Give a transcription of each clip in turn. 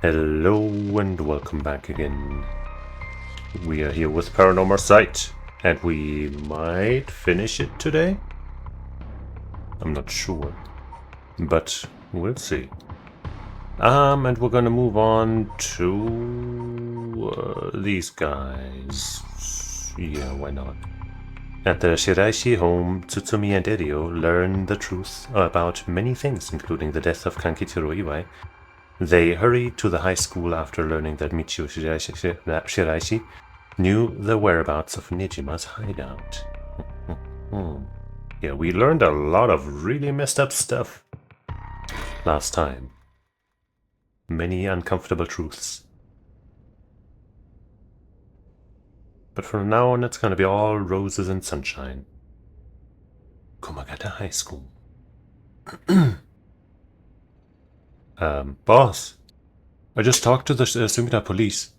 Hello and welcome back again. We are here with PARANORMASIGHT, and we might finish it today? I'm not sure, but we'll see. And we're gonna move on to these guys. Yeah, why not? At the Shiraishi home, Tsutsumi and Erio learn the truth about many things, including the death of Kankitaro Iwai. They hurry to the high school after learning that Michio Shiraishi knew the whereabouts of Nijima's hideout. Yeah, we learned a lot of really messed up stuff last time. Many uncomfortable truths. But from now on, it's gonna be all roses and sunshine. Komagata High School. Boss. I just talked to the Sumida police.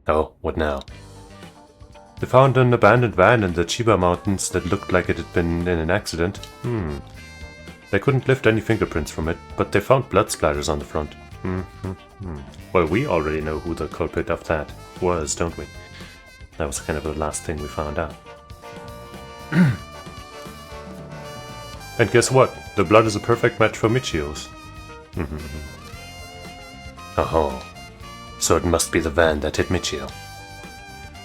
Oh, what now? They found an abandoned van in the Chiba Mountains that looked like it had been in an accident. They couldn't lift any fingerprints from it, but they found blood splatters on the front. Well, we already know who the culprit of that was, don't we? That was kind of the last thing we found out. And guess what? The blood is a perfect match for Michio's. Oh, so it must be the van that hit Michio.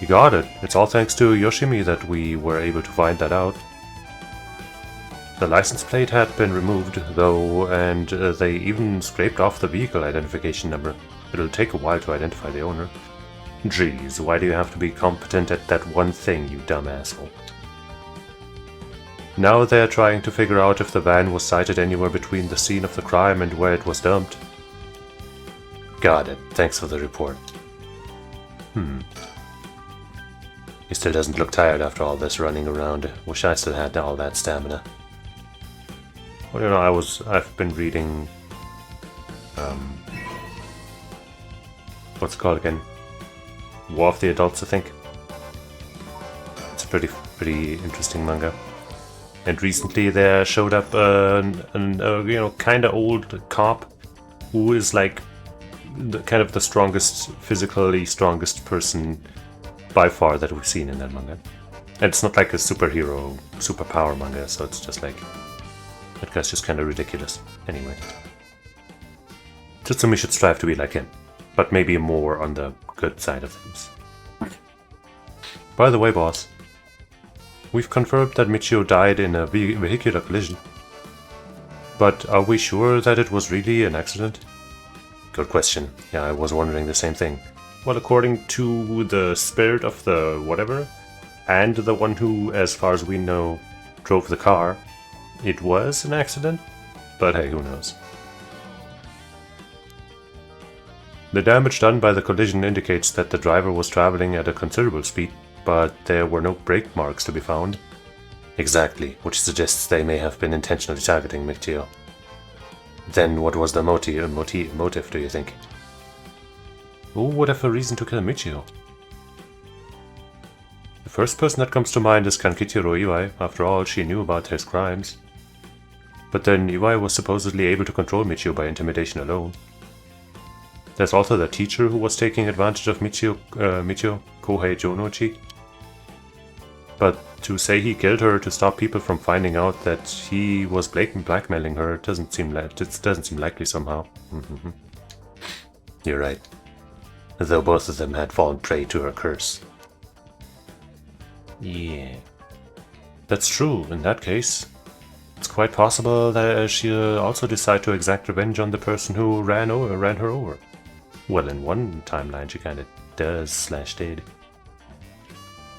You got it. It's all thanks to Yoshimi that we were able to find that out. The license plate had been removed, though, and they even scraped off the vehicle identification number. It'll take a while to identify the owner. Jeez, why do you have to be competent at that one thing, you dumb asshole? Now they're trying to figure out if the van was sighted anywhere between the scene of the crime and where it was dumped. Got it. Thanks for the report. He still doesn't look tired after all this running around. Wish I still had all that stamina. Well, you know, I've been reading, what's it called again? War of the Adults, I think. It's a pretty interesting manga. And recently there showed up kind of old cop who is like kind of the physically strongest person by far that we've seen in that manga. And it's not like a superpower manga, so it's just like, that guy's just kind of ridiculous. Anyway. Tsutsumi should strive to be like him, but maybe more on the good side of things. By the way, boss, we've confirmed that Michio died in a vehicular collision. But are we sure that it was really an accident? Good question. Yeah, I was wondering the same thing. Well, according to the spirit of the whatever, and the one who, as far as we know, drove the car, it was an accident, but hey, who knows. The damage done by the collision indicates that the driver was traveling at a considerable speed, but there were no brake marks to be found. Exactly, which suggests they may have been intentionally targeting Michio. Then what was the motive, do you think? Who would have a reason to kill Michio? The first person that comes to mind is Kankitaro Iwai. After all, she knew about his crimes. But then Iwai was supposedly able to control Michio by intimidation alone. There's also the teacher who was taking advantage of Michio, Kohei Jonochi. But to say he killed her to stop people from finding out that he was blackmailing her doesn't seem likely somehow. You're right. Though both of them had fallen prey to her curse. Yeah. That's true, in that case. It's quite possible that she'll also decide to exact revenge on the person who ran her over. Well, in one timeline she kinda did.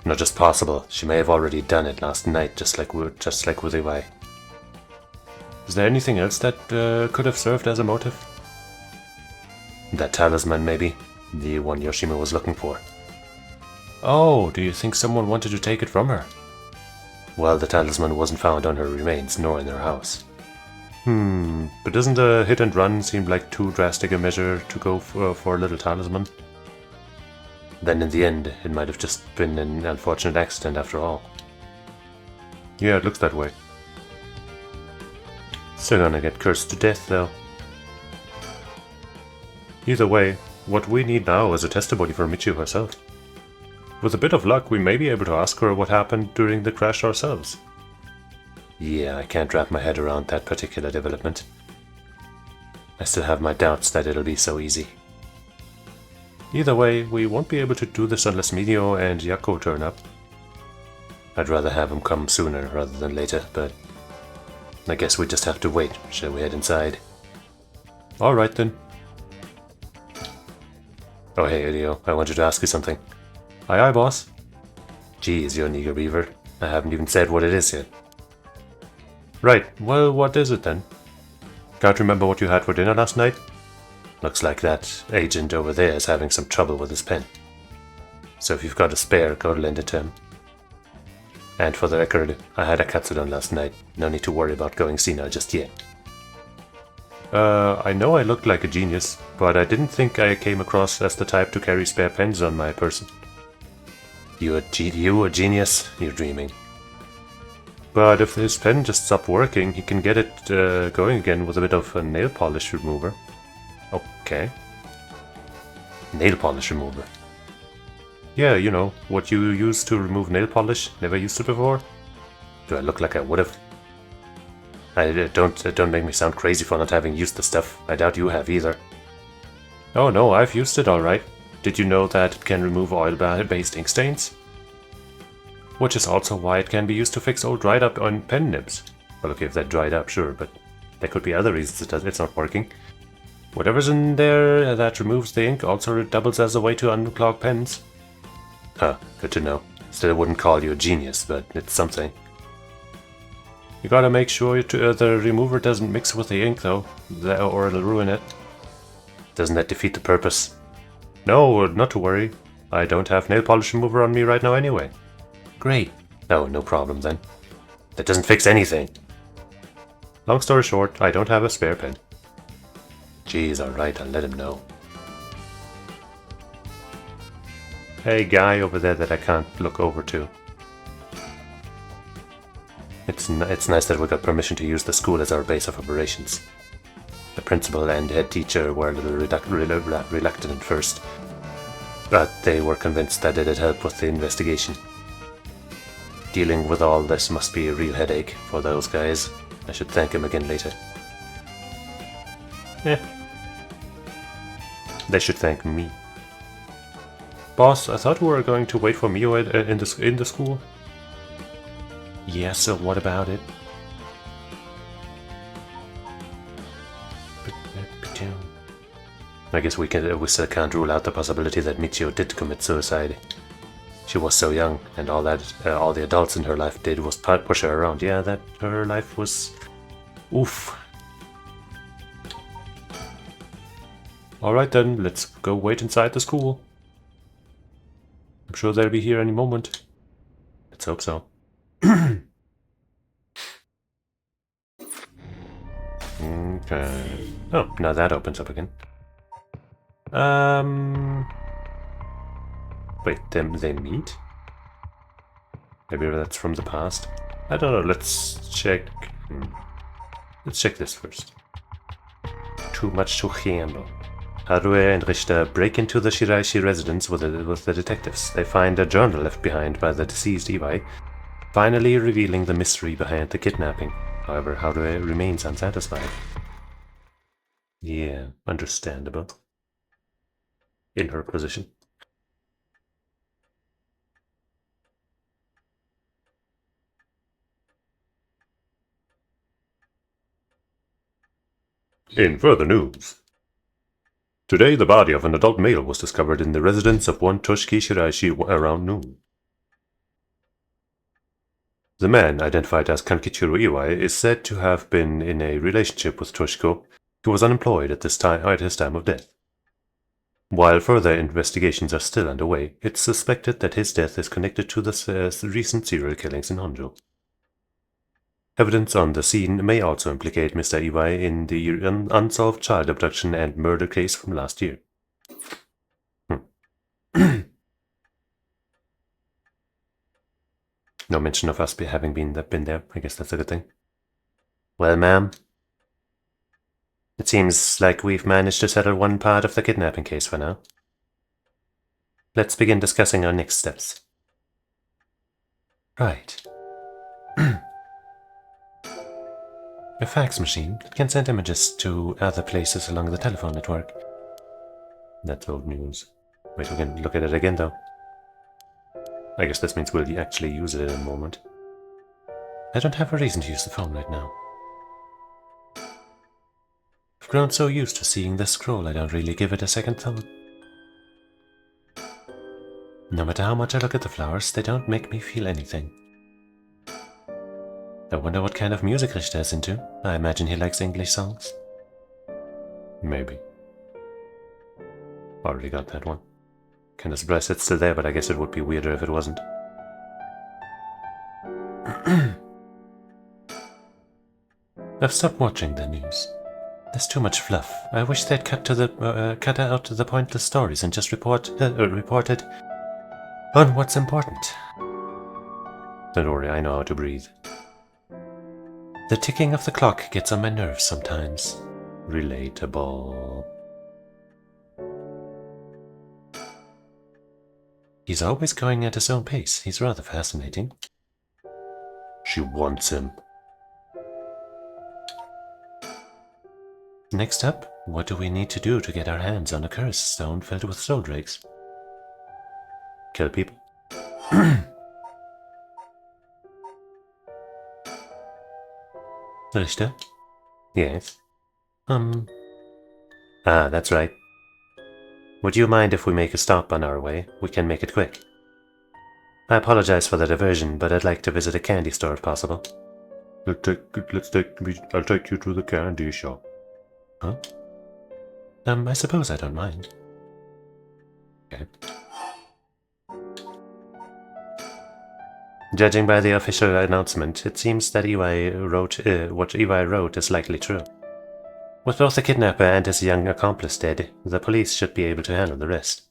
Not just possible, she may have already done it last night, just like with Iwai. Is there anything else that could have served as a motive? That talisman, maybe. The one Yoshimi was looking for. Oh, do you think someone wanted to take it from her? Well, the talisman wasn't found on her remains, nor in her house. But doesn't a hit and run seem like too drastic a measure to go for a little talisman? Then in the end, it might have just been an unfortunate accident after all. Yeah, it looks that way. Still gonna get cursed to death, though. Either way, What we need now is a testimony from Michio herself. With a bit of luck, we may be able to ask her what happened during the crash ourselves. Yeah, I can't wrap my head around that particular development. I still have my doubts that it'll be so easy. Either way, we won't be able to do this unless Minio and Yako turn up. I'd rather have them come sooner rather than later, but I guess we just have to wait. Shall we head inside? Alright then. Oh hey, Elio, I wanted to ask you something. Aye, boss. Geez, you're an eager beaver. I haven't even said what it is yet. Right, well, what is it then? Can't remember what you had for dinner last night? Looks like that agent over there is having some trouble with his pen. So if you've got a spare, go lend it to him. And for the record, I had a katsudon last night. No need to worry about going senile just yet. I know I looked like a genius, but I didn't think I came across as the type to carry spare pens on my person. You a genius? You're dreaming. But if his pen just stopped working, he can get it going again with a bit of a nail polish remover. Okay. Nail polish remover. Yeah, you know, what you use to remove nail polish. Never used it before? Do I look like I would've? Don't make me sound crazy for not having used the stuff. I doubt you have either. Oh no, I've used it alright. Did you know that it can remove oil-based ink stains? Which is also why it can be used to fix old dried up on pen nibs. Well, okay, if that dried up, sure, but there could be other reasons it's not working. Whatever's in there that removes the ink also doubles as a way to unclog pens. Huh, good to know. Still wouldn't call you a genius, but it's something. You gotta make sure the remover doesn't mix with the ink though, or it'll ruin it. Doesn't that defeat the purpose? No, not to worry. I don't have nail polish remover on me right now anyway. Great. Oh, no problem then. That doesn't fix anything. Long story short, I don't have a spare pen. Geez, alright, I'll let him know. Hey, guy over there that I can't look over to. It's nice that we got permission to use the school as our base of operations. The principal and head teacher were a little reluctant at first, but they were convinced that it'd help with the investigation. Dealing with all this must be a real headache for those guys. I should thank him again later. They should thank me. Boss, I thought we were going to wait for Mio in the school. Yeah, so what about it? I guess we still can't rule out the possibility that Michio did commit suicide. She was so young, and all the adults in her life did was push her around. Yeah, that her life was... oof. Alright then, let's go wait inside the school. I'm sure they'll be here any moment. Let's hope so. Okay. Oh, now that opens up again. Wait, they meet? Maybe that's from the past? I don't know, let's check... Let's check this first. Too much to handle. Harue and Richter break into the Shiraishi residence with the detectives. They find a journal left behind by the deceased Iwai, finally revealing the mystery behind the kidnapping. However, Harue remains unsatisfied. Yeah, understandable. In her position. In further news. Today, the body of an adult male was discovered in the residence of one Toshiki Shiraishi around noon. The man, identified as Kankichiro Iwai, is said to have been in a relationship with Toshiko, who was unemployed at his time of death. While further investigations are still underway, it's suspected that his death is connected to the recent serial killings in Honjo. Evidence on the scene may also implicate Mr. Iwai in the unsolved child abduction and murder case from last year. No mention of us having been there. I guess that's a good thing. Well, ma'am? It seems like we've managed to settle one part of the kidnapping case for now. Let's begin discussing our next steps. Right. A fax machine can send images to other places along the telephone network. That's old news. Wait, we can look at it again though. I guess this means we'll actually use it in a moment. I don't have a reason to use the phone right now. I've grown so used to seeing this scroll I don't really give it a second thought. No matter how much I look at the flowers, they don't make me feel anything. I wonder what kind of music Richter is into. I imagine he likes English songs. Maybe. Already got that one. Kinda surprised it's still there, but I guess it would be weirder if it wasn't. I've stopped watching the news. There's too much fluff. I wish they'd cut out the pointless stories and just reported on what's important. Don't worry, I know how to breathe. The ticking of the clock gets on my nerves sometimes. Relatable. He's always going at his own pace. He's rather fascinating. She wants him. Next up, what do we need to do to get our hands on a curse stone filled with soul drakes? Kill people. Richter? Yes? That's right. Would you mind if we make a stop on our way? We can make it quick. I apologize for the diversion, but I'd like to visit a candy store if possible. I'll take you to the candy shop. Huh? I suppose I don't mind. Okay. Judging by the official announcement, it seems that what Eli wrote is likely true. With both the kidnapper and his young accomplice dead, the police should be able to handle the rest.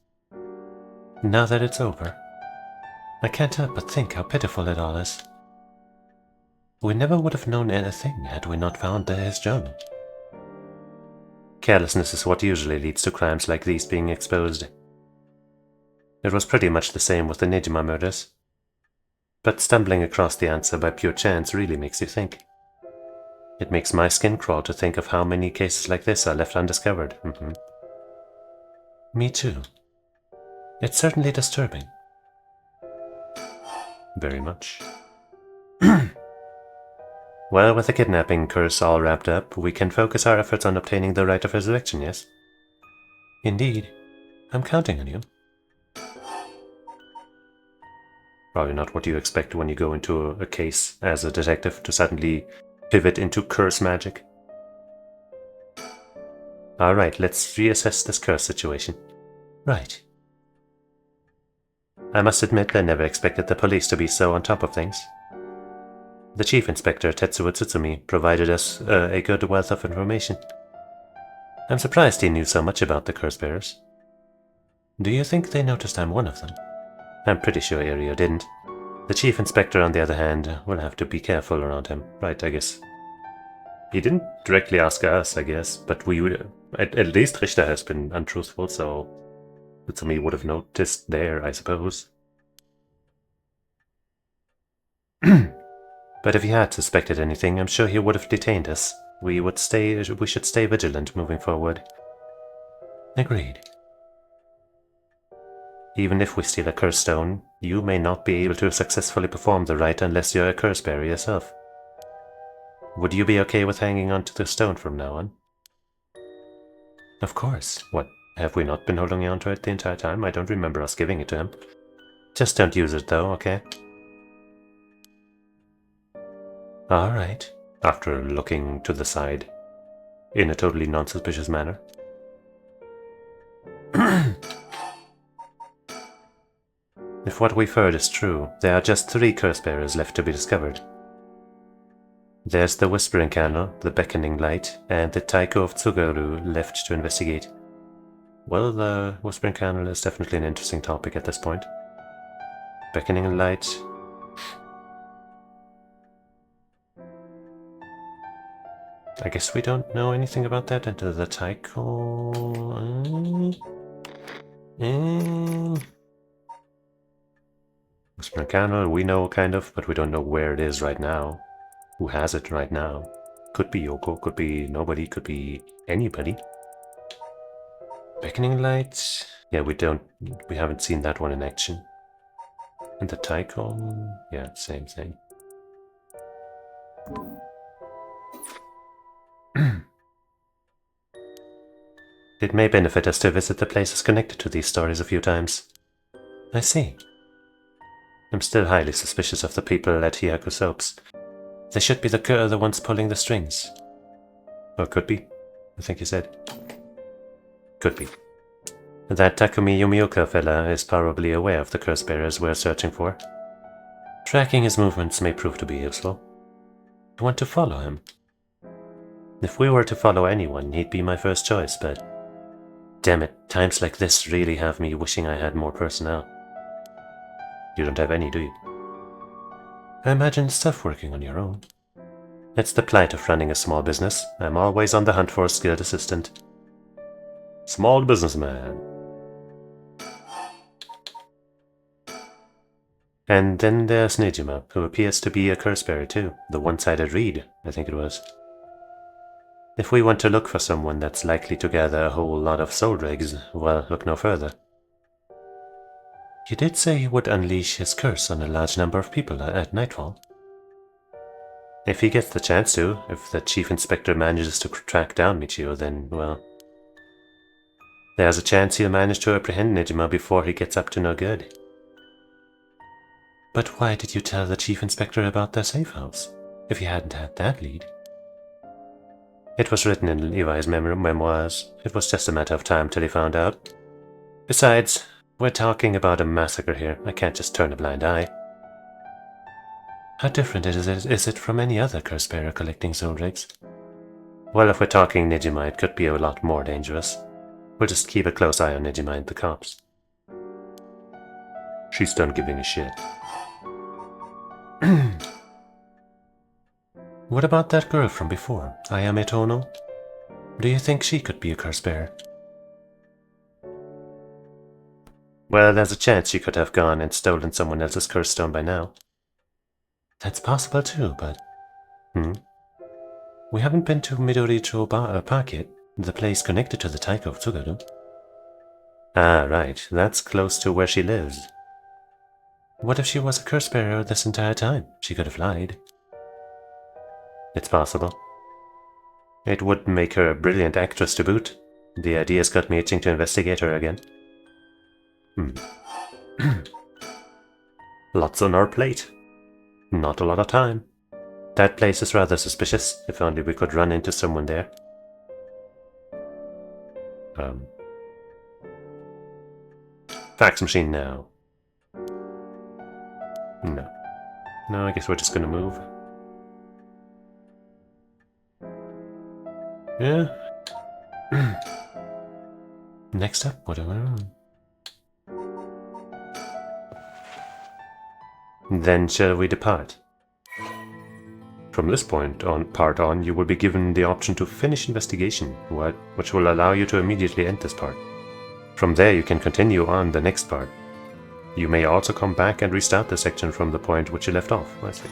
Now that it's over, I can't help but think how pitiful it all is. We never would have known anything had we not found his journal. Carelessness is what usually leads to crimes like these being exposed. It was pretty much the same with the Nijima murders. But stumbling across the answer by pure chance really makes you think. It makes my skin crawl to think of how many cases like this are left undiscovered. Me too. It's certainly disturbing. Very much. Well, with the kidnapping curse all wrapped up, we can focus our efforts on obtaining the right of resurrection, yes? Indeed. I'm counting on you. Probably not what you expect when you go into a case as a detective to suddenly pivot into curse magic. Alright, let's reassess this curse situation. Right. I must admit I never expected the police to be so on top of things. The Chief Inspector, Tetsuo Tsutsumi, provided us a good wealth of information. I'm surprised he knew so much about the curse bearers. Do you think they noticed I'm one of them? I'm pretty sure Irio didn't. The Chief Inspector, on the other hand, will have to be careful around him, right, I guess. He didn't directly ask us, I guess, but at least Richter has been untruthful, so Tsutsumi would have noticed there, I suppose. But if he had suspected anything, I'm sure he would have detained us. We should stay vigilant moving forward. Agreed. Even if we steal a curse stone, you may not be able to successfully perform the rite unless you're a curse bearer yourself. Would you be okay with hanging onto the stone from now on? Of course. What, have we not been holding on to it the entire time? I don't remember us giving it to him. Just don't use it though, okay? Alright, after looking to the side, in a totally non-suspicious manner. If what we've heard is true, there are just 3 curse bearers left to be discovered. There's the Whispering Candle, the Beckoning Light, and the Taiko of Tsugaru left to investigate. Well, the Whispering Candle is definitely an interesting topic at this point. Beckoning Light... I guess we don't know anything about that until the Taiko... Mercano, we know kind of, but we don't know where it is right now. Who has it right now? Could be Yoko, could be nobody, could be anybody. Beckoning lights? Yeah, we haven't seen that one in action. And the Taiko? Yeah, same thing. It may benefit us to visit the places connected to these stories a few times. I see. I'm still highly suspicious of the people at Hyaku Soaps. They should be the ones pulling the strings. Or could be, I think you said. Could be. That Takumi Yumioka fella is probably aware of the curse bearers we're searching for. Tracking his movements may prove to be useful. I want to follow him. If we were to follow anyone, he'd be my first choice, but... Damn it, times like this really have me wishing I had more personnel. You don't have any, do you? I imagine it's tough working on your own. It's the plight of running a small business. I'm always on the hunt for a skilled assistant. Small businessman. And then there's Nijima, who appears to be a curse-bearer too. The one-sided reed, I think it was. If we want to look for someone that's likely to gather a whole lot of soul dregs, well, look no further. You did say he would unleash his curse on a large number of people at nightfall. If he gets the chance to, if the Chief Inspector manages to track down Michio, then, well... There's a chance he'll manage to apprehend Nijima before he gets up to no good. But why did you tell the Chief Inspector about their safe house, if you hadn't had that lead? It was written in Levi's memoirs. It was just a matter of time till he found out. Besides, we're talking about a massacre here. I can't just turn a blind eye. How different is it from any other curse bearer collecting soul dregs? Well, if we're talking Nijima, it could be a lot more dangerous. We'll just keep a close eye on Nijima and the cops. She's done giving a shit. What about that girl from before, Ayame Tono? Do you think she could be a curse bearer? Well, there's a chance she could have gone and stolen someone else's curse stone by now. That's possible too, but... We haven't been to Midoricho Park yet, the place connected to the Taiko of Tsugaru. Ah, right, that's close to where she lives. What if she was a curse bearer this entire time? She could have lied. It's possible. It would make her a brilliant actress to boot. The idea's got me itching to investigate her again. Lots on our plate. Not a lot of time. That place is rather suspicious. If only we could run into someone there. Fax machine now. No. No, I guess we're just gonna move. Yeah. Next up, whatever. Then shall we depart? From this part on, you will be given the option to finish investigation, which will allow you to immediately end this part. From there you can continue on the next part. You may also come back and restart the section from the point which you left off. I see.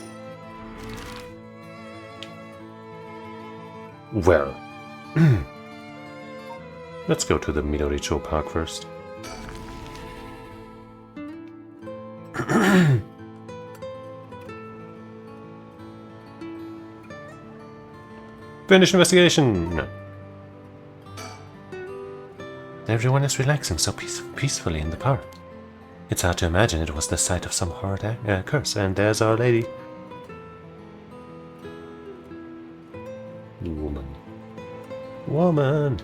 Well, let's go to the Midoricho Park first. Finish investigation! No. Everyone is relaxing so peacefully in the park. It's hard to imagine it was the site of some horrid curse, and there's Our Lady. Woman. Woman!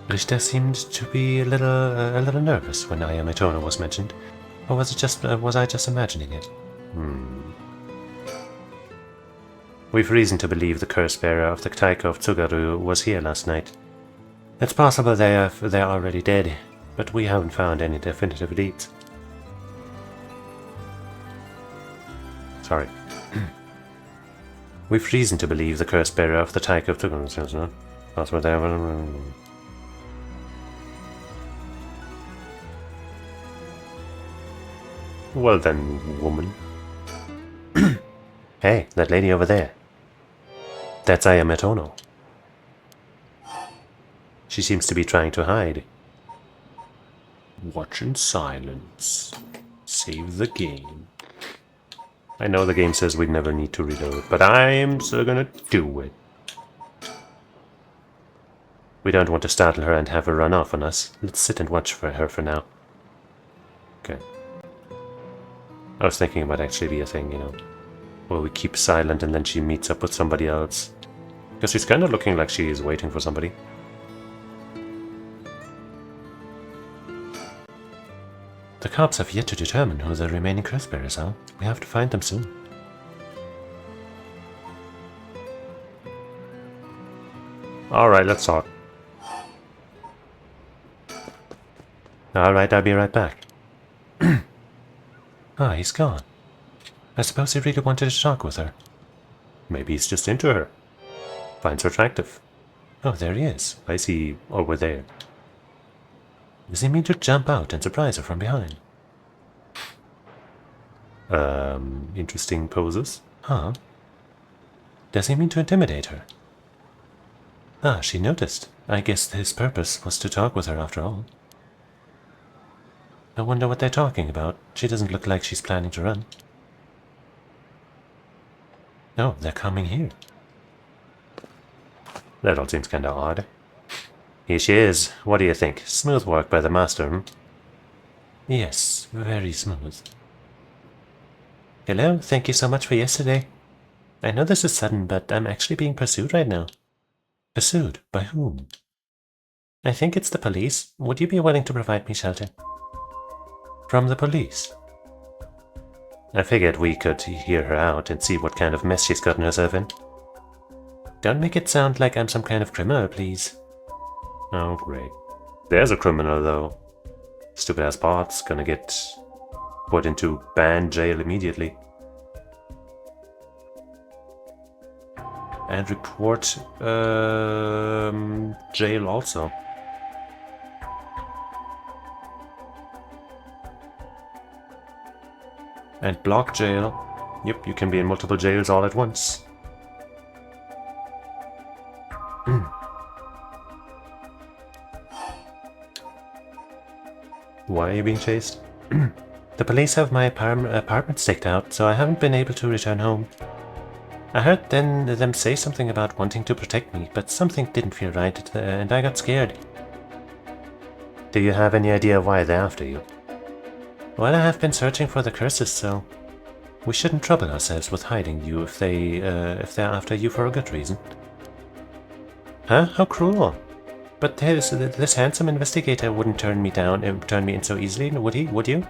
Richter seemed to be a little nervous when Ayame Tono was mentioned. Or was I just imagining it? We've reason to believe the curse bearer of the Taiko of Tsugaru was here last night. It's possible they're already dead, but we haven't found any definitive leads. Sorry. We've reason to believe the curse bearer of the Tyke of Tugun. That's what they were. Well then, woman. Hey, that lady over there. That's Ayametono. She seems to be trying to hide. Watch in silence. Save the game. I know the game says we never need to reload, but I'm still gonna do it. We don't want to startle her and have her run off on us. Let's sit and watch for her for now. Okay. I was thinking it might actually be a thing, you know, where we keep silent and then she meets up with somebody else. Because she's kind of looking like she is waiting for somebody. The cops have yet to determine who the remaining curse bearers are. We have to find them soon. Alright, let's talk. Alright, I'll be right back. Ah, he's gone. I suppose he really wanted to talk with her. Maybe he's just into her. Finds her attractive. Oh, there he is. I see over there. Does he mean to jump out and surprise her from behind? Interesting poses. Huh? Does he mean to intimidate her? Ah, she noticed. I guess his purpose was to talk with her after all. I wonder what they're talking about. She doesn't look like she's planning to run. Oh, they're coming here. That all seems kinda odd. Here she is. What do you think? Smooth work by the master, hmm? Yes, very smooth. Hello, thank you so much for yesterday. I know this is sudden, but I'm actually being pursued right now. Pursued? By whom? I think it's the police. Would you be willing to provide me shelter? From the police? I figured we could hear her out and see what kind of mess she's gotten herself in. Don't make it sound like I'm some kind of criminal, please. Oh, great. There's a criminal, though. Stupid-ass bot's gonna get put into banned jail immediately. And report jail also. And block jail. Yep, you can be in multiple jails all at once. Why are you being chased? The police have my apartment staked out, so I haven't been able to return home. I heard them say something about wanting to protect me, but something didn't feel right, and I got scared. Do you have any idea why they're after you? Well, I have been searching for the curses, so we shouldn't trouble ourselves with hiding you if they're after you for a good reason. Huh? How cruel! But this handsome investigator wouldn't turn me in so easily, would he? Would you?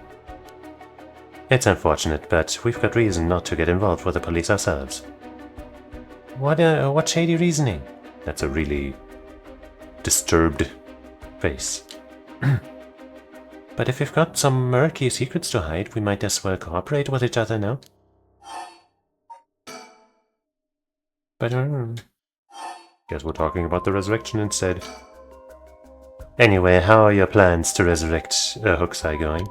It's unfortunate, but we've got reason not to get involved with the police ourselves. What shady reasoning? That's a really disturbed face. But if we've got some murky secrets to hide, we might as well cooperate with each other now. But guess we're talking about the resurrection instead. Anyway, how are your plans to resurrect Hokusai going?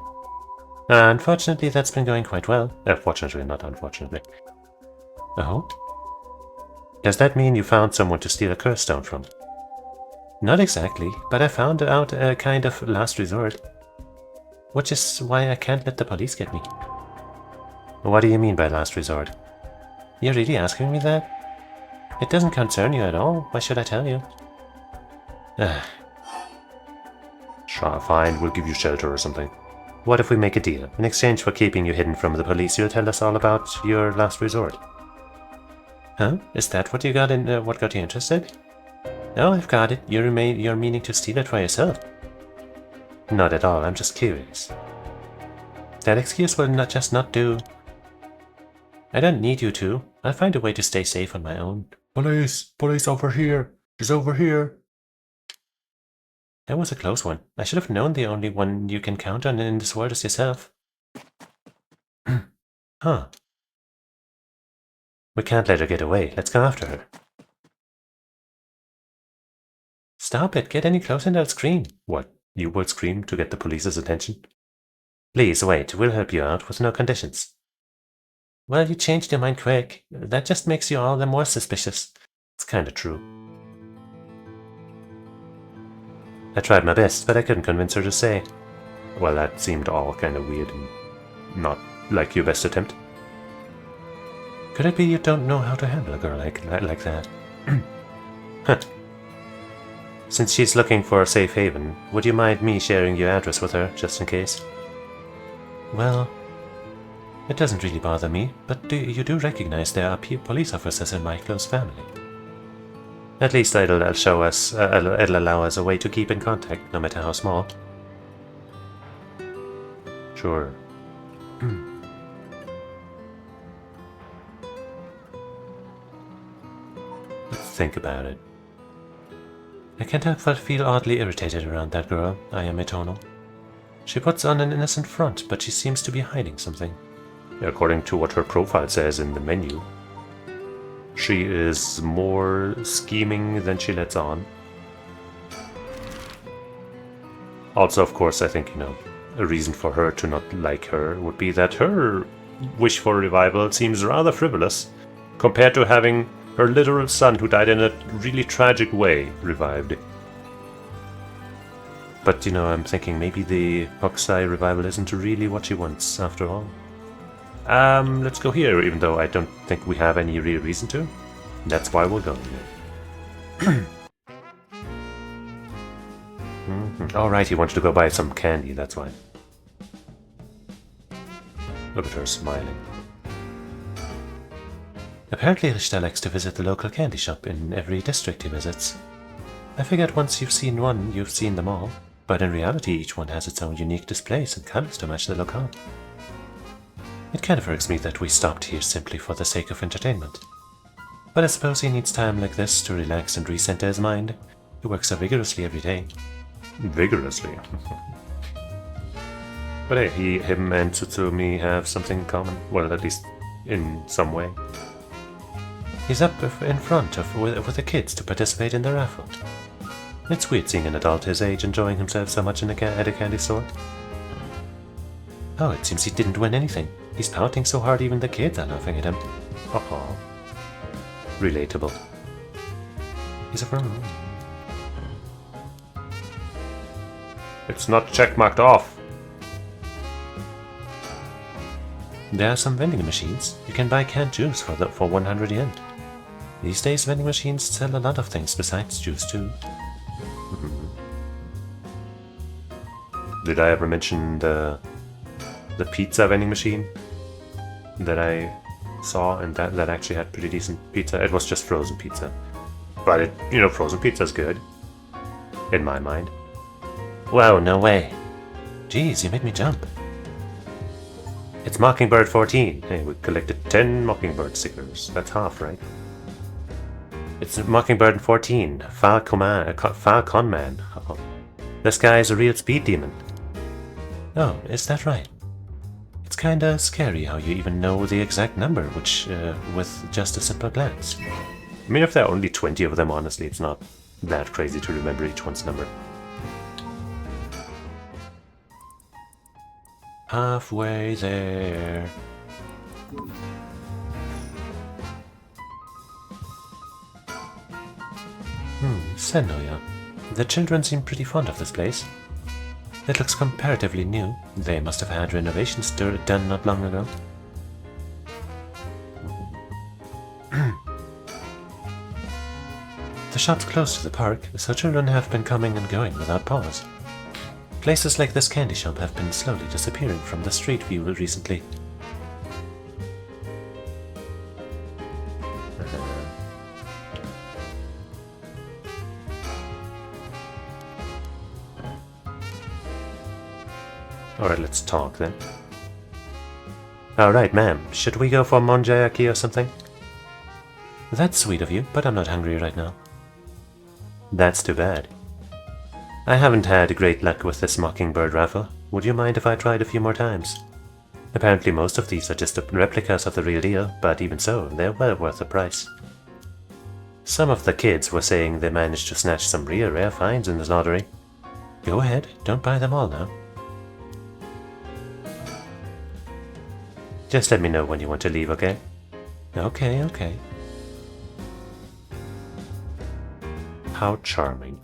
Unfortunately, that's been going quite well. Fortunately, not unfortunately. Oh? Does that mean you found someone to steal a curse stone from? Not exactly, but I found out a kind of last resort. Which is why I can't let the police get me. What do you mean by last resort? You're really asking me that? It doesn't concern you at all. Why should I tell you? Sure, fine, we'll give you shelter or something. What if we make a deal? In exchange for keeping you hidden from the police, you'll tell us all about your last resort. Huh? Is that what you got what got you interested? Oh, I've got it. You're meaning to steal it for yourself. Not at all, I'm just curious. That excuse will not do. I don't need you to. I'll find a way to stay safe on my own. Police! Police over here! She's over here! That was a close one. I should have known the only one you can count on in this world is yourself. Huh. We can't let her get away. Let's go after her. Stop it. Get any closer and I'll scream. What? You would scream to get the police's attention? Please, wait. We'll help you out with no conditions. Well, you changed your mind quick. That just makes you all the more suspicious. It's kinda true. I tried my best, but I couldn't convince her to say. Well, that seemed all kind of weird and not like your best attempt. Could it be you don't know how to handle a girl like that? Huh. Since she's looking for a safe haven, would you mind me sharing your address with her, just in case? Well, it doesn't really bother me, but you do recognize there are police officers in my close family. At least it'll allow us a way to keep in contact, no matter how small. Sure. Let's think about it. I can't help but feel oddly irritated around that girl, I am atonal. She puts on an innocent front, but she seems to be hiding something. According to what her profile says in the menu, she is more scheming than she lets on. Also, of course, I think, a reason for her to not like her would be that her wish for revival seems rather frivolous compared to having her literal son, who died in a really tragic way, revived. But, I'm thinking maybe the Hokusai revival isn't really what she wants, after all. Let's go here, even though I don't think we have any real reason to. That's why we're going here. Alright, he wanted to go buy some candy, that's why. Look at her smiling. Apparently Richter likes to visit the local candy shop in every district he visits. I figured once you've seen one, you've seen them all, but in reality each one has its own unique displays and colors to match the locale. It kind of irks me that we stopped here simply for the sake of entertainment. But I suppose he needs time like this to relax and recenter his mind. He works so vigorously every day. Vigorously? But hey, him and Tsutsumi have something in common. Well, at least in some way. He's up in front with the kids to participate in the raffle. It's weird seeing an adult his age enjoying himself so much at a candy store. Oh, it seems he didn't win anything. He's pouting so hard even the kids are laughing at him. Haha. Relatable. He's a firm. It's not checkmarked off. There are some vending machines. You can buy canned juice for 100 yen. These days vending machines sell a lot of things besides juice too. Did I ever mention the pizza vending machine that I saw, and that actually had pretty decent pizza? It was just frozen pizza, but frozen pizza's good in my mind. Whoa, no way. Jeez, you made me jump. It's Mockingbird 14. Hey, we collected 10 Mockingbird stickers. That's half, right? It's Mockingbird 14. Falcon Man. Oh, this guy is a real speed demon. Oh, is that right? It's kinda scary how you even know the exact number, which, with just a simple glance. I mean, if there are only 20 of them, honestly, it's not that crazy to remember each one's number. Halfway there. Sennoya. The children seem pretty fond of this place. It looks comparatively new. They must have had renovations done not long ago. The shop's close to the park, so children have been coming and going without pause. Places like this candy shop have been slowly disappearing from the street view recently. Alright, let's talk then. Alright, ma'am, should we go for monjayaki or something? That's sweet of you, but I'm not hungry right now. That's too bad. I haven't had great luck with this Mockingbird raffle. Would you mind if I tried a few more times? Apparently most of these are just replicas of the real deal, but even so, they're well worth the price. Some of the kids were saying they managed to snatch some real rare finds in this lottery. Go ahead, don't buy them all now. Just let me know when you want to leave, okay? Okay. How charming.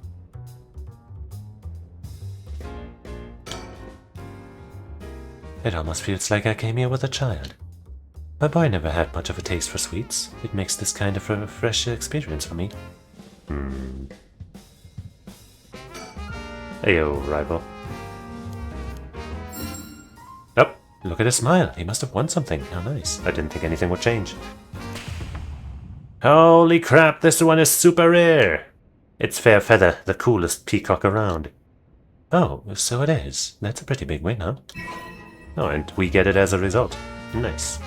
It almost feels like I came here with a child. My boy never had much of a taste for sweets. It makes this kind of a fresh experience for me. Heyo, rival. Oh, look at his smile. He must have won something. How nice. I didn't think anything would change. Holy crap, this one is super rare! It's Fair Feather, the coolest peacock around. Oh, so it is. That's a pretty big win, huh? Oh, and we get it as a result. Nice.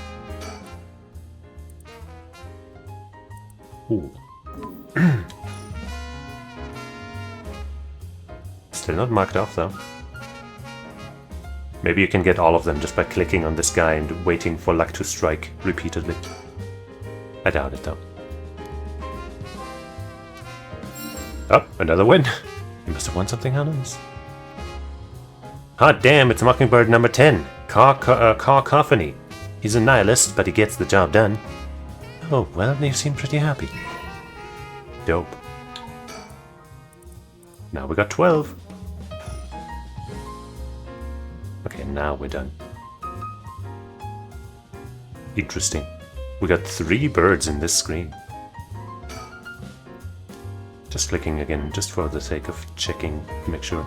Ooh. Still not marked off, though. Maybe you can get all of them just by clicking on this guy and waiting for luck to strike repeatedly. I doubt it, though. Oh, another win! You must have won something, how nice. Hot damn, it's Mockingbird number 10. Cacophony. He's a nihilist, but he gets the job done. Oh, well, you seem pretty happy. Dope. Now we got 12. Okay, now we're done. Interesting. We got 3 birds in this screen. Just clicking again, just for the sake of checking to make sure.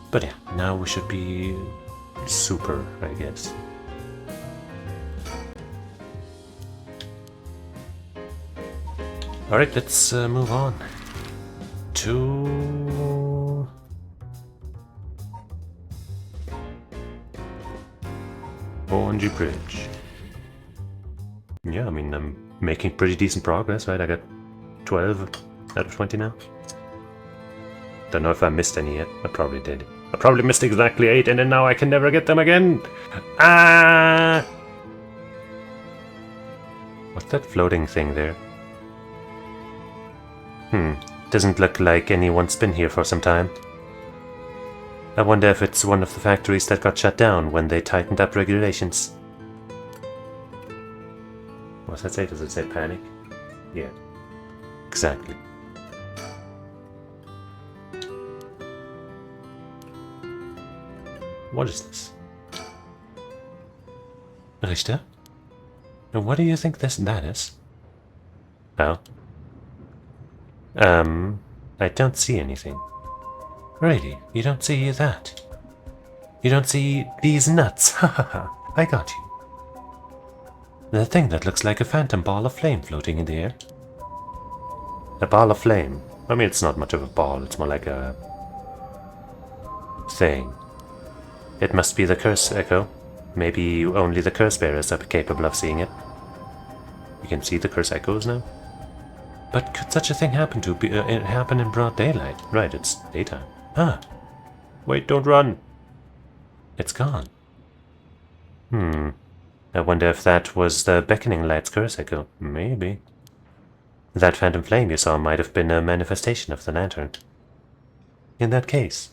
But yeah, now we should be super, I guess. Alright, let's move on to... Orangey Bridge. Yeah, I mean, I'm making pretty decent progress, right? I got 12 out of 20 now. Don't know if I missed any yet. I probably did. I probably missed exactly 8 and then now I can never get them again! Ah! What's that floating thing there? Doesn't look like anyone's been here for some time. I wonder if it's one of the factories that got shut down when they tightened up regulations. What's that say? Does it say panic? Yeah. Exactly. What is this? Richter? And what do you think that is? Oh. I don't see anything. Really? You don't see that? You don't see these nuts? Ha ha ha. I got you. The thing that looks like a phantom ball of flame floating in the air. A ball of flame? I mean, it's not much of a ball, it's more like a... thing. It must be the curse echo. Maybe only the curse bearers are capable of seeing it. You can see the curse echoes now? But could such a thing happen happen in broad daylight? Right, it's daytime. Ah! Wait, don't run! It's gone. I wonder if that was the beckoning light's curse echo. Maybe. That phantom flame you saw might have been a manifestation of the lantern. In that case,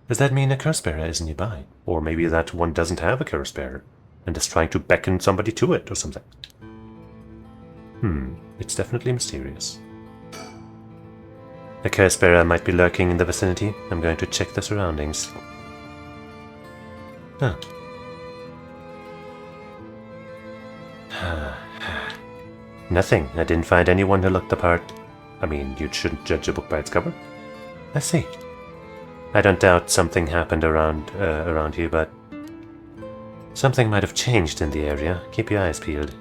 does that mean a curse bearer is nearby? Or maybe that one doesn't have a curse bearer and is trying to beckon somebody to it or something. It's definitely mysterious. A curse bearer might be lurking in the vicinity. I'm going to check the surroundings. Huh. Nothing. I didn't find anyone who looked the part. I mean, you shouldn't judge a book by its cover. I see. I don't doubt something happened around here, but something might have changed in the area. Keep your eyes peeled.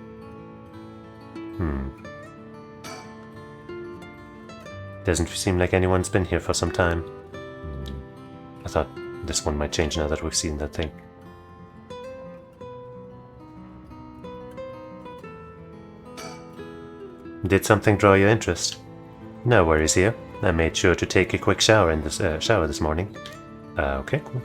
Doesn't seem like anyone's been here for some time. I thought this one might change now that we've seen that thing. Did something draw your interest? No worries here. I made sure to take a quick shower in this shower this morning. Okay, cool.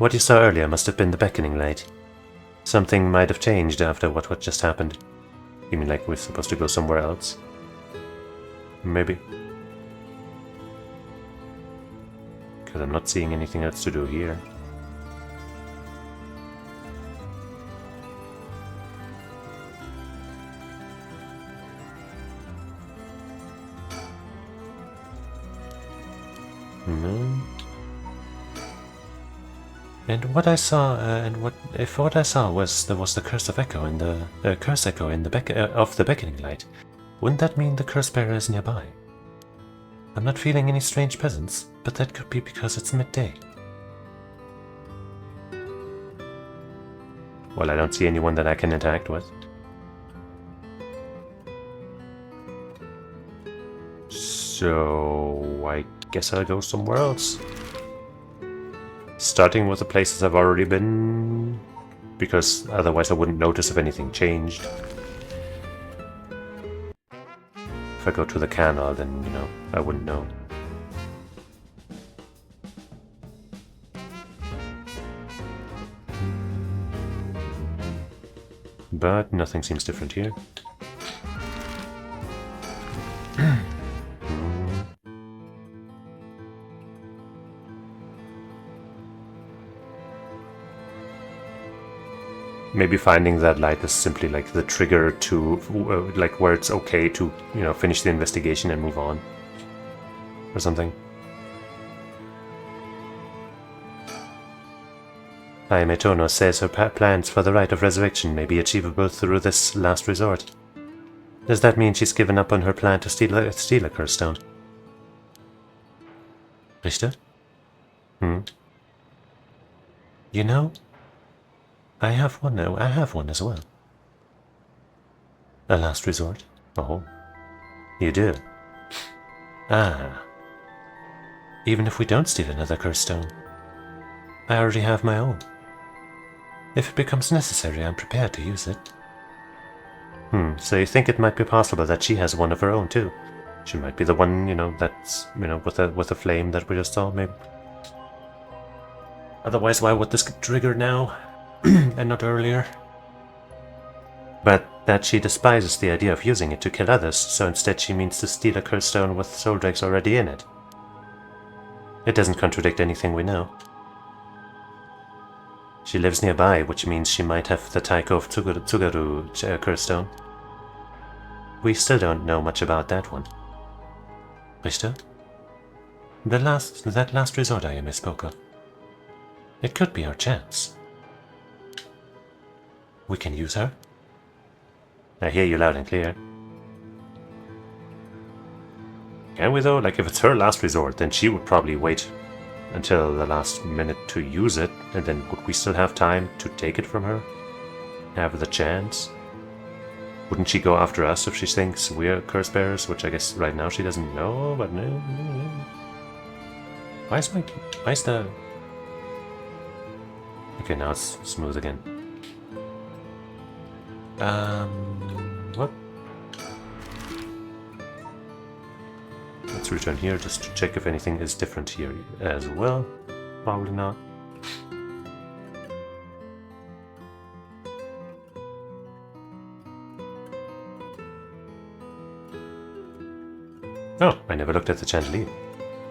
What you saw earlier must have been the beckoning light. Something might have changed after what just happened. You mean like we're supposed to go somewhere else? Maybe. Because I'm not seeing anything else to do here. No. And what I saw, if what I saw was there was the curse of echo in the curse echo in the of the beckoning light, wouldn't that mean the curse bearer is nearby? I'm not feeling any strange presence, but that could be because it's midday. Well, I don't see anyone that I can interact with. So I guess I'll go somewhere else. Starting with the places I've already been, because otherwise I wouldn't notice if anything changed. If I go to the canal, then, you know, I wouldn't know. But nothing seems different here. Maybe finding that light is simply like the trigger to, like where it's okay to, you know, finish the investigation and move on. Or something. Ayametono says her plans for the rite of resurrection may be achievable through this last resort. Does that mean she's given up on her plan to steal a curse stone? Richter? You know, I have one as well. A last resort? Oh, you do? Ah. Even if we don't steal another curse stone, I already have my own. If it becomes necessary, I'm prepared to use it. So you think it might be possible that she has one of her own too? She might be the one, you know, that's, you know, with a flame that we just saw, maybe. Otherwise, why would this get triggered now? And not earlier. But that she despises the idea of using it to kill others, so instead she means to steal a curse stone with soul drakes already in it. It doesn't contradict anything we know. She lives nearby, which means she might have the Taiko of Tsugaru curse stone. We still don't know much about that one. Richter? That last resort I misspoke of. It could be our chance. We can use her? I hear you loud and clear. Can we though? Like, if it's her last resort, then she would probably wait until the last minute to use it, and then would we still have time to take it from her? Have the chance? Wouldn't she go after us if she thinks we're curse bearers, which I guess right now she doesn't know, but no. Why is the... Okay, now it's smooth again. What? Let's return here just to check if anything is different here as well. Probably not. Oh, I never looked at the chandelier.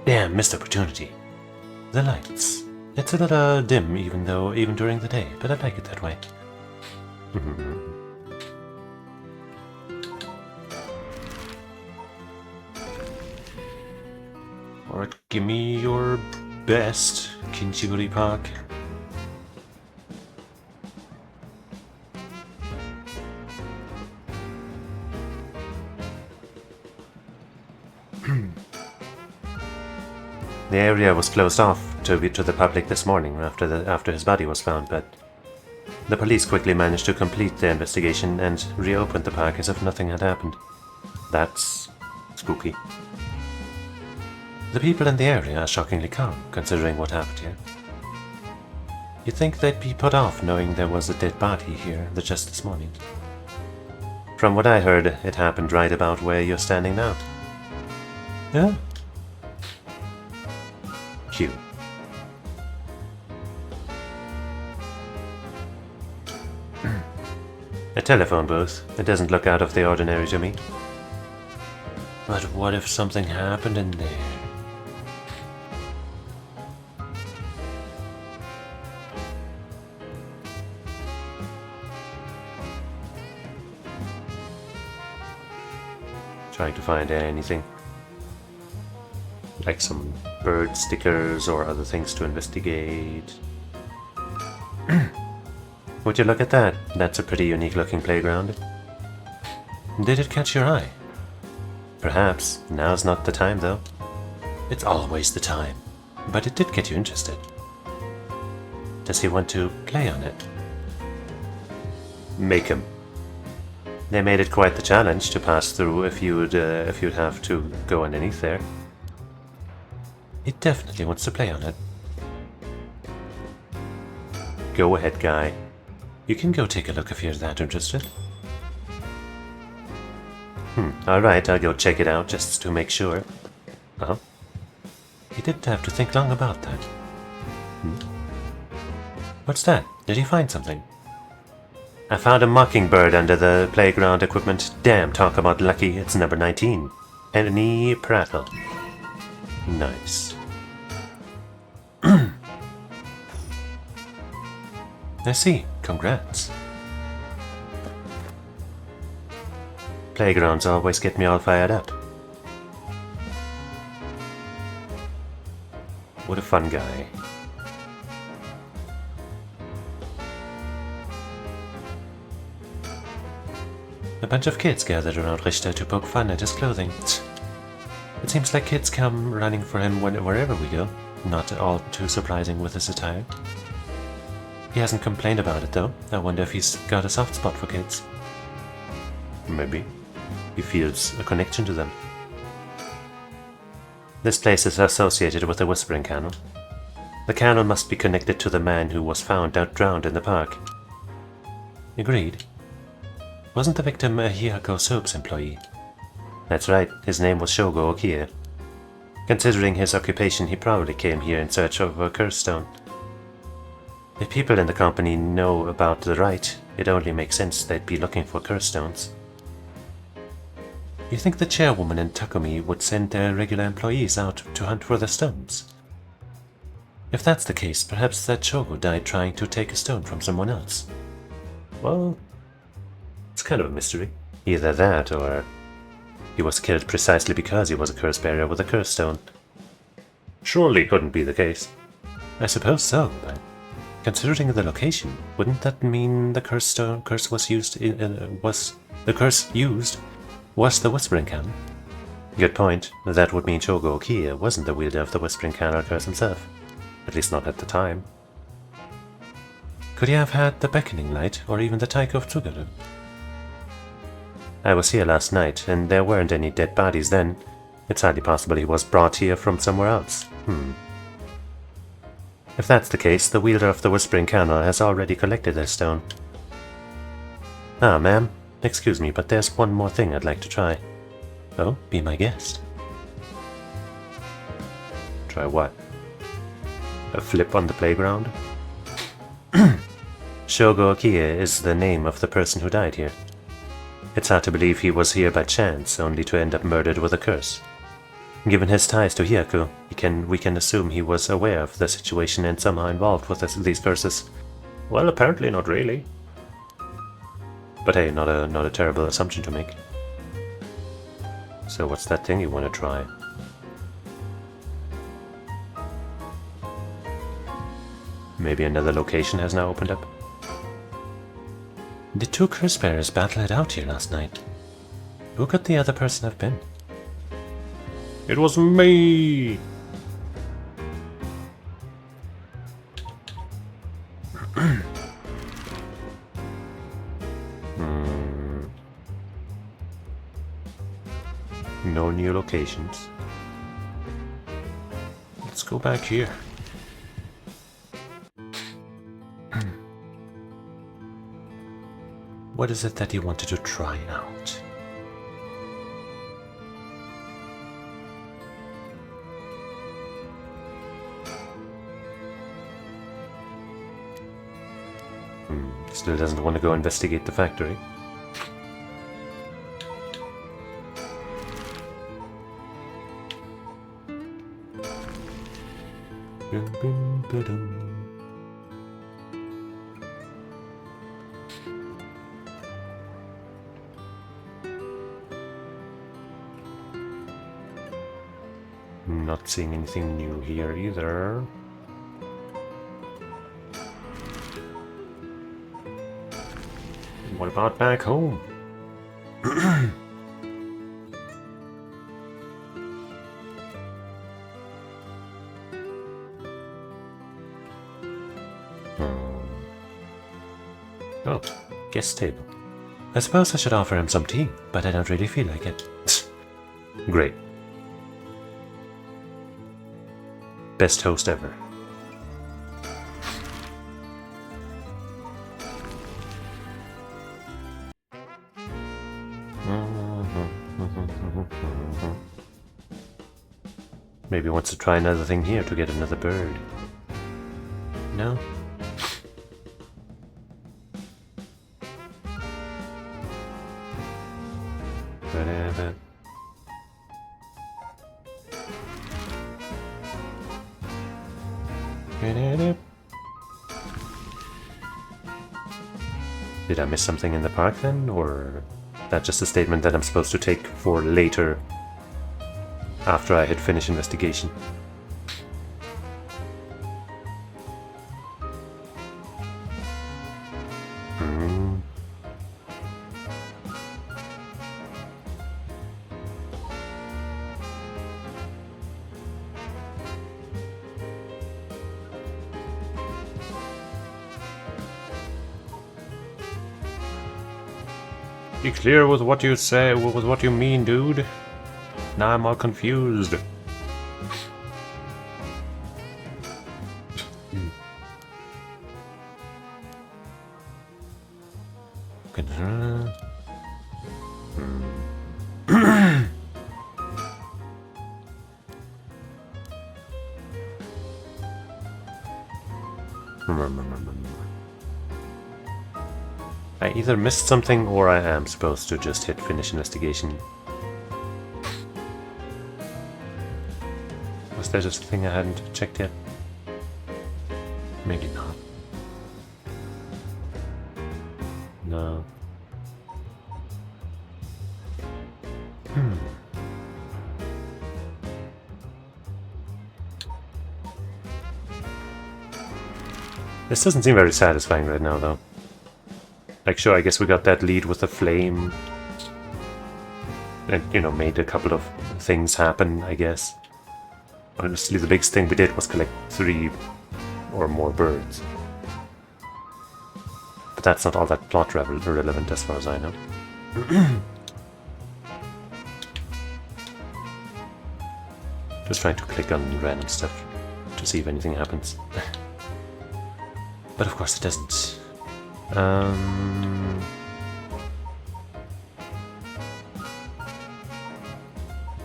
Damn, missed opportunity. The lights. It's a little dim even during the day, but I like it that way. Alright, give me your best, Kinchiguri Park. The area was closed off to the public this morning after his body was found, but the police quickly managed to complete their investigation and reopened the park as if nothing had happened. That's spooky. The people in the area are shockingly calm, considering what happened here. You'd think they'd be put off knowing there was a dead body here just this morning. From what I heard, it happened right about where you're standing now. Yeah? Q. telephone booth. It doesn't look out of the ordinary to me. But what if something happened in there? Trying to find anything. Like some bird stickers or other things to investigate. Would you look at that? That's a pretty unique looking playground. Did it catch your eye? Perhaps. Now's not the time though. It's always the time. But it did get you interested. Does he want to play on it? Make him. They made it quite the challenge to pass through if you'd have to go underneath there. He definitely wants to play on it. Go ahead, guy. You can go take a look if you're that interested. Alright, I'll go check it out just to make sure. Uh-huh. He didn't have to think long about that. What's that? Did he find something? I found a mockingbird under the playground equipment. Damn, talk about lucky, it's number 19. Any prattle. Nice. I see. Congrats. Playgrounds always get me all fired up. What a fun guy. A bunch of kids gathered around Richter to poke fun at his clothing. It seems like kids come running for him wherever we go. Not all too surprising with his attire. He hasn't complained about it though. I wonder if he's got a soft spot for kids. Maybe. He feels a connection to them. This place is associated with the Whispering Canal. The canal must be connected to the man who was found drowned in the park. Agreed. Wasn't the victim a Hiyako Soap's employee? That's right, his name was Shogo Okie. Considering his occupation, he probably came here in search of a curse stone. If people in the company know about the rite, it only makes sense they'd be looking for curse stones. You think the chairwoman and Takumi would send their regular employees out to hunt for the stones? If that's the case, perhaps that Shogo died trying to take a stone from someone else. Well, it's kind of a mystery. Either that, or he was killed precisely because he was a curse bearer with a curse stone. Surely couldn't be the case. I suppose so, but considering the location, wouldn't that mean the curse was used was the Whispering Canal? Good point. That would mean Shogo Okie wasn't the wielder of the Whispering Canal curse himself. At least not at the time. Could he have had the Beckoning Light, or even the Taiko of Tsugaru? I was here last night, and there weren't any dead bodies then. It's highly possible he was brought here from somewhere else. If that's the case, the wielder of the Whispering Canal has already collected this stone. Ah, ma'am. Excuse me, but there's one more thing I'd like to try. Oh, be my guest. Try what? A flip on the playground? Shogo Okie is the name of the person who died here. It's hard to believe he was here by chance, only to end up murdered with a curse. Given his ties to Hyaku, we can assume he was aware of the situation and somehow involved with these curses. Well, apparently not really. But hey, not a terrible assumption to make. So what's that thing you want to try? Maybe another location has now opened up? The two curse bearers battled it out here last night. Who could the other person have been? It was me! No new locations. Let's go back here. What is it that you wanted to try out? Still doesn't want to go investigate the factory. Not seeing anything new here either. What about back home? Oh, guest table. I suppose I should offer him some tea, but I don't really feel like it. Great. Best host ever. Maybe wants to try another thing here to get another bird. No? Whatever. Did I miss something in the park then, or that's just a statement that I'm supposed to take for later after I had finished investigation? Be clear with what you say, with what you mean, dude. Now I'm all confused. I either missed something or I am supposed to just hit finish investigation. Was there just a thing I hadn't checked yet? Maybe not. No. This doesn't seem very satisfying right now, though. Like, sure, I guess we got that lead with the flame. And, you know, made a couple of things happen, I guess. Honestly, the biggest thing we did was collect 3 or more birds. But that's not all that plot relevant as far as I know. Just trying to click on random stuff to see if anything happens. But of course it doesn't.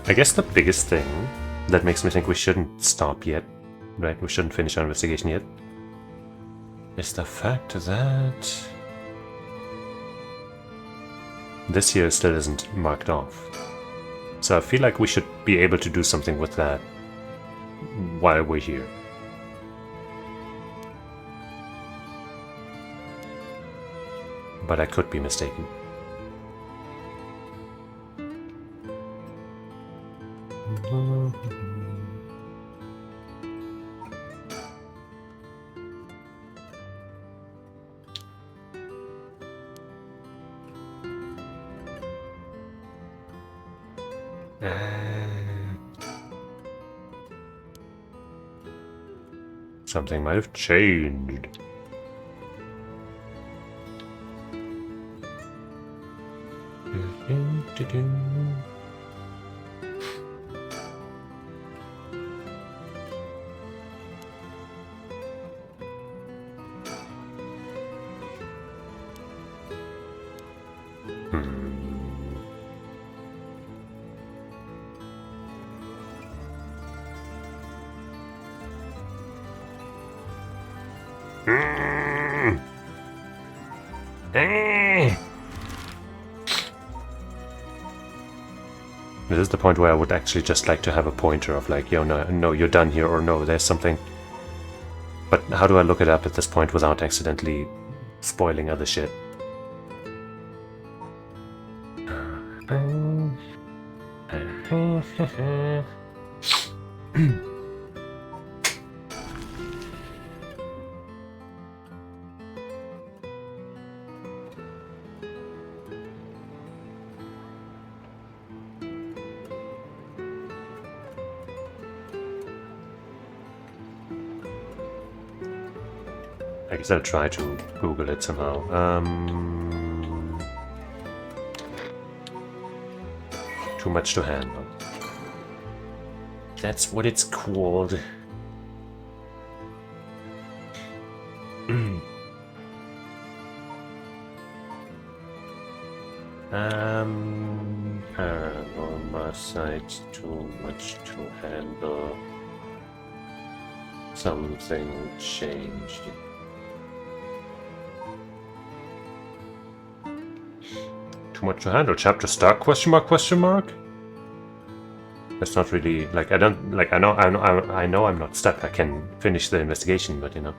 I guess the biggest thing that makes me think we shouldn't stop yet, right? We shouldn't finish our investigation yet, is the fact that this here still isn't marked off. So I feel like we should be able to do something with that while we're here. But I could be mistaken. Something might have changed. This is the point where I would actually just like to have a pointer of like, yo, no, you're done here, or no, there's something But how do I look it up at this point without accidentally spoiling other shit? I guess I'll try to Google it somehow. Too much to handle. That's what it's called. Paranormasight, too much to handle. Something changed. Too much to handle. Chapter start? Question mark? Question mark? That's not really like I don't like. I know I'm not stuck. I can finish the investigation, but you know.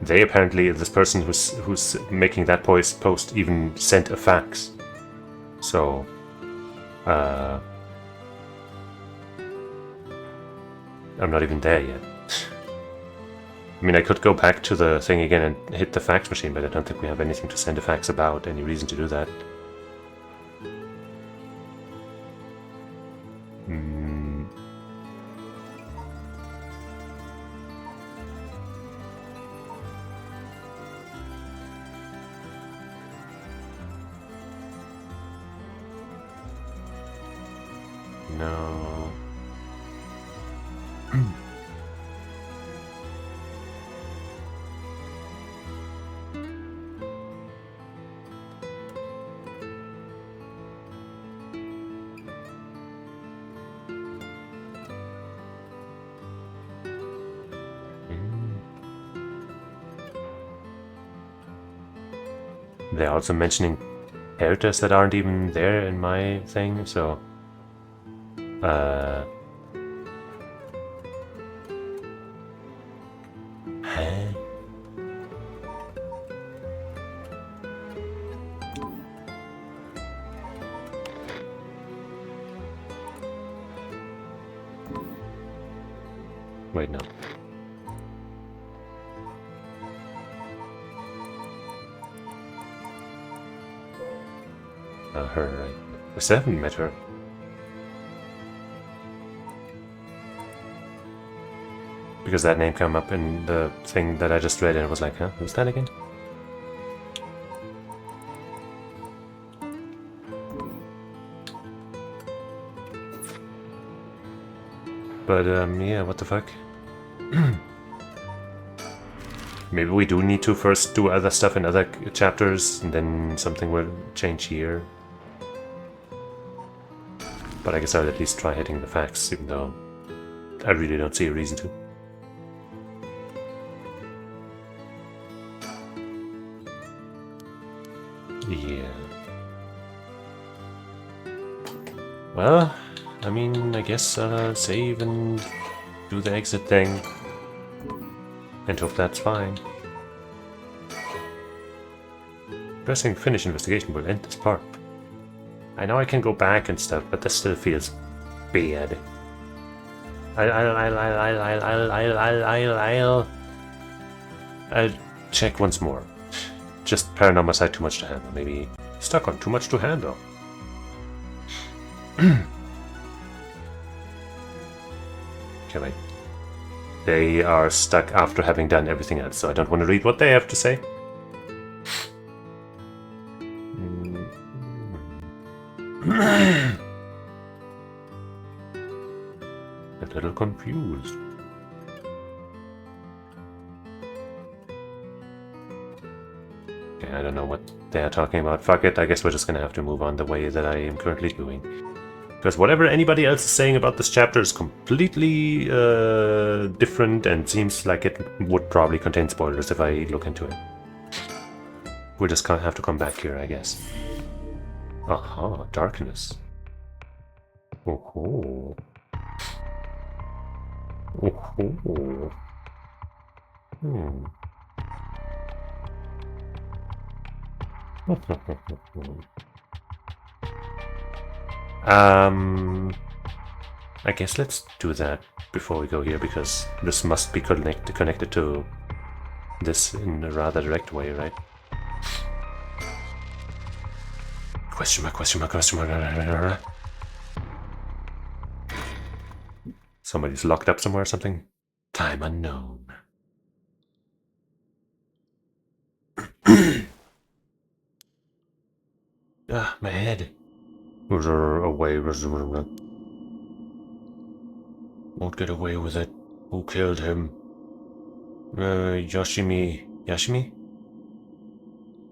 They apparently, this person who's making that post even sent a fax. So, I'm not even there yet. I mean, I could go back to the thing again and hit the fax machine, but I don't think we have anything to send a fax about, any reason to do that. No. They're also mentioning characters that aren't even there in my thing, so... Huh? Wait, no. Her, right? I still haven't met her. Because that name came up in the thing that I just read and it was like, huh, who's that again? But, yeah, what the fuck? Maybe we do need to first do other stuff in other chapters, and then something will change here. But I guess I'll at least try hitting the facts, even though I really don't see a reason to. Yeah. Well, I mean, I guess I'll save and do the exit thing. And hope that's fine. Pressing finish investigation will end this part. I know I can go back and stuff, but this still feels bad. I'll check once more. Just Paranormasight, too much to handle. Maybe stuck on too much to handle. Okay, wait. They are stuck after having done everything else, so I don't want to read what they have to say. A little confused. Okay, I don't know what they are talking about. Fuck it, I guess we're just gonna have to move on the way that I am currently doing. Because whatever anybody else is saying about this chapter is completely different and seems like it would probably contain spoilers if I look into it. We just can't have to come back here, I guess. Aha, darkness. Oh. Oh. Hmm. I guess let's do that before we go here, because this must be connected to this in a rather direct way, right? Question mark, question mark, question mark. Somebody's locked up somewhere or something? Time unknown. Ah, my head. Away. Won't get away with it. Who killed him? Yoshimi. Yashimi?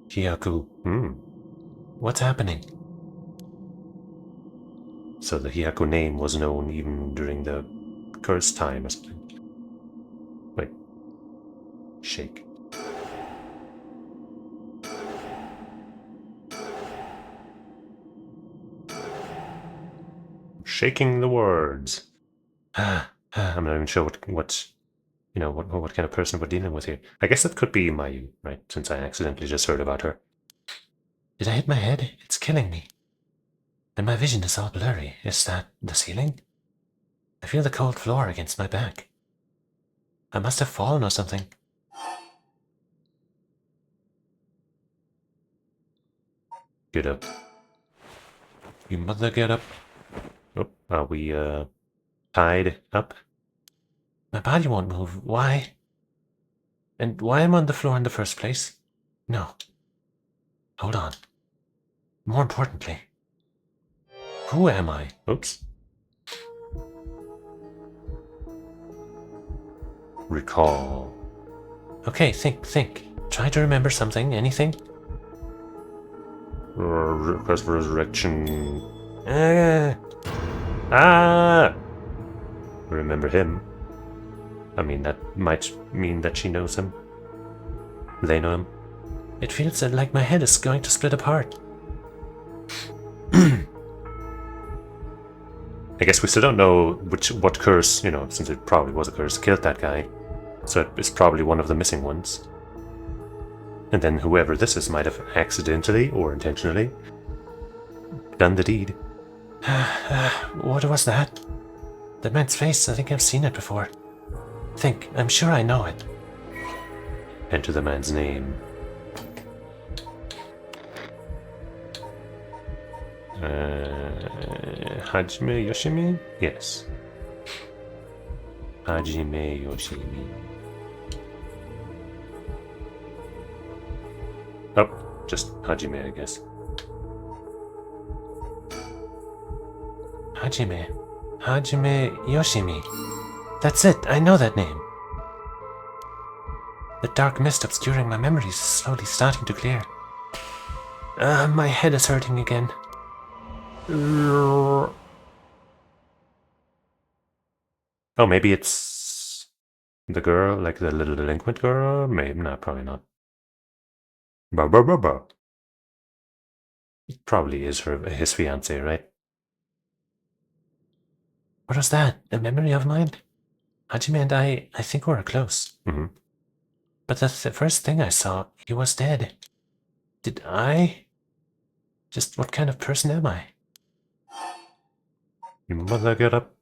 Hyaku. What's happening? So the Hyaku name was known even during the curse time or something. Wait. Shake. Shaking the words. I'm not even sure what kind of person we're dealing with here. I guess that could be Mayu, right? Since I accidentally just heard about her. Did I hit my head? It's killing me. And my vision is all blurry. Is that the ceiling? I feel the cold floor against my back. I must have fallen or something. Get up. You mother, get up. Oh, are we, tied up? My body won't move. Why? And why am I on the floor in the first place? No. Hold on. More importantly, who am I? Oops. Recall. Okay, think. Try to remember something, anything? Request for resurrection. Remember him. I mean, that might mean that she knows him. They know him. It feels like my head is going to split apart. I guess we still don't know what curse, since it probably was a curse, killed that guy. So it's probably one of the missing ones. And then whoever this is might have accidentally or intentionally done the deed. What was that? That man's face, I think I've seen it before. I'm sure I know it. Enter the man's name. Hajime Yoshimi? Yes. Hajime Yoshimi. Oh, just Hajime, I guess. Hajime Yoshimi. That's it, I know that name. The dark mist obscuring my memories is slowly starting to clear. My head is hurting again. Oh, maybe it's the girl, like the little delinquent girl? Maybe not, probably not. It probably is his fiance, right? What was that? A memory of mine? Hajime and I think we were close. But the first thing I saw, he was dead. Did I? Just what kind of person am I? You mother, get up.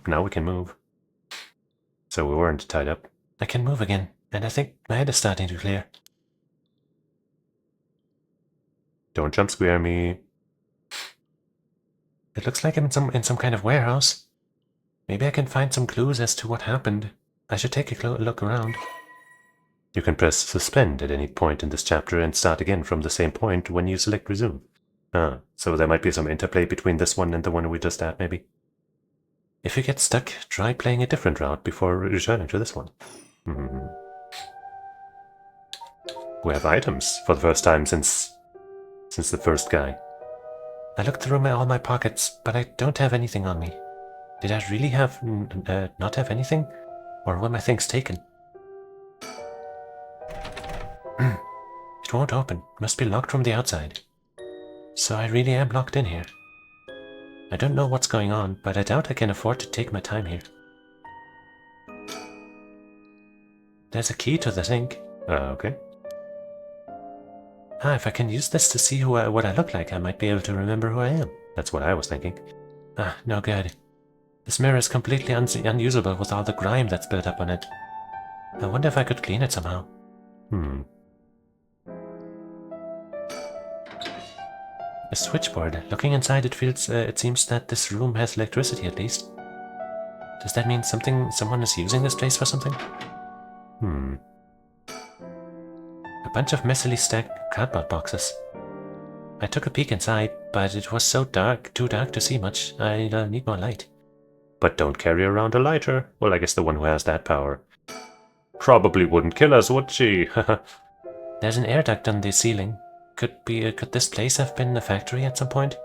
Now we can move. So we weren't tied up. I can move again, and I think my head is starting to clear. Don't jump scare me. It looks like I'm in some kind of warehouse. Maybe I can find some clues as to what happened. I should take a look around. You can press suspend at any point in this chapter and start again from the same point when you select resume. So there might be some interplay between this one and the one we just had, maybe. If you get stuck, try playing a different route before returning to this one. We have items for the first time since the first guy. I looked through all my pockets, but I don't have anything on me. Did I really not have anything? Or were my things taken? It won't open. Must be locked from the outside. So I really am locked in here. I don't know what's going on, but I doubt I can afford to take my time here. There's a key to the sink. Okay. If I can use this to see what I look like, I might be able to remember who I am. That's what I was thinking. No good. This mirror is completely unusable with all the grime that's built up on it. I wonder if I could clean it somehow. A switchboard. Looking inside, it seems that this room has electricity at least. Does that mean someone is using this place for something? A bunch of messily stacked cardboard boxes. I took a peek inside, but it was so dark, too dark to see much. I'll need more light. But don't carry around a lighter. Well, I guess the one who has that power probably wouldn't kill us, would she? There's an air duct on the ceiling. Could this place have been a factory at some point?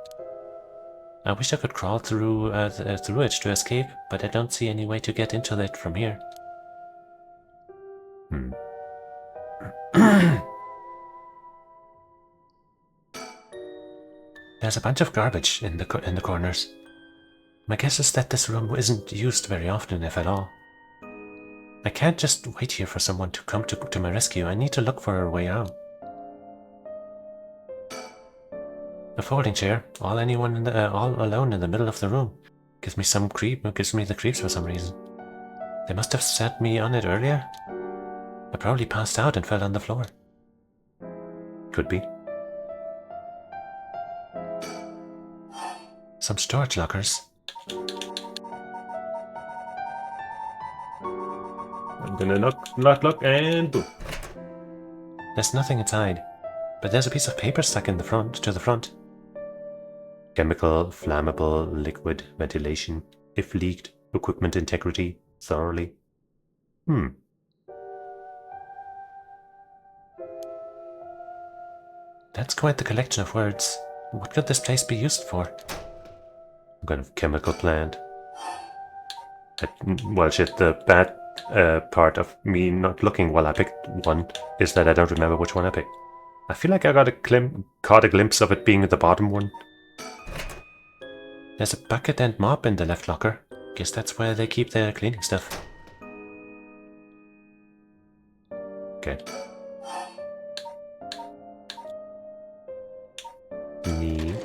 I wish I could crawl through it to escape, but I don't see any way to get into it from here. There's a bunch of garbage in the corners. My guess is that this room isn't used very often, if at all. I can't just wait here for someone to come to my rescue. I need to look for a way out. A folding chair, all alone in the middle of the room, gives me the creeps for some reason. They must have set me on it earlier. I probably passed out and fell on the floor. Could be. Some storage lockers. I'm gonna not look, and boom. There's nothing inside, but there's a piece of paper stuck to the front. Chemical, flammable, liquid, ventilation, if leaked, equipment integrity, thoroughly. That's quite the collection of words. What could this place be used for? Some kind of chemical plant. Well, shit, the bad part of me not looking while I picked one is that I don't remember which one I picked. I feel like I caught a glimpse of it being the bottom one. There's a bucket and mop in the left locker. Guess that's where they keep their cleaning stuff. Okay. Neat.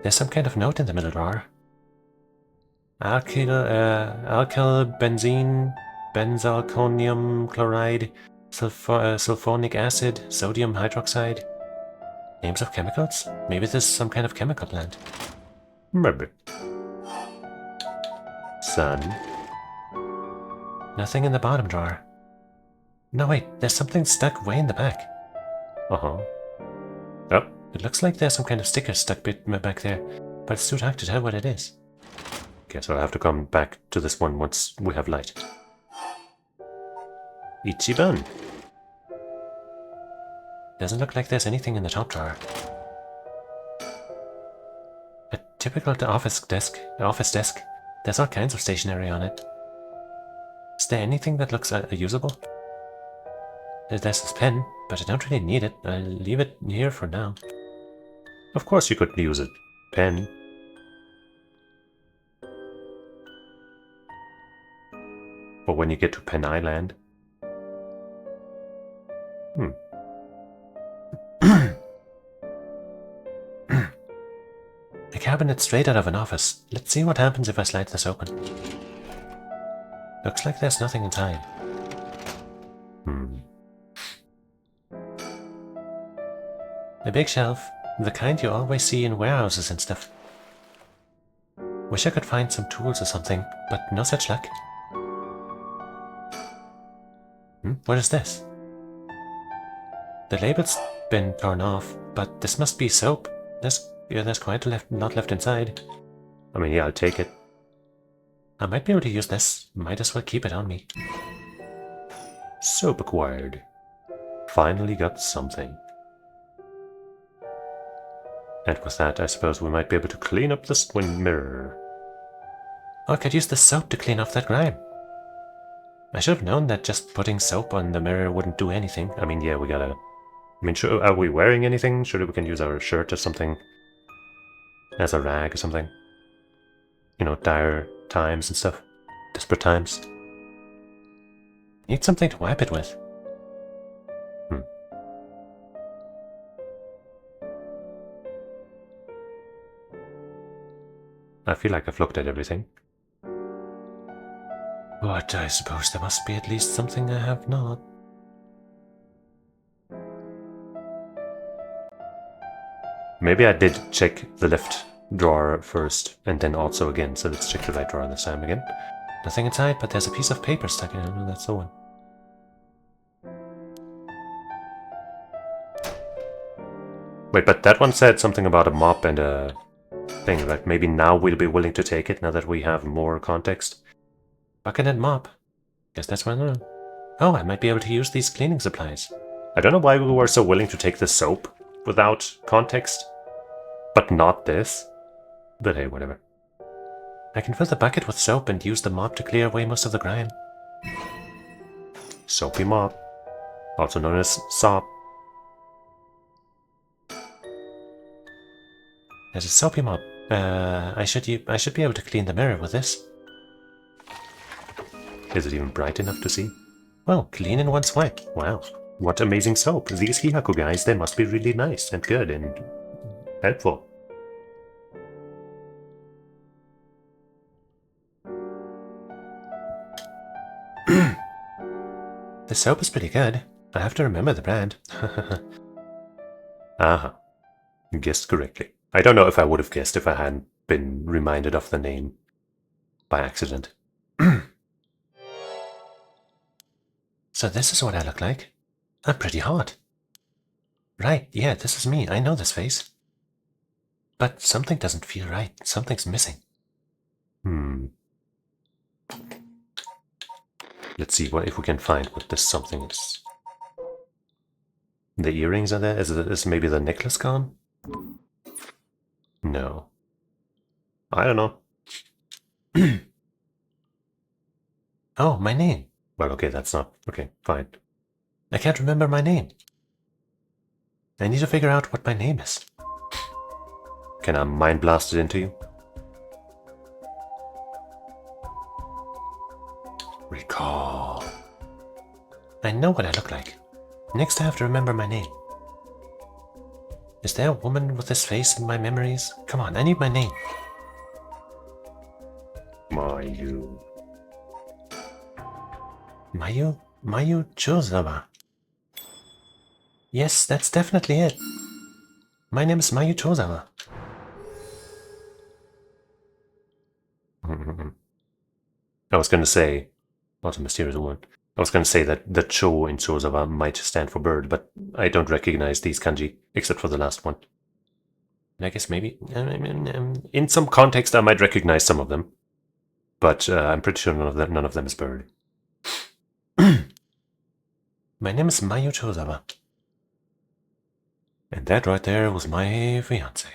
There's some kind of note in the middle drawer. Alkyl benzene, benzalkonium chloride, sulfonic acid, sodium hydroxide. Names of chemicals? Maybe this is some kind of chemical plant. Maybe. Sun. Nothing in the bottom drawer. No, wait, there's something stuck way in the back. Oh. It looks like there's some kind of sticker stuck back there, but it's too dark to tell what it is. Guess I'll have to come back to this one once we have light. Ichiban. Doesn't look like there's anything in the top drawer. A typical office desk. There's all kinds of stationery on it. Is there anything that looks usable? There's this pen, but I don't really need it. I'll leave it here for now. Of course you could use it. Pen. But when you get to Pen Island. A cabinet straight out of an office. Let's see what happens if I slide this open. Looks like there's nothing inside. A big shelf, the kind you always see in warehouses and stuff. Wish I could find some tools or something, but no such luck. What is this? The label's been torn off, but this must be soap. There's quite a lot left inside. I mean, yeah, I'll take it. I might be able to use this. Might as well keep it on me. Soap acquired. Finally got something. And with that, I suppose we might be able to clean up this twin mirror. Oh, I could use the soap to clean off that grime. I should have known that just putting soap on the mirror wouldn't do anything. I mean, yeah, we gotta I mean, are we wearing anything? Surely we can use our shirt or something as a rag or something. You know, dire times and stuff. Desperate times. Need something to wipe it with. I feel like I've looked at everything. But I suppose there must be at least something I have not. Maybe I did check the left drawer first, and then also again, so let's check the right drawer this time again. Nothing inside, but there's a piece of paper stuck in it, and that's the one. Wait, but that one said something about a mop and a thing, right? Maybe now we'll be willing to take it, now that we have more context. Bucket and mop. Guess that's one. Oh, I might be able to use these cleaning supplies. I don't know why we were so willing to take the soap without context, but not this. But hey, whatever. I can fill the bucket with soap and use the mop to clear away most of the grime. Soapy mop, also known as sop. There's a soapy mop. I should be able to clean the mirror with this. Is it even bright enough to see? Well, clean in one swipe. Wow, what amazing soap. These Hihaku guys, they must be really nice and good and helpful. The soap is pretty good. I have to remember the brand. Aha. Guessed correctly. I don't know if I would have guessed if I hadn't been reminded of the name by accident. So this is what I look like. I'm pretty hot. Right, yeah, this is me. I know this face. But something doesn't feel right. Something's missing. Let's see if we can find what this something is. The earrings are there? Is maybe the necklace gone? No. I don't know. Oh, my name. Well, okay, that's not... Okay, fine. I can't remember my name. I need to figure out what my name is. Can I mind blast it into you? Recall. I know what I look like. Next I have to remember my name. Is there a woman with this face in my memories? Come on, I need my name. Mayu. Mayu Chozawa. Yes, that's definitely it. My name is Mayu Chozawa. I was gonna say, not a mysterious woman. I was gonna say that the Cho in Chozawa might stand for bird, but I don't recognize these kanji, except for the last one. And I guess maybe, in some context I might recognize some of them, but I'm pretty sure none of them is bird. My name is Mayu Chozawa. And that right there was my fiancé.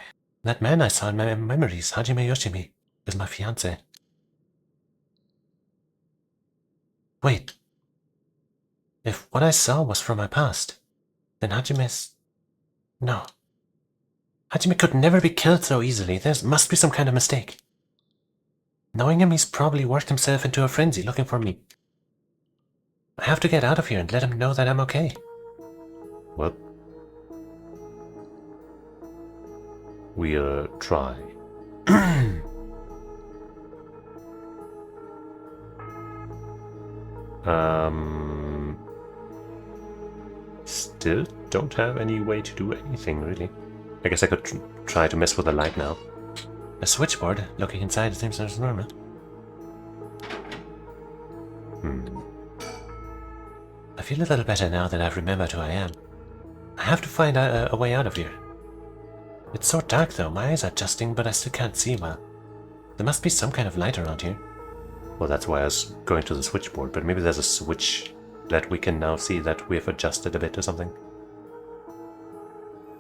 That man I saw in my memories, Hajime Yoshimi, is my fiancé. Wait. If what I saw was from my past, then Hajime's... No. Hajime could never be killed so easily. There must be some kind of mistake. Knowing him, he's probably worked himself into a frenzy looking for me. I have to get out of here and let him know that I'm okay. Well, we'll try. Still don't have any way to do anything, really. I guess I could try to mess with the light now. A switchboard. Looking inside, it seems there's normal. I feel a little better now that I've remembered who I am. I have to find a way out of here. It's so dark though, my eyes are adjusting, but I still can't see well. There must be some kind of light around here. Well, that's why I was going to the switchboard, but maybe there's a switch that we can now see that we've adjusted a bit or something.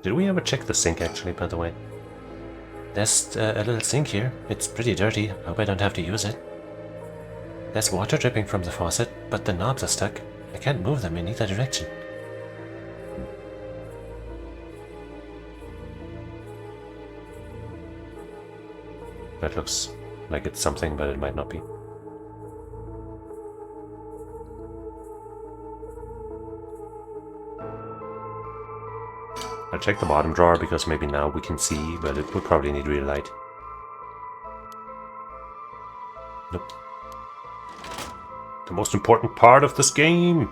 Did we ever check the sink actually, by the way? There's a little sink here. It's pretty dirty. I hope I don't have to use it. There's water dripping from the faucet, but the knobs are stuck. I can't move them in either direction. That looks like it's something, but it might not be. I'll check the bottom drawer because maybe now we can see, but it would probably need real light. Nope. The most important part of this game!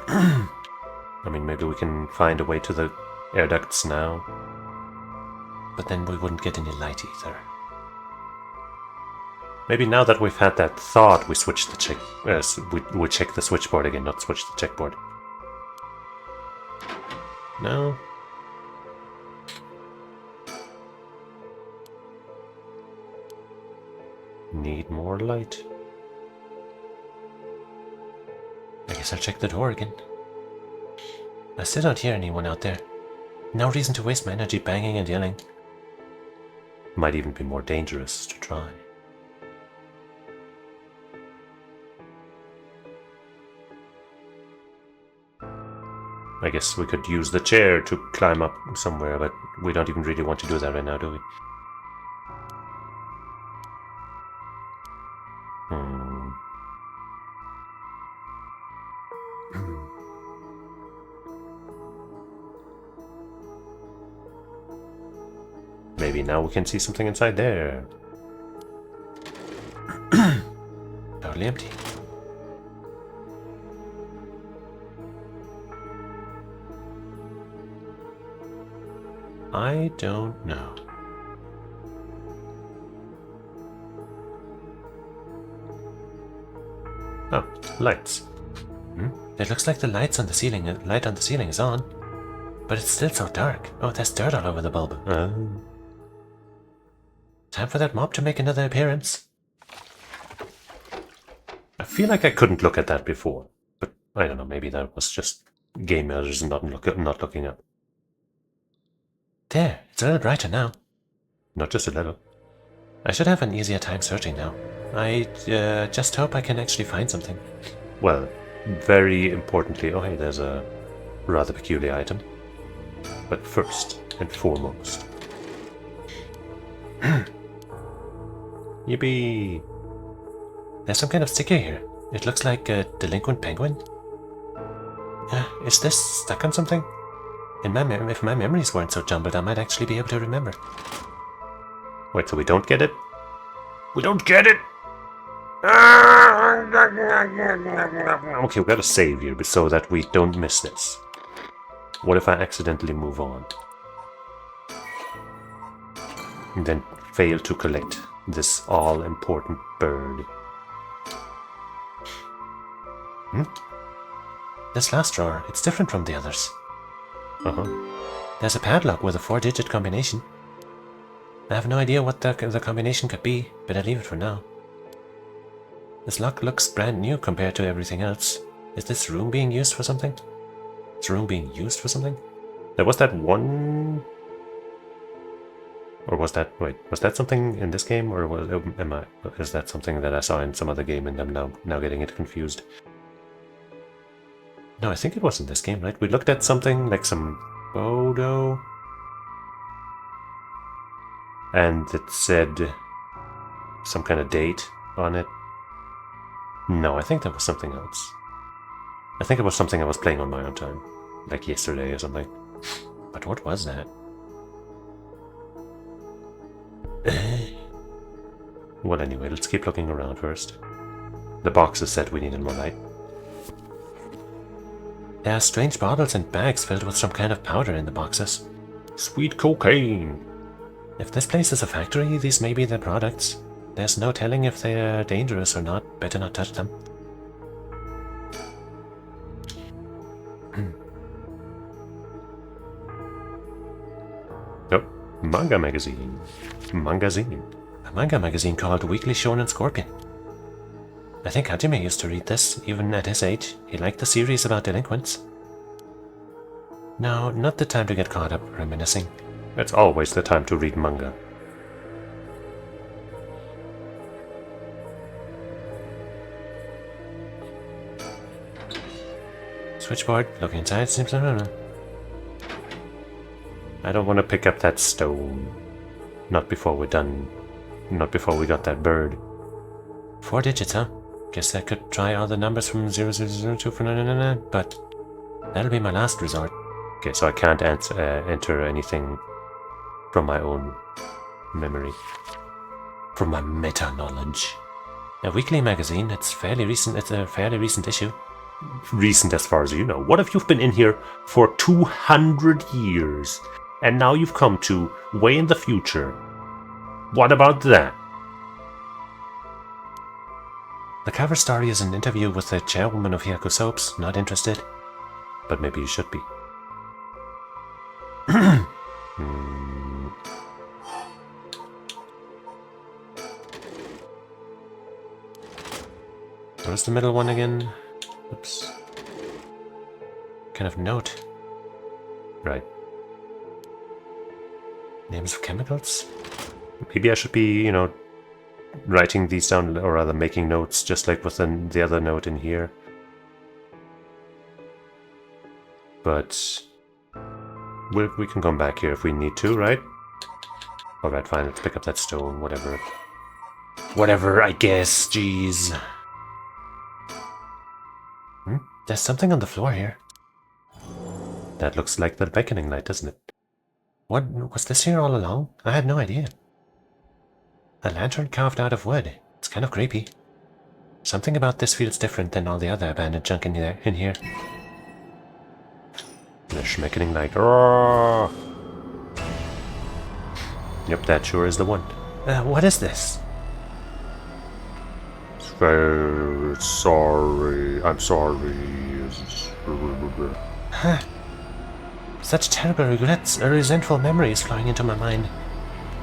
I mean, maybe we can find a way to the air ducts now. But then we wouldn't get any light either. Maybe now that we've had that thought, we switch the check. We check the switchboard again, not switch the checkboard. No. Need more light. I guess I'll check the door again. I still don't hear anyone out there. No reason to waste my energy banging and yelling. Might even be more dangerous to try. I guess we could use the chair to climb up somewhere, but we don't even really want to do that right now, do we? Maybe now we can see something inside there. Totally empty. I don't know. Oh, lights. It looks like the light on the ceiling is on, but it's still so dark. Oh, there's dirt all over the bulb. Time for that mop to make another appearance. I feel like I couldn't look at that before, but I don't know, maybe that was just gamers not looking up. There, it's a little brighter now. Not just a little. I should have an easier time searching now. I just hope I can actually find something. Well, very importantly, oh hey, there's a rather peculiar item. But first and foremost. Yippee! There's some kind of sticker here. It looks like a delinquent penguin. Is this stuck on something? If my memories weren't so jumbled, I might actually be able to remember. Wait, so we don't get it? We don't get it! Okay, we gotta save here so that we don't miss this. What if I accidentally move on? And then fail to collect this all-important bird. This last drawer, it's different from the others. There's a padlock with a 4-digit combination. I have no idea what the combination could be, but I'll leave it for now. This lock looks brand new compared to everything else. Is this room being used for something? Is this room being used for something? There was that one... Or was that... Wait, was that something in this game? Or is that something that I saw in some other game and I'm now getting it confused? No, I think it was in this game, right? We looked at something like some photo. And it said some kind of date on it. No, I think that was something else. I think it was something I was playing on my own time. Like yesterday or something. But what was that? Well, anyway, let's keep looking around first. The boxes said we needed more light. There are strange bottles and bags filled with some kind of powder in the boxes. Sweet cocaine! If this place is a factory, these may be their products. There's no telling if they're dangerous or not. Better not touch them. Oh, manga magazine. Mangazine. A manga magazine called Weekly Shonen Scorpion. I think Hajime used to read this, even at his age. He liked the series about delinquents. No, not the time to get caught up reminiscing. It's always the time to read manga. Switchboard, looking inside, seems... I don't want to pick up that stone. Not before we're done. Not before we got that bird. 4 digits, huh? Guess I could try all the numbers from 0002 for 999, but that'll be my last resort. Okay, so I can't enter anything from my own memory. From my meta-knowledge. A weekly magazine, it's fairly recent, it's a fairly recent issue. Recent as far as you know. What if you've been in here for 200 years, and now you've come to way in the future? What about that? The cover story is an interview with the chairwoman of Hyaku Soaps. Not interested, but maybe you should be. Where's the middle one again? Oops. Kind of note. Right. Names of chemicals? Maybe I should be, you know, writing these down, or rather making notes, just like with the other note in here. But we can come back here if we need to, right? Alright, fine, let's pick up that stone, whatever. Whatever, I guess, jeez. There's something on the floor here. That looks like the beckoning light, doesn't it? What, was this here all along? I had no idea. A lantern carved out of wood. It's kind of creepy. Something about this feels different than all the other abandoned junk in here. The schmeckening light. Oh! Yep, that sure is the one. What is this? Sorry, I'm sorry. Huh. Such terrible regrets, a resentful memory is flowing into my mind.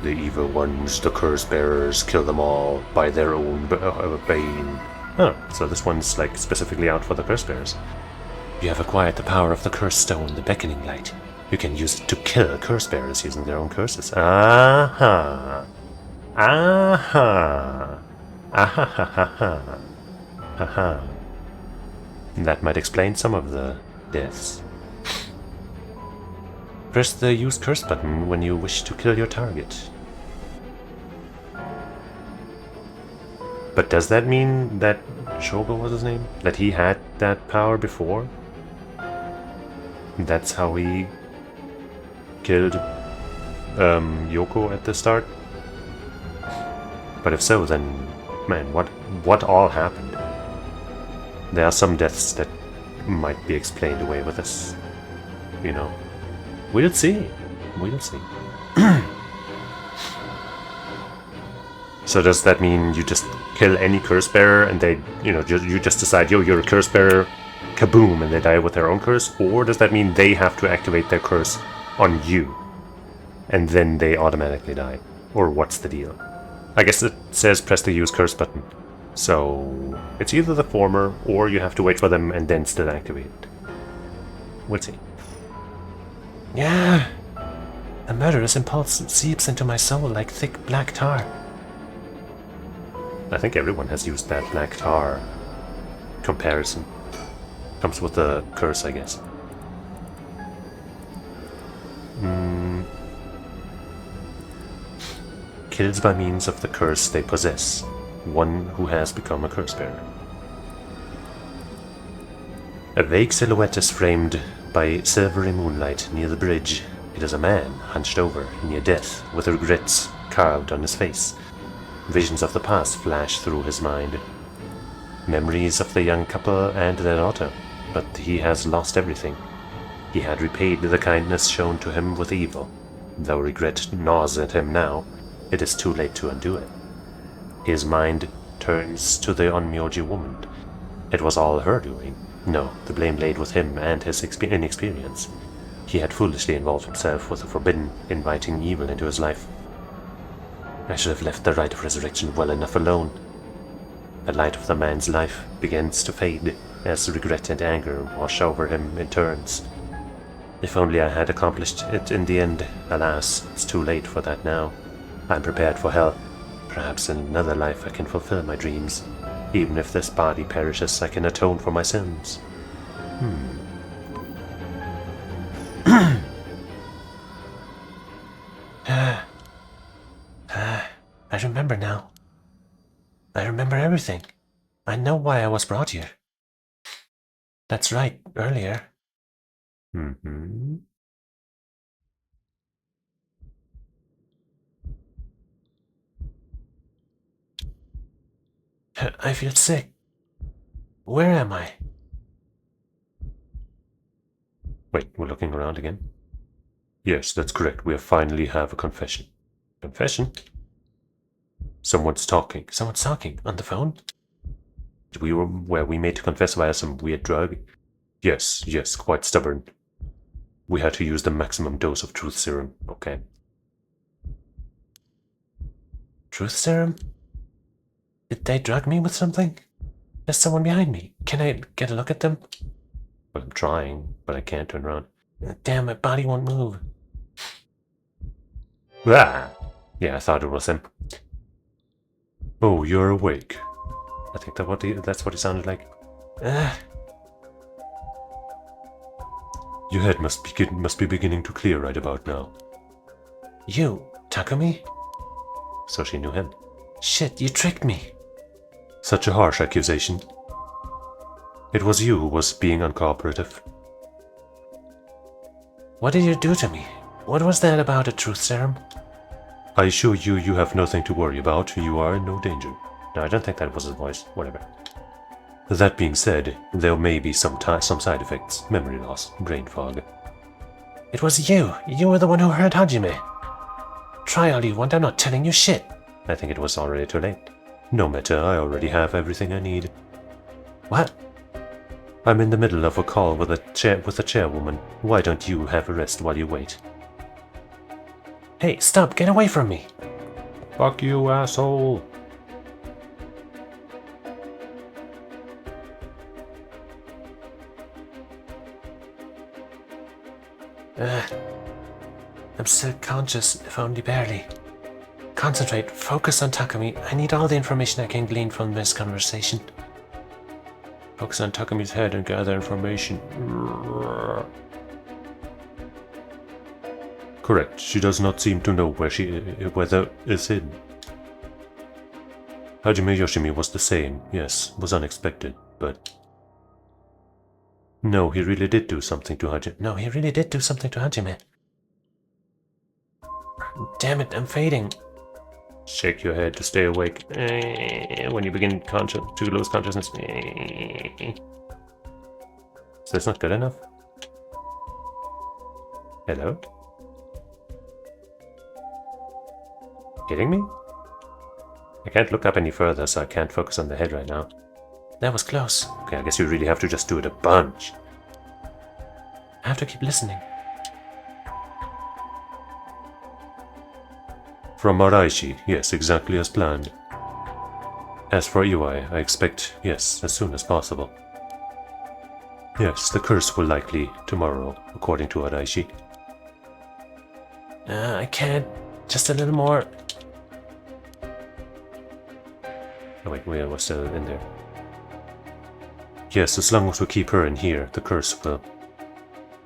The evil ones, the curse bearers, kill them all by their own bane. Oh, so this one's like specifically out for the curse bearers. You have acquired the power of the curse stone, the beckoning light. You can use it to kill curse bearers using their own curses. Aha! Aha! Aha! Aha! That might explain some of the deaths. Press the use curse button when you wish to kill your target. But does that mean that Shogo was his name? That he had that power before? That's how he killed Yoko at the start? But if so, then, man, what all happened? There are some deaths that might be explained away with this, you know. We'll see. We'll see. So does that mean you just kill any curse bearer and they, you know, you just decide, yo, you're a curse bearer, kaboom, and they die with their own curse? Or does that mean they have to activate their curse on you and then they automatically die? Or what's the deal? I guess it says press the use curse button. So it's either the former or you have to wait for them and then still activate it. We'll see. Yeah, the murderous impulse seeps into my soul like thick black tar. I think everyone has used that black tar comparison. Comes with the curse, I guess. Kills by means of the curse they possess. One who has become a curse bearer. A vague silhouette is framed by silvery moonlight near the bridge. It is a man, hunched over, near death, with regrets carved on his face. Visions of the past flash through his mind. Memories of the young couple and their daughter, but he has lost everything. He had repaid the kindness shown to him with evil. Though regret gnaws at him now, it is too late to undo it. His mind turns to the Onmyoji woman. It was all her doing. No, the blame laid with him and his inexperience. He had foolishly involved himself with the forbidden, inviting evil into his life. I should have left the rite of resurrection well enough alone. The light of the man's life begins to fade as regret and anger wash over him in turns. If only I had accomplished it in the end. Alas, it's too late for that now. I'm prepared for hell. Perhaps in another life I can fulfill my dreams. Even if this body perishes, I can atone for my sins. remember now. I remember everything. I know why I was brought here. That's right, earlier. Mm-hmm. I feel sick. Where am I? Wait, we're looking around again? Yes, that's correct. We finally have a confession. Confession? Someone's talking. Someone's talking. On the phone? Were we made to confess via some weird drug? Yes, quite stubborn. We had to use the maximum dose of truth serum, okay? Truth serum? Did they drug me with something? There's someone behind me. Can I get a look at them? Well, I'm trying, but I can't turn around. Damn, my body won't move. Ah! Yeah, I thought it was him. Oh, you're awake. I think that's what he sounded like. Your head must be beginning to clear right about now. You, Takumi? So she knew him. Shit, you tricked me. Such a harsh accusation. It was you who was being uncooperative. What did you do to me? What was that about a truth serum? I assure you, you have nothing to worry about. You are in no danger. No, I don't think that was his voice. Whatever. That being said, there may be some side effects. Memory loss, brain fog. It was you. You were the one who hurt Hajime. Try all you want, I'm not telling you shit. I think it was already too late. No matter, I already have everything I need. What? I'm in the middle of a call with a chairwoman. Why don't you have a rest while you wait? Hey, stop, get away from me. Fuck you, asshole. I'm still conscious, if only barely. Concentrate, focus on Takumi. I need all the information I can glean from this conversation. Focus on Takumi's head and gather information. Correct. She does not seem to know whether is hidden. Hajime Yoshimi was the same. Yes, was unexpected, but... No, he really did do something to Hajime. No, he really did do something to Hajime. Damn it, I'm fading. Shake your head to stay awake. When you begin to lose consciousness. So that's not good enough? Hello? Kidding me? I can't look up any further, so I can't focus on the head right now. That was close. Okay, I guess you really have to just do it a bunch. I have to keep listening. From Araishi, yes, exactly as planned. As for Iwai, I expect, yes, as soon as possible. Yes, the curse will likely tomorrow, according to Araishi. I can't. Just a little more. Oh wait, we were still in there. Yes, as long as we keep her in here, the curse will...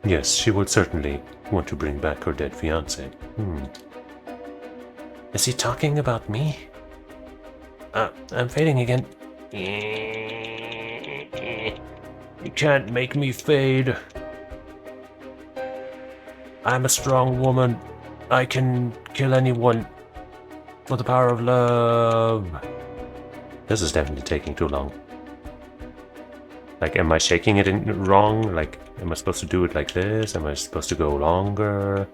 Yes, she will certainly want to bring back her dead fiancé. Is he talking about me? I'm fading again. You can't make me fade. I'm a strong woman. I can kill anyone for the power of love. This is definitely taking too long. Like, am I shaking it wrong? Like, am I supposed to do it like this? Am I supposed to go longer?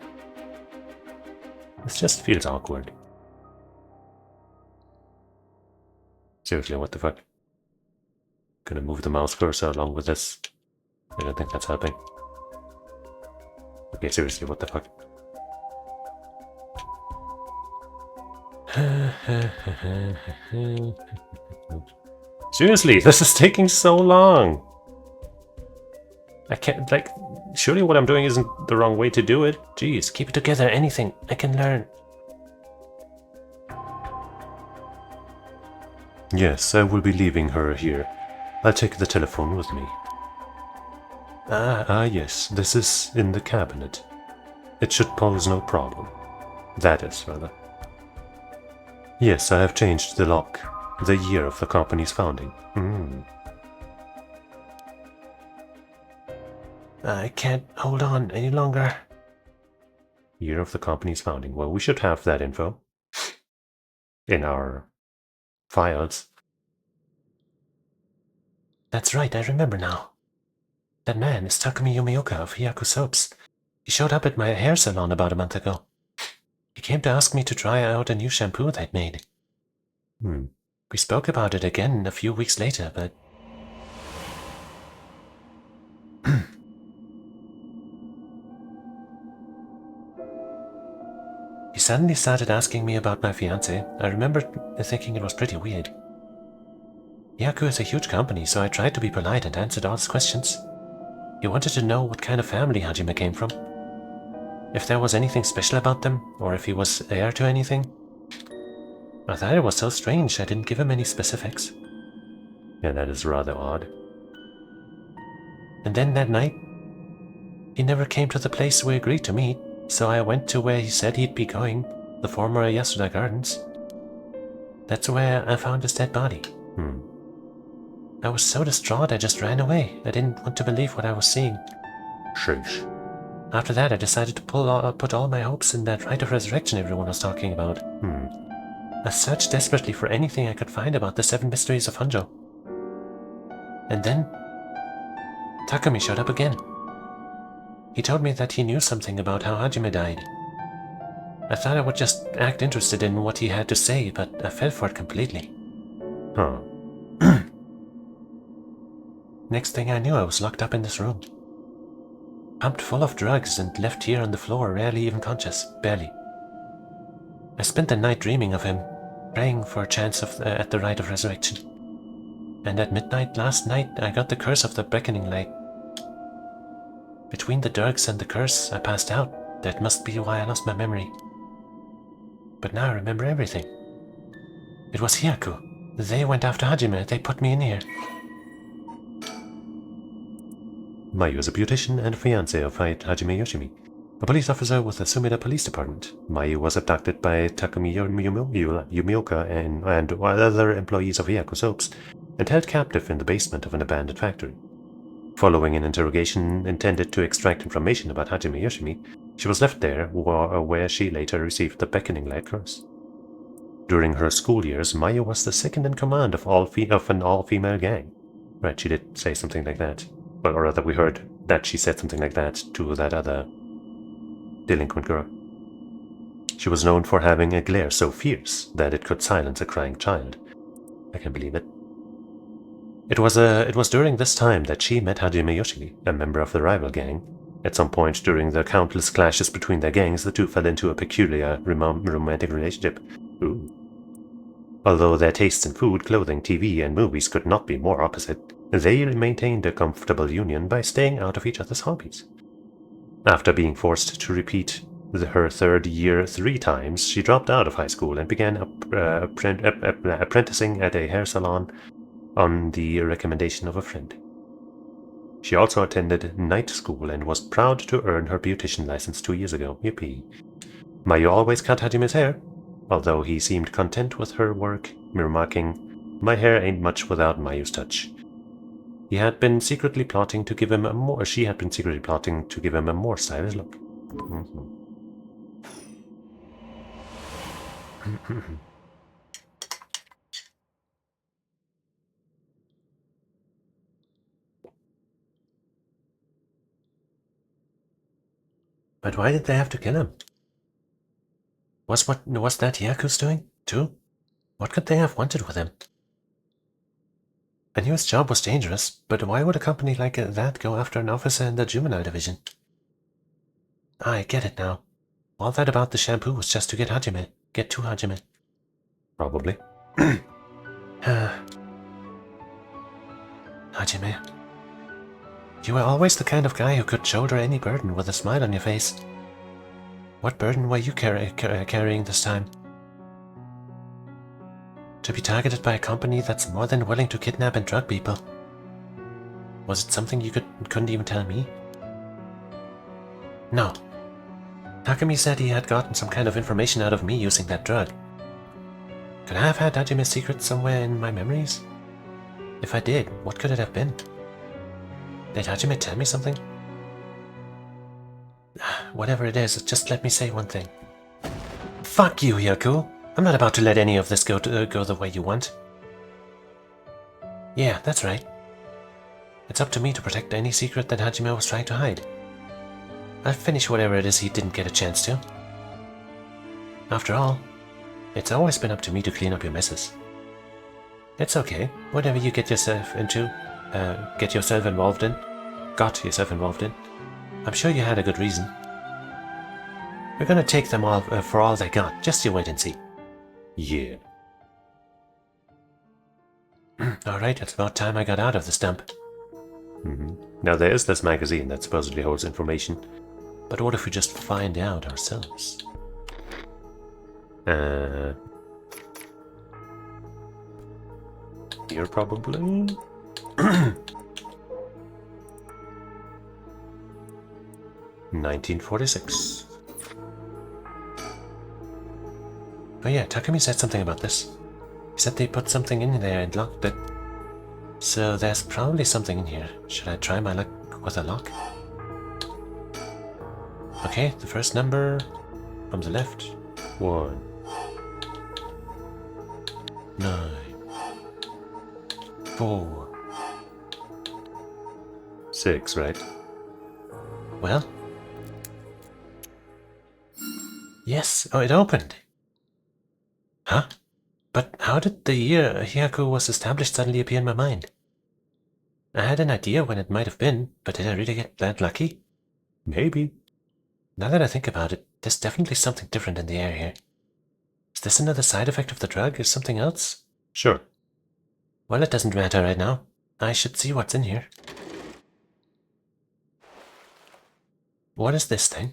This just feels awkward. Seriously, what the fuck? Gonna move the mouse cursor along with this. I don't think that's helping. Okay, seriously, what the fuck? Seriously, this is taking so long! I can't, like, surely what I'm doing isn't the wrong way to do it. Jeez, keep it together, anything. I can learn. Yes, I will be leaving her here. I'll take the telephone with me. Yes, this is in the cabinet. It should pose no problem. That is, rather. Yes, I have changed the lock. The year of the company's founding. I can't hold on any longer. Year of the company's founding. Well, we should have that info in our files. That's right, I remember now. That man is Takumi Yumioka of Hyaku Soaps. He showed up at my hair salon about a month ago. He came to ask me to try out a new shampoo they'd made. We spoke about it again a few weeks later, but... He suddenly started asking me about my fiancé. I remember thinking it was pretty weird. Hyaku is a huge company, so I tried to be polite and answered all his questions. He wanted to know what kind of family Hajime came from, if there was anything special about them, or if he was heir to anything. I thought it was so strange I didn't give him any specifics. Yeah, that is rather odd. And then that night, he never came to the place we agreed to meet, so I went to where he said he'd be going, the former Yasuda Gardens. That's where I found his dead body. I was so distraught I just ran away. I didn't want to believe what I was seeing. Sheesh. After that, I decided to put all my hopes in that rite of resurrection everyone was talking about. I searched desperately for anything I could find about the 7 mysteries of Honjo. And then, Takumi showed up again. He told me that he knew something about how Hajime died. I thought I would just act interested in what he had to say, but I fell for it completely. Huh. Next thing I knew, I was locked up in this room. Pumped full of drugs and left here on the floor, rarely even conscious, barely. I spent the night dreaming of him, praying for a chance at the rite of resurrection. And at midnight last night, I got the curse of the beckoning light. Between the drugs and the curse, I passed out. That must be why I lost my memory. But now I remember everything. It was Hyaku. They went after Hajime. They put me in here. Mayu is a beautician and fiancé of Hajime Yoshimi, a police officer with the Sumida Police Department. Mayu was abducted by Takumi Yumioka and other employees of Hyaku Soaps and held captive in the basement of an abandoned factory. Following an interrogation intended to extract information about Hajime Yoshimi, she was left there, where she later received the beckoning light curse. During her school years, Mayu was the second in command of an all-female gang. Right, she did say something like that. Well, or rather, we heard that she said something like that to that other delinquent girl. She was known for having a glare so fierce that it could silence a crying child. I can't believe it. It was during this time that she met Hajime Yoshimi, a member of the rival gang. At some point during the countless clashes between their gangs, the two fell into a peculiar romantic relationship. Ooh. Although their tastes in food, clothing, TV, and movies could not be more opposite, they maintained a comfortable union by staying out of each other's hobbies. After being forced to repeat her third year 3 times, she dropped out of high school and began apprenticing at a hair salon on the recommendation of a friend. She also attended night school and was proud to earn her beautician license 2 years ago. Yippee. Mayu always cut Hajime's hair, although he seemed content with her work, remarking, "My hair ain't much without Mayu's touch." She had been secretly plotting to give him a more stylish look. But why did they have to kill him? Was that Hyaku's doing, too? What could they have wanted with him? I knew his job was dangerous, but why would a company like that go after an officer in the juvenile division? I get it now. All that about the shampoo was just to get to Hajime. Probably. Hajime, you were always the kind of guy who could shoulder any burden with a smile on your face. What burden were you carrying this time? To be targeted by a company that's more than willing to kidnap and drug people. Was it something you couldn't even tell me? No. Takumi said he had gotten some kind of information out of me using that drug. Could I have had Hajime's secret somewhere in my memories? If I did, what could it have been? Did Hajime tell me something? Whatever it is, just let me say one thing. Fuck you, Hyaku! I'm not about to let any of this go the way you want. Yeah, that's right. It's up to me to protect any secret that Hajime was trying to hide. I'll finish whatever it is he didn't get a chance to. After all, it's always been up to me to clean up your messes. It's okay, whatever you get yourself involved in, I'm sure you had a good reason. We're gonna take them all for all they got, just you wait and see. Yeah. Alright, it's about time I got out of this dump. Now there is this magazine that supposedly holds information. But what if we just find out ourselves? Here probably? 1946. Oh yeah, Takumi said something about this. He said they put something in there and locked it. So there's probably something in here. Should I try my luck with a lock? Okay, the first number from the left. 1. 9. 4. 6, right? Well? Yes, oh, it opened. Huh? But how did the year Hyaku was established suddenly appear in my mind? I had an idea when it might have been, but did I really get that lucky? Maybe. Now that I think about it, there's definitely something different in the air here. Is this another side effect of the drug or something else? Sure. Well, it doesn't matter right now. I should see what's in here. What is this thing?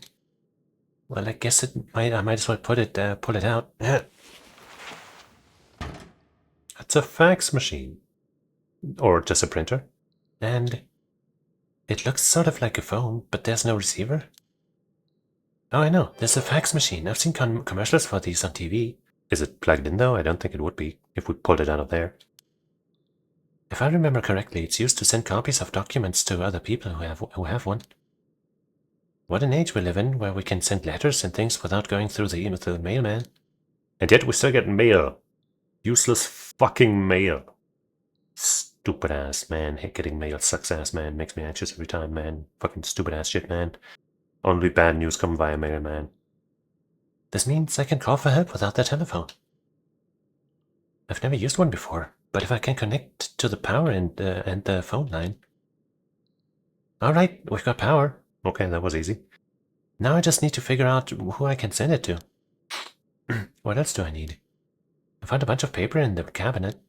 Well, I guess I might as well pull it out. It's a fax machine. Or just a printer. And it looks sort of like a phone, but there's no receiver. Oh, I know. There's a fax machine. I've seen commercials for these on TV. Is it plugged in though? I don't think it would be, if we pulled it out of there. If I remember correctly, it's used to send copies of documents to other people who have one. What an age we live in, where we can send letters and things without going through the mailman. And yet we still get mail. Useless fucking mail. Stupid ass, man. Getting mail sucks ass, man. Makes me anxious every time, man. Fucking stupid ass shit, man. Only bad news come via mail, man. This means I can call for help without the telephone. I've never used one before, but if I can connect to the power and the phone line. Alright, we've got power. Okay, that was easy. Now I just need to figure out who I can send it to. What else do I need? I found a bunch of paper in the cabinet.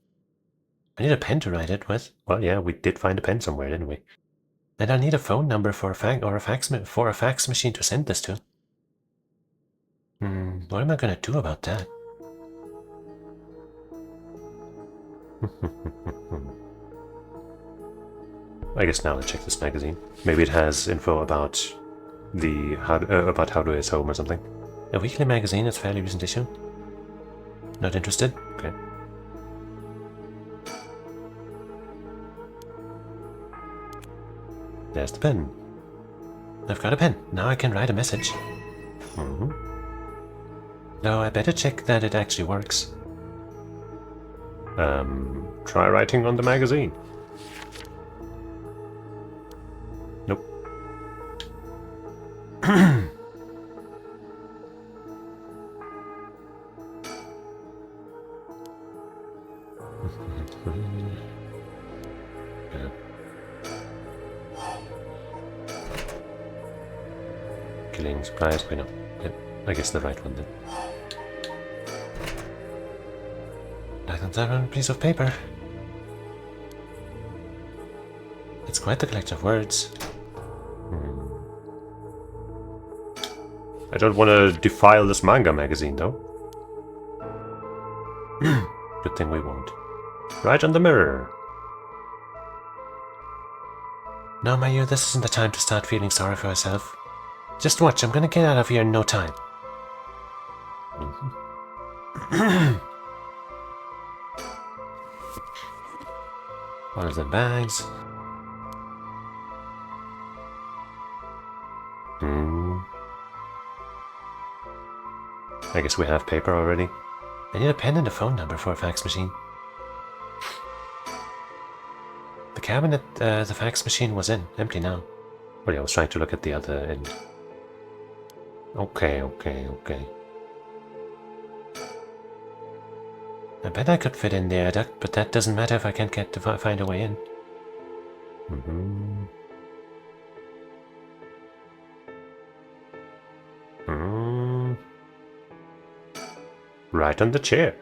I need a pen to write it with. Well, yeah, we did find a pen somewhere, didn't we? And I need a phone number for a fax machine to send this to. What am I gonna do about that? I guess now let's check this magazine. Maybe it has info about about how to is home or something. A weekly magazine, it's fairly recent issue. Not interested? Okay. There's the pen. I've got a pen. Now I can write a message. Though I better check that it actually works. Try writing on the magazine. Nope. Killing supplies, wait no. Yep, I guess the right one then. Like that on a piece of paper. It's quite the collection of words. I don't want to defile this manga magazine though. Good thing we won't. Right on the mirror. No, Mayu, this isn't the time to start feeling sorry for yourself. Just watch, I'm gonna get out of here in no time. All of them bags. I guess we have paper already. I need a pen and a phone number for a fax machine. The cabinet the fax machine was in, empty now. Well, yeah, I was trying to look at the other end. Okay. I bet I could fit in there, but that doesn't matter if I can't get to find a way in. Right on the chair.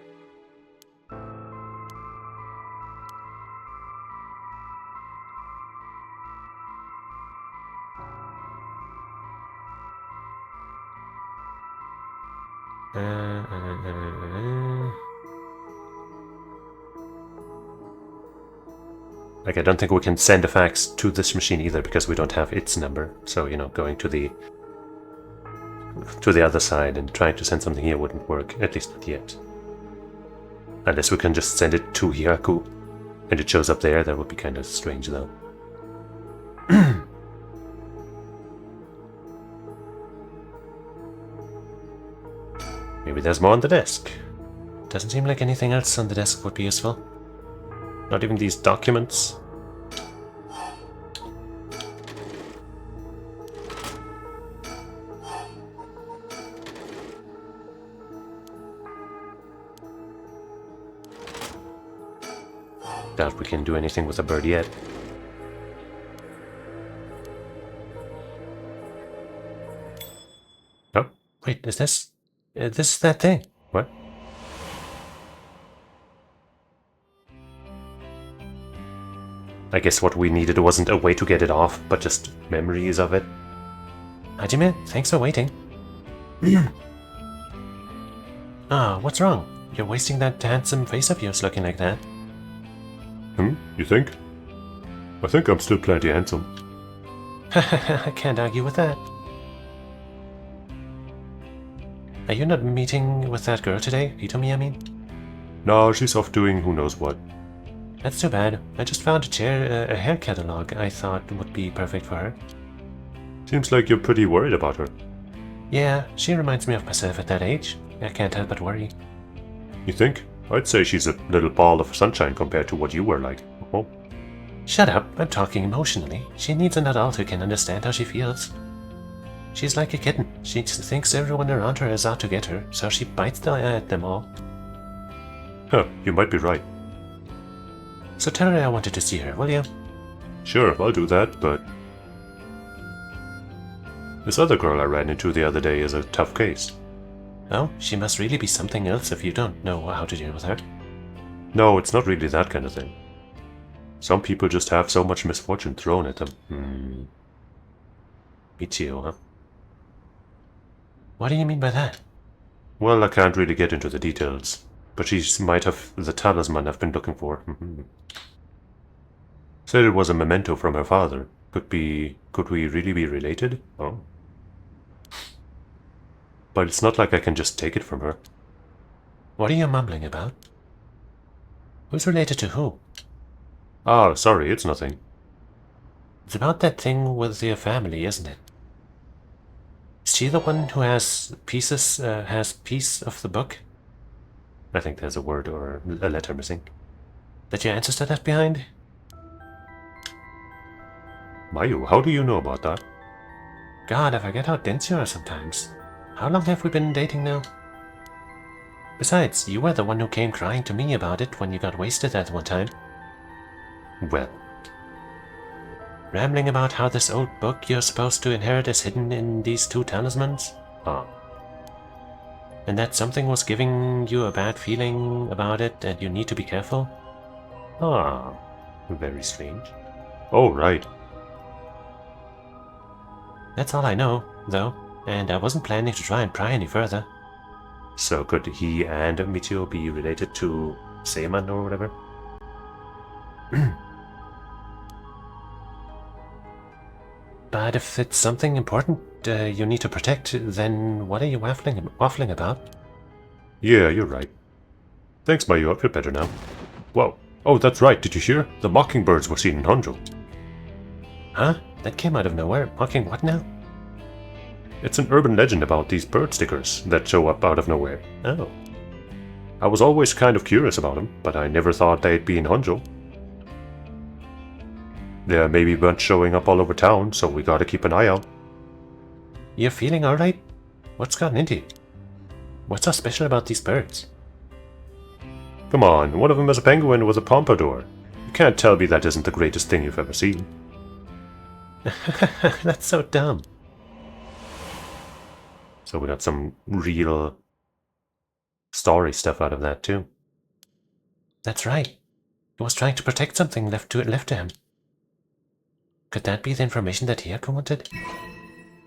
Like, I don't think we can send a fax to this machine either because we don't have its number. So, you know, going to the other side and trying to send something here wouldn't work, at least not yet. Unless we can just send it to Hiraku and it shows up there, that would be kind of strange though. Maybe there's more on the desk. Doesn't seem like anything else on the desk would be useful. Not even these documents. Doubt we can do anything with a bird yet. Oh, wait, is this that thing? What? I guess what we needed wasn't a way to get it off, but just memories of it. Hajime, thanks for waiting. What's wrong? You're wasting that handsome face of yours looking like that. You think? I think I'm still plenty handsome. I can't argue with that. Are you not meeting with that girl today? Hitomi, I mean? No, she's off doing who knows what. That's too bad. I just found a hair catalog I thought would be perfect for her. Seems like you're pretty worried about her. Yeah, she reminds me of myself at that age. I can't help but worry. You think? I'd say she's a little ball of sunshine compared to what you were like. Oh. Shut up, I'm talking emotionally. She needs an adult who can understand how she feels. She's like a kitten. She thinks everyone around her is out to get her, so she bites at them all. Huh, you might be right. So tell her I wanted to see her, will you? Sure, I'll do that, but... This other girl I ran into the other day is a tough case. Oh, she must really be something else if you don't know how to deal with her. No, it's not really that kind of thing. Some people just have so much misfortune thrown at them. Michio, huh? What do you mean by that? Well, I can't really get into the details, but she might have the talisman I've been looking for. Said it was a memento from her father. Could we really be related? Oh. But it's not like I can just take it from her. What are you mumbling about? Who's related to who? Ah, sorry, it's nothing. It's about that thing with your family, isn't it? Is she the one who has piece of the book? I think there's a word or a letter missing. That your ancestor left behind? Mayu, how do you know about that? God, I forget how dense you are sometimes. How long have we been dating now? Besides, you were the one who came crying to me about it when you got wasted that one time. Well, rambling about how this old book you're supposed to inherit is hidden in these two talismans? Ah. And that something was giving you a bad feeling about it and you need to be careful? Ah, very strange. Oh, right. That's all I know, though, and I wasn't planning to try and pry any further. So could he and Michio be related to Seiman or whatever? But if it's something important you need to protect, then what are you waffling about? Yeah, you're right. Thanks, Mayu. I feel better now. Whoa. Oh, that's right, did you hear? The mockingbirds were seen in Honjo. Huh? That came out of nowhere. Mocking what now? It's an urban legend about these bird stickers that show up out of nowhere. Oh. I was always kind of curious about them, but I never thought they'd be in Honjo. There may be a bunch showing up all over town, so we gotta keep an eye out. You're feeling alright? What's gotten into you? What's so special about these birds? Come on, one of them is a penguin with a pompadour. You can't tell me that isn't the greatest thing you've ever seen. That's so dumb. So we got some real story stuff out of that too. That's right. He was trying to protect something left to him. Could that be the information that Hyaku wanted?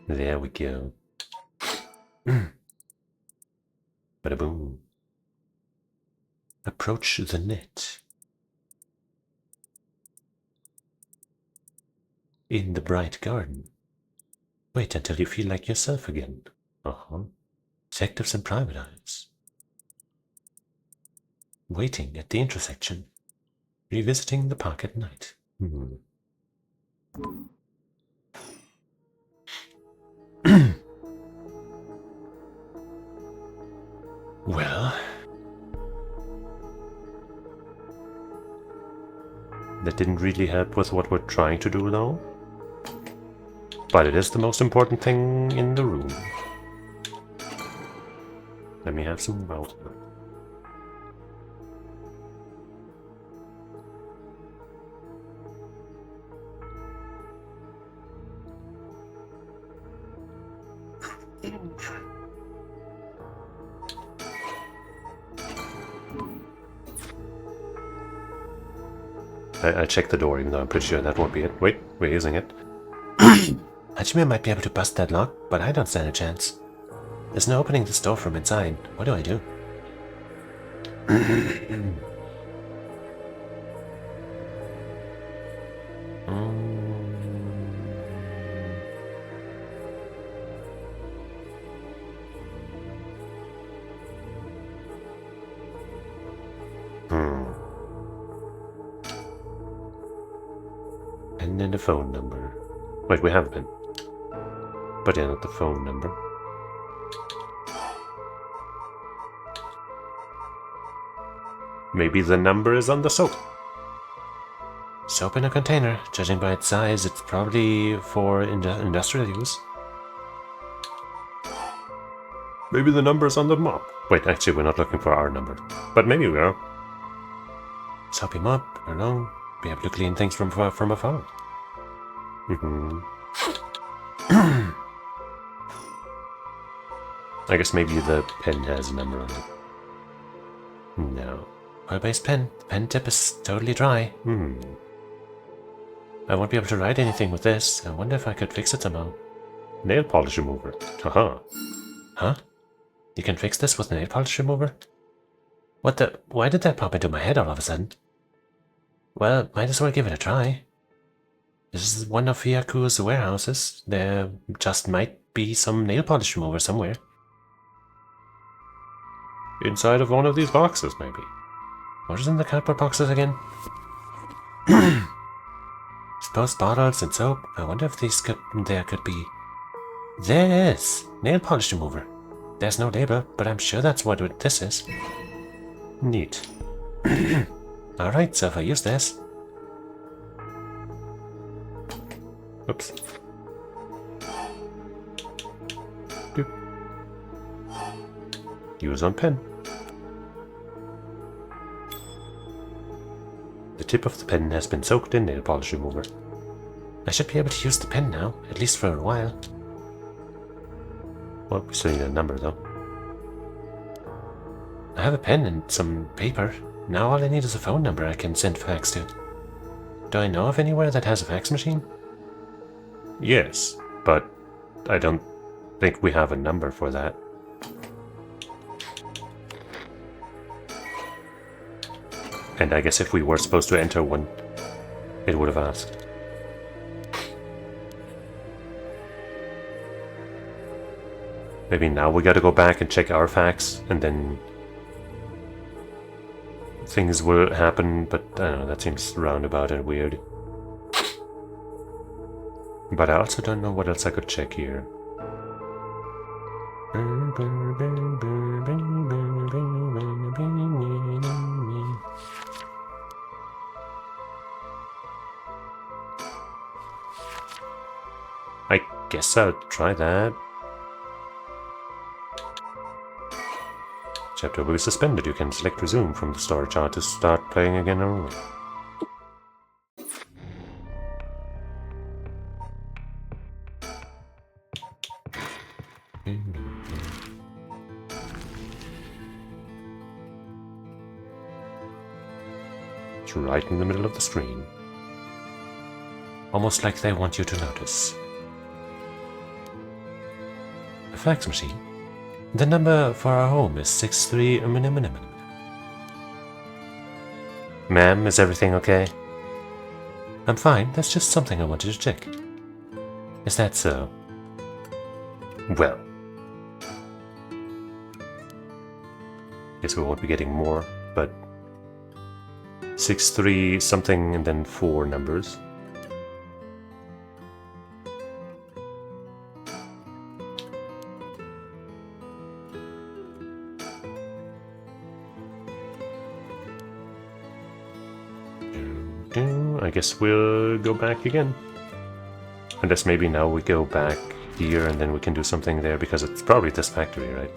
There we go. Bada boom. Approach the net. In the bright garden. Wait until you feel like yourself again. Detectives and private eyes. Waiting at the intersection. Revisiting the park at night. Well, that didn't really help with what we're trying to do though. But it is the most important thing in the room. Let me have some water. I checked the door, even though I'm pretty sure that won't be it. Wait, we're using it. Hajime might be able to bust that lock, but I don't stand a chance. There's no opening this door from inside. What do I do? And then the phone number. Wait, we have a pin. But yeah, not the phone number. Maybe the number is on the soap. Soap in a container. Judging by its size, it's probably for industrial use. Maybe the number is on the mop. Wait, actually, we're not looking for our number. But maybe we are. Soapy mop, along. Be able to clean things from afar. I guess maybe the pen has a number on it. No. Oil-based pen. The pen tip is totally dry. I won't be able to write anything with this. I wonder if I could fix it somehow. Nail polish remover. Haha. Huh? You can fix this with nail polish remover? What the? Why did that pop into my head all of a sudden? Well, might as well give it a try. This is one of Hyaku's warehouses. There just might be some nail polish remover somewhere. Inside of one of these boxes, maybe. What is in the cardboard boxes again? Supposed bottles and soap. I wonder if these could be. There it is! Nail polish remover. There's no label, but I'm sure that's what this is. Neat. Alright, so if I use this. Oops. Boop. Use on pen. The tip of the pen has been soaked in nail polish remover. I should be able to use the pen now, at least for a while. Well, we still need a number though. I have a pen and some paper. Now all I need is a phone number I can send fax to. Do I know of anywhere that has a fax machine? Yes, but I don't think we have a number for that. And I guess if we were supposed to enter one, it would have asked. Maybe now we gotta go back and check our fax, and then things will happen, but I don't know, that seems roundabout and weird. But I also don't know what else I could check here. I guess I'll try that. Chapter will be suspended. You can select resume from the story chart to start playing again only. It's right in the middle of the screen. Almost like they want you to notice. A fax machine. The number for our home is 63... Ma'am, is everything okay? I'm fine, that's just something I wanted to check. Is that so? Well. Guess we won't be getting more, but... 63 something and then 4 numbers. I guess we'll go back again. Unless maybe now we go back here and then we can do something there, because it's probably this factory, right?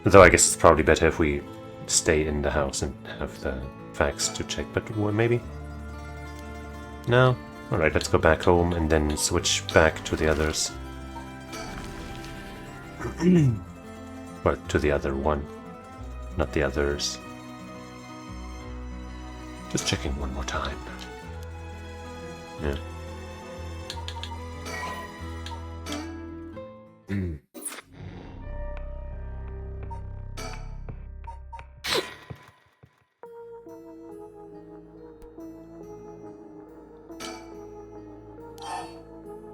Though I guess it's probably better if we stay in the house and have the facts to check, but maybe? No? Alright, let's go back home and then switch back to the others. Or to the other one, not the others. Just checking one more time. Yeah.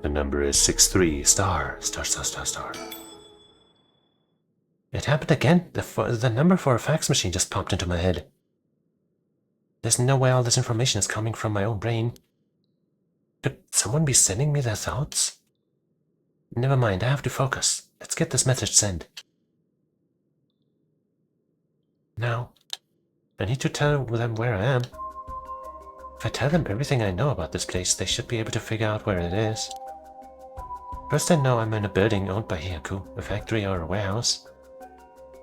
The number is 63, star. It happened again. The number for a fax machine just popped into my head. There's no way all this information is coming from my own brain. Could someone be sending me their thoughts? Never mind, I have to focus. Let's get this message sent. Now, I need to tell them where I am. If I tell them everything I know about this place, they should be able to figure out where it is. First I know I'm in a building owned by Hyaku, a factory or a warehouse.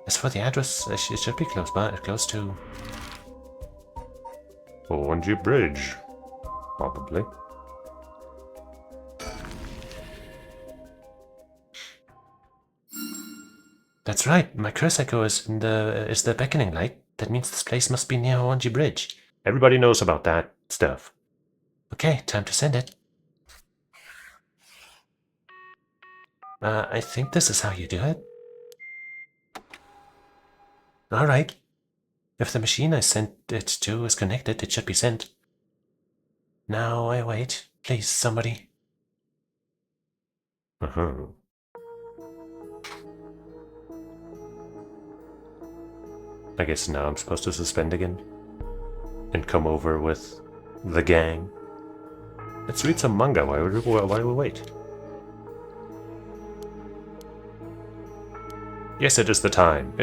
As for the address, it should be close to... Orange Bridge, probably. That's right, my curse echo is the beckoning light. That means this place must be near Orange Bridge. Everybody knows about that stuff. Okay, time to send it. I think this is how you do it. Alright. If the machine I sent it to is connected, it should be sent. Now I wait. Please, somebody. I guess now I'm supposed to suspend again. And come over with the gang. Let's read some manga while we wait. Yes, it is the time.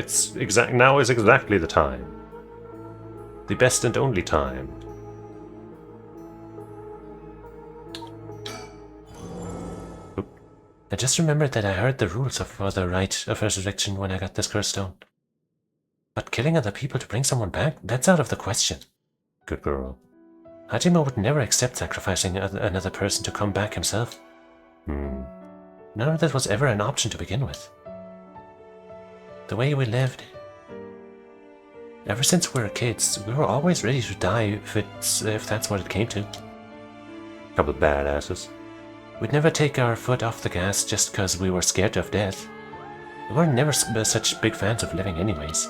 Now is exactly the time. The best and only time. Oop. I just remembered that I heard the rules for the rite of resurrection when I got this curse stone. But killing other people to bring someone back? That's out of the question. Good girl. Hajime would never accept sacrificing another person to come back himself. None of that was ever an option to begin with. The way we lived. Ever since we were kids, we were always ready to die if that's what it came to. Couple of badasses. We'd never take our foot off the gas just because we were scared of death. We were never such big fans of living anyways.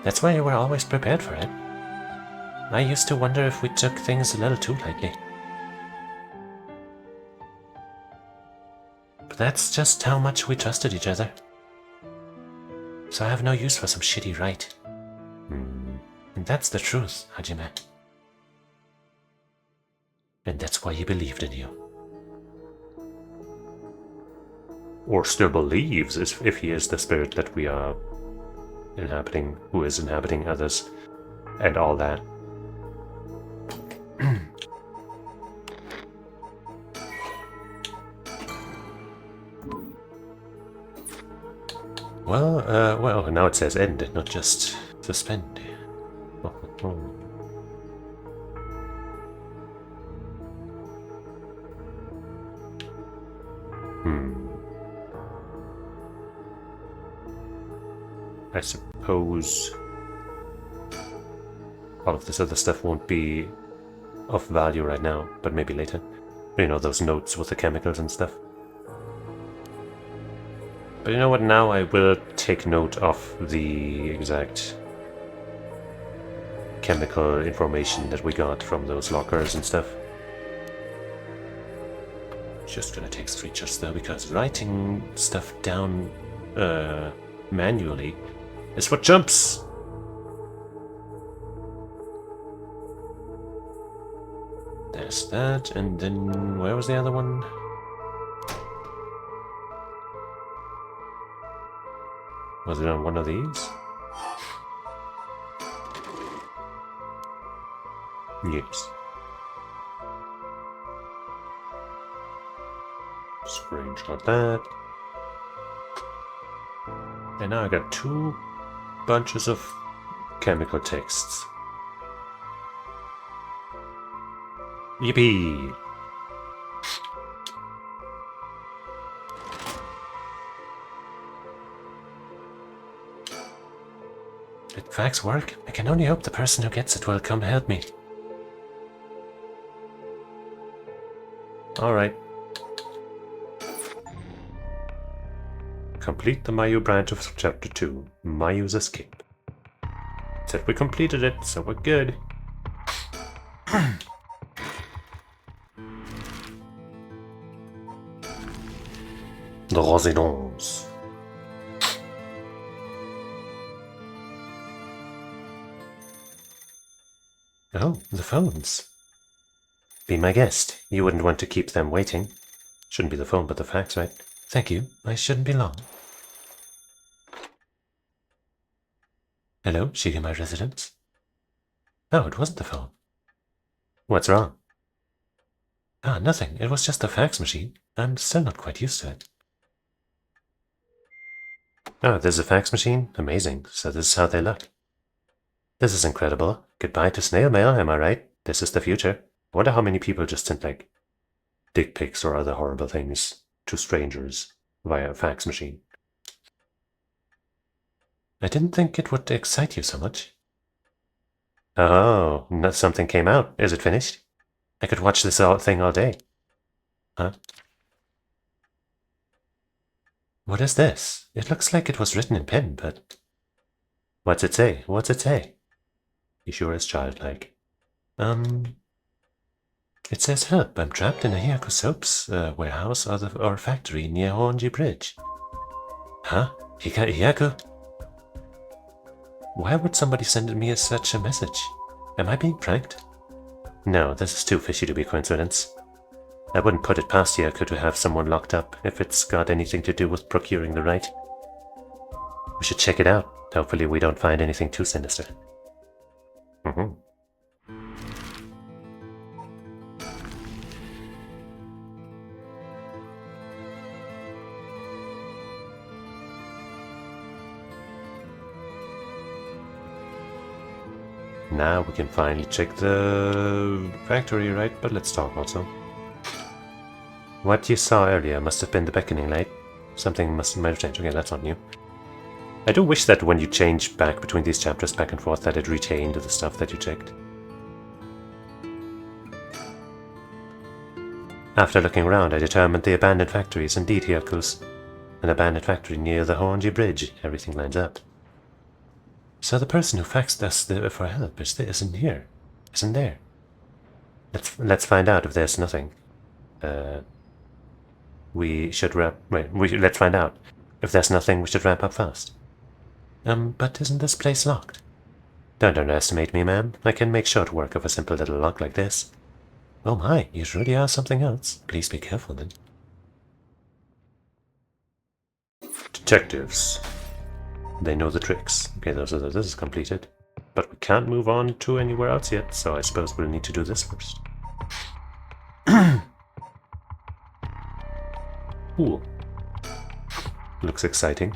That's why we were always prepared for it. I used to wonder if we took things a little too lightly. But that's just how much we trusted each other. So I have no use for some shitty right. And that's the truth, Hajime. And that's why he believed in you. Or still believes, if he is the spirit that we are inhabiting, who is inhabiting others, and all that. Well, now it says end, not just suspend. I suppose all of this other stuff won't be of value right now, but maybe later. You know, those notes with the chemicals and stuff. But you know what, now I will take note of the exact chemical information that we got from those lockers and stuff. Just gonna take screenshots though, because writing stuff down manually is for chumps! There's that, and then where was the other one? Was it on one of these? Yes. Screenshot that. And now I got 2 bunches of chemical texts. Yippee! Did facts work? I can only hope the person who gets it will come help me. Alright. Complete the Mayu branch of Chapter 2, Mayu's Escape. Said we completed it, so we're good. The Residence. Oh, the phones. Be my guest. You wouldn't want to keep them waiting. Shouldn't be the phone, but the fax, right? Thank you. I shouldn't be long. Hello, Shigema residence? Oh, it wasn't the phone. What's wrong? Ah, nothing. It was just a fax machine. I'm still not quite used to it. Oh, there's a fax machine? Amazing. So this is how they look. This is incredible. Goodbye to snail mail, am I right? This is the future. I wonder how many people just sent, like, dick pics or other horrible things to strangers via a fax machine. I didn't think it would excite you so much. Oh, something came out. Is it finished? I could watch this thing all day. Huh? What is this? It looks like it was written in pen, but... What's it say? What's it say? He sure is childlike. It says, help, I'm trapped in a Hyaku soaps warehouse or factory near Honji Bridge. Huh? Hyaku? Why would somebody send me such a message? Am I being pranked? No, this is too fishy to be coincidence. I wouldn't put it past Hyaku to have someone locked up if it's got anything to do with procuring the right. We should check it out. Hopefully we don't find anything too sinister. Now we can finally check the factory, right? But let's talk also. What you saw earlier must have been the beckoning light. Something might have changed. Okay, that's not new. I do wish that when you change back between these chapters back and forth that it retained the stuff that you checked. After looking around, I determined the abandoned factory is indeed Hyaku's. An abandoned factory near the Honji Bridge. Everything lines up. So the person who faxed us for help isn't here, isn't there? Let's find out if there's nothing. we should let's find out. If there's nothing, we should wrap up fast. But isn't this place locked? Don't underestimate me, ma'am. I can make short work of a simple little lock like this. Oh my, you really are something else. Please be careful then. Detectives. They know the tricks. Okay, this is completed. But we can't move on to anywhere else yet, so I suppose we'll need to do this first. Cool. Looks exciting.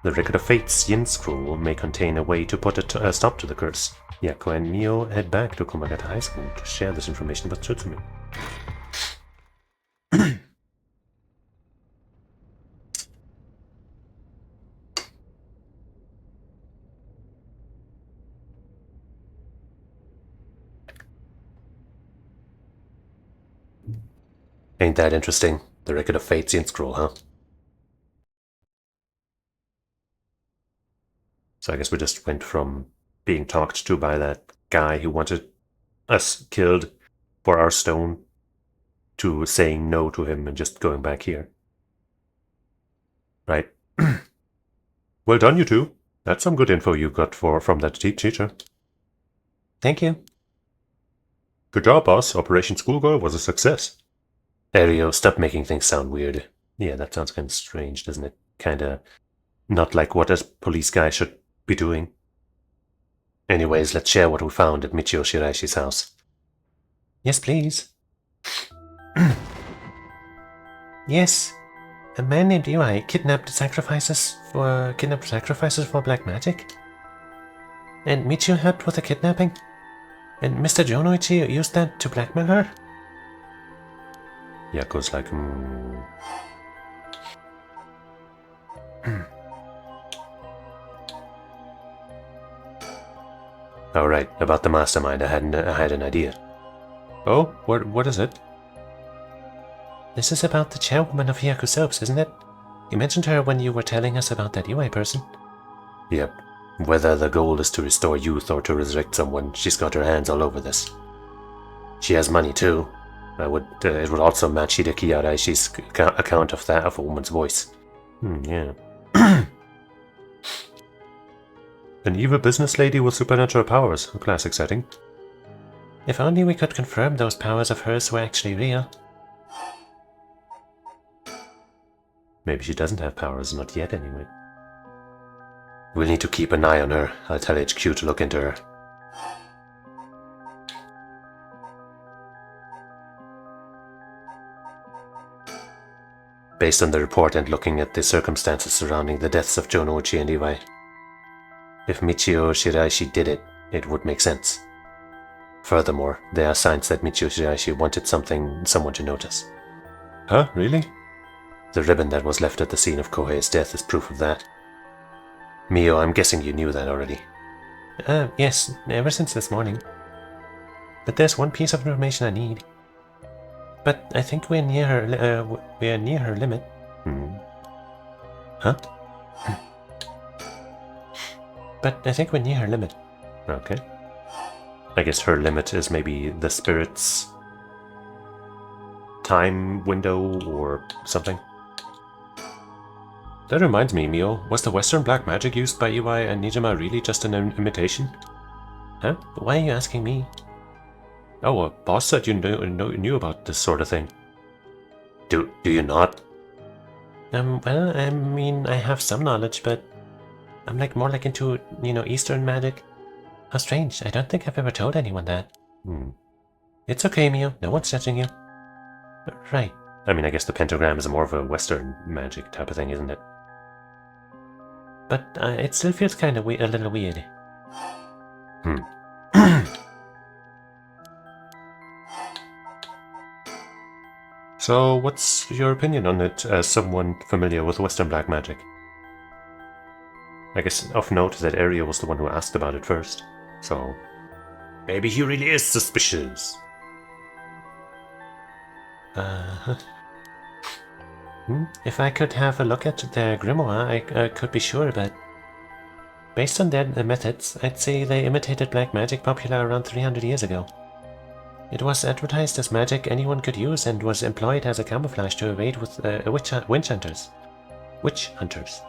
The Record of Fate's Yin Scroll may contain a way to put a stop to the curse. Yako and Mio head back to Komagata High School to share this information with Tsutsumi. Ain't that interesting? The Record of Fate's Yin Scroll, huh? So I guess we just went from being talked to by that guy who wanted us killed for our stone to saying no to him and just going back here. Right. Well done, you two. That's some good info you got from that teacher. Thank you. Good job, boss. Operation Schoolgirl was a success. Ario, stop making things sound weird. Yeah, that sounds kind of strange, doesn't it? Kinda not like what a police guy should be doing. Anyways, let's share what we found at Michio Shiraishi's house. Yes, please. Yes. A man named Iwai kidnapped sacrifices for black magic. And Michio helped with the kidnapping. And Mr. Jonoichi used that to blackmail her. Yako's like, Alright, about the mastermind, I had an idea. Oh, what is it? This is about the chairwoman of Hyaku Soaps, isn't it? You mentioned her when you were telling us about that Iwai person. Yep. Whether the goal is to restore youth or to resurrect someone, she's got her hands all over this. She has money too. It would also match Hideki Araishi's account of that of a woman's voice. Yeah. An evil business lady with supernatural powers. A classic setting. If only we could confirm those powers of hers were actually real. Maybe she doesn't have powers, not yet anyway. We'll need to keep an eye on her. I'll tell HQ to look into her. Based on the report and looking at the circumstances surrounding the deaths of Jonoichi and Iwai, if Michio Shiraishi did it, it would make sense. Furthermore, there are signs that Michio Shiraishi wanted someone to notice. Huh? Really? The ribbon that was left at the scene of Kohei's death is proof of that. Mio, I'm guessing you knew that already. Yes, ever since this morning. But there's one piece of information I need. But I think we're near her limit. Huh? But I think we're near her limit. Okay. I guess her limit is maybe the spirit's time window or something. That reminds me, Mio, was the Western black magic used by Iwai and Nijima really just an imitation? Huh? Why are you asking me? Oh, a boss said you knew about this sort of thing. Do you not? Well, I mean, I have some knowledge, but I'm more into, Eastern magic. How strange, I don't think I've ever told anyone that. It's okay, Mio, no one's judging you. Right. I mean, I guess the pentagram is more of a Western magic type of thing, isn't it? But it still feels kind of a little weird. So, what's your opinion on it as someone familiar with Western black magic? I guess of note that Aria was the one who asked about it first, so maybe he really is suspicious. If I could have a look at their grimoire, I could be sure, but based on their methods, I'd say they imitated black magic popular around 300 years ago. It was advertised as magic anyone could use and was employed as a camouflage to evade with witch hunters. Witch hunters.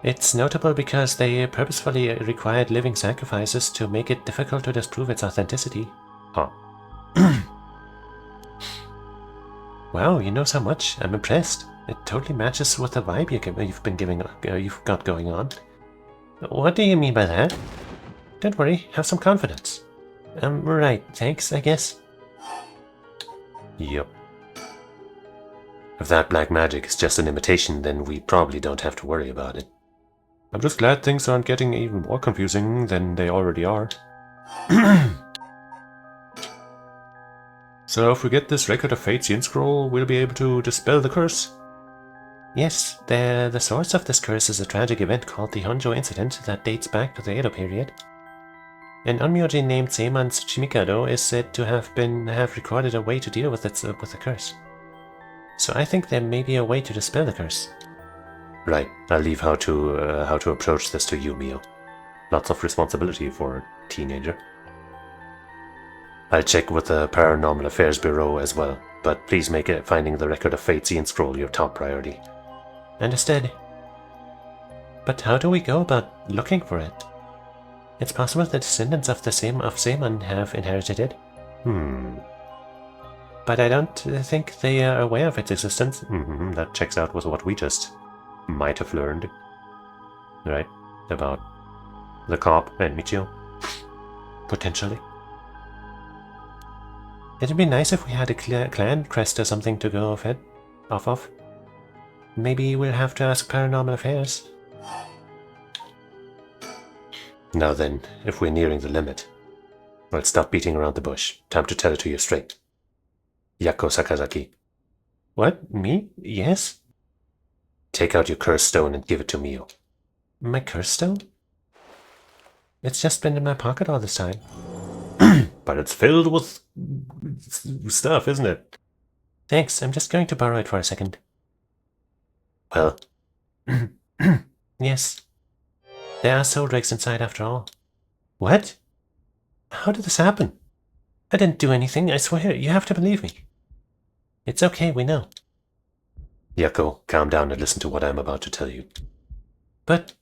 It's notable because they purposefully required living sacrifices to make it difficult to disprove its authenticity. Huh. Wow, you know so much. I'm impressed. It totally matches with the vibe you've got going on. What do you mean by that? Don't worry, have some confidence. Right, thanks, I guess. Yep. If that black magic is just an imitation, then we probably don't have to worry about it. I'm just glad things aren't getting even more confusing than they already are. So if we get this record of Fate's Yin Scroll, we'll be able to dispel the curse? Yes, the source of this curse is a tragic event called the Honjo Incident that dates back to the Edo period. An onmyoji named Seiman Tsuchimikado is said to have recorded a way to deal with the curse. So I think there may be a way to dispel the curse. Right, I'll leave how to approach this to you, Mio. Lots of responsibility for a teenager. I'll check with the Paranormal Affairs Bureau as well, but please make finding the record of Fate's Yin Scroll your top priority. Understood. But how do we go about looking for it? It's possible the descendants of Seiman have inherited it. But I don't think they are aware of its existence. That checks out with what we just might have learned. Right? About the cop and Michio. Potentially. It'd be nice if we had a clan crest or something to go off of. Maybe we'll have to ask Paranormal Affairs. Now then, if we're nearing the limit, well, stop beating around the bush. Time to tell it to you straight. Yako Sakazaki. What? Me? Yes? Take out your curse stone and give it to Mio. My curse stone? It's just been in my pocket all this time. But it's filled with stuff, isn't it? Thanks, I'm just going to borrow it for a second. Well. Yes. There are soul dregs inside after all. What? How did this happen? I didn't do anything, I swear, you have to believe me. It's okay, we know. Yako, calm down and listen to what I'm about to tell you. But...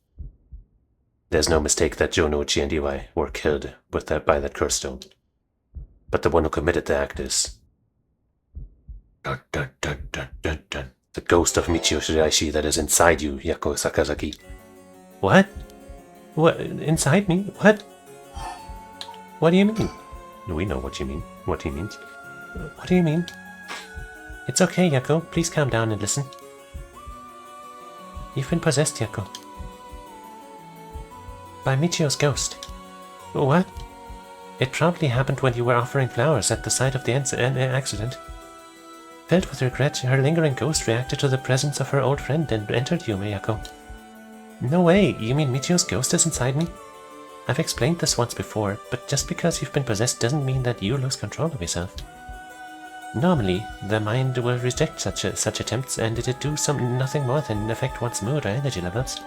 There's no mistake that Jonouchi and Iwai were killed by that curse stone. But the one who committed the act is... Dun, dun, dun, dun, dun, dun. The ghost of Michio Shiraishi that is inside you, Yako Sakazaki. What? What? Inside me? What? What do you mean? We know what you mean. What he means. What do you mean? It's okay, Yako. Please calm down and listen. You've been possessed, Yako. By Michio's ghost. What? It probably happened when you were offering flowers at the site of the accident. Filled with regret, her lingering ghost reacted to the presence of her old friend and entered you, Miyako. No way! You mean Michio's ghost is inside me? I've explained this once before, but just because you've been possessed doesn't mean that you lose control of yourself. Normally, the mind will reject such attempts, and it'd do nothing more than affect one's mood or energy levels.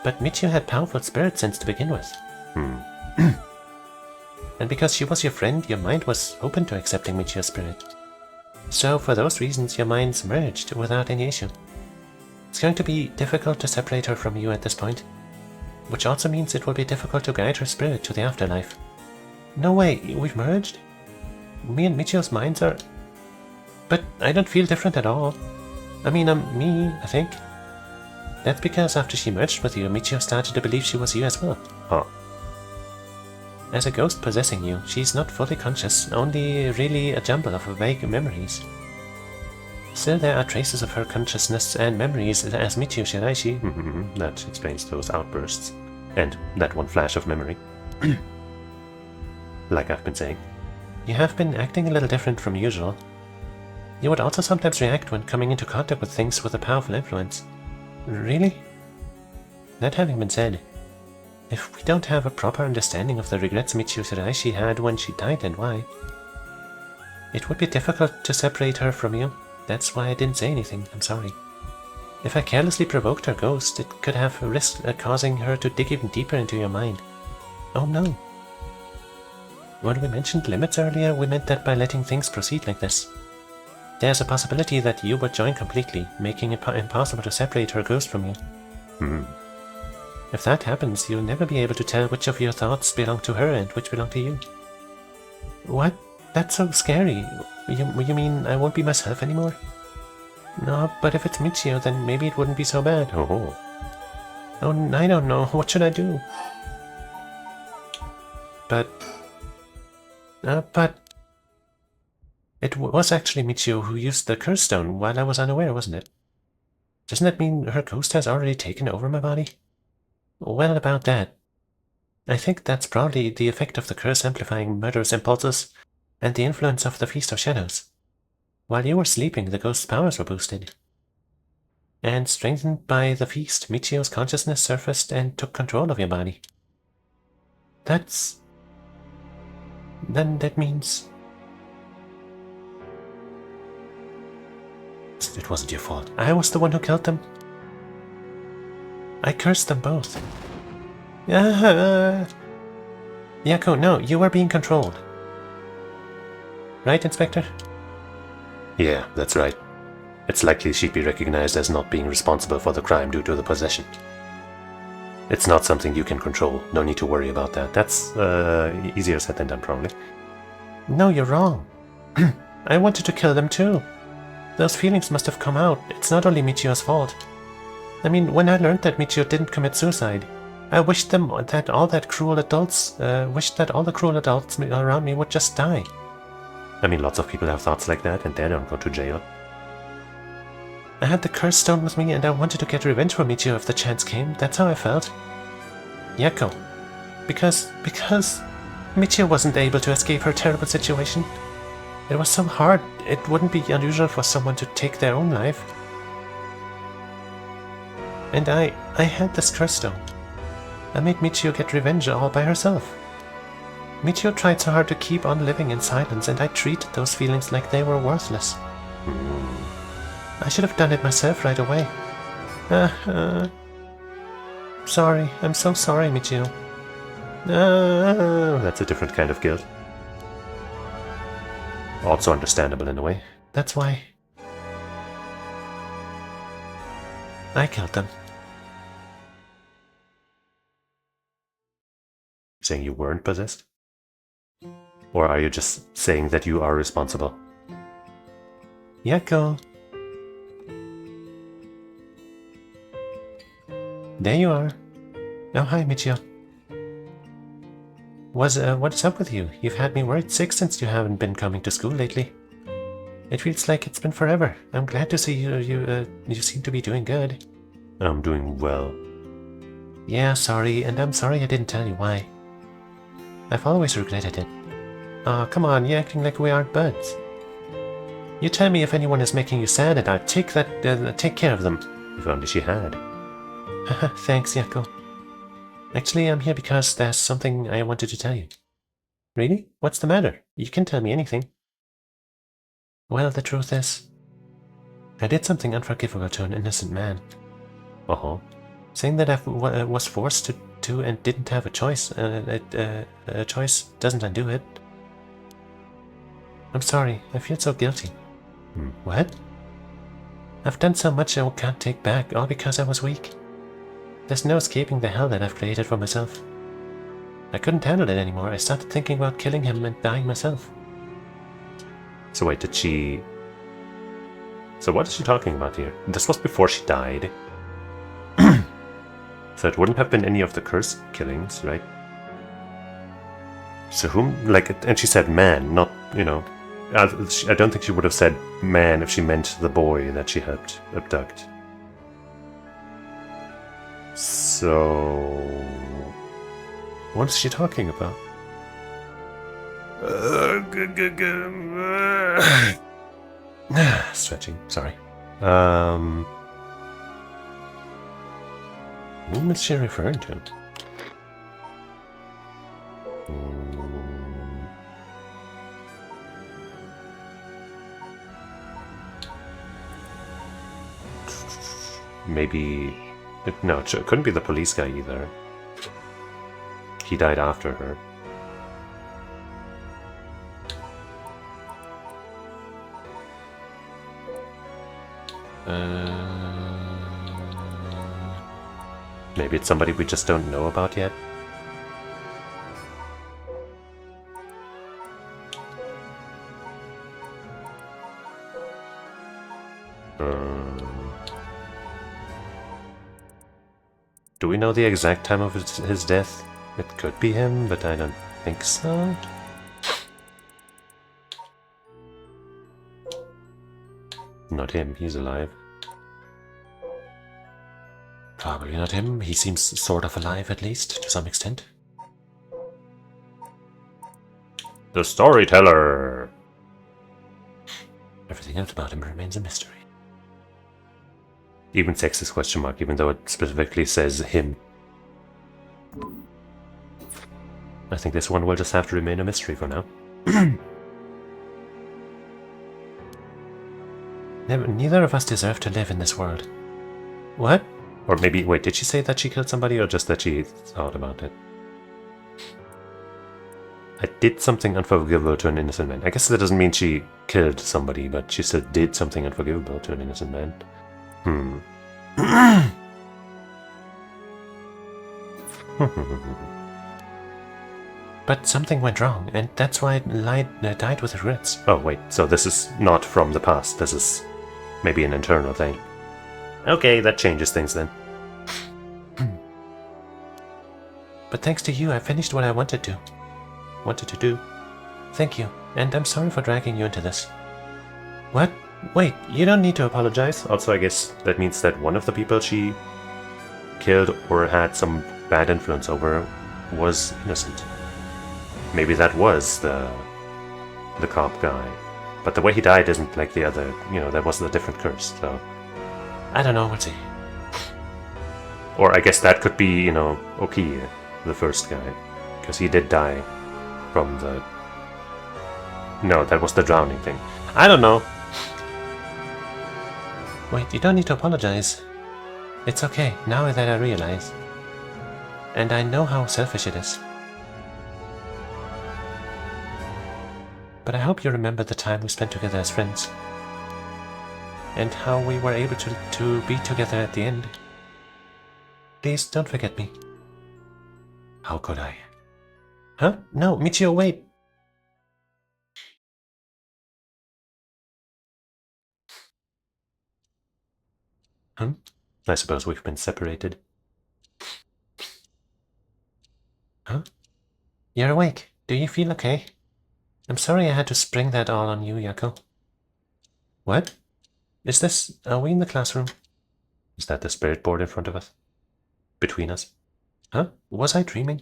But Michio had powerful spirit sense to begin with. And because she was your friend, your mind was open to accepting Michio's spirit. So, for those reasons, your minds merged without any issue. It's going to be difficult to separate her from you at this point, which also means it will be difficult to guide her spirit to the afterlife. No way, we've merged? Me and Michio's minds are... But I don't feel different at all. I mean, I'm me, I think. That's because after she merged with you, Michio started to believe she was you as well. Huh. As a ghost possessing you, she's not fully conscious, only really a jumble of vague memories. Still, there are traces of her consciousness and memories as Michio Shiraishi. That explains those outbursts. And that one flash of memory. Like I've been saying. You have been acting a little different from usual. You would also sometimes react when coming into contact with things with a powerful influence. Really? That having been said, if we don't have a proper understanding of the regrets Michio Shiraishi had when she died and why, it would be difficult to separate her from you. That's why I didn't say anything, I'm sorry. If I carelessly provoked her ghost, it could have risked causing her to dig even deeper into your mind. Oh no. When we mentioned limits earlier, we meant that by letting things proceed like this. There's a possibility that you would join completely, making it impossible to separate her ghost from you. If that happens, you'll never be able to tell which of your thoughts belong to her and which belong to you. What? That's so scary. You mean I won't be myself anymore? No, but if it's Michio, then maybe it wouldn't be so bad. Oh. Oh, I don't know. What should I do? But it was actually Michio who used the curse stone while I was unaware, wasn't it? Doesn't that mean her ghost has already taken over my body? Well, about that. I think that's probably the effect of the curse amplifying murderous impulses and the influence of the Feast of Shadows. While you were sleeping, the ghost's powers were boosted. And strengthened by the feast, Michio's consciousness surfaced and took control of your body. Then that means... It wasn't your fault. I was the one who killed them. I cursed them both. Yako, no, you are being controlled. Right, Inspector? Yeah, that's right. It's likely she'd be recognized as not being responsible for the crime due to the possession. It's not something you can control. No need to worry about that. That's easier said than done, probably. No, you're wrong. I wanted to kill them too. Those feelings must have come out. It's not only Michio's fault. I mean, when I learned that Michio didn't commit suicide, I wished that all the cruel adults around me would just die. I mean, lots of people have thoughts like that, and they don't go to jail. I had the curse stone with me, and I wanted to get revenge for Michio if the chance came. That's how I felt. Yako. Because Michio wasn't able to escape her terrible situation. It was so hard, it wouldn't be unusual for someone to take their own life. And I had this curse stone. I made Michio get revenge all by herself. Michio tried so hard to keep on living in silence, and I treated those feelings like they were worthless. I should have done it myself right away. Sorry, I'm so sorry, Michio. That's a different kind of guilt. Also understandable in a way. That's why I killed them. Saying you weren't possessed? Or are you just saying that you are responsible? Yako. There you are. Oh, hi, Michio. What's up with you? You've had me worried sick since you haven't been coming to school lately. It feels like it's been forever. I'm glad to see you seem to be doing good. I'm doing well. Yeah, sorry, and I'm sorry I didn't tell you why. I've always regretted it. Aw, come on, you're acting like we aren't buds. You tell me if anyone is making you sad and I'll take care of them. If only she had. Thanks, Yako. Actually, I'm here because there's something I wanted to tell you. Really? What's the matter? You can tell me anything. Well, the truth is, I did something unforgivable to an innocent man. Saying that I was forced to and didn't have a choice. A choice doesn't undo it. I'm sorry, I feel so guilty. What? I've done so much I can't take back, all because I was weak. There's no escaping the hell that I've created for myself. I couldn't handle it anymore. I started thinking about killing him and dying myself. So wait, did she... So what is she talking about here? This was before she died. So it wouldn't have been any of the curse killings, right? So whom... and she said man, not, I don't think she would have said man if she meant the boy that she helped abduct. So... what is she talking about? Stretching, sorry. Whom is she referring to? Maybe... No, it couldn't be the police guy either. He died after her. Maybe it's somebody we just don't know about yet. Do we know the exact time of his death? It could be him, but I don't think so. Not him, he's alive. Probably not him, he seems sort of alive at least, to some extent. The storyteller! Everything else about him remains a mystery. Even sexist question mark, even though it specifically says him. I think this one will just have to remain a mystery for now. Neither of us deserve to live in this world. What? Or maybe, wait, did she say that she killed somebody or just that she thought about it? I did something unforgivable to an innocent man. I guess that doesn't mean she killed somebody, but she still did something unforgivable to an innocent man. But something went wrong, and that's why I died with regrets. Oh wait, so this is not from the past, this is maybe an internal thing. Okay, that changes things then. But thanks to you, I finished what I wanted to do. Thank you, and I'm sorry for dragging you into this. What? Wait, you don't need to apologize. Also, I guess that means that one of the people she killed or had some bad influence over was innocent. Maybe that was the cop guy. But the way he died isn't like the other, you know, that was a different curse, so... I don't know, we'll see. Or I guess that could be, you know, Oki, the first guy. Because he did die from the... No, that was the drowning thing. I don't know. Wait, you don't need to apologize. It's okay, now that I realize. And I know how selfish it is. But I hope you remember the time we spent together as friends. And how we were able to be together at the end. Please don't forget me. How could I? Huh? No, Michio, wait! I suppose we've been separated. Huh? You're awake. Do you feel okay? I'm sorry I had to spring that all on you, Yako. What? Is this... Are we in the classroom? Is that the spirit board in front of us? Between us? Huh? Was I dreaming?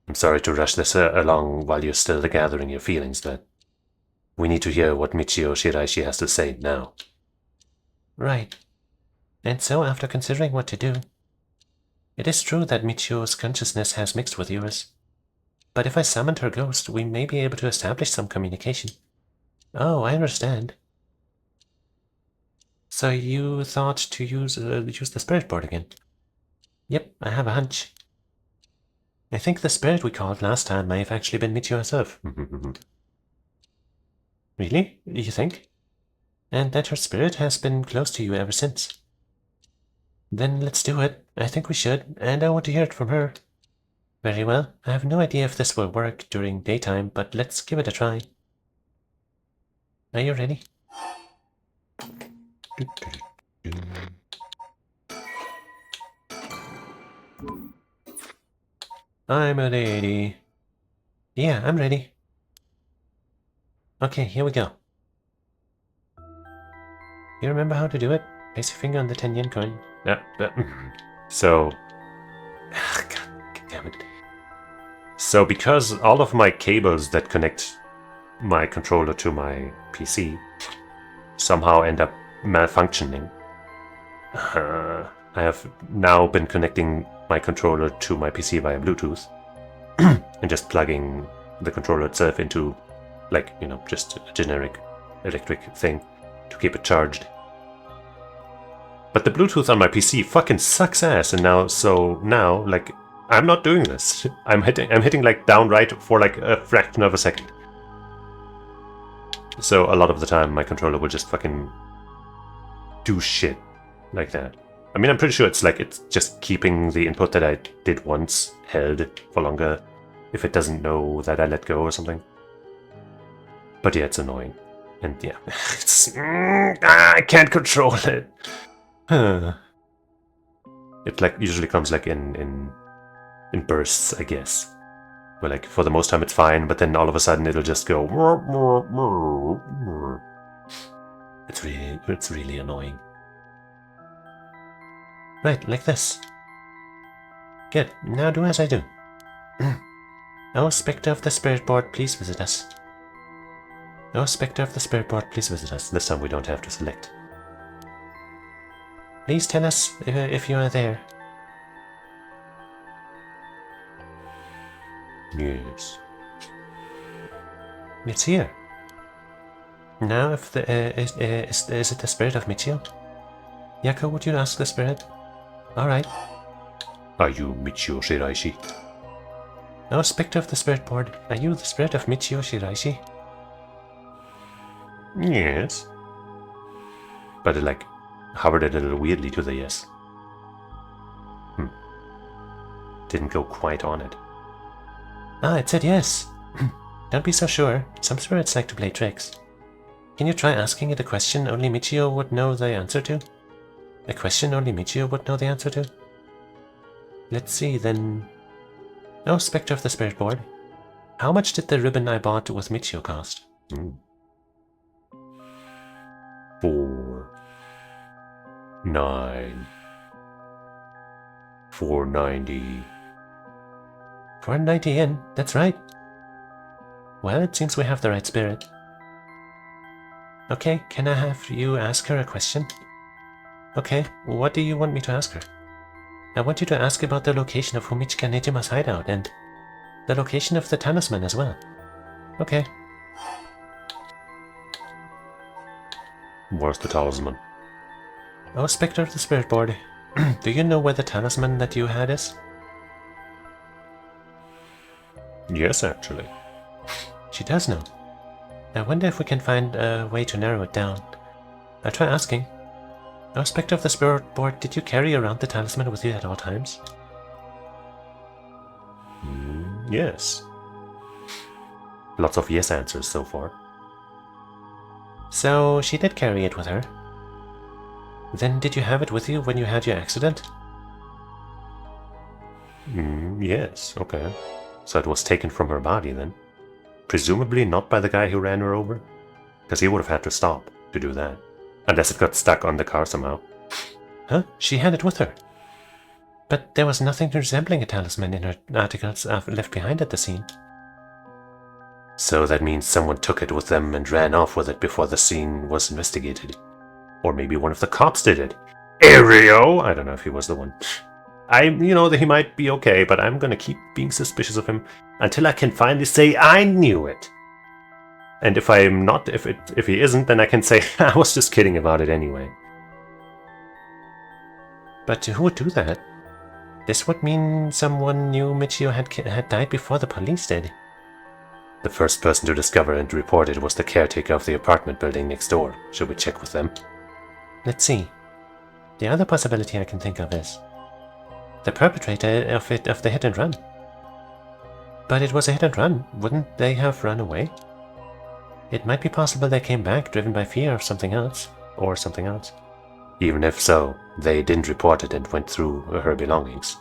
I'm sorry to rush this along while you're still gathering your feelings, but we need to hear what Michio Shiraishi has to say now. Right. And so, after considering what to do, it is true that Michio's consciousness has mixed with yours. But if I summoned her ghost, we may be able to establish some communication. Oh, I understand. So you thought to use the spirit board again? Yep, I have a hunch. I think the spirit we called last time may have actually been Michio herself. Really? You think? And that her spirit has been close to you ever since? Then let's do it. I think we should, and I want to hear it from her. Very well. I have no idea if this will work during daytime, but let's give it a try. Are you ready? I'm ready. Yeah, I'm ready. Okay, here we go. You remember how to do it? Place your finger on the 10 yen coin. Yeah. So... God damn it. So because all of my cables that connect my controller to my PC somehow end up malfunctioning, I have now been connecting my controller to my PC via Bluetooth and just plugging the controller itself into, like, you know, just a generic electric thing to keep it charged. But the Bluetooth on my PC fucking sucks ass, and now, like, I'm not doing this. I'm hitting like down right for like a fraction of a second. So a lot of the time my controller will just fucking do shit like that. I mean, I'm pretty sure it's just keeping the input that I did once held for longer if it doesn't know that I let go or something. But yeah, it's annoying. And yeah, I can't control it. It usually comes in bursts, I guess. Where for the most time it's fine, but then all of a sudden it'll just go. It's really annoying. Right, like this. Good. Now do as I do. Oh, Spectre of the Spirit Board, please visit us. Oh, Spectre of the Spirit Board, please visit us. This time we don't have to select. Please tell us if you are there. Yes. It's here. Now, if the is it the spirit of Michio? Yako, would you ask the spirit? All right. Are you Michio Shiraishi? Oh, Spectre of the Spirit Board, are you the spirit of Michio Shiraishi? Yes. But it hovered a little weirdly to the yes. Didn't go quite on it. Ah, it said yes. Don't be so sure. Some spirits like to play tricks. Can you try asking it a question only Michio would know the answer to? A question only Michio would know the answer to? Let's see, then... Oh, Spectre of the Spirit Board. How much did the ribbon I bought with Michio cost? 4.9 4.90 4.90 yen, that's right. Well, it seems we have the right spirit. Okay, can I have you ask her a question? Okay, what do you want me to ask her? I want you to ask about the location of Fumichika Nejima's hideout and the location of the talisman as well. Okay. Where's the talisman? Oh, Spectre of the Spirit Board. Do you know where the talisman that you had is? Yes, actually. She does know. I wonder if we can find a way to narrow it down. I'll try asking. Oh, Spectre of the Spirit Board, did you carry around the talisman with you at all times? Yes. Lots of yes answers so far. So, she did carry it with her. Then did you have it with you when you had your accident? Yes, okay. So it was taken from her body then. Presumably not by the guy who ran her over? Because he would have had to stop to do that. Unless it got stuck on the car somehow. Huh? She had it with her? But there was nothing resembling a talisman in her articles left behind at the scene. So that means someone took it with them and ran off with it before the scene was investigated. Or maybe one of the cops did it. Aereo! I don't know if he was the one. That he might be okay, but I'm gonna keep being suspicious of him until I can finally say I knew it. And if I'm not, if he isn't, then I can say I was just kidding about it anyway. But who would do that? This would mean someone knew Michio had died before the police did. The first person to discover and report it was the caretaker of the apartment building next door. Should we check with them? Let's see. The other possibility I can think of is the perpetrator of the hit and run. But it was a hit and run. Wouldn't they have run away? It might be possible they came back driven by fear of something else. Or something else. Even if so, they didn't report it and went through her belongings.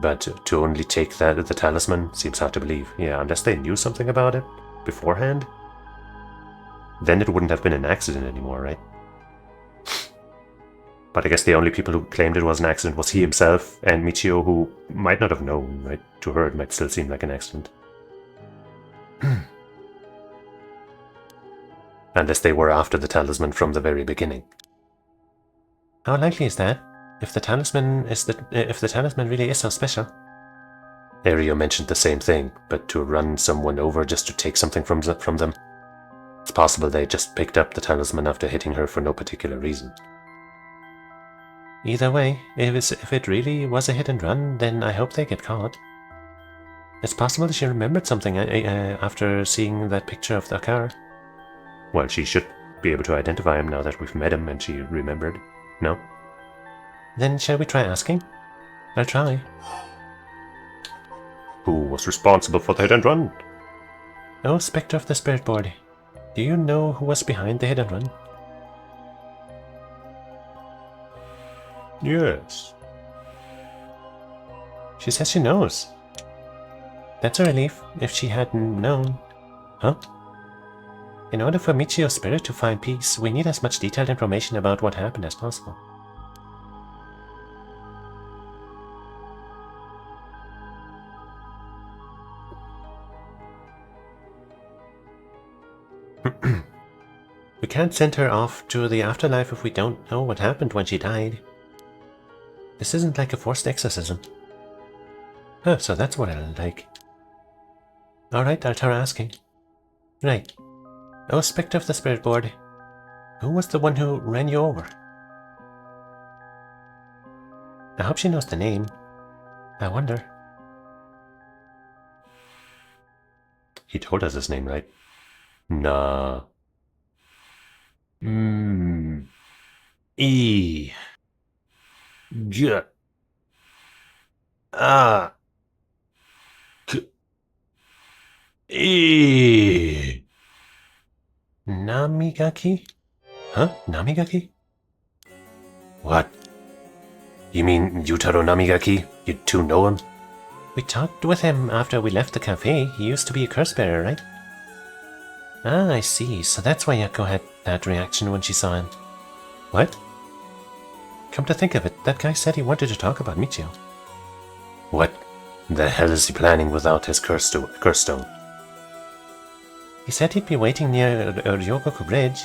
But to only take the talisman seems hard to believe. Yeah, unless they knew something about it beforehand. Then it wouldn't have been an accident anymore, right? But I guess the only people who claimed it was an accident was he himself and Michio, who might not have known, right? To her it might still seem like an accident. Unless they were after the talisman from the very beginning. How likely is that? If the talisman really is so special? Aereo mentioned the same thing, but to run someone over just to take something from them. It's possible they just picked up the talisman after hitting her for no particular reason. Either way, if it really was a hit and run, then I hope they get caught. It's possible she remembered something after seeing that picture of the car. Well, she should be able to identify him now that we've met him and she remembered. No? Then shall we try asking? I'll try. Who was responsible for the hit and run? Oh, Spectre of the Spirit Board. Do you know who was behind the hit and run? Yes. She says she knows. That's a relief, if she hadn't known. Huh? In order for Michio's spirit to find peace, we need as much detailed information about what happened as possible. We can't send her off to the afterlife if we don't know what happened when she died. This isn't like a forced exorcism. Oh, so that's what I like. Alright, I'll try asking. Right. Oh, Spectre of the Spirit Board. Who was the one who ran you over? I hope she knows the name. I wonder. He told us his name, right? Nah. E. J. A. K. E. Namigaki? Huh? Namigaki? What? You mean Yutaro Namigaki? You two know him? We talked with him after we left the cafe. He used to be a curse bearer, right? Ah, I see. So that's why Yako had that reaction when she saw him. What? Come to think of it, that guy said he wanted to talk about Michio. What the hell is he planning without his curse stone? He said he'd be waiting near Ryogoku Bridge.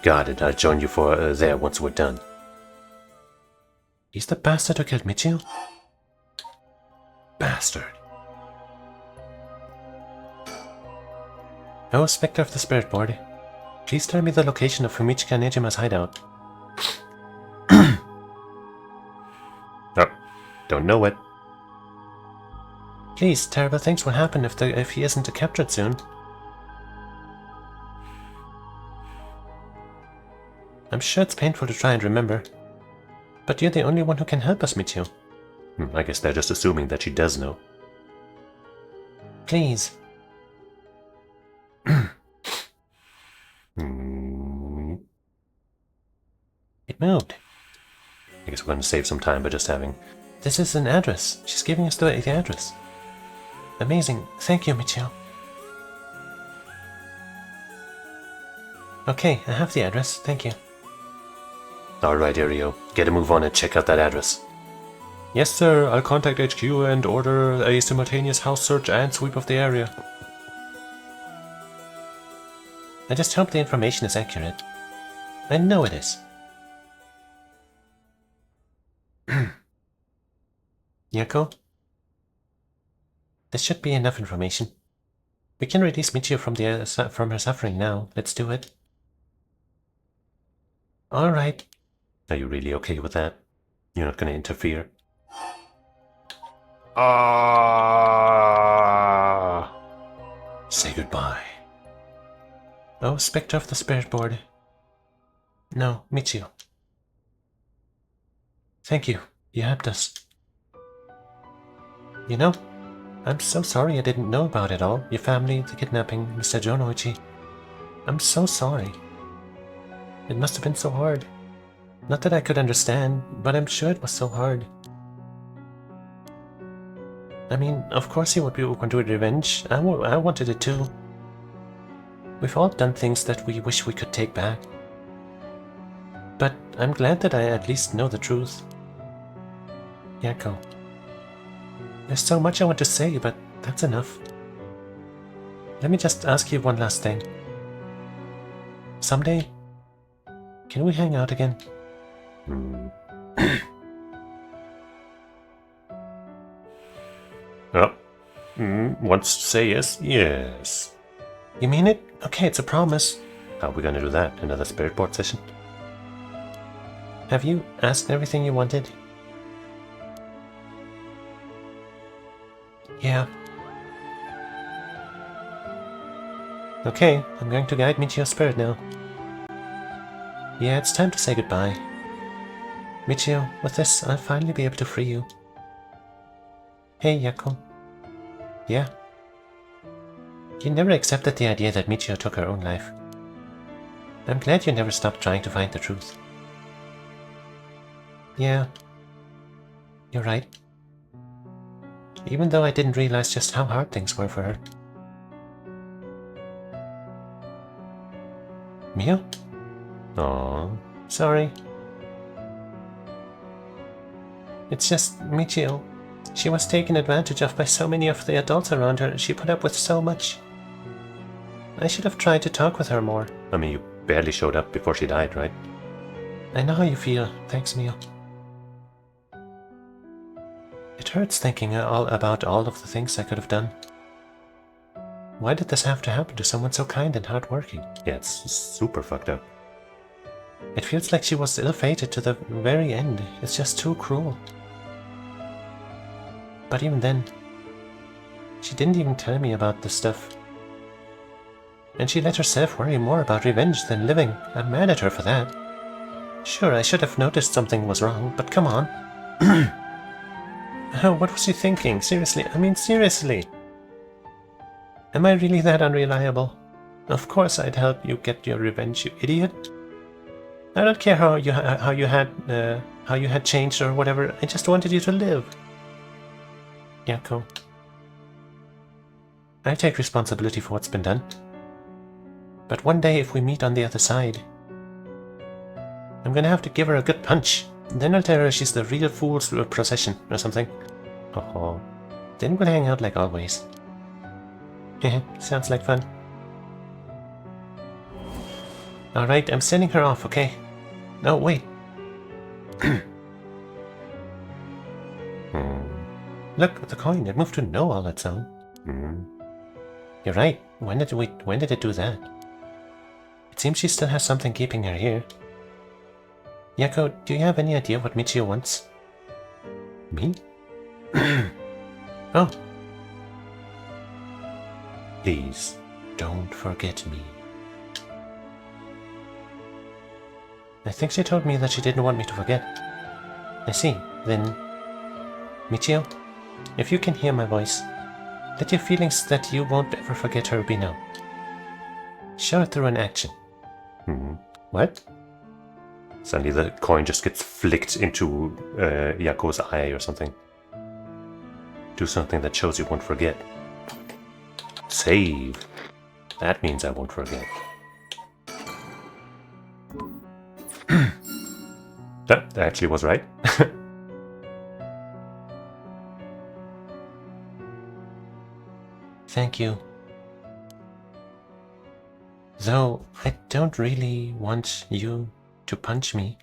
Got it, I'll join you for there once we're done. He's the bastard who killed Michio? Bastard. Oh, Spectre of the Spirit Board. Please tell me the location of Fumichika Nejima's hideout. Oh, don't know it. Please, terrible things will happen if he isn't captured soon. I'm sure it's painful to try and remember. But you're the only one who can help us, Michio. I guess they're just assuming that she does know. Please. It moved. I guess we're going to save some time by just having... This is an address. She's giving us the address. Amazing. Thank you, Michio. Okay, I have the address. Thank you. Alright, Ario. Get a move on and check out that address. Yes, sir. I'll contact HQ and order a simultaneous house search and sweep of the area. I just hope the information is accurate. I know it is. Yako? This should be enough information. We can release Michio from her suffering now. Let's do it. Alright. Are you really okay with that? You're not going to interfere? Say goodbye. Oh, Spectre of the Spirit Board. No, Michio. Thank you. You helped us. You know, I'm so sorry I didn't know about it all. Your family, the kidnapping, Mr. Jonoichi. I'm so sorry. It must have been so hard. Not that I could understand, but I'm sure it was so hard. I mean, of course you would be open to revenge. I wanted it too. We've all done things that we wish we could take back. But I'm glad that I at least know the truth. Yako. There's so much I want to say, but that's enough. Let me just ask you one last thing. Someday, can we hang out again? Oh. Once say yes, yes. You mean it? Okay, it's a promise. How are we gonna do that? Another spirit board session? Have you asked everything you wanted? Yeah. Okay, I'm going to guide Michio's spirit now. Yeah, it's time to say goodbye. Michio, with this, I'll finally be able to free you. Hey, Yako. Yeah? You never accepted the idea that Michio took her own life. I'm glad you never stopped trying to find the truth. Yeah. You're right. Even though I didn't realize just how hard things were for her. Mio? Aww. Sorry. It's just Michio. She was taken advantage of by so many of the adults around her. She put up with so much. I should have tried to talk with her more. I mean, you barely showed up before she died, right? I know how you feel. Thanks, Mio. It hurts thinking about all of the things I could have done. Why did this have to happen to someone so kind and hardworking? Yeah, it's super fucked up. It feels like she was ill-fated to the very end. It's just too cruel. But even then, she didn't even tell me about this stuff. And she let herself worry more about revenge than living. I'm mad at her for that. Sure, I should have noticed something was wrong, but come on. What was she thinking? Seriously, I mean seriously. Am I really that unreliable? Of course I'd help you get your revenge, you idiot. I don't care how you had changed or whatever. I just wanted you to live. Yako. I take responsibility for what's been done. But one day if we meet on the other side, I'm gonna have to give her a good punch. Then I'll tell her she's the real fool's procession or something. Oh, then we'll hang out like always. Sounds like fun. Alright, I'm sending her off, okay? No, wait. Look, the coin, it moved to no all its own. You're right. When did it do that? It seems she still has something keeping her here. Yako, do you have any idea what Michio wants? Me? Oh. Please, don't forget me. I think she told me that she didn't want me to forget. I see. Then, Michio, if you can hear my voice, let your feelings that you won't ever forget her be known. Show it through an action. What? Suddenly the coin just gets flicked into Yako's eye or something. Do something that shows you won't forget. Save. That means I won't forget. That actually was right. Thank you. Though I don't really want you to punch me,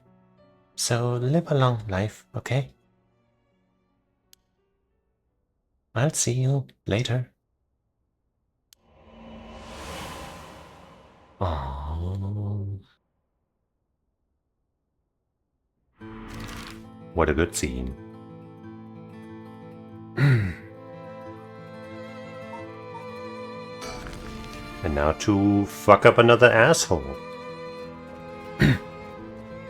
so live a long life, okay? I'll see you later. Oh. What a good scene. And now to fuck up another asshole.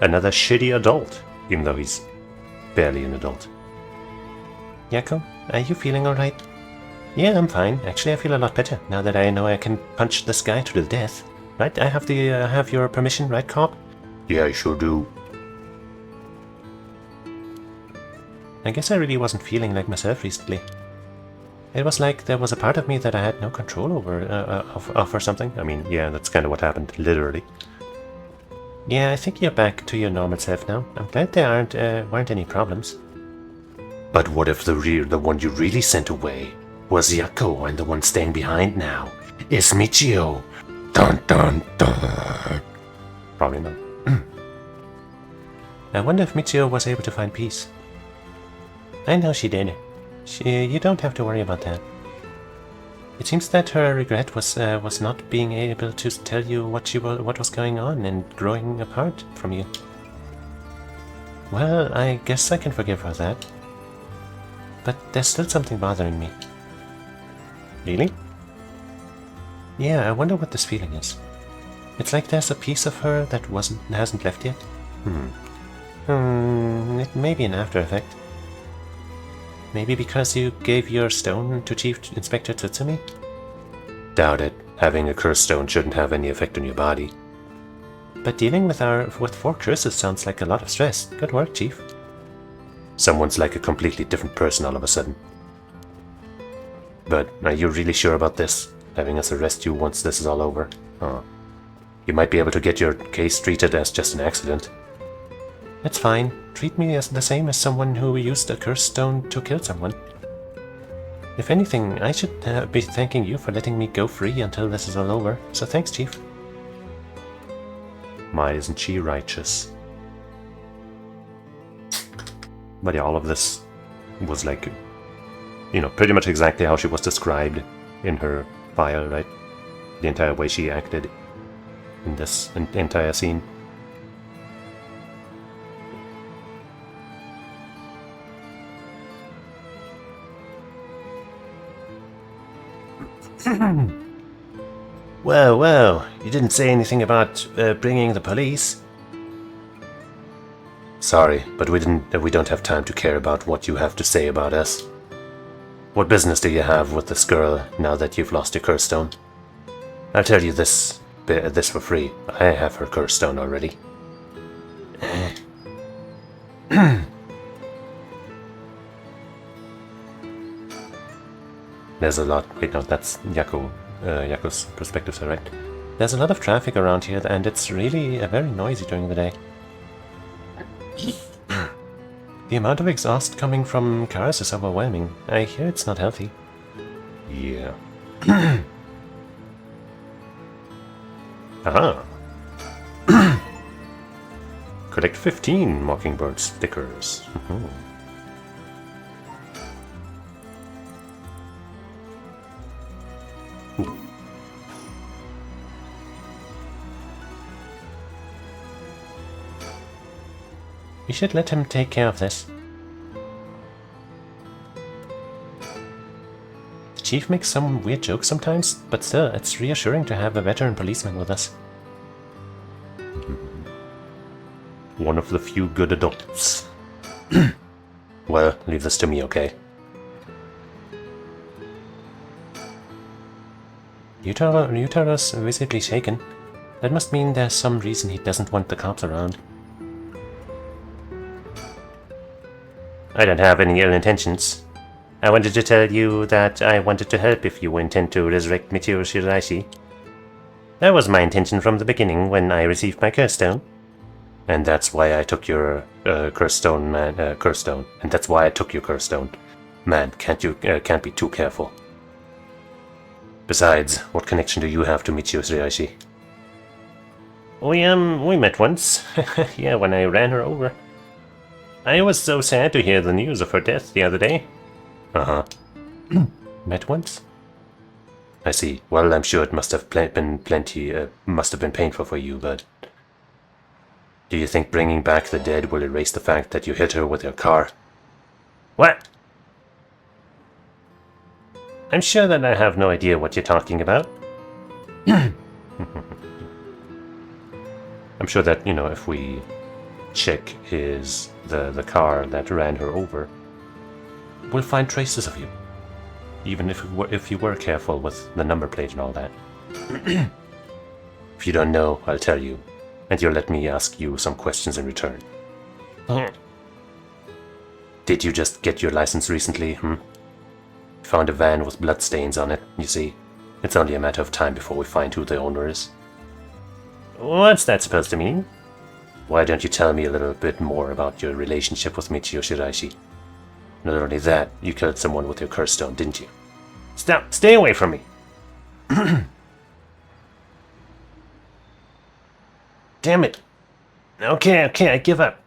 Another shitty adult, even though he's barely an adult. Yako, are you feeling alright? Yeah, I'm fine. Actually, I feel a lot better now that I know I can punch this guy to the death. Right? I have your permission, right, cop? Yeah, I sure do. I guess I really wasn't feeling like myself recently. It was like there was a part of me that I had no control over, of or something. I mean, yeah, that's kind of what happened, literally. Yeah, I think you're back to your normal self now. I'm glad there weren't any problems. But what if the one you really sent away was Yako, and the one staying behind now is Michio? Dun dun dun. Probably not. I wonder if Michio was able to find peace. I know she did. You don't have to worry about that. It seems that her regret was not being able to tell you what was going on and growing apart from you. Well, I guess I can forgive her that. But there's still something bothering me. Really? Yeah, I wonder what this feeling is. It's like there's a piece of her that hasn't left yet. It may be an after effect. Maybe because you gave your stone to Chief Inspector Tsutsumi? Doubt it. Having a curse stone shouldn't have any effect on your body. But dealing with 4 curses sounds like a lot of stress. Good work, Chief. Someone's like a completely different person all of a sudden. But are you really sure about this? Having us arrest you once this is all over? Oh. You might be able to get your case treated as just an accident. That's fine. Treat me as the same as someone who used a curse stone to kill someone. If anything, I should be thanking you for letting me go free until this is all over. So thanks, Chief. My, isn't she righteous? But yeah, all of this was like, you know, pretty much exactly how she was described in her file, right? The entire way she acted in this entire scene. Well, you didn't say anything about bringing the police. Sorry, but we don't have time to care about what you have to say about us. What business do you have with this girl now that you've lost your curse stone? I'll tell you this for free. I have her curse stone already. There's a lot. Wait, no, that's Yako's perspective, right? There's a lot of traffic around here, and it's really very noisy during the day. The amount of exhaust coming from cars is overwhelming. I hear it's not healthy. Yeah. Aha! Collect 15 Mockingbird stickers. We should let him take care of this. The Chief makes some weird jokes sometimes, but still, it's reassuring to have a veteran policeman with us. One of the few good adults. Well, leave this to me, okay? Yutaro's visibly shaken. That must mean there's some reason he doesn't want the cops around. I don't have any ill intentions. I wanted to tell you that I wanted to help if you intend to resurrect Michiru Shiraishi. That was my intention from the beginning when I received my curse stone. And that's why I took your curse stone, man. Curse stone. And that's why I took your curse stone. Man, can't be too careful. Besides, what connection do you have to Michiru Shiraishi? We met once. Yeah, when I ran her over. I was so sad to hear the news of her death the other day. Uh-huh. Met once? I see. Well, I'm sure it must have been painful for you, but... Do you think bringing back the dead will erase the fact that you hit her with your car? What? I'm sure that I have no idea what you're talking about. I'm sure that, you know, if we check the car that ran her over, we'll find traces of you. Even if you were careful with the number plate and all that. If you don't know, I'll tell you. And you'll let me ask you some questions in return. Did you just get your license recently, Found a van with bloodstains on it, you see. It's only a matter of time before we find who the owner is. What's that supposed to mean? Why don't you tell me a little bit more about your relationship with Michiru Shiraishi? Not only that, you killed someone with your curse stone, didn't you? Stop! Stay away from me! Damn it! Okay, I give up.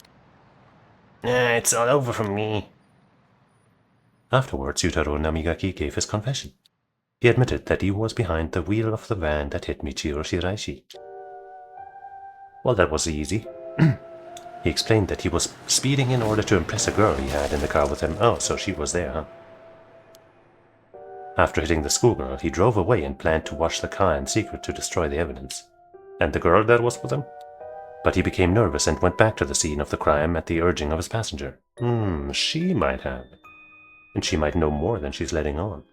It's all over for me. Afterwards, Yutaro Namigaki gave his confession. He admitted that he was behind the wheel of the van that hit Michiru Shiraishi. Well, that was easy. He explained that he was speeding in order to impress a girl he had in the car with him. Oh, so she was there, huh? After hitting the schoolgirl, he drove away and planned to wash the car in secret to destroy the evidence. and the girl that was with him. But he became nervous and went back to the scene of the crime at the urging of his passenger. She might have. And she might know more than she's letting on.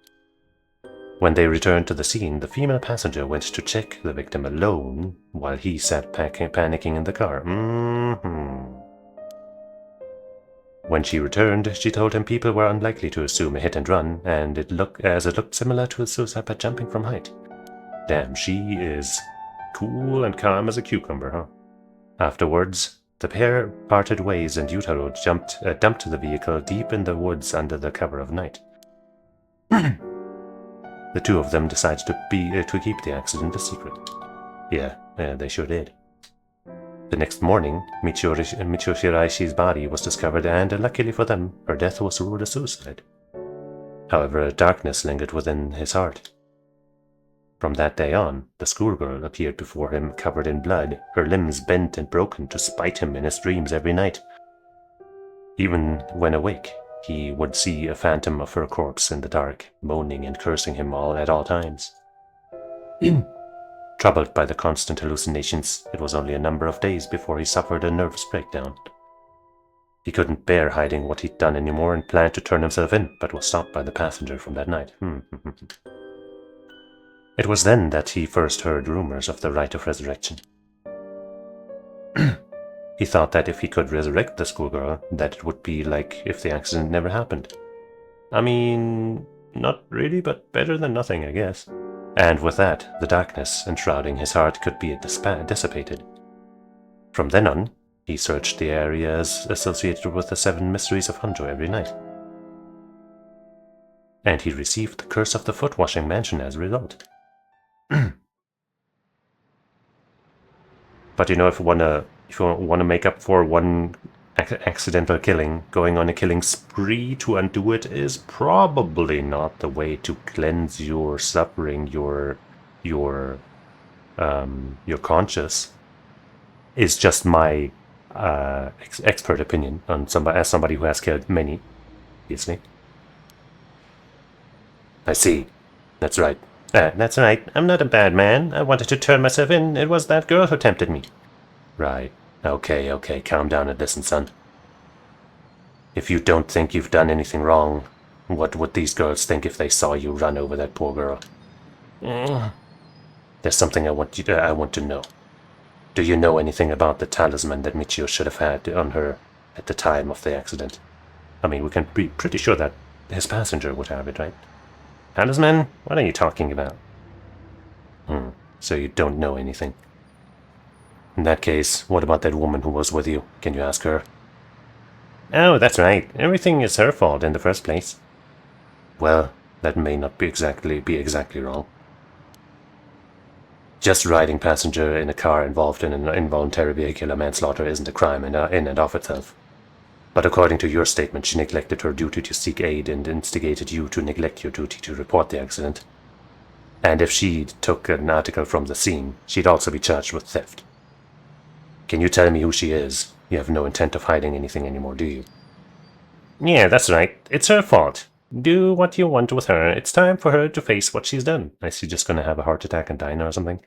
When they returned to the scene, the female passenger went to check the victim alone while he sat panicking in the car. When she returned, she told him people were unlikely to assume a hit and run, and it looked similar to a suicide by jumping from height. Damn, she is cool and calm as a cucumber, huh? Afterwards, the pair parted ways and Yutaro dumped the vehicle deep in the woods under the cover of night. The two of them decided to keep the accident a secret. Yeah, they sure did. The next morning, Michio Shiraishi's body was discovered, and luckily for them, her death was ruled a suicide. However, a darkness lingered within his heart. From that day on, the schoolgirl appeared before him covered in blood, her limbs bent and broken to spite him in his dreams every night. Even when awake, he would see a phantom of her corpse in the dark, moaning and cursing him at all times. Troubled by the constant hallucinations, it was only a number of days before he suffered a nervous breakdown. He couldn't bear hiding what he'd done anymore and planned to turn himself in, but was stopped by the passenger from that night. It was then that he first heard rumors of the rite of resurrection. He thought that if he could resurrect the schoolgirl, that it would be like if the accident never happened. I mean, not really, but better than nothing, I guess. And with that, the darkness enshrouding his heart could be dissipated. From then on, he searched the areas associated with the 7 mysteries of Hanjo every night. And he received the curse of the foot-washing mansion as a result. But you know, if you want to make up for one accidental killing, going on a killing spree to undo it is probably not the way to cleanse your suffering, your conscience. Is just my expert opinion on somebody who has killed many, obviously. I see. That's right. That's right. I'm not a bad man. I wanted to turn myself in. It was that girl who tempted me. Right. Okay, calm down and listen, son. If you don't think you've done anything wrong, what would these girls think if they saw you run over that poor girl? There's something I want to know. Do you know anything about the talisman that Michio should have had on her at the time of the accident? I mean, we can be pretty sure that his passenger would have it, right? Talisman? What are you talking about? So you don't know anything. In that case, what about that woman who was with you? Can you ask her? Oh, that's right. Everything is her fault in the first place. Well, that may not be exactly wrong. Just riding passenger in a car involved in an involuntary vehicular manslaughter isn't a crime in and of itself. But according to your statement, she neglected her duty to seek aid and instigated you to neglect your duty to report the accident. And if she took an article from the scene, she'd also be charged with theft. Can you tell me who she is? You have no intent of hiding anything anymore, do you? Yeah, that's right. It's her fault. Do what you want with her. It's time for her to face what she's done. Is she just gonna have a heart attack and die now or something?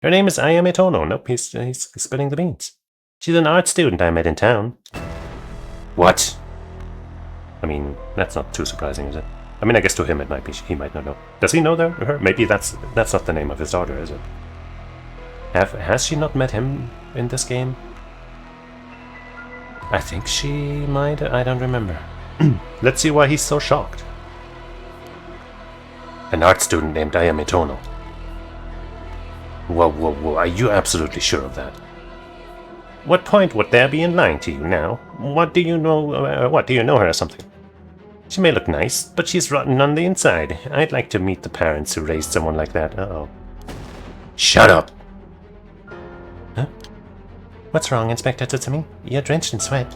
Her name is Ayame Tono. Nope, he's spilling the beans. She's an art student I met in town. What? I mean, that's not too surprising, is it? I mean, I guess to him it might be. He might not know. Does he know her? Maybe that's not the name of his daughter, is it? Has she not met him in this game? I think she might. I don't remember. Let's see why he's so shocked. An art student named Ayame Tono. Whoa. Are you absolutely sure of that? What point would there be in lying to you now? What do you know? Do you know her or something? She may look nice, but she's rotten on the inside. I'd like to meet the parents who raised someone like that. Uh-oh. Shut up! Huh? What's wrong, Inspector Tsutsumi? You're drenched in sweat.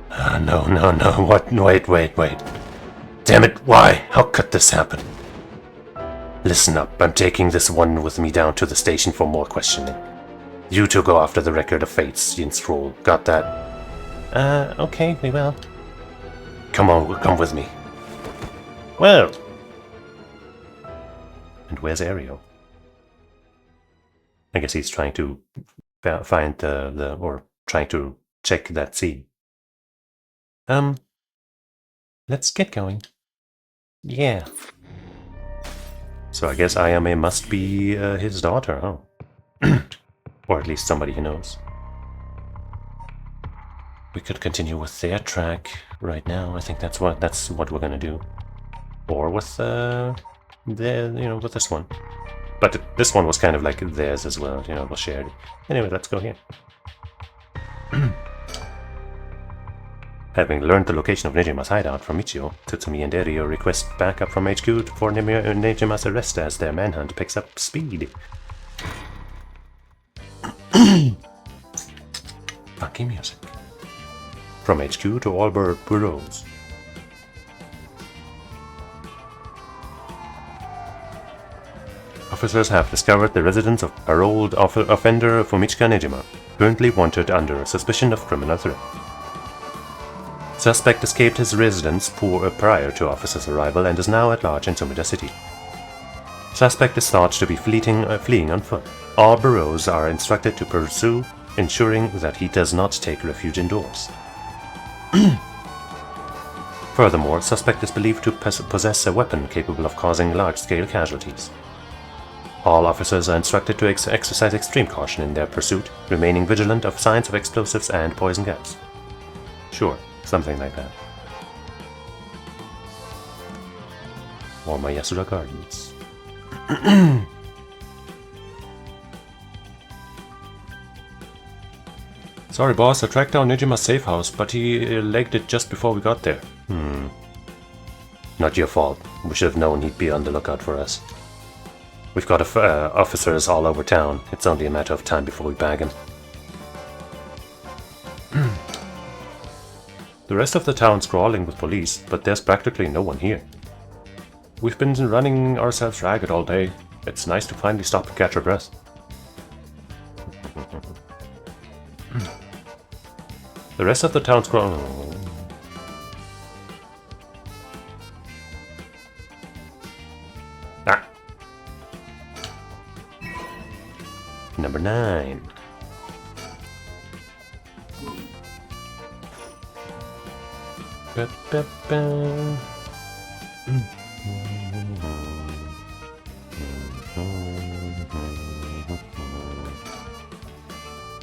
No. What? Wait. Damn it, why? How could this happen? Listen up, I'm taking this one with me down to the station for more questioning. You two go after the record of fates, Yin Scroll. Got that? Okay, we will. Come with me. Well. And where's Ario? I guess he's trying to find or trying to check that scene. Let's get going. Yeah. So I guess Ayame must be his daughter, huh? Or at least somebody he knows. We could continue with their track right now. I think that's what we're gonna do. Or with with this one. But this one was kind of like theirs as well, it was shared. Anyway, let's go here. Having learned the location of Nejima's hideout from Michio, Tsutsumi and Erio request backup from HQ for Nejima's arrest as their manhunt picks up speed. Funky music. From HQ to all bureaus. Officers have discovered the residence of paroled offender Fumichika Nejima, currently wanted under suspicion of criminal threat. Suspect escaped his residence prior to officers' arrival and is now at large in Sumida City. Suspect is thought to be fleeing on foot. All bureaus are instructed to pursue, ensuring that he does not take refuge indoors. Furthermore, suspect is believed to possess a weapon capable of causing large-scale casualties. All officers are instructed to exercise extreme caution in their pursuit, remaining vigilant of signs of explosives and poison gas. Sure. Something like that. Or my Yasuda Gardens. Sorry boss, I tracked down Nejima's safe house, but he legged it just before we got there. Not your fault. We should have known he'd be on the lookout for us. We've got officers all over town. It's only a matter of time before we bag him. The rest of the town's crawling with police, but there's practically no one here. We've been running ourselves ragged all day. It's nice to finally stop and catch our breath. The rest of the town's crawling... Ah! Number 9.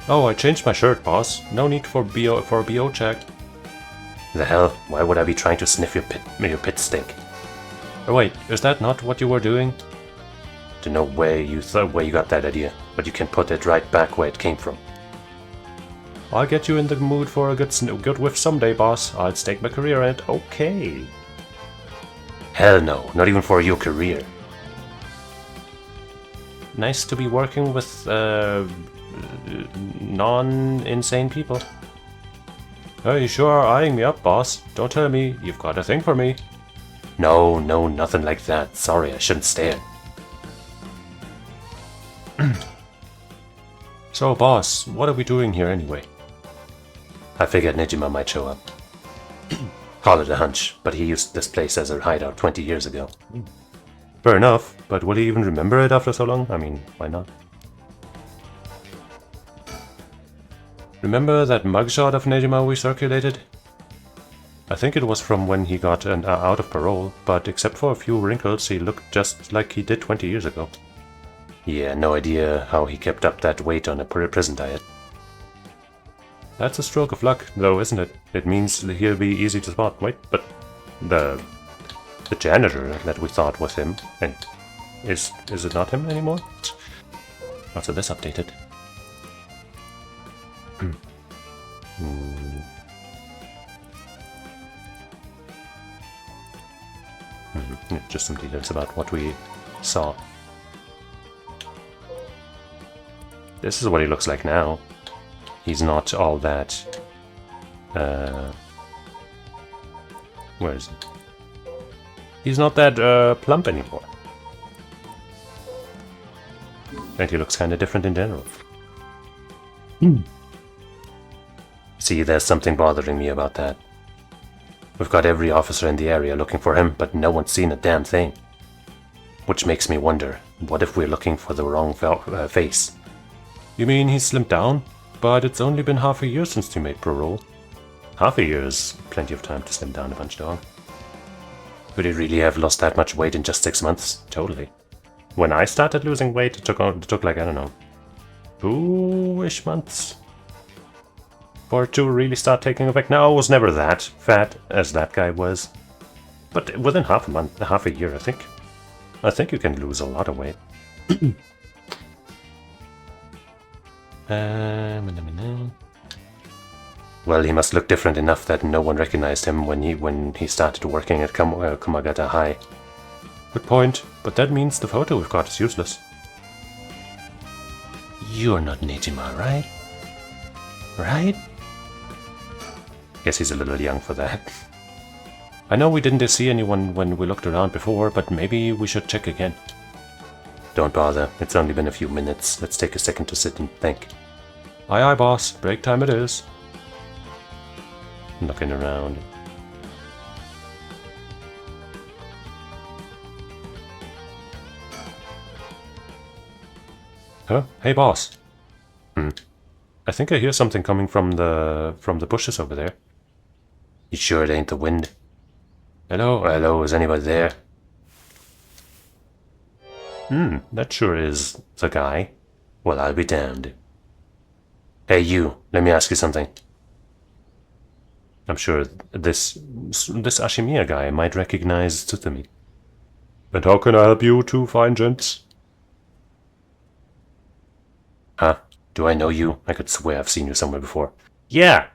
Oh, I changed my shirt, boss. No need for a BO check. The hell? Why would I be trying to sniff your pit stink? Oh wait, is that not what you were doing? To know where you got that idea, but you can put it right back where it came from. I'll get you in the mood for a good whiff someday, boss. I'll stake my career in it. Okay. Hell no, not even for your career. Nice to be working with non-insane people. Oh, you sure are eyeing me up, boss. Don't tell me you've got a thing for me. No, nothing like that. Sorry, I shouldn't stare. So, boss, what are we doing here anyway? I figured Nejima might show up. Call it a hunch, but he used this place as a hideout 20 years ago. Fair enough, but will he even remember it after so long? I mean, why not? Remember that mugshot of Nejima we circulated? I think it was from when he got out of parole, but except for a few wrinkles, he looked just like he did 20 years ago. Yeah, no idea how he kept up that weight on a prison diet. That's a stroke of luck, though, isn't it? It means he'll be easy to spot. Wait, but the janitor that we thought was him, and is it not him anymore? Oh, so this updated. Just some details about what we saw. This is what he looks like now. He's not all that... where is he? He's not that plump anymore. And he looks kind of different in general. See, there's something bothering me about that. We've got every officer in the area looking for him, but no one's seen a damn thing. Which makes me wonder, what if we're looking for the wrong face? You mean he's slimmed down? But it's only been half a year since he made pro roll. Half a year is plenty of time to slim down a bunch, dog. Could he really have lost that much weight in just 6 months? Totally. When I started losing weight, it took like, I don't know, 2-ish months for it to really start taking effect. No, I was never that fat as that guy was. But within half a year, I think you can lose a lot of weight. Well, he must look different enough that no one recognized him when he started working at Kumagata High. Good point, but that means the photo we've got is useless. You're not Nejima, right? Right? Guess he's a little young for that. I know we didn't see anyone when we looked around before, but maybe we should check again. Don't bother, it's only been a few minutes. Let's take a second to sit and think. Aye aye, boss. Break time it is. Looking around. Huh? Hey, boss. I think I hear something coming from the bushes over there. You sure it ain't the wind? Hello? Hello, is anybody there? That sure is the guy. Well, I'll be damned. Hey, you, let me ask you something. I'm sure this Ashimiya guy might recognize Tsutomi. And how can I help you two fine gents? Huh? Do I know you? I could swear I've seen you somewhere before. Yeah!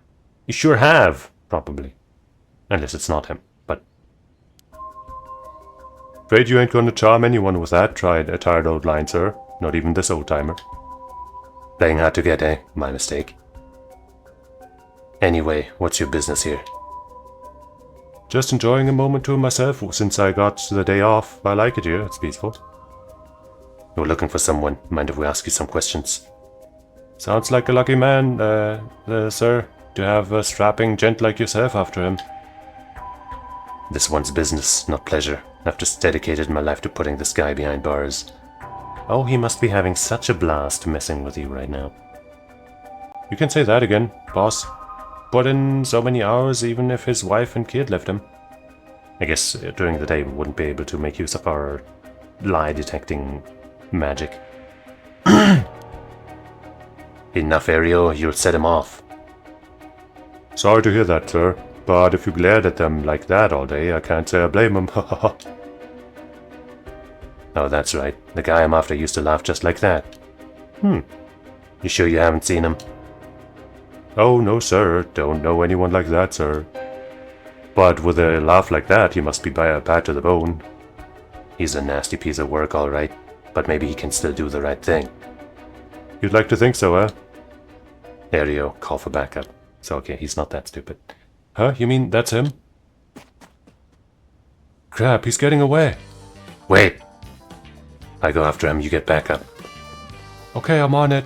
You sure have, probably. Unless it's not him, but... Afraid you ain't gonna charm anyone with that tired old line, sir. Not even this old-timer. Playing hard to get, eh? My mistake. Anyway, what's your business here? Just enjoying a moment to myself since I got the day off. I like it here, it's peaceful. We're looking for someone. Mind if we ask you some questions? Sounds like a lucky man, sir, to have a strapping gent like yourself after him. This one's business, not pleasure. I've just dedicated my life to putting this guy behind bars. Oh, he must be having such a blast messing with you right now. You can say that again, boss. Put in so many hours even if his wife and kid left him. I guess during the day we wouldn't be able to make use of our lie detecting magic. Enough, Ario, you'll set him off. Sorry to hear that, sir, but if you glared at them like that all day, I can't say I blame him. Oh, that's right. The guy I'm after used to laugh just like that. You sure you haven't seen him? Oh, no, sir. Don't know anyone like that, sir. But with a laugh like that, he must be bad to the bone. He's a nasty piece of work, all right. But maybe he can still do the right thing. You'd like to think so, eh? Ario, call for backup. So, okay, he's not that stupid. Huh? You mean that's him? Crap, he's getting away. Wait. I go after him, you get backup. Okay, I'm on it.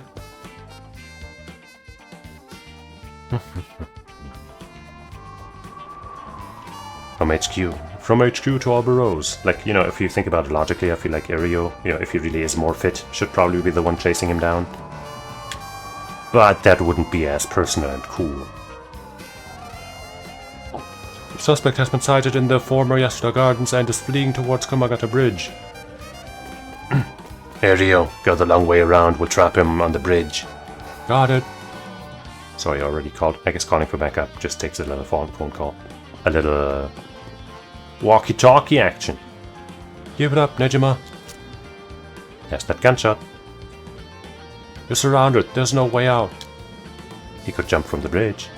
From HQ to Alberos. Like, if you think about it logically, I feel like Ario, if he really is more fit, should probably be the one chasing him down. But that wouldn't be as personal and cool. The suspect has been sighted in the former Yasuda Gardens and is fleeing towards Kumagata Bridge. Ario, go the long way around, we'll trap him on the bridge. Got it. Sorry, I already called. I guess calling for backup just takes a little phone call. A little walkie-talkie action. Give it up, Nejima. There's that gunshot. You're surrounded. There's no way out. He could jump from the bridge.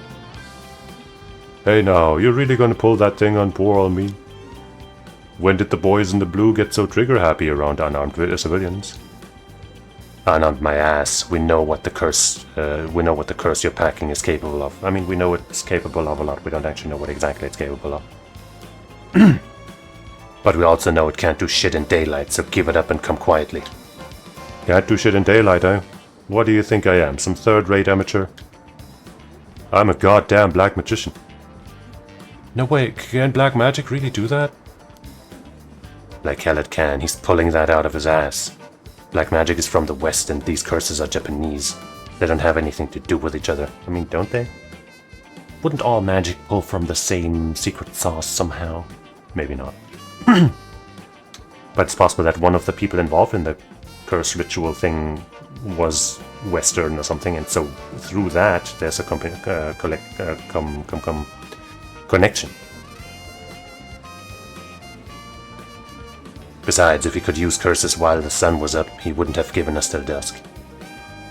Hey now, you're really gonna pull that thing on poor old me? When did the boys in the blue get so trigger-happy around unarmed civilians? Unarmed my ass. We know what the curse you're packing is capable of. I mean, we know it's capable of a lot. We don't actually know what exactly it's capable of. But we also know it can't do shit in daylight, so give it up and come quietly. Can't do shit in daylight, eh? What do you think I am, some third-rate amateur? I'm a goddamn black magician. No way, can black magic really do that? Like hell it can, he's pulling that out of his ass. Black magic is from the West and these curses are Japanese. They don't have anything to do with each other. I mean, don't they? Wouldn't all magic pull from the same secret sauce somehow? Maybe not. But it's possible that one of the people involved in the curse ritual thing was Western or something, and so through that there's a connection. Besides, if he could use curses while the sun was up, he wouldn't have given us till dusk.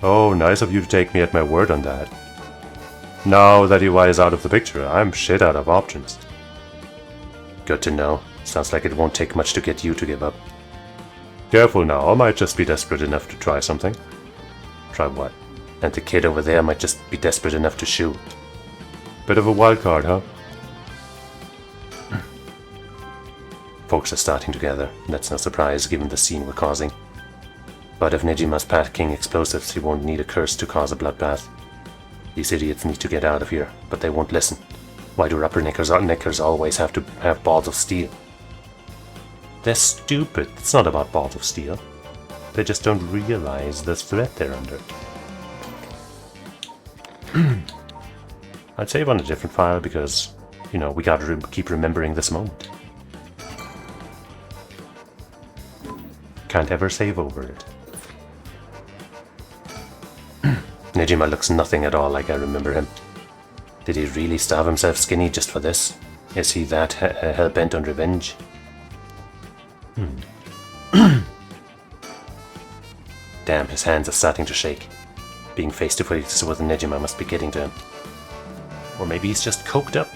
Oh, nice of you to take me at my word on that. Now that EY is out of the picture, I'm shit out of options. Good to know. Sounds like it won't take much to get you to give up. Careful now, I might just be desperate enough to try something. Try what? And the kid over there might just be desperate enough to shoot. Bit of a wild card, huh? Folks are starting to gather. That's no surprise given the scene we're causing. But if Nejima's packing explosives, he won't need a curse to cause a bloodbath. These idiots need to get out of here, but they won't listen. Why do rubberneckers always have to have balls of steel? They're stupid. It's not about balls of steel. They just don't realize the threat they're under. I'd save on a different file because, you know, we gotta keep remembering this moment. Can't ever save over it. Nejima looks nothing at all like I remember him. Did he really starve himself skinny just for this? Is he that hell-bent on revenge? Damn, his hands are starting to shake. Being face to face with Nejima must be getting to him. Or maybe he's just coked up.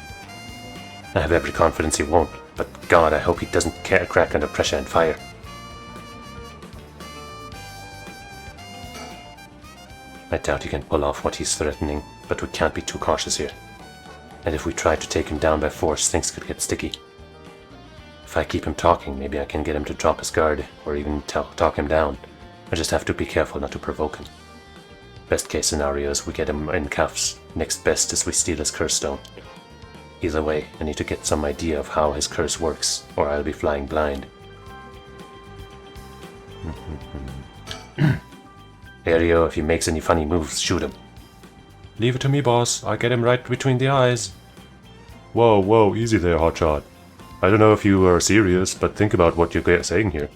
I have every confidence he won't, but God, I hope he doesn't crack under pressure and fire. I doubt he can pull off what he's threatening, but we can't be too cautious here. And if we try to take him down by force, things could get sticky. If I keep him talking, maybe I can get him to drop his guard, or even talk him down. I just have to be careful not to provoke him. Best case scenario is we get him in cuffs. Next best is we steal his curse stone. Either way, I need to get some idea of how his curse works, or I'll be flying blind. Ario, if he makes any funny moves, shoot him. Leave it to me, boss. I'll get him right between the eyes. Whoa, easy there, hotshot. I don't know if you are serious, but think about what you're saying here.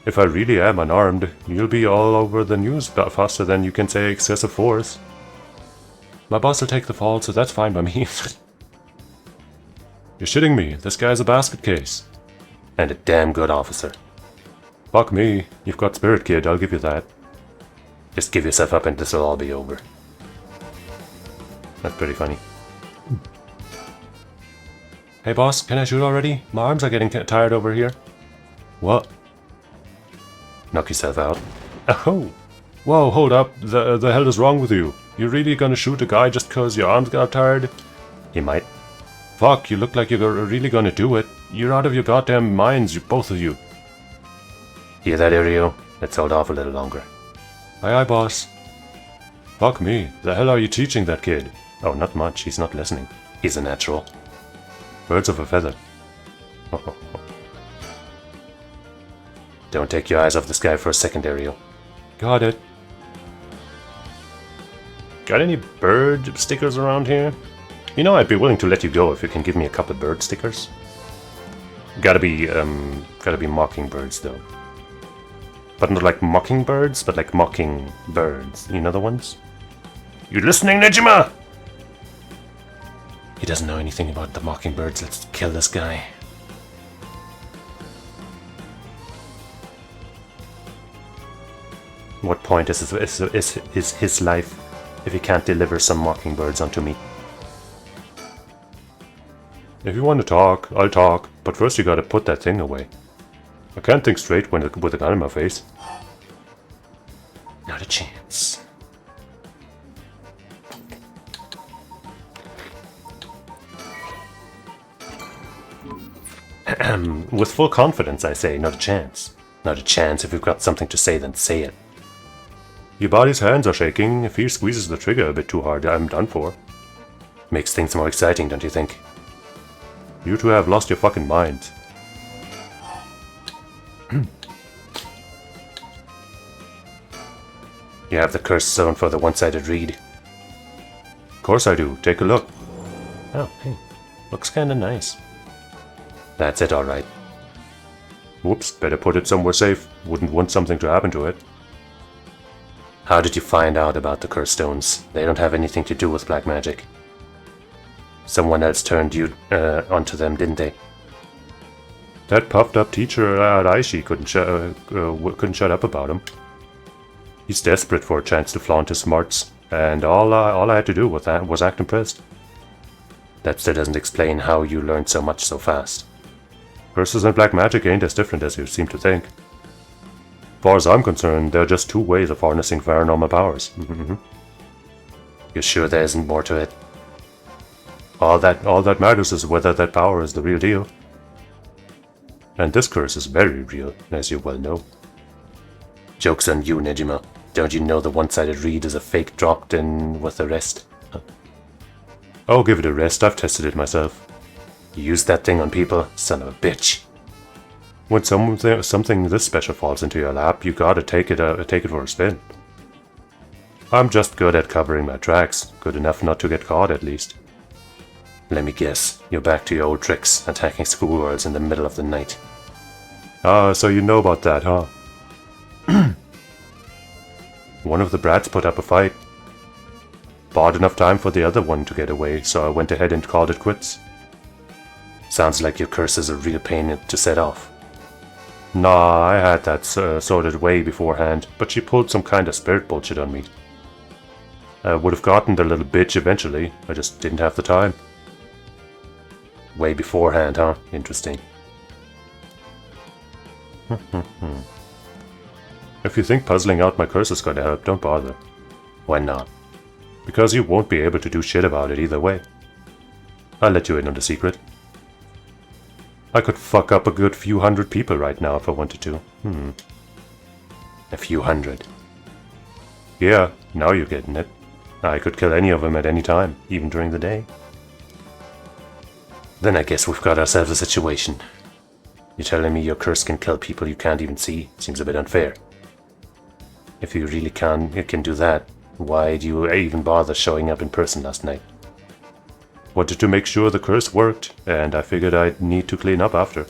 If I really am unarmed, you'll be all over the news faster than you can say excessive force. My boss will take the fall, so that's fine by me. You're shitting me. This guy's a basket case. And a damn good officer. Fuck me. You've got spirit, kid. I'll give you that. Just give yourself up and this'll all be over. That's pretty funny. Hey boss, can I shoot already? My arms are getting tired over here. What? Knock yourself out. Oh! Whoa, hold up. The hell is wrong with you? You really gonna shoot a guy just cause your arms got tired? He might. Fuck, you look like you're really gonna do it. You're out of your goddamn minds, both of you. Hear that, Ario? Let's hold off a little longer. Aye, boss. Fuck me. The hell are you teaching that kid? Oh, not much. He's not listening. He's a natural. Birds of a feather. Don't take your eyes off this guy for a second, Ario. Got it. Got any bird stickers around here? You know, I'd be willing to let you go if you can give me a couple bird stickers. Gotta be mockingbirds though. But not like mockingbirds, but like mocking birds. You know the ones? You listening, Nejima? He doesn't know anything about the mockingbirds. Let's kill this guy. What point is his life if he can't deliver some mockingbirds onto me? If you want to talk, I'll talk, but first you gotta put that thing away. I can't think straight with a gun in my face. Not a chance. With full confidence, I say, not a chance. Not a chance. If you've got something to say, then say it. Your body's hands are shaking. If he squeezes the trigger a bit too hard, I'm done for. Makes things more exciting, don't you think? You two have lost your fucking minds. You have the curse stone for the one-sided read. Of course I do. Take a look. Oh, hey. Looks kinda nice. That's it, alright. Whoops, better put it somewhere safe. Wouldn't want something to happen to it. How did you find out about the curse stones? They don't have anything to do with black magic. Someone else turned you onto them, didn't they? That puffed-up teacher at Aishi couldn't shut up about him. He's desperate for a chance to flaunt his smarts, and all I had to do with that was act impressed. That still doesn't explain how you learned so much so fast. Curses and black magic ain't as different as you seem to think. As far as I'm concerned, they're just two ways of harnessing paranormal powers. You're sure there isn't more to it? All that matters is whether that power is the real deal. And this curse is very real, as you well know. Joke's on you, Nejima. Don't you know the one-sided read is a fake dropped in with the rest? I'll give it a rest, I've tested it myself. You used that thing on people? Son of a bitch. When something this special falls into your lap, you gotta take it for a spin. I'm just good at covering my tracks, good enough not to get caught at least. Let me guess, you're back to your old tricks, attacking schoolgirls in the middle of the night. Ah, so you know about that, huh? One of the brats put up a fight. Bought enough time for the other one to get away, so I went ahead and called it quits. Sounds like your curse is a real pain to set off. Nah, I had that sorted way beforehand, but she pulled some kind of spirit bullshit on me. I would have gotten the little bitch eventually, I just didn't have the time. Way beforehand, huh? Interesting. If you think puzzling out my curse is gonna help, don't bother. Why not? Because you won't be able to do shit about it either way. I'll let you in on the secret. I could fuck up a good few hundred people right now if I wanted to. A few hundred. Yeah, now you're getting it. I could kill any of them at any time, even during the day. Then I guess we've got ourselves a situation. You're telling me your curse can kill people you can't even see? Seems a bit unfair. If you really can do that, why do you even bother showing up in person last night? Wanted to make sure the curse worked, and I figured I'd need to clean up after.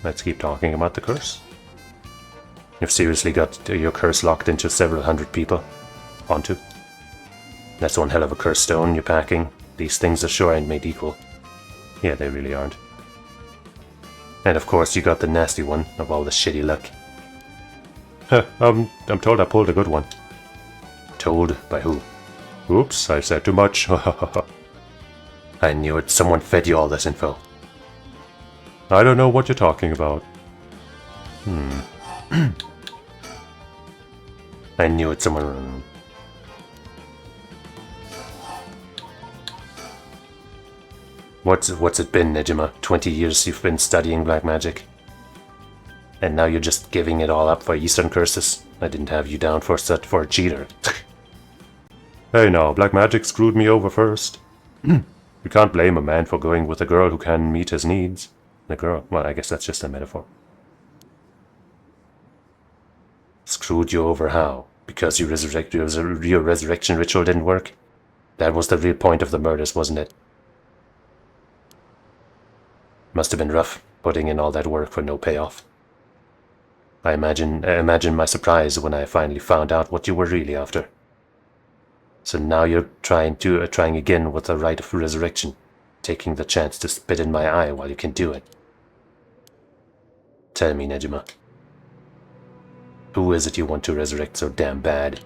Let's keep talking about the curse. You've seriously got your curse locked into several hundred people. Onto. That's one hell of a curse stone you're packing. These things are sure ain't made equal. Yeah, they really aren't. And of course you got the nasty one of all the shitty luck. I'm told I pulled a good one. Told? By who? Oops, I said too much. I knew it. Someone fed you all this info. I don't know what you're talking about. I knew it. Someone... What's it been, Nejima? 20 years you've been studying black magic? And now you're just giving it all up for Eastern curses? I didn't have you down for a cheater. Hey now, black magic screwed me over first. You can't blame a man for going with a girl who can meet his needs. The girl, well, I guess that's just a metaphor. Screwed you over how? Because your resurrection ritual didn't work? That was the real point of the murders, wasn't it? Must have been rough, putting in all that work for no payoff. I imagine my surprise when I finally found out what you were really after. So now you're trying again with the rite of resurrection, taking the chance to spit in my eye while you can do it. Tell me, Nejima. Who is it you want to resurrect so damn bad?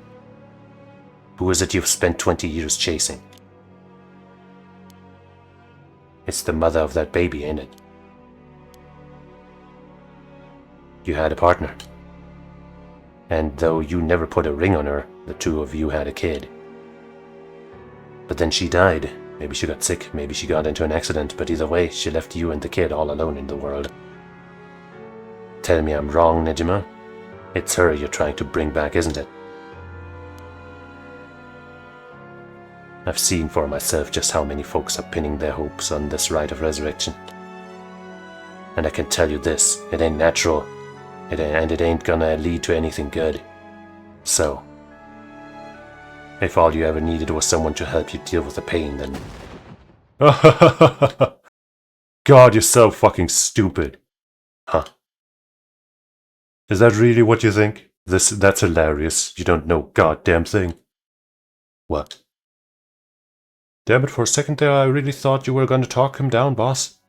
Who is it you've spent 20 years chasing? It's the mother of that baby, ain't it? You had a partner. And though you never put a ring on her, the two of you had a kid. But then she died. Maybe she got sick, maybe she got into an accident, but either way, she left you and the kid all alone in the world. Tell me I'm wrong, Nejima. It's her you're trying to bring back, isn't it? I've seen for myself just how many folks are pinning their hopes on this rite of resurrection. And I can tell you this, it ain't natural, and it ain't gonna lead to anything good. So, if all you ever needed was someone to help you deal with the pain, then... God, you're so fucking stupid. Huh. Is that really what you think? That's hilarious. You don't know goddamn thing. What? Damn it, for a second there I really thought you were gonna talk him down, boss.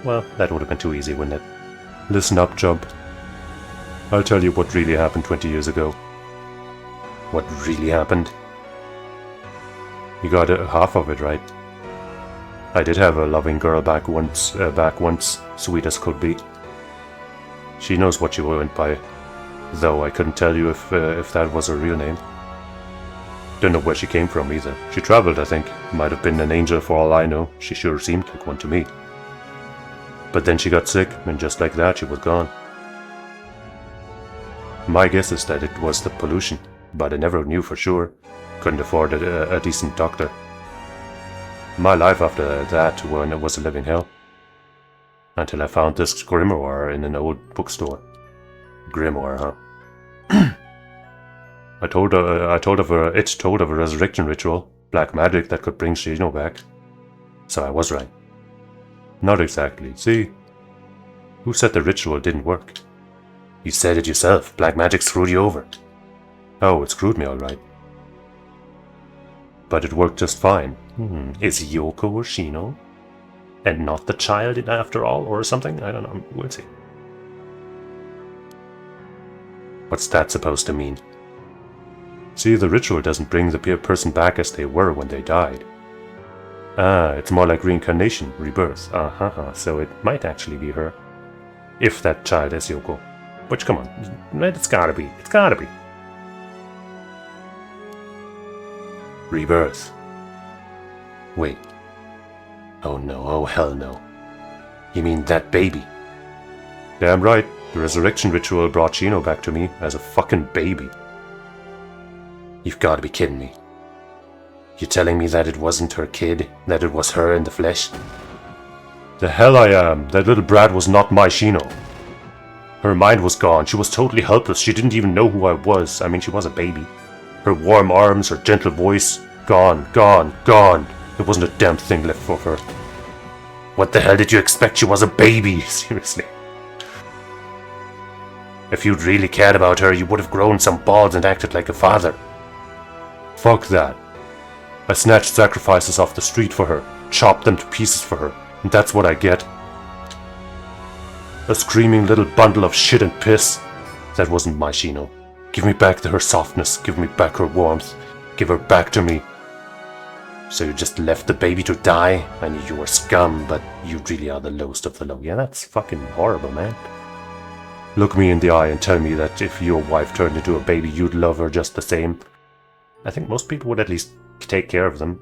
Well, that would have been too easy, wouldn't it? Listen up, Jump. I'll tell you what really happened 20 years ago. What really happened? You got half of it right. I did have a loving girl back once, sweet as could be. She knows what you went by, though I couldn't tell you if that was her real name. Don't know where she came from either. She traveled, I think. Might have been an angel for all I know. She sure seemed like one to me. But then she got sick, and just like that, she was gone. My guess is that it was the pollution, but I never knew for sure. Couldn't afford a decent doctor. My life after that was a living hell. Until I found this grimoire in an old bookstore. Grimoire, huh? It told of a resurrection ritual, black magic that could bring Shino back. So I was right. Not exactly. See? Who said the ritual didn't work? You said it yourself. Black magic screwed you over. Oh, it screwed me alright. But it worked just fine. Is Yoko or Shino? And not the child after all, or something? I don't know. We'll see. What's that supposed to mean? See, the ritual doesn't bring the person back as they were when they died. Ah, it's more like reincarnation, rebirth. So it might actually be her. If that child is Yoko. Which, come on, it's gotta be. It's gotta be. Rebirth. Wait. Oh no, oh hell no. You mean that baby? Damn right, the resurrection ritual brought Shino back to me as a fucking baby. You've gotta be kidding me. You're telling me that it wasn't her kid, that it was her in the flesh? The hell I am, that little brat was not my Shino. Her mind was gone, she was totally helpless, she didn't even know who I was. I mean, she was a baby. Her warm arms, her gentle voice, gone, gone, gone. There wasn't a damn thing left for her. What the hell did you expect? She was a baby, seriously. If you'd really cared about her, you would have grown some balls and acted like a father. Fuck that. I snatched sacrifices off the street for her, chopped them to pieces for her, and that's what I get. A screaming little bundle of shit and piss. That wasn't my Shino. Give me back her softness, give me back her warmth, give her back to me. So you just left the baby to die? I knew you were scum, but you really are the lowest of the low. Yeah, that's fucking horrible, man. Look me in the eye and tell me that if your wife turned into a baby, you'd love her just the same. I think most people would at least take care of them.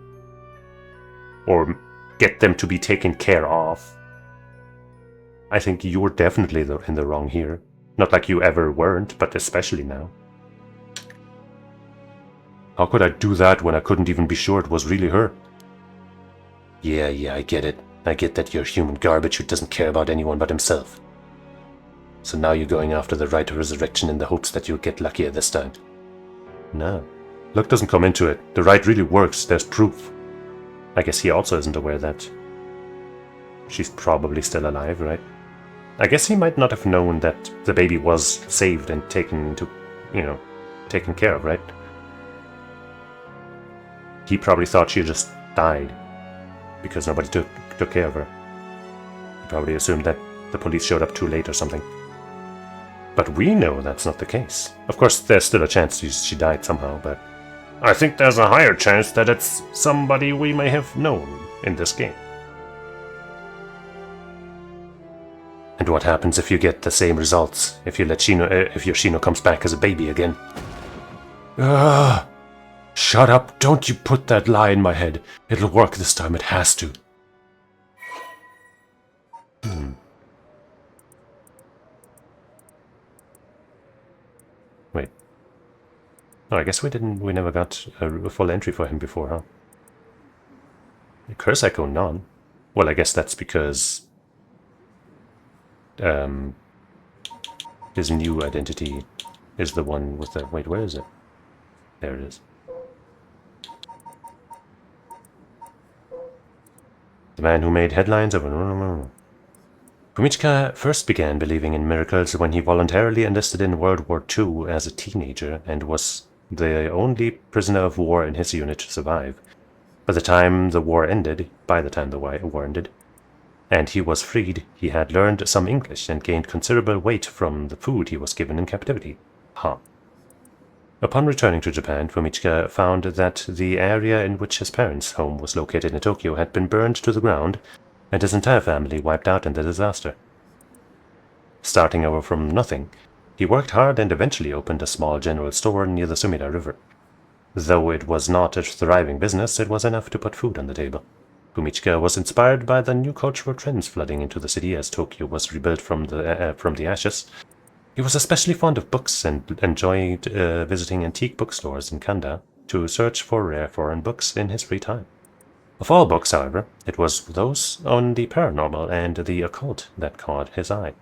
Or get them to be taken care of. I think you're definitely in the wrong here. Not like you ever weren't, but especially now. How could I do that when I couldn't even be sure it was really her? Yeah, I get it. I get that you're human garbage who doesn't care about anyone but himself. So now you're going after the rite of resurrection in the hopes that you'll get luckier this time. No. Luck doesn't come into it. The rite really works. There's proof. I guess he also isn't aware that she's probably still alive, right? I guess he might not have known that the baby was saved and taken care of, right? He probably thought she just died because nobody took care of her. He probably assumed that the police showed up too late or something. But we know that's not the case. Of course, there's still a chance she died somehow, but I think there's a higher chance that it's somebody we may have known in this game. And what happens if you get the same results? If you let Shino, if your Shino comes back as a baby again? Shut up! Don't you put that lie in my head. It'll work this time. It has to. Wait. Oh, I guess we never got a full entry for him before, huh? Curse Echo, none. Well, I guess that's because his new identity is the one with the... Wait, where is it? There it is. The man who made headlines of... Fumichika first began believing in miracles when he voluntarily enlisted in World War II as a teenager and was the only prisoner of war in his unit to survive. By the time the war ended, and he was freed, he had learned some English and gained considerable weight from the food he was given in captivity. Upon returning to Japan, Fumichika found that the area in which his parents' home was located in Tokyo had been burned to the ground, and his entire family wiped out in the disaster. Starting over from nothing, he worked hard and eventually opened a small general store near the Sumida River. Though it was not a thriving business, it was enough to put food on the table. Fumichika was inspired by the new cultural trends flooding into the city as Tokyo was rebuilt from the ashes. He was especially fond of books and enjoyed visiting antique bookstores in Kanda to search for rare foreign books in his free time. Of all books, however, it was those on the paranormal and the occult that caught his eye.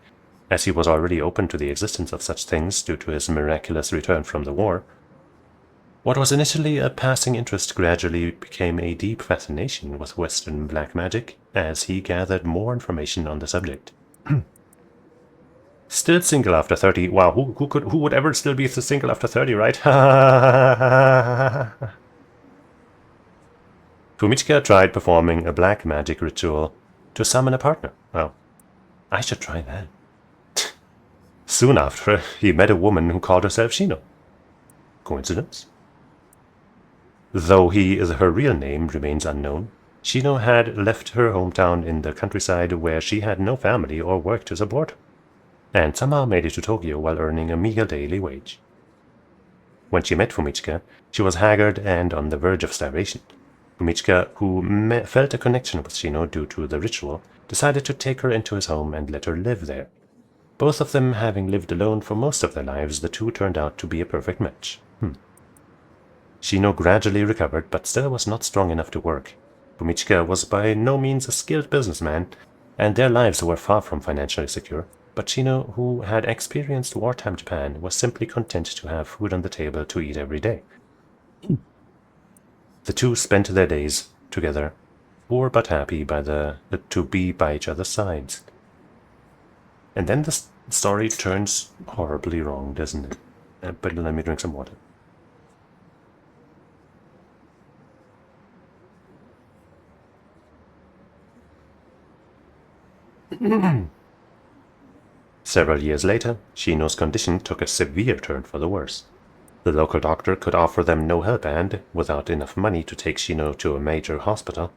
As he was already open to the existence of such things due to his miraculous return from the war, what was initially a passing interest gradually became a deep fascination with Western black magic as he gathered more information on the subject. Still single after 30. Wow, who would ever still be single after 30, right? Fumichika tried performing a black magic ritual to summon a partner. Well, I should try that. Soon after, he met a woman who called herself Shino. Coincidence? Though her real name remains unknown, Shino had left her hometown in the countryside where she had no family or work to support her, and somehow made it to Tokyo while earning a meager daily wage. When she met Fumichika, she was haggard and on the verge of starvation. Fumichika, who felt a connection with Shino due to the ritual, decided to take her into his home and let her live there. Both of them having lived alone for most of their lives, the two turned out to be a perfect match. Shino gradually recovered, but still was not strong enough to work. Fumichika was by no means a skilled businessman, and their lives were far from financially secure, but Shino, who had experienced wartime Japan, was simply content to have food on the table to eat every day. The two spent their days together, poor but happy to be by each other's sides. And then the story turns horribly wrong, doesn't it? But let me drink some water. Several years later, Shino's condition took a severe turn for the worse. The local doctor could offer them no help and, without enough money to take Shino to a major hospital,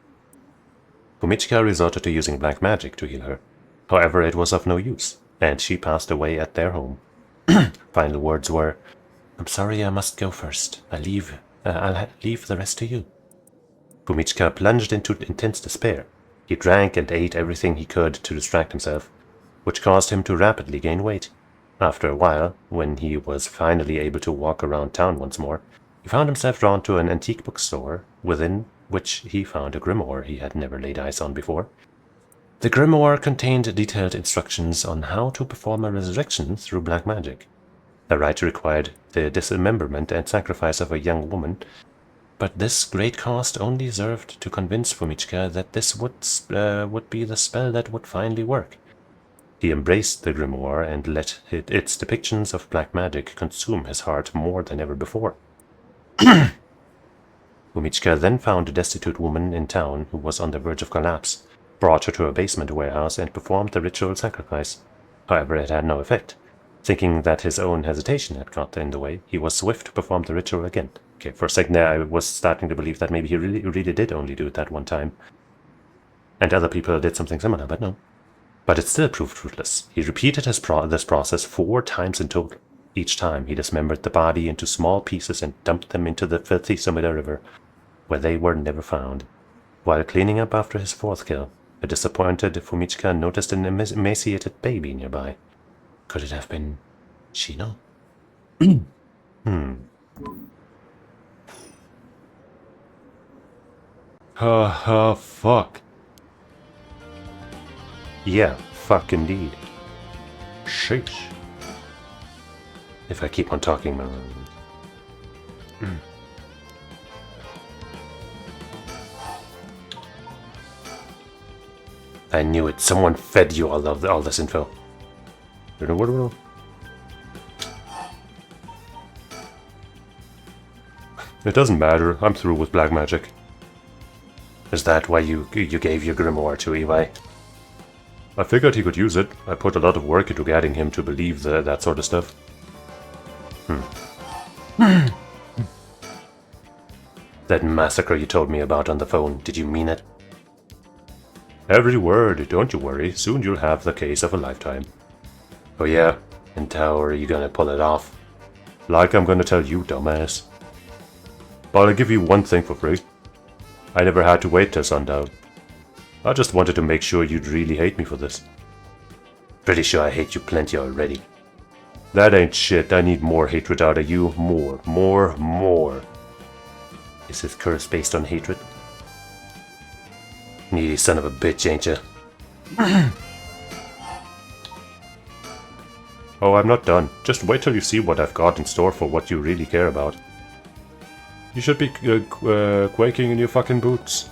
Fumichika resorted to using black magic to heal her. However, it was of no use, and she passed away at their home. Final words were, "I'm sorry, I must go first. I'll leave the rest to you." Fumichika plunged into intense despair. He drank and ate everything he could to distract himself, which caused him to rapidly gain weight. After a while, when he was finally able to walk around town once more, he found himself drawn to an antique bookstore, within which he found a grimoire he had never laid eyes on before. The grimoire contained detailed instructions on how to perform a resurrection through black magic. The rite required the dismemberment and sacrifice of a young woman, but this great cost only served to convince Fumichika that this would be the spell that would finally work. He embraced the grimoire and let its depictions of black magic consume his heart more than ever before. Fumichika then found a destitute woman in town who was on the verge of collapse, brought her to a basement warehouse, and performed the ritual sacrifice. However, it had no effect. Thinking that his own hesitation had got in the way, he was swift to perform the ritual again. Okay, for a second there, I was starting to believe that maybe he really did only do it that one time, and other people did something similar, but no. But it still proved fruitless. He repeated this process 4 times in total. Each time, he dismembered the body into small pieces and dumped them into the filthy Sumida River, where they were never found. While cleaning up after his 4th kill, a disappointed Fumichika noticed an emaciated baby nearby. Could it have been Shino? Fuck. Yeah, fuck indeed. Sheesh. If I keep on talking, I knew it. Someone fed you all this info. You know what? It doesn't matter. I'm through with black magic. Is that why you gave your grimoire to Eli? I figured he could use it. I put a lot of work into getting him to believe that sort of stuff. That massacre you told me about on the phone, did you mean it? Every word, don't you worry. Soon you'll have the case of a lifetime. Oh yeah? And how are you gonna pull it off? Like I'm gonna tell you, dumbass. But I'll give you one thing for free. I never had to wait till sundown. I just wanted to make sure you'd really hate me for this. Pretty sure I hate you plenty already. That ain't shit. I need more hatred out of you. More. Is this curse based on hatred? Needy son of a bitch, ain't ya? Oh, I'm not done. Just wait till you see what I've got in store for what you really care about. You should be quaking in your fucking boots.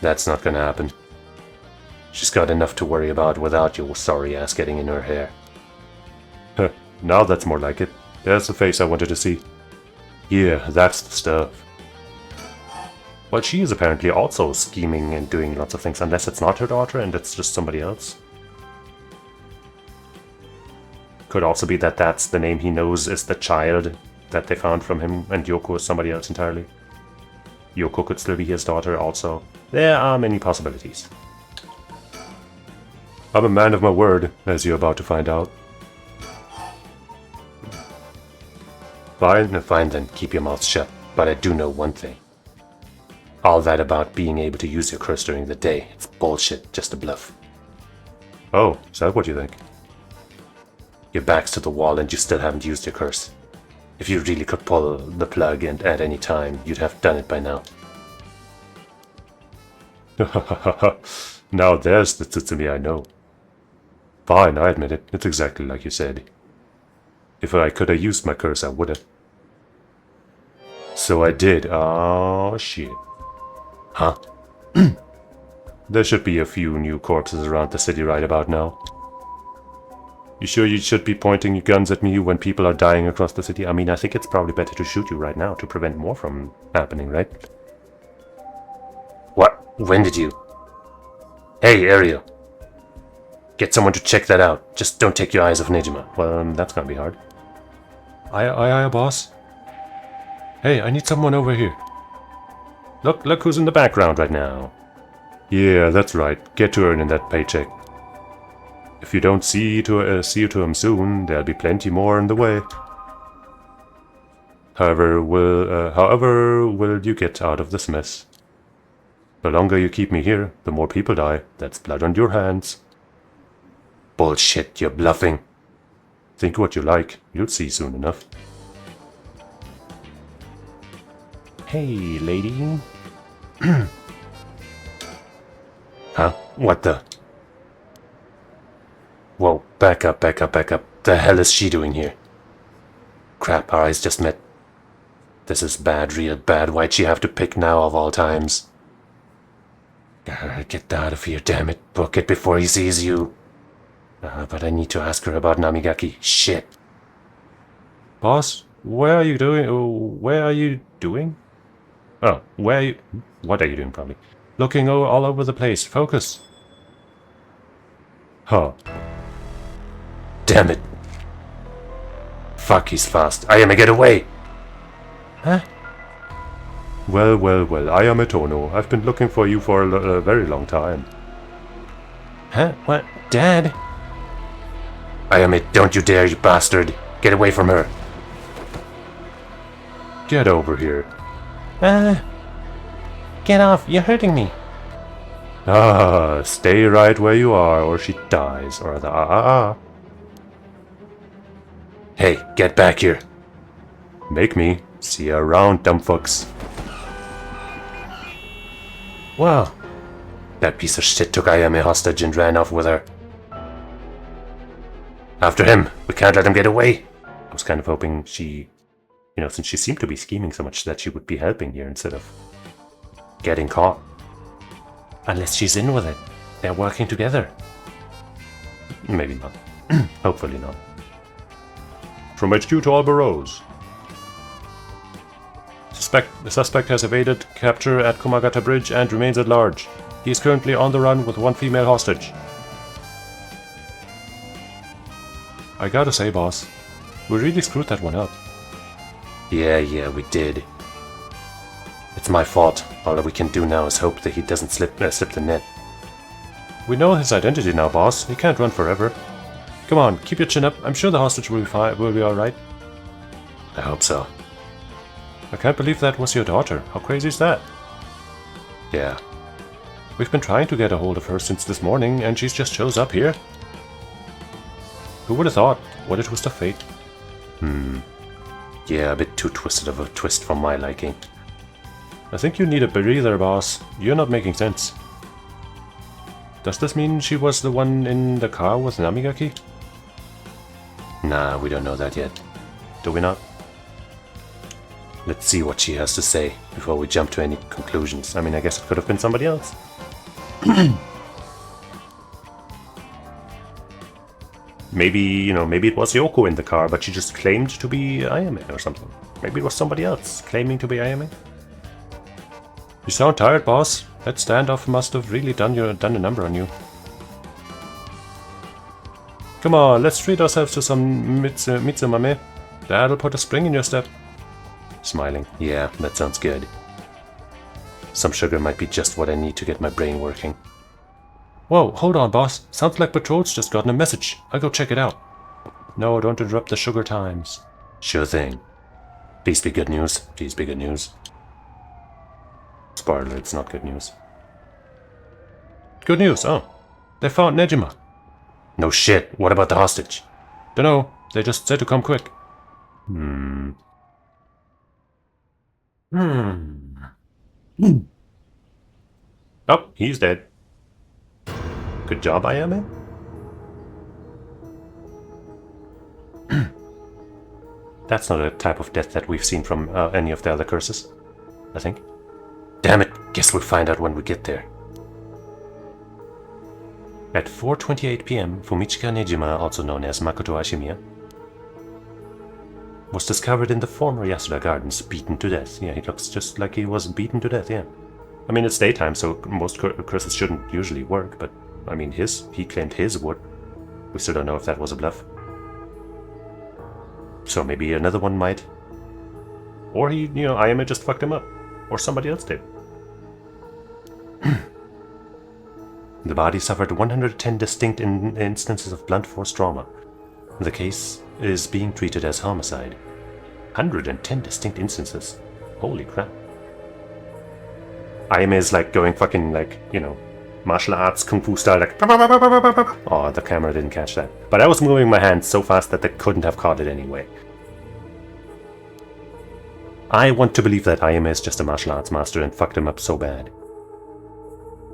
That's not gonna happen. She's got enough to worry about without your sorry ass getting in her hair. Huh, now that's more like it. There's the face I wanted to see. Yeah, that's the stuff. But she is apparently also scheming and doing lots of things, unless it's not her daughter and it's just somebody else. Could also be that that's the name he knows is the child that they found from him, and Yoko is somebody else entirely. Yoko could still be his daughter also. There are many possibilities. I'm a man of my word, as you're about to find out. Fine then, keep your mouth shut, but I do know one thing. All that about being able to use your curse during the day, it's bullshit, just a bluff. Oh, is that what you think? Your back's to the wall and you still haven't used your curse. If you really could pull the plug and at any time, you'd have done it by now. Now there's the Tsutsumi I know. Fine, I admit it. It's exactly like you said. If I could have used my curse, I would have. So I did. Oh shit. Huh? There should be a few new corpses around the city right about now. You sure you should be pointing your guns at me when people are dying across the city? I mean, I think it's probably better to shoot you right now to prevent more from happening, right? What? When did you? Hey, Ariel. Get someone to check that out. Just don't take your eyes off Nejima. Well, that's gonna be hard. Aye, boss. Hey, I need someone over here. Look who's in the background right now. Yeah, that's right. Get to earning that paycheck. If you don't see you to him soon, there'll be plenty more in the way. However will you get out of this mess? The longer you keep me here, the more people die. That's blood on your hands. Bullshit, you're bluffing. Think what you like. You'll see soon enough. Hey, lady. Huh? What the? Whoa, back up. The hell is she doing here? Crap, our eyes just met. This is bad, real bad. Why'd she have to pick now of all times? Get out of here, damn it. Book it before he sees you. But I need to ask her about Namigaki. Shit. Boss, what are you doing? Oh, what are you doing, probably? Looking all over the place. Focus. Huh. Damn it. Fuck, he's fast. Ayame, get away! Huh? Well, Ayame Tono. I've been looking for you for a very long time. Huh? What? Dad? Ayame, don't you dare, you bastard! Get away from her! Get over here. Get off, you're hurting me. Stay right where you are, or she dies, or the Hey, get back here. Make me. See you around, dumb fucks. Wow. That piece of shit took Ayame hostage and ran off with her. After him! We can't let him get away! I was kind of hoping she... since she seemed to be scheming so much that she would be helping here instead of getting caught. Unless she's in with it. They're working together. Maybe not. Hopefully not. From HQ to Albaros. The suspect has evaded capture at Komagata Bridge and remains at large. He is currently on the run with one female hostage. I gotta say, boss, we really screwed that one up. Yeah, we did. It's my fault. All that we can do now is hope that he doesn't slip the net. We know his identity now, boss. He can't run forever. Come on, keep your chin up. I'm sure the hostage will be alright. I hope so. I can't believe that was your daughter. How crazy is that? Yeah. We've been trying to get a hold of her since this morning, and she just shows up here. Who would have thought? What a twist of fate. Yeah, a bit too twisted of a twist for my liking. I think you need a breather, boss. You're not making sense. Does this mean she was the one in the car with Namigaki? Nah, we don't know that yet. Do we not? Let's see what she has to say before we jump to any conclusions. I mean, I guess it could have been somebody else. Maybe it was Yoko in the car, but she just claimed to be Ayame or something. Maybe it was somebody else claiming to be Ayame. You sound tired, boss. That standoff must have really done a number on you. Come on, let's treat ourselves to some mitsumame. That'll put a spring in your step. Smiling. Yeah, that sounds good. Some sugar might be just what I need to get my brain working. Whoa, hold on, boss. Sounds like Patrol's just gotten a message. I'll go check it out. No, don't interrupt the sugar times. Sure thing. Please be good news. Please be good news. Spoiler, it's not good news. Good news, oh. They found Nejima. No shit, what about the hostage? Dunno, they just said to come quick. Oh, he's dead. Good job, Ayame. That's not a type of death that we've seen from any of the other curses, I think. Damn it, guess we'll find out when we get there. At 4:28 p.m., Fumichika Nejima, also known as Makoto Ashimiya, was discovered in the former Yasuda Gardens, beaten to death. Yeah, he looks just like he was beaten to death, yeah. I mean, it's daytime, so most curses shouldn't usually work, but, I mean, he claimed his would. We still don't know if that was a bluff. So maybe another one might. Or he, Ayame just fucked him up. Or somebody else did. The body suffered 110 distinct instances of blunt force trauma. The case is being treated as homicide. 110 distinct instances. Holy crap. Ayame is like going fucking martial arts kung fu style, like. Oh, the camera didn't catch that. But I was moving my hands so fast that they couldn't have caught it anyway. I want to believe that Ayame is just a martial arts master and fucked him up so bad.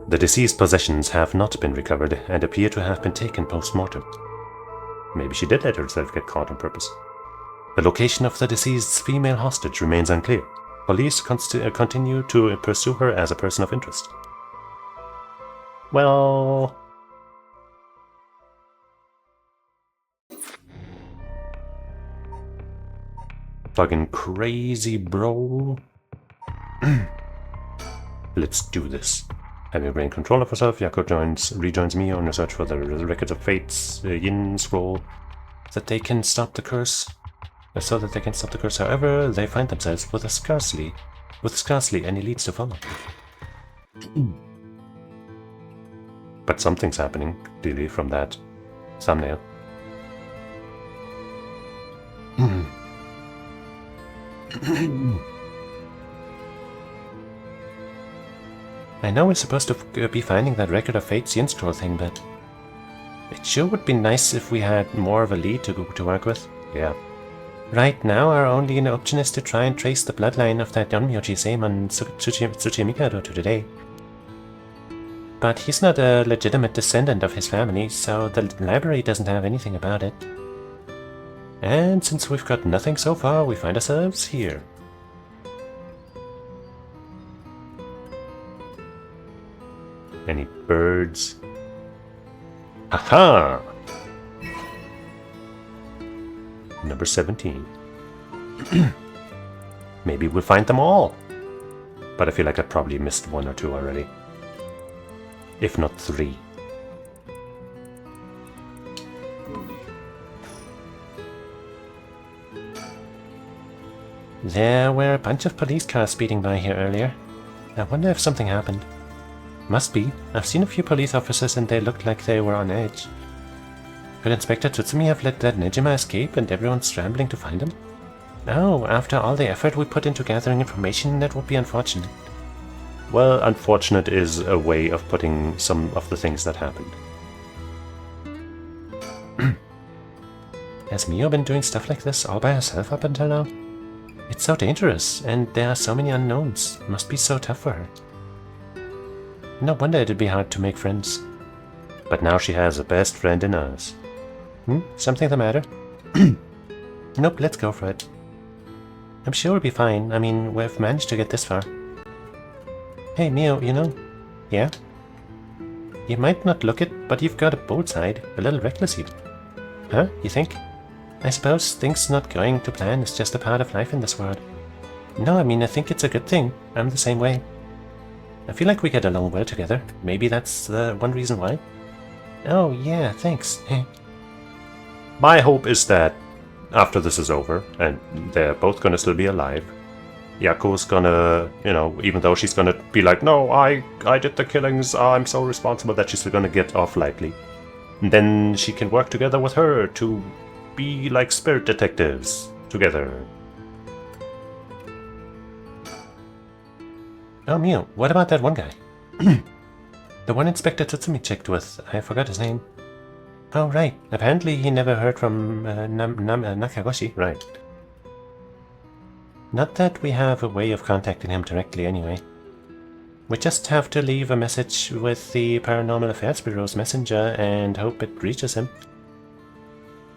The deceased possessions have not been recovered and appear to have been taken post-mortem. Maybe she did let herself get caught on purpose. The location of the deceased's female hostage remains unclear. Police continue to pursue her as a person of interest. Well... fucking crazy, bro. Let's do this. Having gained control of herself, Yako rejoins me on a search for the Records of Fate's Yin scroll that they can stop the curse. So that they can stop the curse. However, they find themselves with scarcely any leads to follow. But something's happening, clearly, from that thumbnail. I know we're supposed to be finding that Record of Fate's Yin scroll thing, but it sure would be nice if we had more of a lead to work with. Yeah. Right now, our only option is to try and trace the bloodline of that Onmyoji Seimon Tsuchimikado to today. But he's not a legitimate descendant of his family, so the library doesn't have anything about it. And since we've got nothing so far, we find ourselves here. Any birds? Aha! Number 17. Maybe we'll find them all. But I feel like I probably missed 1 or 2 already. If not 3. There were a bunch of police cars speeding by here earlier. I wonder if something happened. Must be. I've seen a few police officers and they looked like they were on edge. Could Inspector Tsutsumi have let that Nejima escape and everyone's scrambling to find him? Oh, after all the effort we put into gathering information, that would be unfortunate. Well, unfortunate is a way of putting some of the things that happened. Has Mio been doing stuff like this all by herself up until now? It's so dangerous, and there are so many unknowns. It must be so tough for her. No wonder it'd be hard to make friends. But now she has a best friend in us. Something the matter? Nope, let's go for it. I'm sure we'll be fine. I mean, we've managed to get this far. Hey, Mio, you know? Yeah? You might not look it, but you've got a bold side. A little reckless even. Huh? You think? I suppose things not going to plan is just a part of life in this world. No, I mean, I think it's a good thing. I'm the same way. I feel like we get along well together. Maybe that's the one reason why. Oh, yeah, thanks. My hope is that after this is over, and they're both gonna still be alive, Yako's gonna, you know, even though she's gonna be like, no, I did the killings, I'm so responsible, that she's still gonna get off lightly. And then she can work together with her to be like spirit detectives together. Oh, Mio, what about that one guy? The one Inspector Tsutsumi checked with. I forgot his name. Oh, right. Apparently he never heard from Nakagoshi. Right. Not that we have a way of contacting him directly anyway. We just have to leave a message with the Paranormal Affairs Bureau's messenger and hope it reaches him.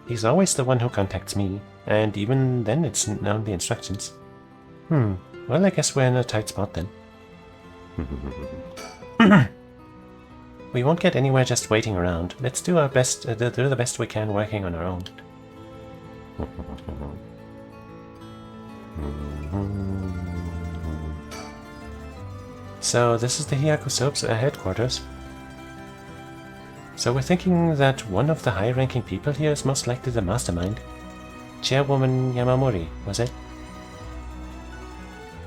He's always the one who contacts me, and even then it's only instructions. Well, I guess we're in a tight spot then. We won't get anywhere just waiting around. Let's do our best, do the best we can working on our own. So this is the Hyaku Soap's headquarters. So we're thinking that one of the high-ranking people here is most likely the mastermind. Chairwoman Yamamori, was it?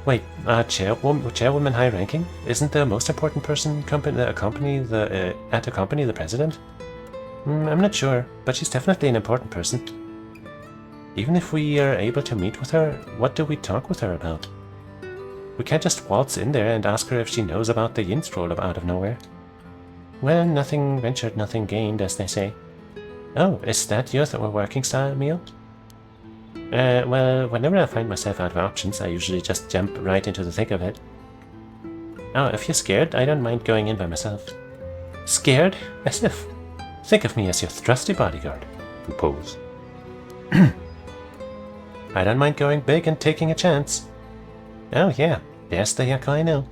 Wait, chairwoman high-ranking? Isn't the most important person at a company the president? I'm not sure, but she's definitely an important person. Even if we are able to meet with her, what do we talk with her about? We can't just waltz in there and ask her if she knows about the yin scroll out of nowhere. Well, nothing ventured, nothing gained, as they say. Oh, is that your working style, Mio? Well, whenever I find myself out of options, I usually just jump right into the thick of it. Oh, if you're scared, I don't mind going in by myself. Scared? As if. Think of me as your trusty bodyguard. You pose. I don't mind going big and taking a chance. Oh yeah, there's the Yako I know.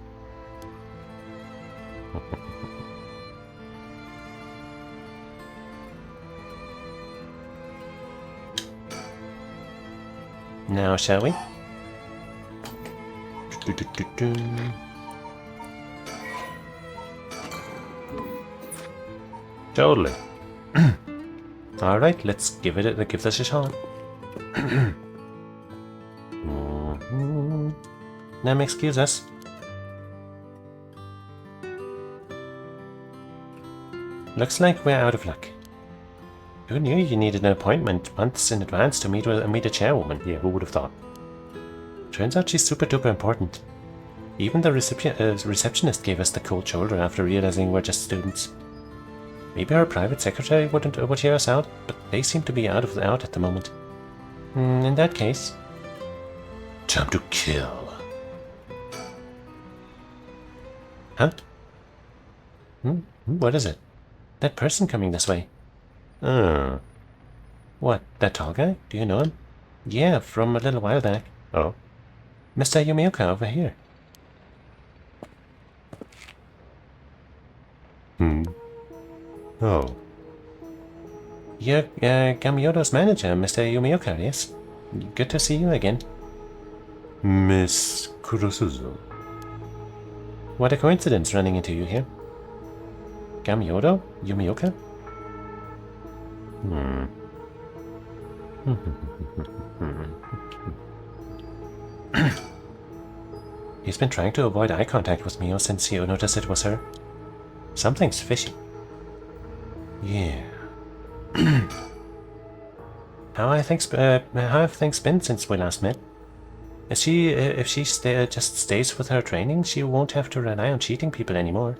Now, shall we? Totally. All right, let's give this a shot. Now, excuse us. Looks like we're out of luck. Who knew you needed an appointment months in advance to meet a chairwoman? Yeah, who would have thought? Turns out she's super duper important. Even the receptionist gave us the cold shoulder after realizing we're just students. Maybe our private secretary would hear us out, but they seem to be out at the moment. In that case... Time to kill. Huh? What is it? That person coming this way. What, that tall guy? Do you know him? Yeah, from a little while back. Oh? Mr. Yumioka over here. Oh. You're Gamyodo's manager, Mr. Yumioka, yes? Good to see you again. Miss Kurosuzu. What a coincidence running into you here. Gamyodo? Yumioka? He's been trying to avoid eye contact with me since he noticed it was her. Something's fishy. Yeah. How have things been since we last met? If she just stays with her training, she won't have to rely on cheating people anymore.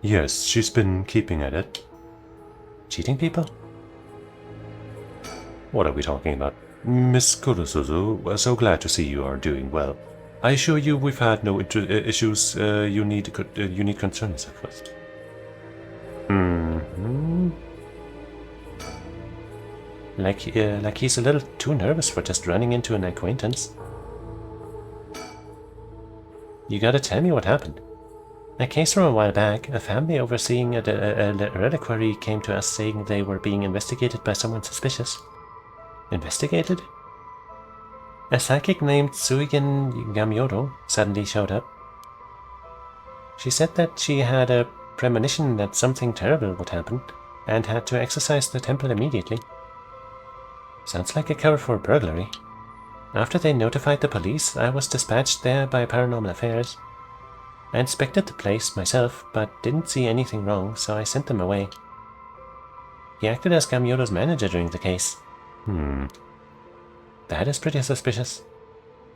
Yes, she's been keeping at it. Cheating people? What are we talking about? Miss Kurosuzu, we're so glad to see you are doing well. I assure you we've had no issues you need concern yourself with. Like he's a little too nervous for just running into an acquaintance. You gotta tell me what happened. A case from a while back, a family overseeing a reliquary came to us saying they were being investigated by someone suspicious. Investigated? A psychic named Tsugen Gamyodo suddenly showed up. She said that she had a premonition that something terrible would happen, and had to exorcise the temple immediately. Sounds like a cover for burglary. After they notified the police, I was dispatched there by Paranormal Affairs. I inspected the place myself, but didn't see anything wrong, so I sent them away. He acted as Gamyodo's manager during the case. That is pretty suspicious.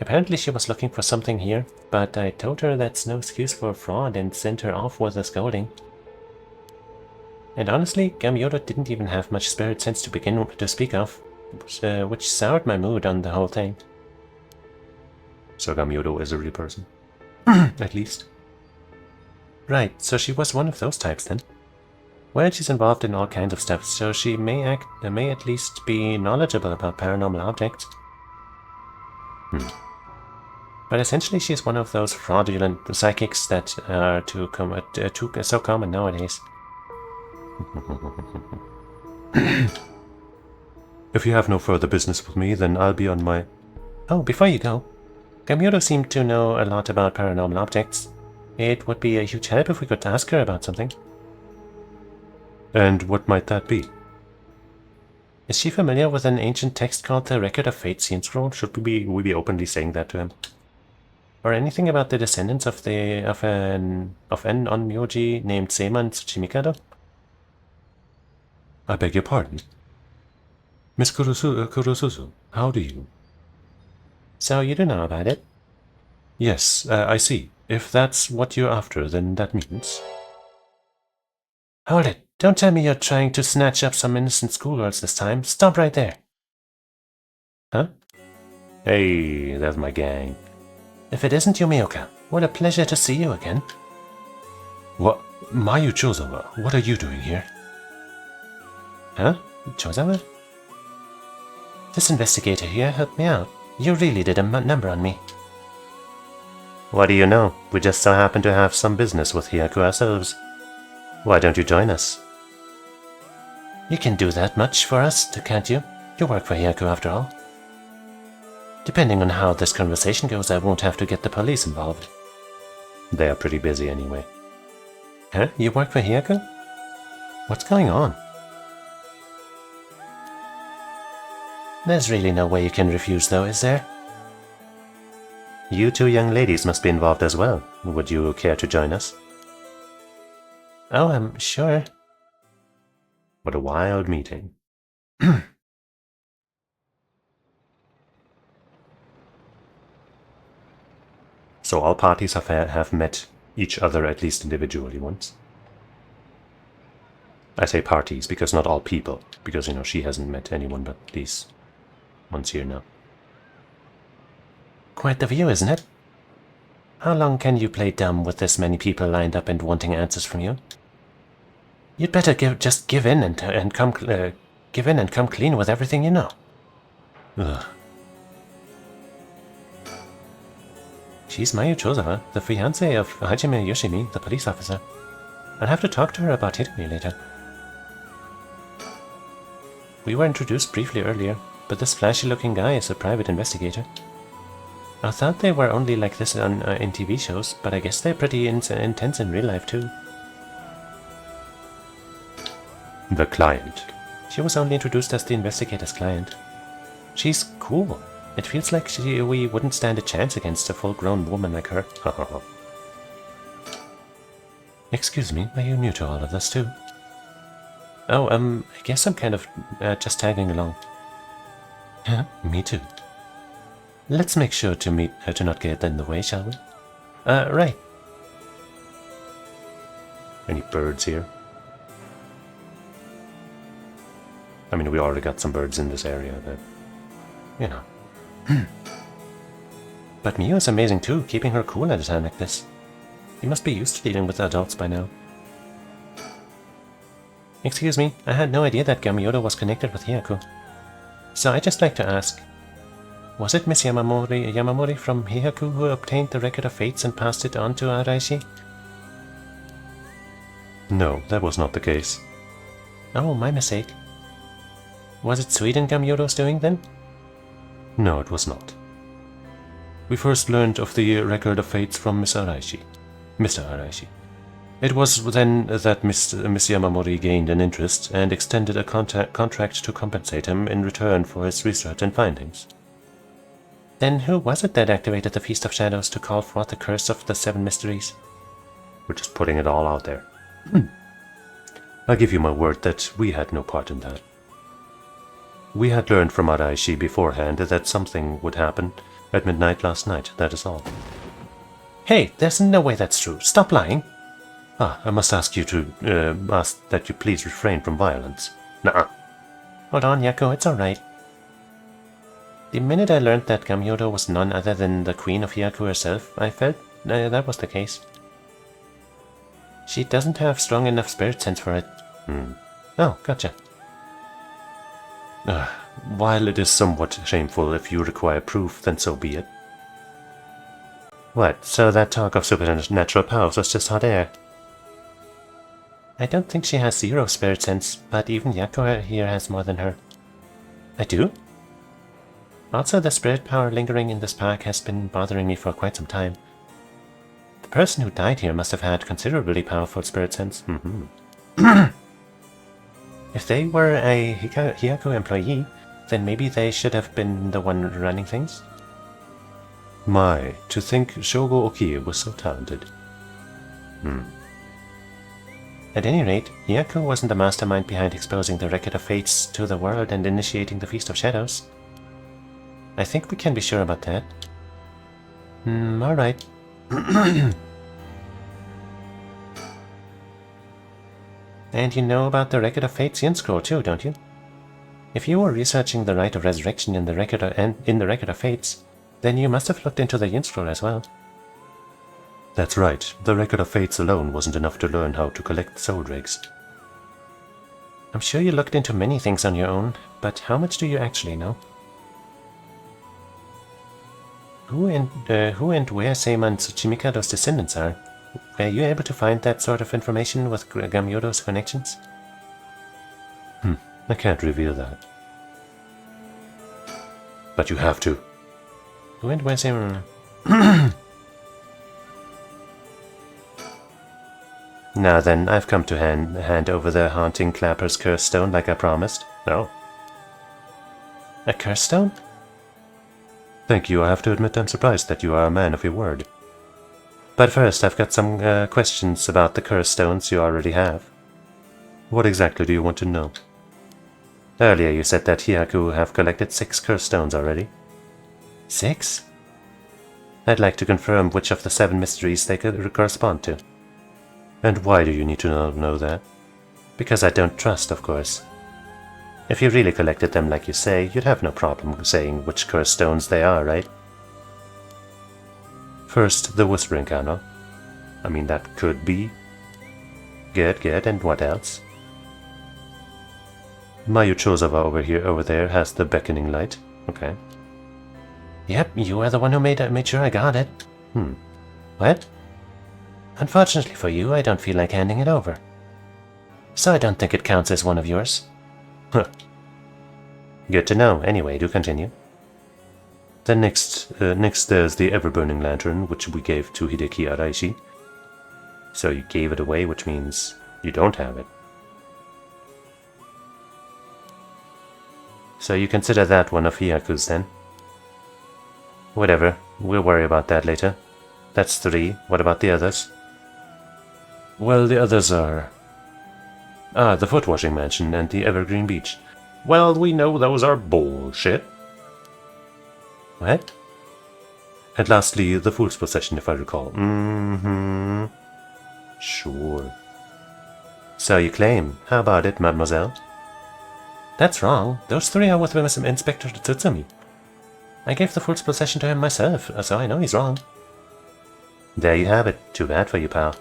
Apparently she was looking for something here, but I told her that's no excuse for fraud and sent her off with a scolding. And honestly, Gamyodo didn't even have much spirit sense to speak of, which soured my mood on the whole thing. So Gamyodo is a real person. At least. Right, so she was one of those types then. Well, she's involved in all kinds of stuff, so she may at least be knowledgeable about paranormal objects. But essentially she's one of those fraudulent psychics that are so common nowadays. If you have no further business with me, then I'll be on my... Oh, before you go, Gamyodo seemed to know a lot about paranormal objects. It would be a huge help if we could ask her about something. And what might that be? Is she familiar with an ancient text called the Record of Fate Scene Scroll? Should we be openly saying that to him? Or anything about the descendants of an onmyoji named Seiman Tsuchimikado? I beg your pardon? Miss Kurosuzu, how do you? So you do know about it? Yes, I see. If that's what you're after, then that means... Hold it! Don't tell me you're trying to snatch up some innocent schoolgirls this time. Stop right there. Huh? Hey, there's my gang. If it isn't Yumioka, what a pleasure to see you again. What? Mayu Chozawa, what are you doing here? Huh? Chozawa? This investigator here helped me out. You really did a number on me. What do you know? We just so happen to have some business with Hyaku ourselves. Why don't you join us? You can do that much for us, can't you? You work for Hyaku after all. Depending on how this conversation goes, I won't have to get the police involved. They are pretty busy anyway. Huh? You work for Hyaku? What's going on? There's really no way you can refuse though, is there? You two young ladies must be involved as well. Would you care to join us? Oh, I'm sure. What a wild meeting. So all parties have met each other at least individually once. I say parties because not all people, because, you know, she hasn't met anyone but these ones here now. Quite the view, isn't it? How long can you play dumb with this many people lined up and wanting answers from you? You'd better give in and come clean with everything you know. Ugh. She's Mayu Chozawa, the fiancée of Hajime Yoshimi, the police officer. I'll have to talk to her about Hitomi later. We were introduced briefly earlier, but this flashy-looking guy is a private investigator. I thought they were only like this in TV shows, but I guess they're pretty intense in real life too. The client. She was only introduced as the investigator's client. She's cool. It feels like we wouldn't stand a chance against a full-grown woman like her. Excuse me, are you new to all of this too? Oh, I guess I'm kind of just tagging along. Yeah, me too. Let's make sure to not get in the way, shall we? Right. Any birds here? I mean, we already got some birds in this area, but, you know. But Mio's amazing too, keeping her cool at a time like this. You must be used to dealing with adults by now. Excuse me, I had no idea that Gamyodo was connected with Hyaku. So I'd just like to ask, was it Miss Yamamori from Hyaku who obtained the record of fates and passed it on to Araishi? No, that was not the case. Oh, my mistake. Was it Sweden Gamyodo's doing then? No, it was not. We first learned of the record of fates from Mr. Araishi. It was then that Miss Yamamori gained an interest and extended a contract to compensate him in return for his research and findings. Then who was it that activated the Feast of Shadows to call forth the curse of the 7 mysteries? We're just putting it all out there. I give you my word that we had no part in that. We had learned from Araishi beforehand that something would happen at midnight last night, that is all. Hey, there's no way that's true. Stop lying. I must ask you to, ask that you please refrain from violence. Nuh-uh. Hold on, Yako, it's alright. The minute I learned that Gamyodo was none other than the queen of Hyaku herself, I felt that was the case. She doesn't have strong enough spirit sense for it. Oh, gotcha. While it is somewhat shameful, if you require proof, then so be it. What, so that talk of supernatural powers was just hot air? I don't think she has 0 spirit sense, but even Yako here has more than her. I do? Also, the spirit power lingering in this park has been bothering me for quite some time. The person who died here must have had considerably powerful spirit sense. If they were a Hyaku employee, then maybe they should have been the one running things? My, to think Shogo Okie was so talented. At any rate, Hyaku wasn't the mastermind behind exposing the record of fates to the world and initiating the Feast of Shadows. I think we can be sure about that. Alright. And you know about the Record of Fates Yin Scroll too, don't you? If you were researching the Rite of Resurrection in the Record of Fates, then you must have looked into the Yin Scroll as well. That's right, the Record of Fates alone wasn't enough to learn how to collect soul dregs. I'm sure you looked into many things on your own, but how much do you actually know? Who and where Seiman Tsuchimikado's descendants are? Were you able to find that sort of information with Gamyodo's connections? I can't reveal that. But you have to. Who and where Seiman... Now then, I've come to hand over the Haunting Clapper's Curse Stone like I promised. Oh. A Curse Stone? Thank you, I have to admit I'm surprised that you are a man of your word. But first, I've got some questions about the Curse Stones you already have. What exactly do you want to know? Earlier you said that Hyaku have collected 6 Curse Stones already. 6? I'd like to confirm which of the 7 mysteries they could correspond to. And why do you need to know that? Because I don't trust, of course. If you really collected them like you say, you'd have no problem saying which Curse Stones they are, right? First, the Whispering Canal. I mean, that could be. Good, and what else? Mayu Chozava over there has the beckoning light. Okay. Yep, you are the one who made sure I got it. What? Unfortunately for you, I don't feel like handing it over. So I don't think it counts as one of yours. Huh. Good to know. Anyway, do continue. Then next there's the ever-burning lantern, which we gave to Hideki Araishi. So you gave it away, which means you don't have it. So you consider that one of Hyaku's then? Whatever, we'll worry about that later. That's 3. What about the others? Well, the others are... the foot-washing mansion and the Evergreen Beach. Well, we know those are bullshit. What? And lastly, the Fool's Possession, if I recall. Sure. So you claim. How about it, mademoiselle? That's wrong. Those 3 are with Inspector Tsutsumi. I gave the Fool's Possession to him myself, so I know he's wrong. There you have it. Too bad for you, pal.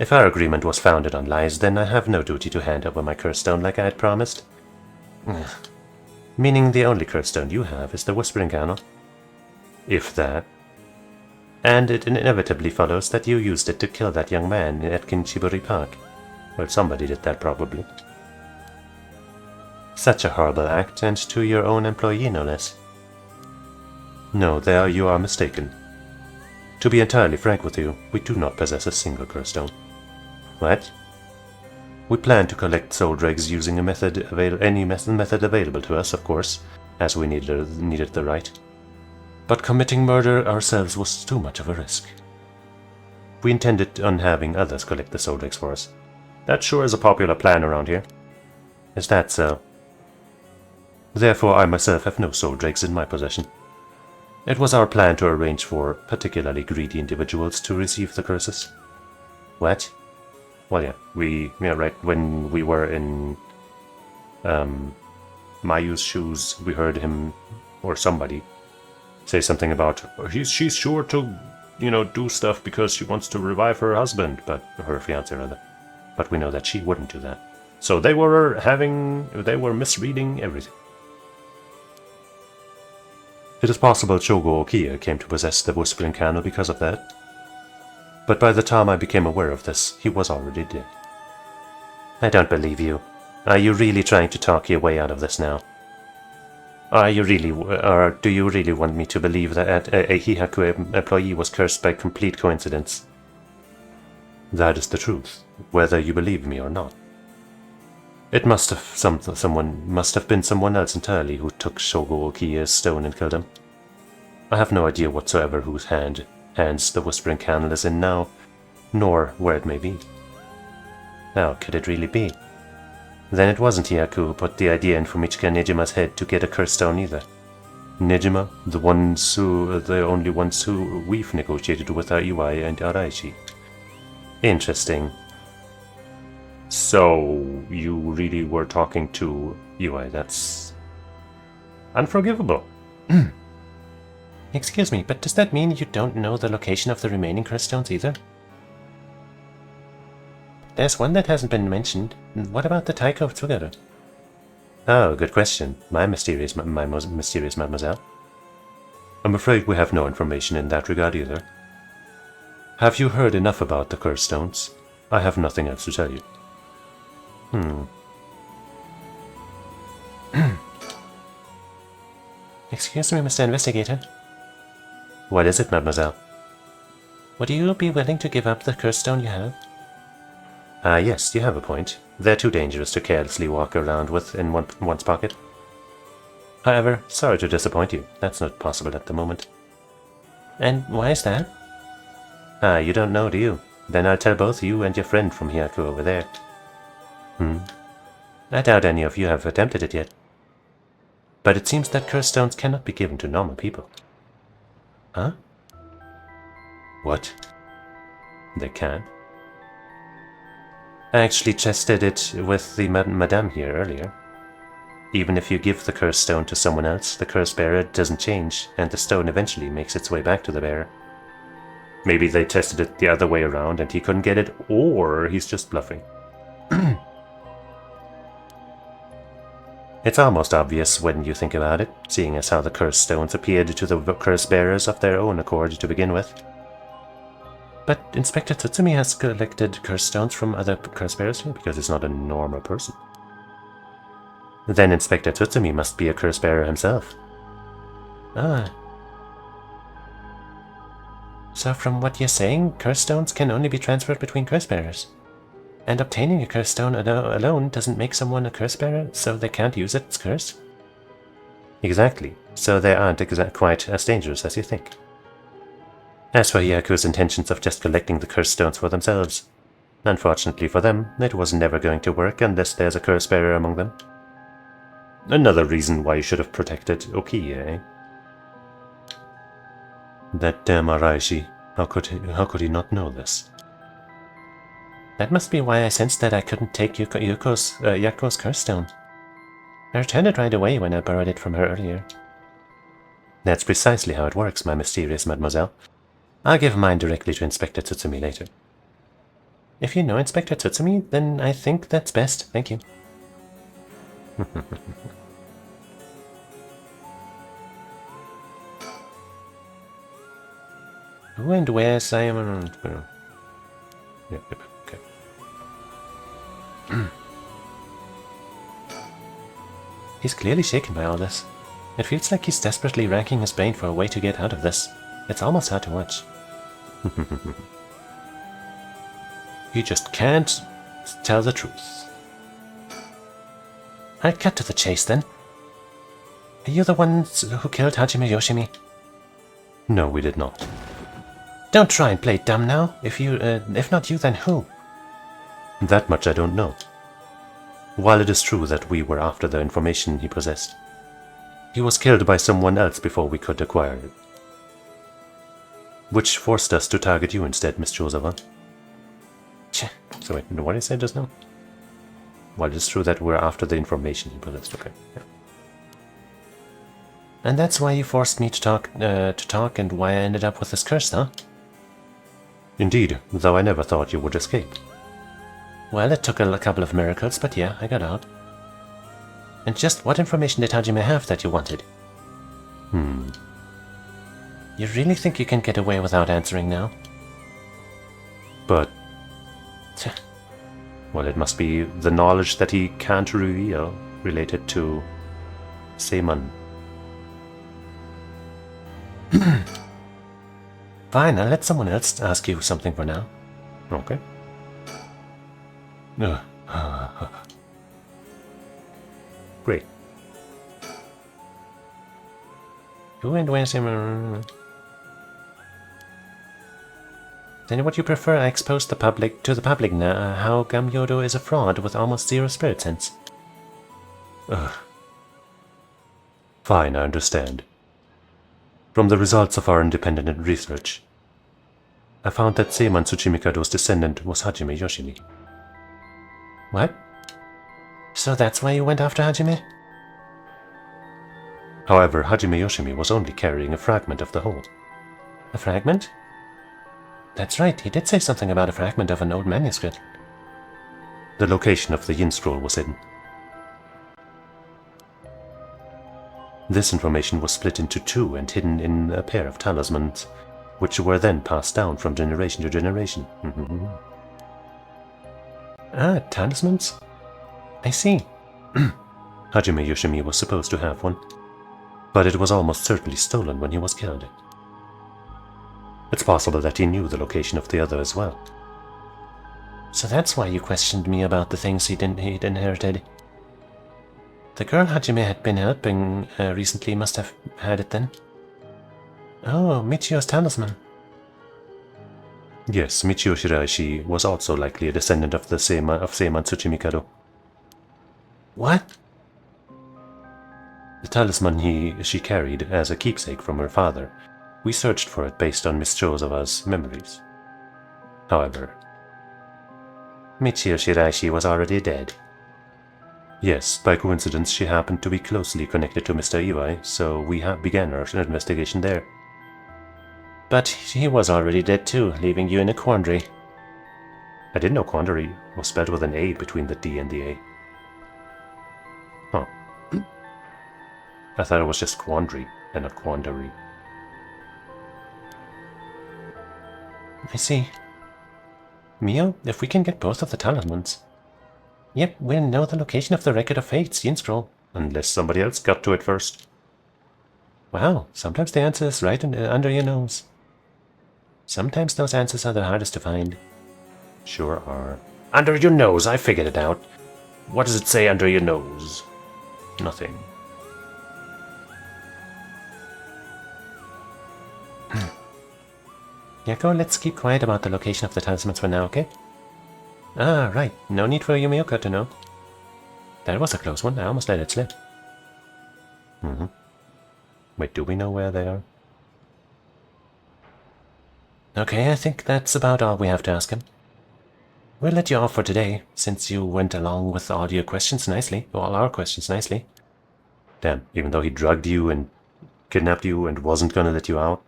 If our agreement was founded on lies, then I have no duty to hand over my curse stone like I had promised. Meaning the only curse stone you have is the Whispering Canal. If that. And it inevitably follows that you used it to kill that young man at Kinchiburi Park. Well, somebody did that probably. Such a horrible act, and to your own employee no less. No, there you are mistaken. To be entirely frank with you, we do not possess a single curse stone. What? We plan to collect soul dregs using any method available to us, of course, as we needed the right. But committing murder ourselves was too much of a risk. We intended on having others collect the soul dregs for us. That sure is a popular plan around here. Is that so? Therefore, I myself have no soul dregs in my possession. It was our plan to arrange for particularly greedy individuals to receive the curses. What? Well, yeah, right. When we were in Mayu's shoes, we heard him or somebody say something about she's sure to, do stuff because she wants to revive her husband, but her fiance rather. But we know that she wouldn't do that. So they were misreading everything. It is possible Shogo Okiya came to possess the Whispering Canal because of that. But by the time I became aware of this, he was already dead. I don't believe you. Are you really trying to talk your way out of this now? Do you really want me to believe that a Hihaku employee was cursed by complete coincidence? That is the truth, whether you believe me or not. It must have been someone else entirely who took Shogo Okiya's stone and killed him. I have no idea whatsoever whose hands the Whispering Canal is in now, nor where it may be. How could it really be? Then it wasn't Hyaku who put the idea in Fumichika Nejima's head to get a curse stone either. Nejima, the only ones who we've negotiated with are Iwai and Araishi. Interesting. So, you really were talking to Iwai, that's unforgivable. Excuse me, but does that mean you don't know the location of the remaining curse stones either? There's one that hasn't been mentioned. What about the Taiko of Tsugaru? Oh, good question. My mysterious mademoiselle. I'm afraid we have no information in that regard either. Have you heard enough about the curse stones? I have nothing else to tell you. Excuse me, Mr. Investigator. What is it, mademoiselle? Would you be willing to give up the curse stone you have? Yes, you have a point. They're too dangerous to carelessly walk around with in one's pocket. However, sorry to disappoint you. That's not possible at the moment. And why is that? You don't know, do you? Then I'll tell both you and your friend from Hyaku over there. I doubt any of you have attempted it yet. But it seems that curse stones cannot be given to normal people. Huh? What? They can? I actually tested it with the madame here earlier. Even if you give the cursed stone to someone else, the curse bearer doesn't change, and the stone eventually makes its way back to the bearer. Maybe they tested it the other way around and he couldn't get it, or he's just bluffing. It's almost obvious when you think about it, seeing as how the cursed stones appeared to the curse bearers of their own accord to begin with. But Inspector Tsutsumi has collected cursed stones from other curse bearers because he's not a normal person. Then Inspector Tsutsumi must be a curse bearer himself. Ah. So from what you're saying, curse stones can only be transferred between curse bearers. And obtaining a curse stone alone doesn't make someone a curse bearer, so they can't use it as cursed? Exactly, so they aren't quite as dangerous as you think. As for Hyaku's intentions of just collecting the curse stones for themselves, unfortunately for them, it was never going to work unless there's a curse bearer among them. Another reason why you should have protected Okiya, eh? That damn Araishi, how could he not know this? That must be why I sensed that I couldn't take Yako's curse stone. I returned it right away when I borrowed it from her earlier. That's precisely how it works, my mysterious mademoiselle. I'll give mine directly to Inspector Tsutsumi later. If you know Inspector Tsutsumi, then I think that's best, thank you. Who and where Simon? Yeah, okay. He's clearly shaken by all this. It feels like he's desperately racking his brain for a way to get out of this. It's almost hard to watch. He just can't tell the truth. I'll cut to the chase then. Are you the ones who killed Hajime Yoshimi? No, we did not. Don't try and play dumb now. If not you, then who? That much I don't know. While it is true that we were after the information he possessed, he was killed by someone else before we could acquire it. Which forced us to target you instead, Miss Josepha. So wait, what did I say just now? While it is true that we're after the information he possessed, okay. Yeah. And that's why you forced me to talk and why I ended up with this curse, huh? Indeed, though I never thought you would escape. Well, it took a couple of miracles, but yeah, I got out. And just what information did Hajime have that you wanted? You really think you can get away without answering now? But... well, it must be the knowledge that he can't reveal related to... Seiman. Fine, I'll let someone else ask you something for now. Okay. Great. Who and where's him? Then what you prefer, I expose to the public now how Gamyodo is a fraud with almost zero spirit sense. Fine, I understand. From the results of our independent research, I found that Seiman Tsuchimikado's descendant was Hajime Yoshimi. What? So that's why you went after Hajime? However, Hajime Yoshimi was only carrying a fragment of the whole. A fragment? That's right, he did say something about a fragment of an old manuscript. The location of the Yin scroll was hidden. This information was split into two and hidden in a pair of talismans, which were then passed down from generation to generation. Ah, talismans? I see. Hajime Yoshimi was supposed to have one, but it was almost certainly stolen when he was killed. It's possible that he knew the location of the other as well. So that's why you questioned me about the things he'd inherited. The girl Hajime had been helping recently must have had it then. Oh, Michio's talisman. Yes, Michio Shiraishi was also likely a descendant of Seiman Tsuchimikado. What? The talisman she carried as a keepsake from her father. We searched for it based on Miss Joseva's memories. However, Michio Shiraishi was already dead. Yes, by coincidence she happened to be closely connected to Mr. Ewai, so we began our investigation there. But he was already dead too, leaving you in a quandary. I didn't know quandary was spelled with an A between the D and the A. Huh. I thought it was just quandary and not quandary. I see. Mio, if we can get both of the talismans. Yep, we'll know the location of the Record of Fate, Scene Scroll. Unless somebody else got to it first. Wow, sometimes the answer is right under your nose. Sometimes those answers are the hardest to find. Sure are. Under your nose, I figured it out. What does it say under your nose? Nothing. Yako, let's keep quiet about the location of the talismans for now, okay? Ah, right. No need for Yumioka to know. That was a close one. I almost let it slip. Wait, do we know where they are? Okay, I think that's about all we have to ask him. We'll let you off for today, since you went along with all your questions nicely. All our questions nicely. Damn, even though he drugged you and kidnapped you and wasn't gonna let you out?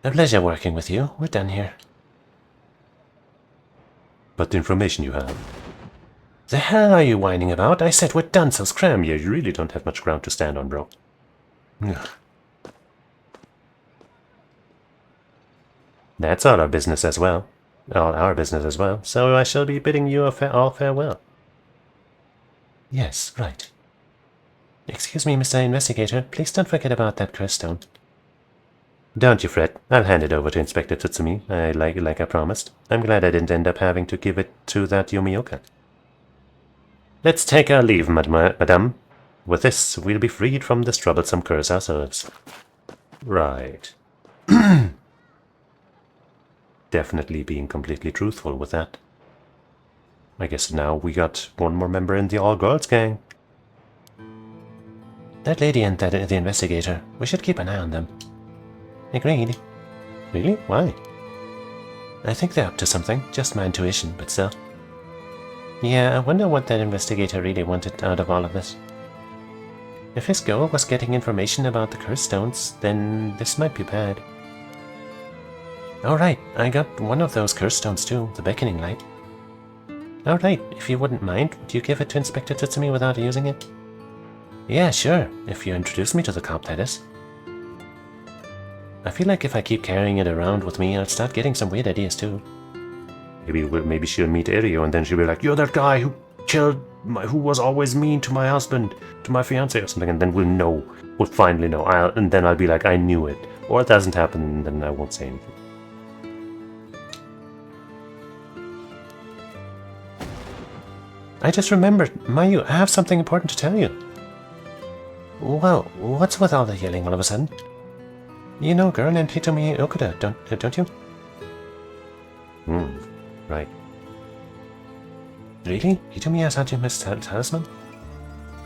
A pleasure working with you. We're done here. But the information you have. The hell are you whining about? I said we're done, so scram. Yeah, you really don't have much ground to stand on, bro. That's all our business as well. All our business as well. So I shall be bidding you all farewell. Yes, right. Excuse me, Mr. Investigator. Please don't forget about that curse stone. Don't you fret. I'll hand it over to Inspector Tsutsumi, like I promised. I'm glad I didn't end up having to give it to that Yumioka. Let's take our leave, madame. With this, we'll be freed from this troublesome curse ourselves. Right. Definitely being completely truthful with that. I guess now we got one more member in the all-girls gang. That lady and the investigator. We should keep an eye on them. Agreed. Really? Why? I think they're up to something. Just my intuition, but still. Yeah, I wonder what that investigator really wanted out of all of this. If his goal was getting information about the curse stones, then this might be bad. Alright, I got one of those curse stones too, the beckoning light. Alright, if you wouldn't mind, would you give it to Inspector Tsutsumi without using it? Yeah, sure, if you introduce me to the cop, that is. I feel like if I keep carrying it around with me, I'll start getting some weird ideas too. Maybe she'll meet Ario and then she'll be like, "You're that guy who killed who was always mean to my husband, to my fiancé or something," and then we'll know. We'll finally know. And then I'll be like, "I knew it." Or it doesn't happen, then I won't say anything. I just remembered, Mayu, I have something important to tell you. Well, what's with all the yelling all of a sudden? You know a girl named Hitomi Okuda, don't you? Right. Really? Hitomi has Hajime's talisman?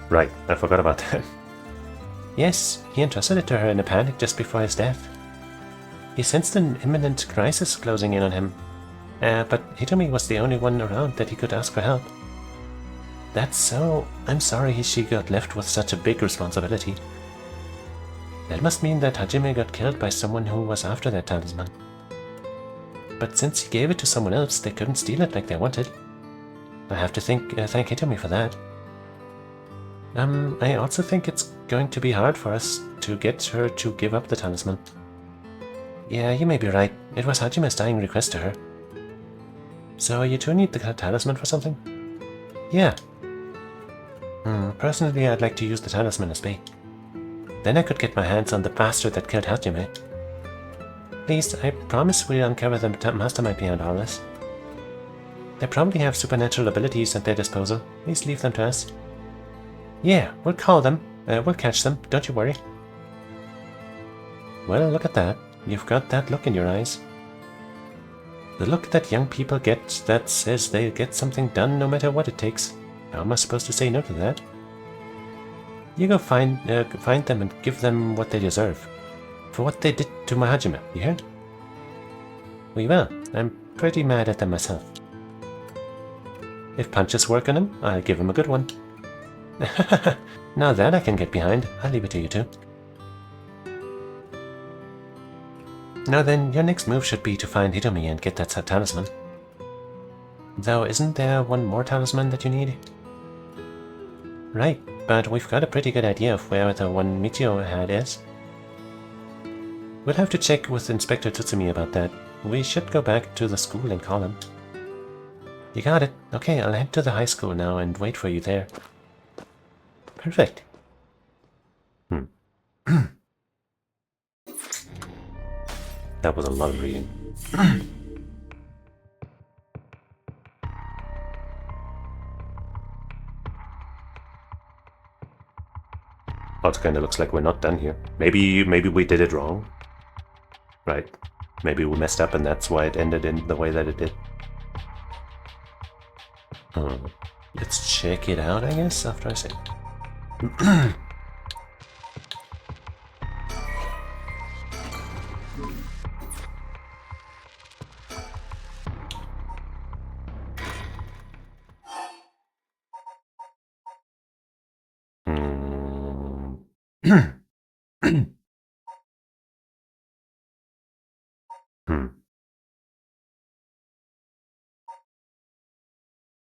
Right, I forgot about that. Yes, he entrusted it to her in a panic just before his death. He sensed an imminent crisis closing in on him, but Hitomi was the only one around that he could ask for help. That's so... I'm sorry she got left with such a big responsibility. That must mean that Hajime got killed by someone who was after that talisman. But since he gave it to someone else, they couldn't steal it like they wanted. I have to thank Hitomi for that. I also think it's going to be hard for us to get her to give up the talisman. Yeah, you may be right. It was Hajime's dying request to her. So you two need the talisman for something? Yeah. Personally, I'd like to use the talisman as bait. Then I could get my hands on the bastard that killed Hajime. Please, I promise we'll uncover the mastermind behind all this. They probably have supernatural abilities at their disposal. Please leave them to us. Yeah, we'll call them. We'll catch them, don't you worry. Well, look at that. You've got that look in your eyes. The look that young people get that says they'll get something done no matter what it takes. How am I supposed to say no to that? You go find them and give them what they deserve. For what they did to my Hajime, you hear? We will. I'm pretty mad at them myself. If punches work on him, I'll give him a good one. Now that I can get behind, I'll leave it to you two. Now then, your next move should be to find Hitomi and get that talisman. Though, isn't there one more talisman that you need? Right, but we've got a pretty good idea of where the one Michio had is. We'll have to check with Inspector Tsutsumi about that. We should go back to the school and call him. You got it. Okay, I'll head to the high school now and wait for you there. Perfect. That was a lot of reading. Also kind of looks like we're not done here. Maybe we did it wrong. Right. Maybe we messed up and that's why it ended in the way that it did. Let's check it out, I guess, after I say.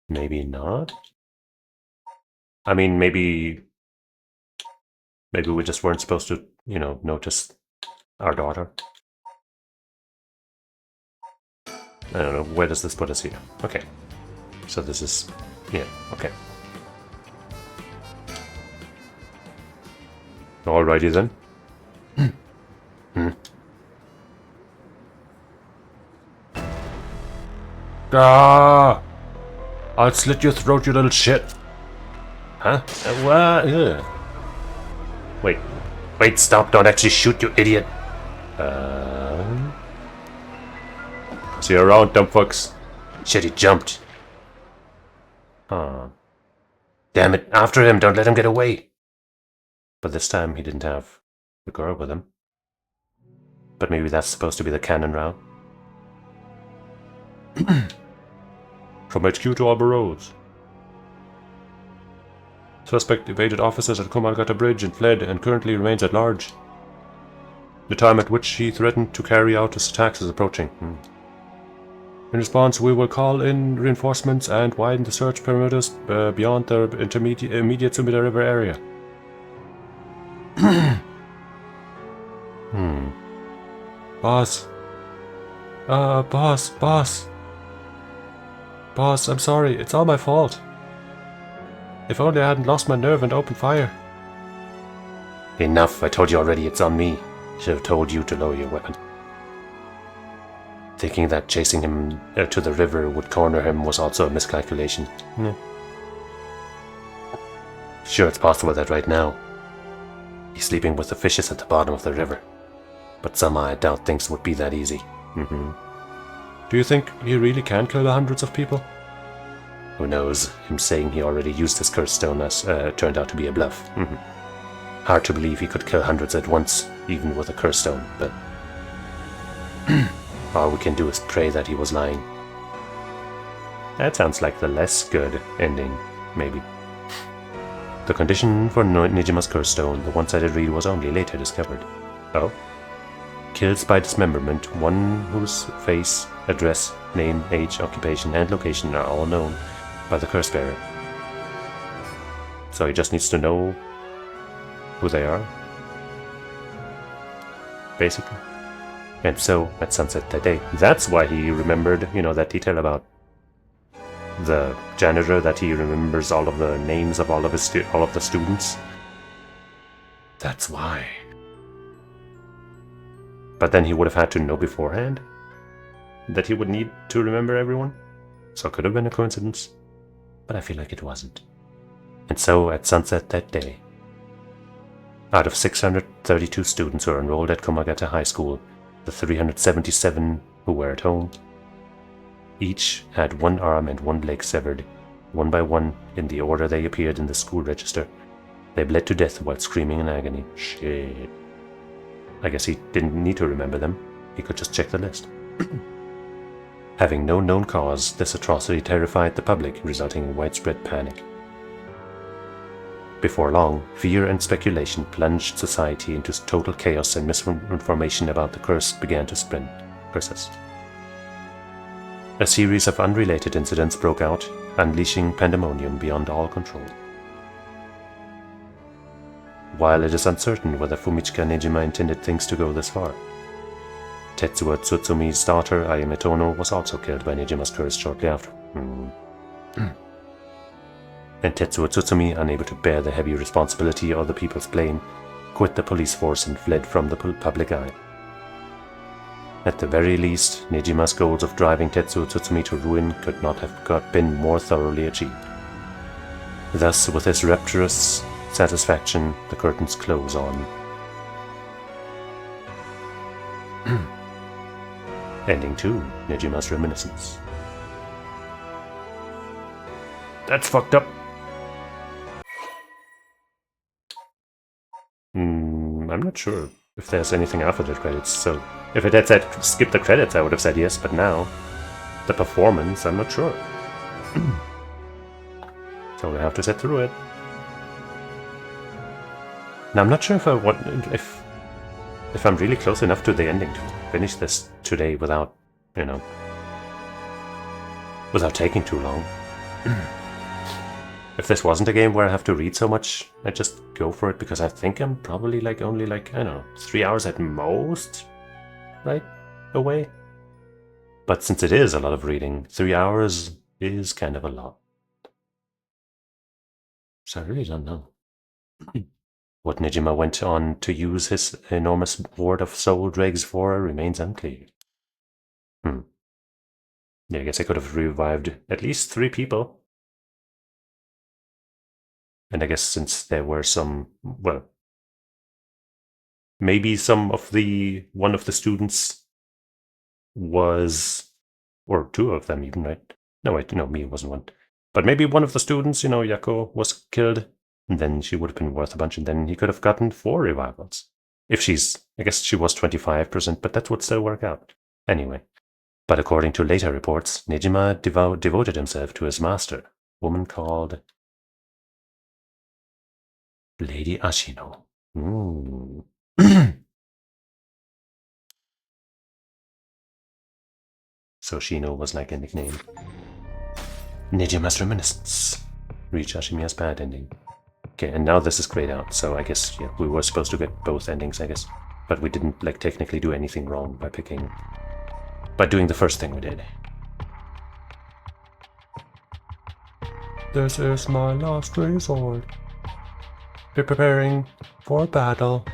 Maybe not? I mean, maybe we just weren't supposed to, you know, notice our daughter. I don't know, where does this put us here? Okay. So this is, yeah, okay. Alrighty then. Ah! I'll slit your throat, you little shit. Huh? What? Wait, stop, don't actually shoot, you idiot. See you around, dumb fucks. Shit, he jumped. Huh. Damn it, after him, don't let him get away. But this time he didn't have the girl with him. But maybe that's supposed to be the canon route. From HQ to Arbor Roads. Suspect evaded officers at Komagata Bridge and fled and currently remains at large. The time at which he threatened to carry out his attacks is approaching. In response, we will call in reinforcements and widen the search perimeters beyond the immediate Sumida River area. Boss. Boss, I'm sorry. It's all my fault. If only I hadn't lost my nerve and opened fire. Enough. I told you already it's on me. Should have told you to lower your weapon. Thinking that chasing him to the river would corner him was also a miscalculation. Sure, it's possible that right now he's sleeping with the fishes at the bottom of the river. But somehow I doubt things would be that easy. Do you think he really can kill the hundreds of people? Who knows? Him saying he already used his curse stone turned out to be a bluff. Hard to believe he could kill hundreds at once, even with a curse stone, but all we can do is pray that he was lying. That sounds like the less good ending, maybe. The condition for Nijima's curse stone, the one-sided reed, was only later discovered. Oh? Kills by dismemberment, one whose face, address, name, age, occupation, and location are all known by the curse bearer. So he just needs to know who they are, basically. And so, at sunset that day, that's why he remembered, you know, that detail about the janitor, that he remembers all of the names of all of the students. That's why. But then he would have had to know beforehand that he would need to remember everyone. So it could have been a coincidence. But I feel like it wasn't. And so, at sunset that day, out of 632 students who are enrolled at Komagata High School, the 377 who were at home, each had one arm and one leg severed, one by one, in the order they appeared in the school register. They bled to death while screaming in agony. Shit. I guess he didn't need to remember them. He could just check the list. Having no known cause, this atrocity terrified the public, resulting in widespread panic. Before long, fear and speculation plunged society into total chaos, and misinformation about the curse began to spread. A series of unrelated incidents broke out, unleashing pandemonium beyond all control. While it is uncertain whether Fumichika Nejima intended things to go this far, Tetsuo Tsutsumi's daughter, Ayame Tono, was also killed by Nejima's curse shortly after. And Tetsuo Tsutsumi, unable to bear the heavy responsibility or the people's blame, quit the police force and fled from the public eye. At the very least, Nejima's goals of driving Tetsuo Tsutsumi to ruin could not have been more thoroughly achieved. Thus, with this rapturous satisfaction, the curtains close on Ending 2, Nejima's Reminiscence. That's fucked up. I'm not sure if there's anything after the credits, so if it had said skip the credits, I would have said yes, but now, the performance, I'm not sure. So we have to sit through it. Now I'm not sure if I want, if I'm really close enough to the ending to finish this today without, without taking too long. If this wasn't a game where I have to read so much, I'd just go for it, because I think I'm probably only I don't know, 3 hours at most, away. But since it is a lot of reading, 3 hours is kind of a lot. So I really don't know. What Nejima went on to use his enormous hoard of soul dregs for remains unclear. Yeah, I guess I could have revived at least 3 people. And I guess since there were some, well, maybe one of the students was, or 2 of them even, right? No, wait, no, me wasn't one. But maybe one of the students, Yako, was killed, and then she would have been worth a bunch, and then he could have gotten 4 revivals. I guess she was 25%, but that would still work out. Anyway. But according to later reports, Nejima devoted himself to his master, a woman called Lady Ashino. So Shino was like a nickname. Nejima's Reminiscence. Reach Ashimiya's bad ending. Okay, and now this is grayed out, so I guess, yeah, we were supposed to get both endings, I guess. But we didn't, technically do anything wrong by doing the first thing we did. This is my last resort. Be preparing for battle.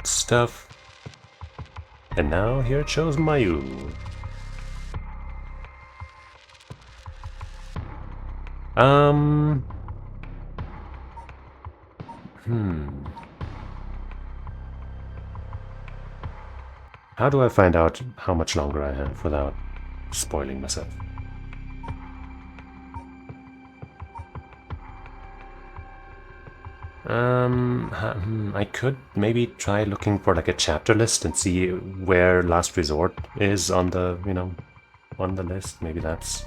Stuff. And now here it shows Mayu. How do I find out how much longer I have without spoiling myself? I could maybe try looking for a chapter list and see where Last Resort is on the, on the list. Maybe that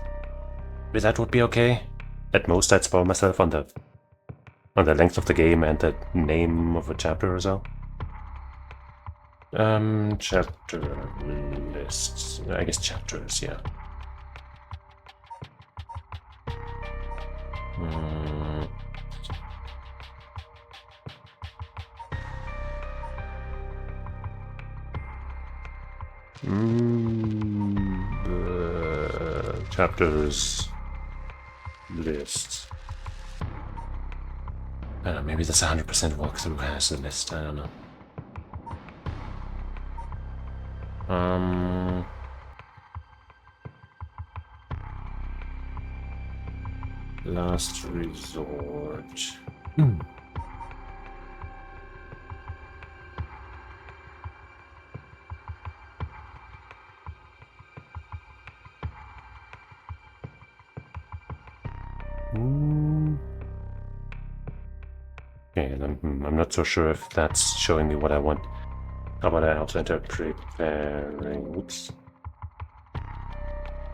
would be okay. At most, I'd spoil myself on the length of the game and the name of a chapter or so. Chapter lists. I guess chapters, yeah. Chapters list. I don't know, maybe this 100% walkthrough has a list, I don't know. Last Resort. Okay, then I'm not so sure if that's showing me what I want. How about I also enter preparing... Oops.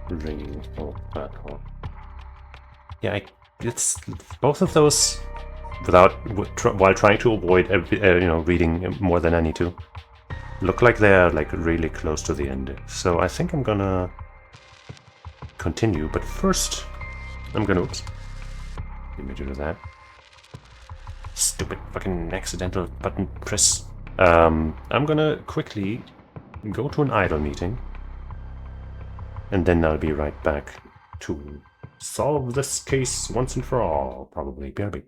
Ring of battle. Yeah, it's both of those while trying to avoid reading more than I need to. Look like they're like really close to the end. So I think I'm gonna continue, but first I'm gonna oops. Let me do that. Stupid fucking accidental button press. I'm gonna quickly go to an idle meeting. And then I'll be right back to solve this case once and for all, probably. BRB.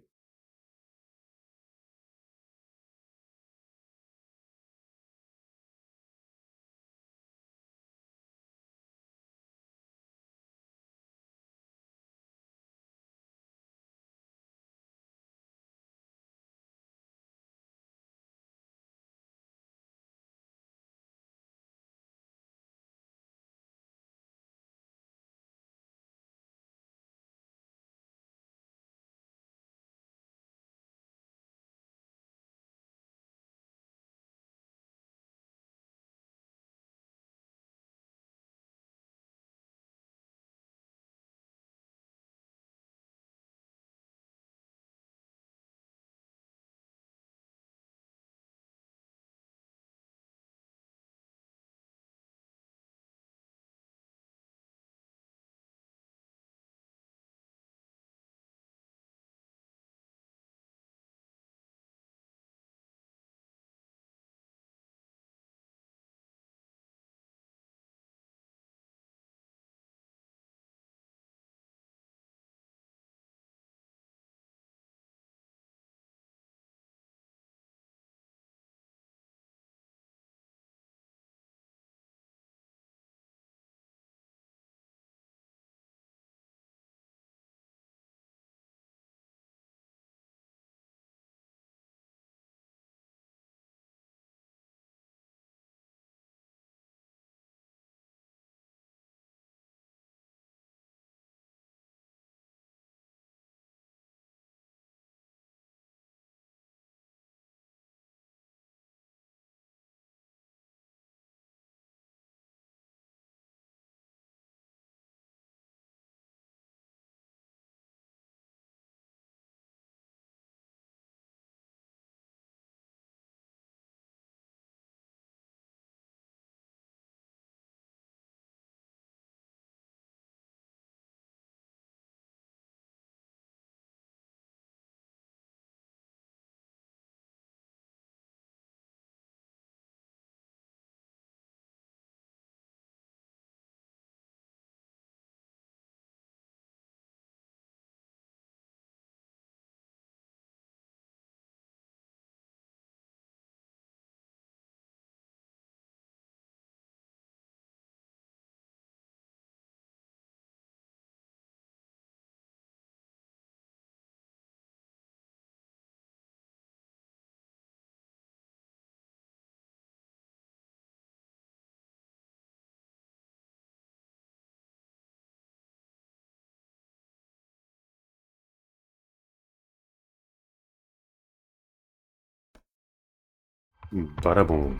Bada boom.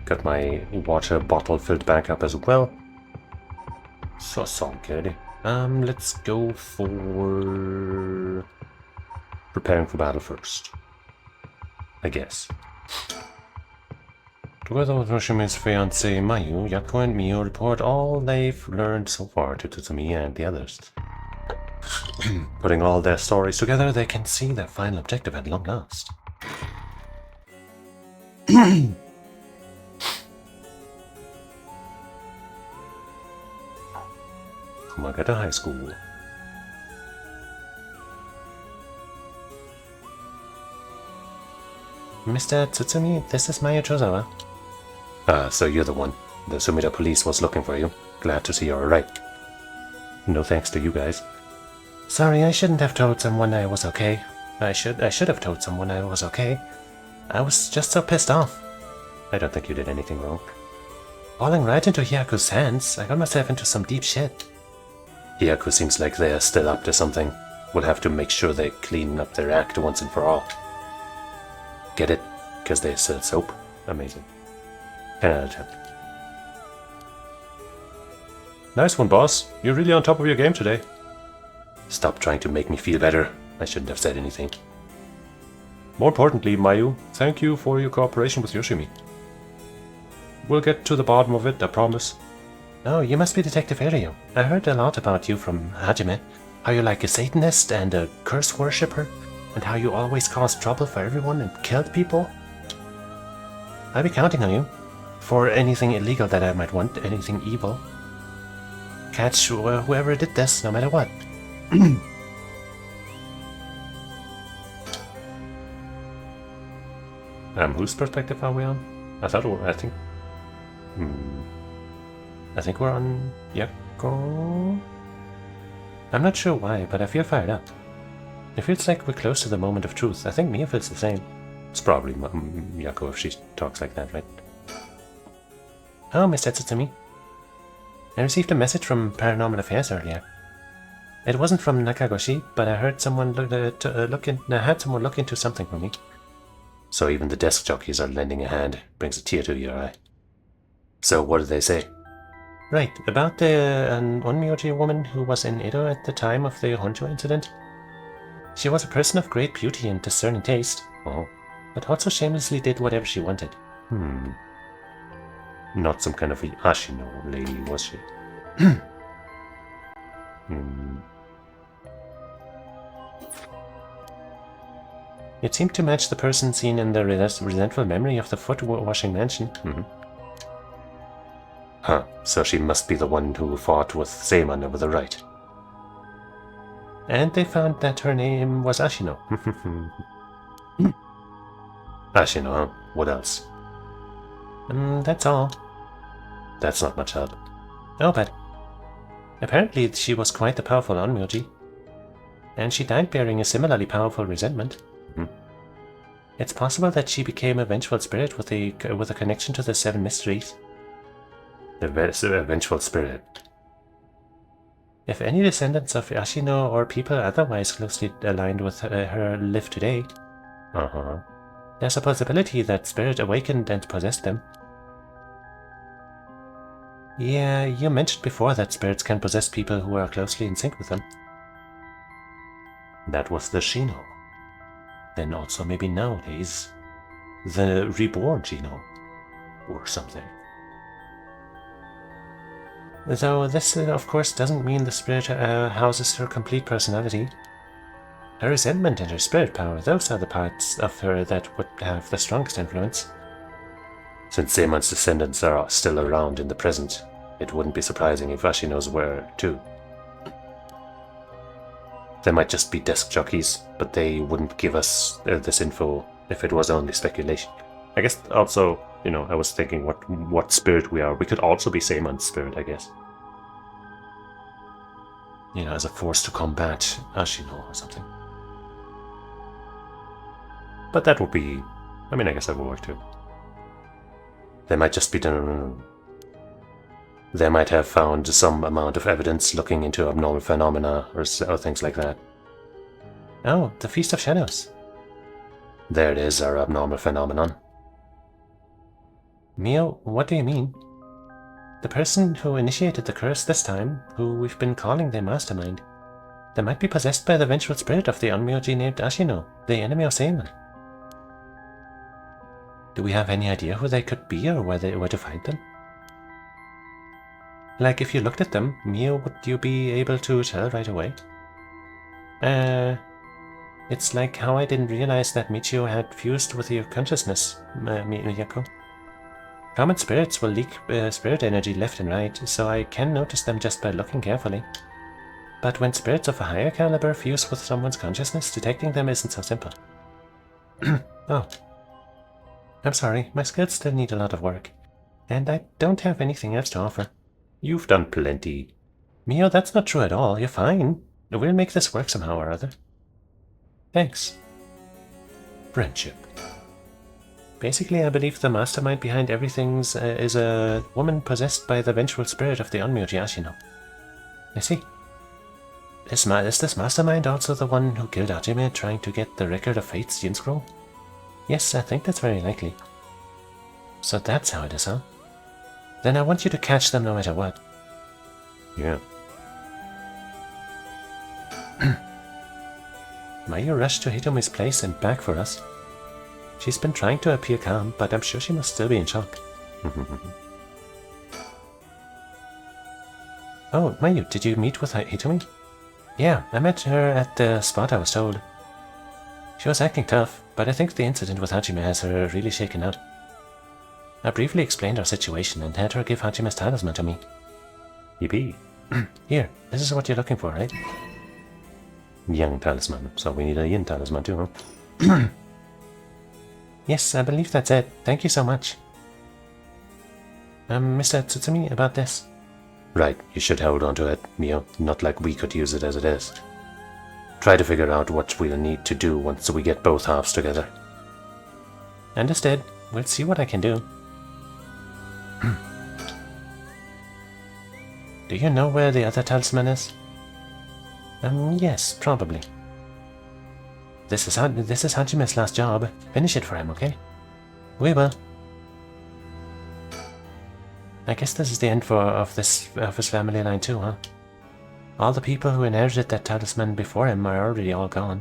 Got my water bottle filled back up as well. So it's all good. Let's go for preparing for battle first, I guess. Together with Roshime's fiancée Mayu, Yako and Miyu report all they've learned so far to Tsutsumi and the others. Putting all their stories together, they can see their final objective at long last. Kumagata High School. Mr. Tsutsumi, this is Mayu Chozawa. So you're the one. The Sumida police was looking for you. Glad to see you're alright. No thanks to you guys. Sorry, I shouldn't have told someone I was okay. I should have told someone I was okay. I was just so pissed off. I don't think you did anything wrong. Falling right into Hyaku's hands, I got myself into some deep shit. Hyaku seems like they're still up to something. We'll have to make sure they clean up their act once and for all. Get it? Because they sell soap? Amazing. 10 out of 10. Nice one, boss. You're really on top of your game today. Stop trying to make me feel better. I shouldn't have said anything. More importantly, Mayu, thank you for your cooperation with Yoshimi. We'll get to the bottom of it, I promise. Oh, you must be Detective Ario. I heard a lot about you from Hajime. How you're like a Satanist and a curse worshipper, and how you always caused trouble for everyone and killed people. I'll be counting on you. For anything illegal that I might want, anything evil. Catch whoever did this, no matter what. Whose perspective are we on? I think we're on Yako. I'm not sure why, but I feel fired up. It feels like we're close to the moment of truth. I think Mia feels the same. It's probably Yako if she talks like that, right? Oh, Mr. Tsutsumi. I received a message from Paranormal Affairs earlier. It wasn't from Nakagoshi, but I heard someone had someone look into something for me. So even the desk jockeys are lending a hand. Brings a tear to your eye. So what did they say? Right, about an Onmyoji woman who was in Edo at the time of the Honjo incident. She was a person of great beauty and discerning taste, but also shamelessly did whatever she wanted. Not some kind of Ashino lady, was she? It seemed to match the person seen in the resentful memory of the foot-washing mansion. Huh, so she must be the one who fought with Seiman over the right. And they found that her name was Ashino. Ashino, huh? What else? That's all. That's not much help. Oh, but apparently she was quite the powerful Onmyoji. And she died bearing a similarly powerful resentment. It's possible that she became a vengeful spirit with a connection to the Seven Mysteries. A vengeful spirit. If any descendants of Ashino or people otherwise closely aligned with her live today, there's a possibility that spirit awakened and possessed them. Yeah, you mentioned before that spirits can possess people who are closely in sync with them. That was the Shino. Then also maybe nowadays, the reborn Shino, or something. Though this, of course, doesn't mean the spirit houses her complete personality. Her resentment and her spirit power, those are the parts of her that would have the strongest influence. Since Seiman's descendants are still around in the present, it wouldn't be surprising if Ashino's were too. They might just be desk jockeys, but they wouldn't give us this info if it was only speculation. I guess also, I was thinking what spirit we are. We could also be Seiman's spirit, I guess. As a force to combat Ashino or something. But that would be... I guess that would work too. They might just be... They might have found some amount of evidence looking into abnormal phenomena or things like that. Oh, the Feast of Shadows. There it is, our abnormal phenomenon. Mio, what do you mean? The person who initiated the curse this time, who we've been calling the mastermind, they might be possessed by the vengeful spirit of the Onmyoji named Ashino, the enemy of Seiman. Do we have any idea who they could be or where to find them? Like, if you looked at them, Mio, would you be able to tell right away? It's like how I didn't realize that Michio had fused with your consciousness, Miyako. Common spirits will leak spirit energy left and right, so I can notice them just by looking carefully. But when spirits of a higher caliber fuse with someone's consciousness, detecting them isn't so simple. Oh. I'm sorry, my skills still need a lot of work. And I don't have anything else to offer. You've done plenty. Mio, that's not true at all. You're fine. We'll make this work somehow or other. Thanks. Friendship. Basically, I believe the mastermind behind everything is a woman possessed by the vengeful spirit of the Onmyoji Ashino. I see. Is this mastermind also the one who killed Hajime trying to get the Record of Fate's Gin Scroll? Yes, I think that's very likely. So that's how it is, huh? Then I want you to catch them no matter what. Yeah. Maya rushed to Hitomi's place and back for us. She's been trying to appear calm, but I'm sure she must still be in shock. Oh, Mayu, did you meet with Hitomi? Yeah, I met her at the spot I was told. She was acting tough, but I think the incident with Hajime has her really shaken out. I briefly explained our situation and had her give Hajime's talisman to me. Yippee. Here, this is what you're looking for, right? Yang talisman, so we need a yin talisman too, huh? Yes, I believe that's it. Thank you so much. Mr. Tsutsumi, about this? Right, you should hold on to it, Mio. Not like we could use it as it is. Try to figure out what we'll need to do once we get both halves together. Understood. We'll see what I can do. Do you know where the other talisman is? Yes, probably. This is Hajime's last job. Finish it for him, okay? We will. I guess this is the end of his family line too, huh? All the people who inherited that talisman before him are already all gone.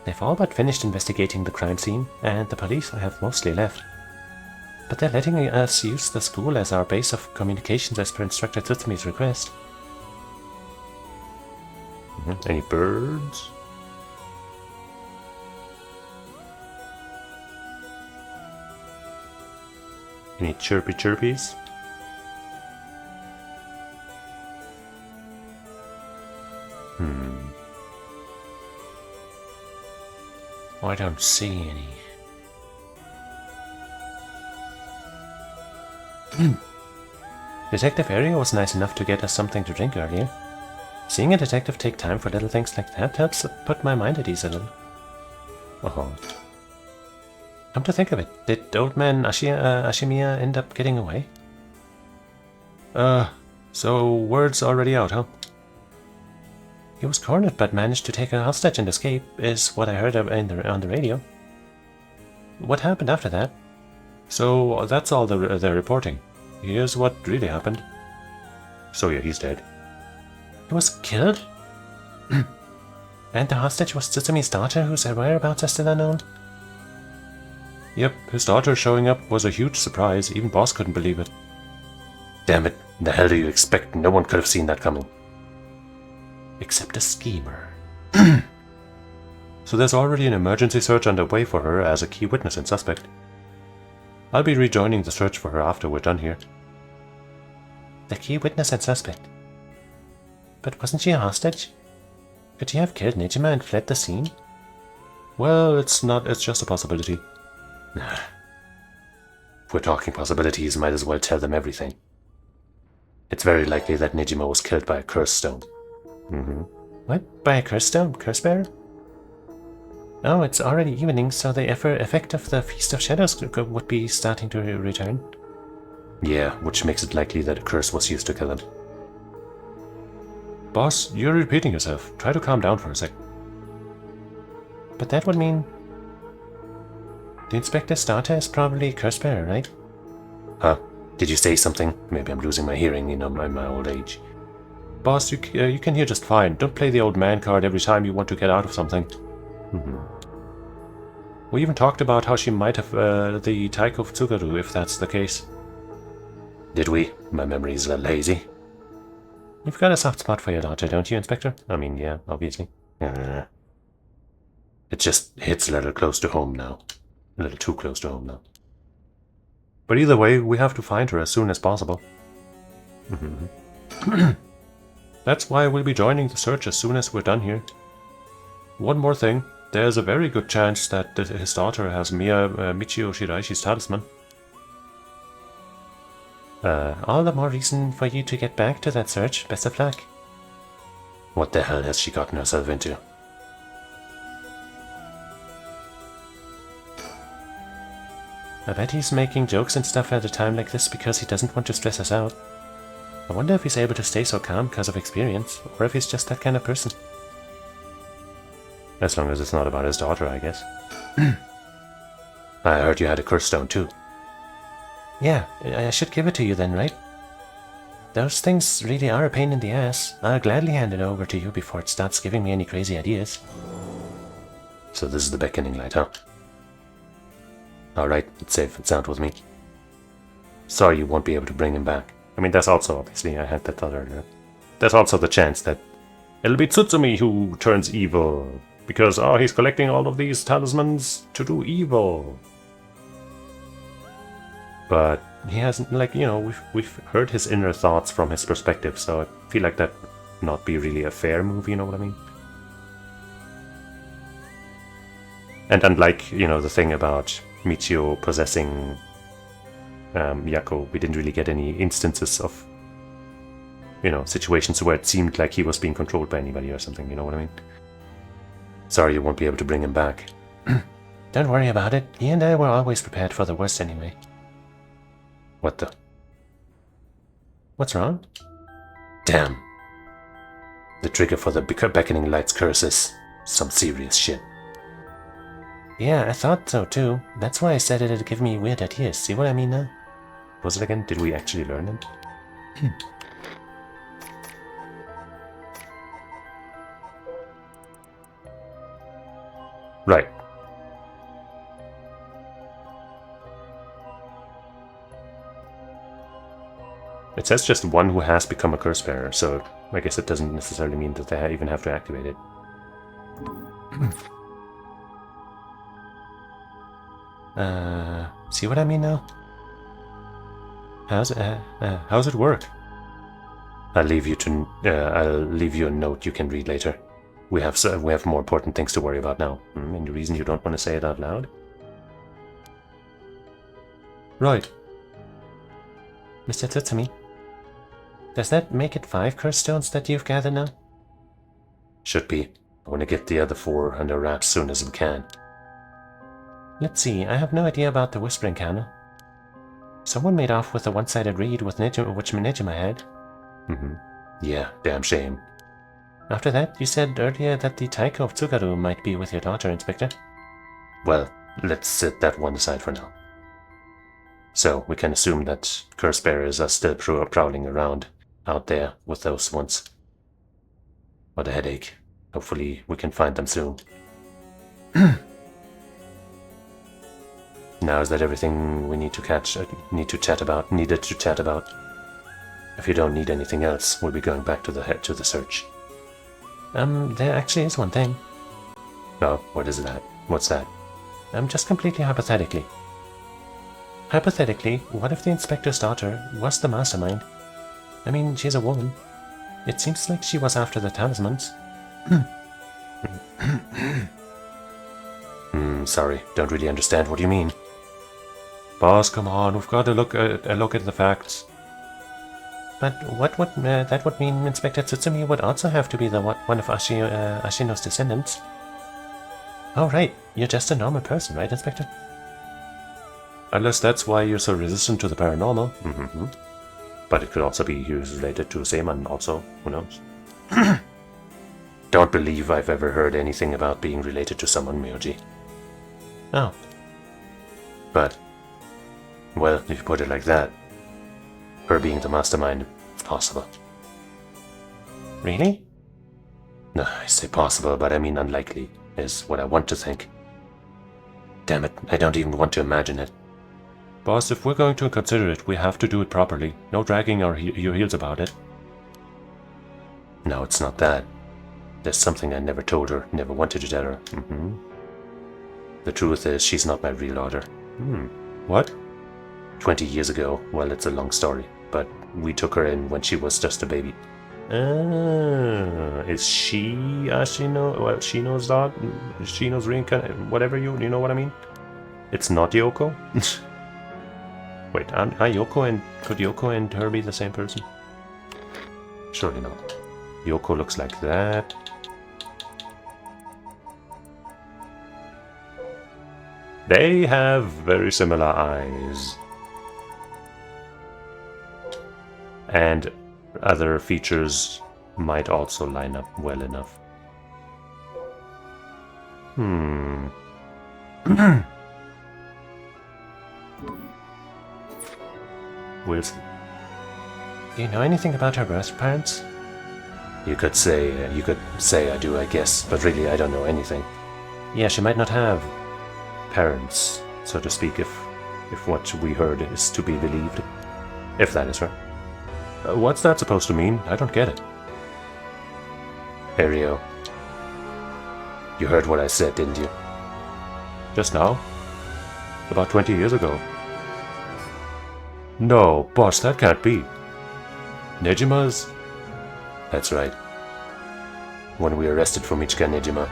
They've all but finished investigating the crime scene, and the police have mostly left. But they're letting us use the school as our base of communications as per Instructor Tsutsumi's request. Any birds? Any chirpy chirpies? I don't see any. Detective Aria was nice enough to get us something to drink earlier. Seeing a detective take time for little things like that helps put my mind at ease a little. Come to think of it, did old man Ashimiya end up getting away? So word's already out, huh? He was cornered but managed to take a hostage and escape, is what I heard on the radio. What happened after that? So that's all they're reporting. Here's what really happened. So yeah, he's dead. He was killed? And the hostage was Tsutsumi's daughter, whose whereabouts are still unknown? Yep, his daughter showing up was a huge surprise. Even Boss couldn't believe it. Damn it, the hell do you expect? No one could have seen that coming. Except a schemer. So there's already an emergency search underway for her as a key witness and suspect. I'll be rejoining the search for her after we're done here. The key witness and suspect? But wasn't she a hostage? Could she have killed Nejima and fled the scene? Well, it's just a possibility. If we're talking possibilities, might as well tell them everything. It's very likely that Nejima was killed by a curse stone. What? By a curse stone? Curse bearer? Oh, it's already evening, so the effect of the Feast of Shadows would be starting to return. Yeah, which makes it likely that a curse was used to kill him. Boss, you're repeating yourself. Try to calm down for a sec. But that would mean... The inspector's daughter is probably a curse bearer, right? Huh? Did you say something? Maybe I'm losing my hearing in my old age. Boss, you can hear just fine. Don't play the old man card every time you want to get out of something. We even talked about how she might have the Taiko Tsugaru, if that's the case. Did we? My memory's a little hazy. You've got a soft spot for your daughter, don't you, Inspector? I mean, yeah, obviously. It just hits a little close to home now. A little too close to home now. But either way, we have to find her as soon as possible. That's why we'll be joining the search as soon as we're done here. One more thing. There's a very good chance that his daughter has Michio Shiraishi's talisman. All the more reason for you to get back to that search. Best of luck. What the hell has she gotten herself into? I bet he's making jokes and stuff at a time like this because he doesn't want to stress us out. I wonder if he's able to stay so calm because of experience, or if he's just that kind of person. As long as it's not about his daughter, I guess. I heard you had a curse stone too. Yeah, I should give it to you then, right? Those things really are a pain in the ass. I'll gladly hand it over to you before it starts giving me any crazy ideas. So this is the beckoning light, huh? Alright, it's safe and sound with me. Sorry you won't be able to bring him back. I mean, that's also, obviously, I had that thought earlier. There's also the chance that it'll be Tsutsumi who turns evil. Because, oh, he's collecting all of these talismans to do evil. But he hasn't, like, you know, we've heard his inner thoughts from his perspective, so I feel like that not be really a fair move, you know what I mean? And unlike, you know, the thing about Michio possessing Yako, we didn't really get any instances of, you know, situations where it seemed like he was being controlled by anybody or something, you know what I mean? Sorry you won't be able to bring him back. Don't worry about it. He and I were always prepared for the worst anyway. What the? What's wrong? Damn. The trigger for the beckoning light's curse is some serious shit. Yeah, I thought so too. That's why I said it'd give me weird ideas. See what I mean now? What was it again? Did we actually learn it? Right. It says just one who has become a curse bearer, so I guess it doesn't necessarily mean that they even have to activate it. See what I mean now? How's it work? I'll leave you a note you can read later. We have more important things to worry about now. Any reason you don't want to say it out loud? Right. Mr. Tsutsumi, does that make it 5 curse stones that you've gathered now? Should be. I want to get the other 4 under wraps soon as we can. Let's see, I have no idea about the Whispering Counter. Someone made off with a one-sided reed with which Nejima had. Yeah, damn shame. After that, you said earlier that the Taiko of Tsugaru might be with your daughter, Inspector. Well, let's set that one aside for now. So, we can assume that curse bearers are still prowling around out there with those ones. What a headache. Hopefully we can find them soon. Now is that everything we needed to chat about? If you don't need anything else, we'll be going back to the search. There actually is one thing. Oh, what is that? What's that? Just completely hypothetically. Hypothetically, what if the inspector's daughter was the mastermind? I mean, she's a woman. It seems like she was after the talismans. Sorry, don't really understand what you mean. Boss, come on, we've got to look at the facts. But that would mean Inspector Tsutsumi would also have to be one of Ashino's descendants. Oh right, you're just a normal person, right, Inspector? Unless that's why you're so resistant to the paranormal. But it could also be he was related to Seiman also, who knows? Don't believe I've ever heard anything about being related to someone, Myoji. Oh. But, well, if you put it like that, her being the mastermind, possible. Really? No, I say possible, but I mean unlikely, is what I want to think. Damn it, I don't even want to imagine it. Boss, if we're going to consider it, we have to do it properly. No dragging your heels about it. No, it's not that. There's something I never told her, never wanted to tell her. The truth is, she's not my real daughter. What? 20 years ago, well, it's a long story, but we took her in when she was just a baby. Is she Ashino? Well, Shino's dog? Shino's reincarnation? Whatever you know what I mean? It's not Yoko? Wait, could Yoko and her be the same person? Surely not. Yoko looks like that. They have very similar eyes. And other features might also line up well enough. We'll see. Do you know anything about her birth parents? You could say I do, I guess, but really I don't know anything. Yeah, she might not have. Parents, so to speak, if what we heard is to be believed. If that is right. What's that supposed to mean? I don't get it. Ario, you heard what I said, didn't you? Just now? About 20 years ago. No, boss, that can't be. Nejima's? That's right. When we arrested Fumichika Nejima,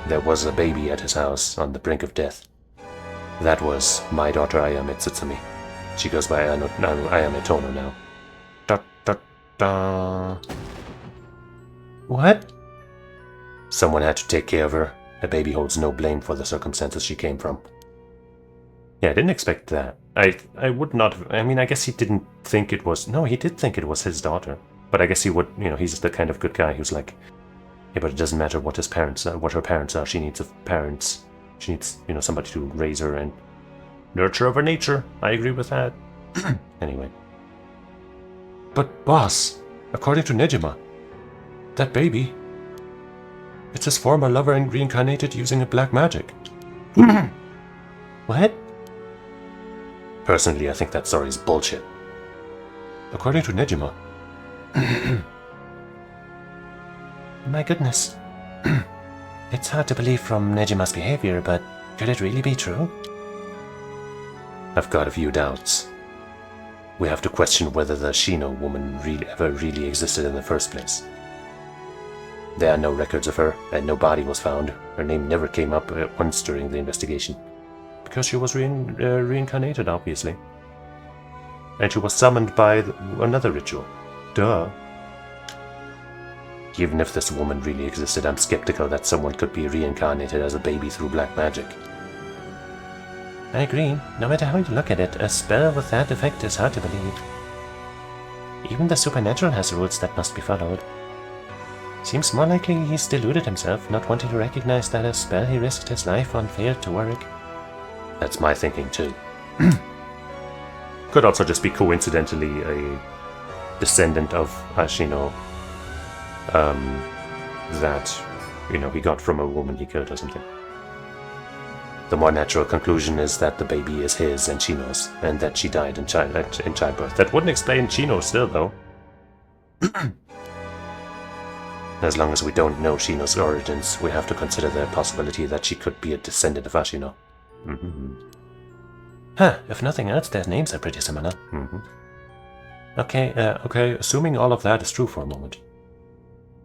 there was a baby at his house on the brink of death. That was my daughter Ayame Tsutsumi. She goes by Ayame Tono now. Da da da. What? Someone had to take care of her. The baby holds no blame for the circumstances she came from. Yeah, I didn't expect that. I would not have, I mean, I guess he didn't think it was, no, he did think it was his daughter. But I guess he would, he's the kind of good guy who's like, yeah, but it doesn't matter what his parents are, what her parents are. She needs parents. She needs, somebody to raise her and nurture of her nature. I agree with that. Anyway. But boss, according to Nejima, that baby, it's his former lover and reincarnated using a black magic. What? Personally, I think that story is bullshit. According to Nejima. My goodness. It's hard to believe from Nejima's behavior, but could it really be true? I've got a few doubts. We have to question whether the Shino woman ever really existed in the first place. There are no records of her, and no body was found. Her name never came up once during the investigation. Because she was reincarnated, obviously. And she was summoned by another ritual. Duh. Even if this woman really existed, I'm skeptical that someone could be reincarnated as a baby through black magic. I agree. No matter how you look at it, a spell with that effect is hard to believe. Even the supernatural has rules that must be followed. Seems more likely he's deluded himself, not wanting to recognize that a spell he risked his life on failed to work. That's my thinking too. Could also just be coincidentally a descendant of Ashino that, he got from a woman he killed or something. The more natural conclusion is that the baby is his and Shino's, and that she died in childbirth. That wouldn't explain Shino still, though. As long as we don't know Shino's origins, we have to consider the possibility that she could be a descendant of Ashino. Huh, if nothing else, their names are pretty similar. Okay, assuming all of that is true for a moment.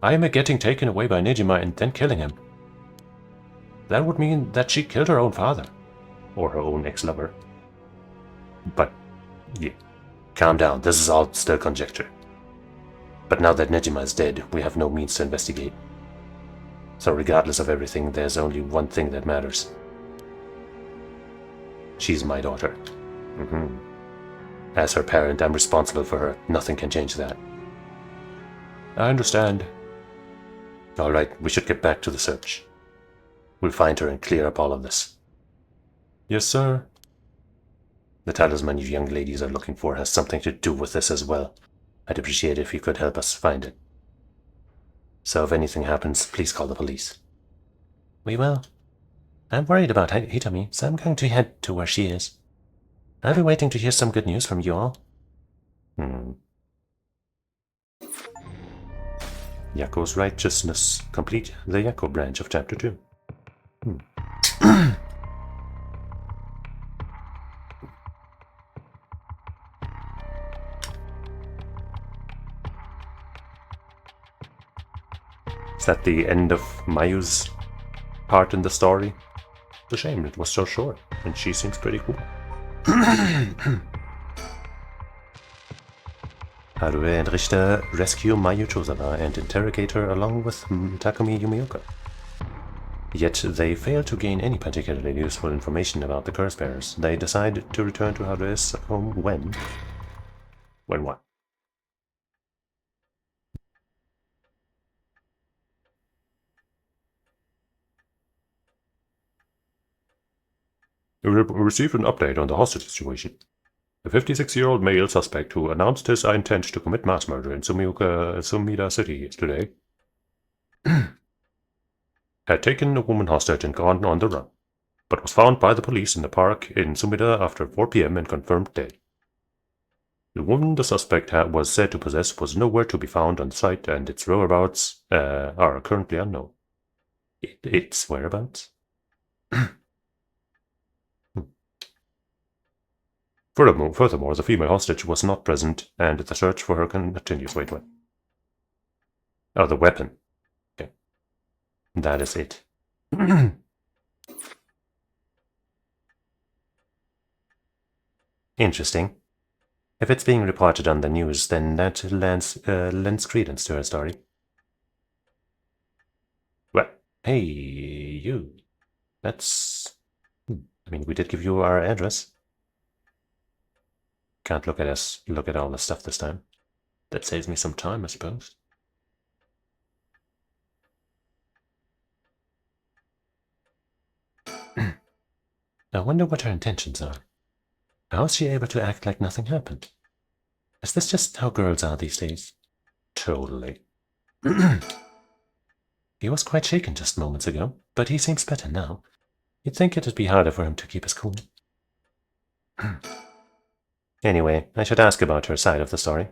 Ayame getting taken away by Nejima and then killing him. That would mean that she killed her own father. Or her own ex-lover. But, yeah. Calm down, this is all still conjecture. But now that Nejima is dead, we have no means to investigate. So regardless of everything, there's only one thing that matters. She's my daughter. As her parent, I'm responsible for her. Nothing can change that. I understand. Alright, we should get back to the search. We'll find her and clear up all of this. Yes, sir. The talisman you young ladies are looking for has something to do with this as well. I'd appreciate it if you could help us find it. So if anything happens, please call the police. We will. I'm worried about Hitomi, so I'm going to head to where she is. I'll be waiting to hear some good news from you all. Yako's righteousness. Complete the Yako branch of Chapter 2. Is that the end of Mayu's part in the story? It's a shame it was so short, and she seems pretty cool. Harue and Richter rescue Mayu Chozawa and interrogate her along with Takumi Yumioka. Yet they fail to gain any particularly useful information about the curse bearers. They decide to return to Harue's home when? When what? We received an update on the hostage situation. The 56-year-old male suspect who announced his intent to commit mass murder in Sumida City yesterday had taken a woman hostage and gone on the run, but was found by the police in the park in Sumida after 4 p.m. and confirmed dead. The woman the suspect was said to possess was nowhere to be found on site, and its whereabouts are currently unknown. Its whereabouts? Furthermore, the female hostage was not present, and the search for her continues. Wait. Oh, the weapon. Okay. That is it. Interesting. If it's being reported on the news, then that lends credence to her story. Well, hey, you. That's... I mean, we did give you our address. Can't look at all the stuff this time. That saves me some time, I suppose. I wonder what her intentions are. How is she able to act like nothing happened? Is this just how girls are these days? Totally. He was quite shaken just moments ago, but he seems better now. You'd think it'd be harder for him to keep his cool. Anyway, I should ask about her side of the story.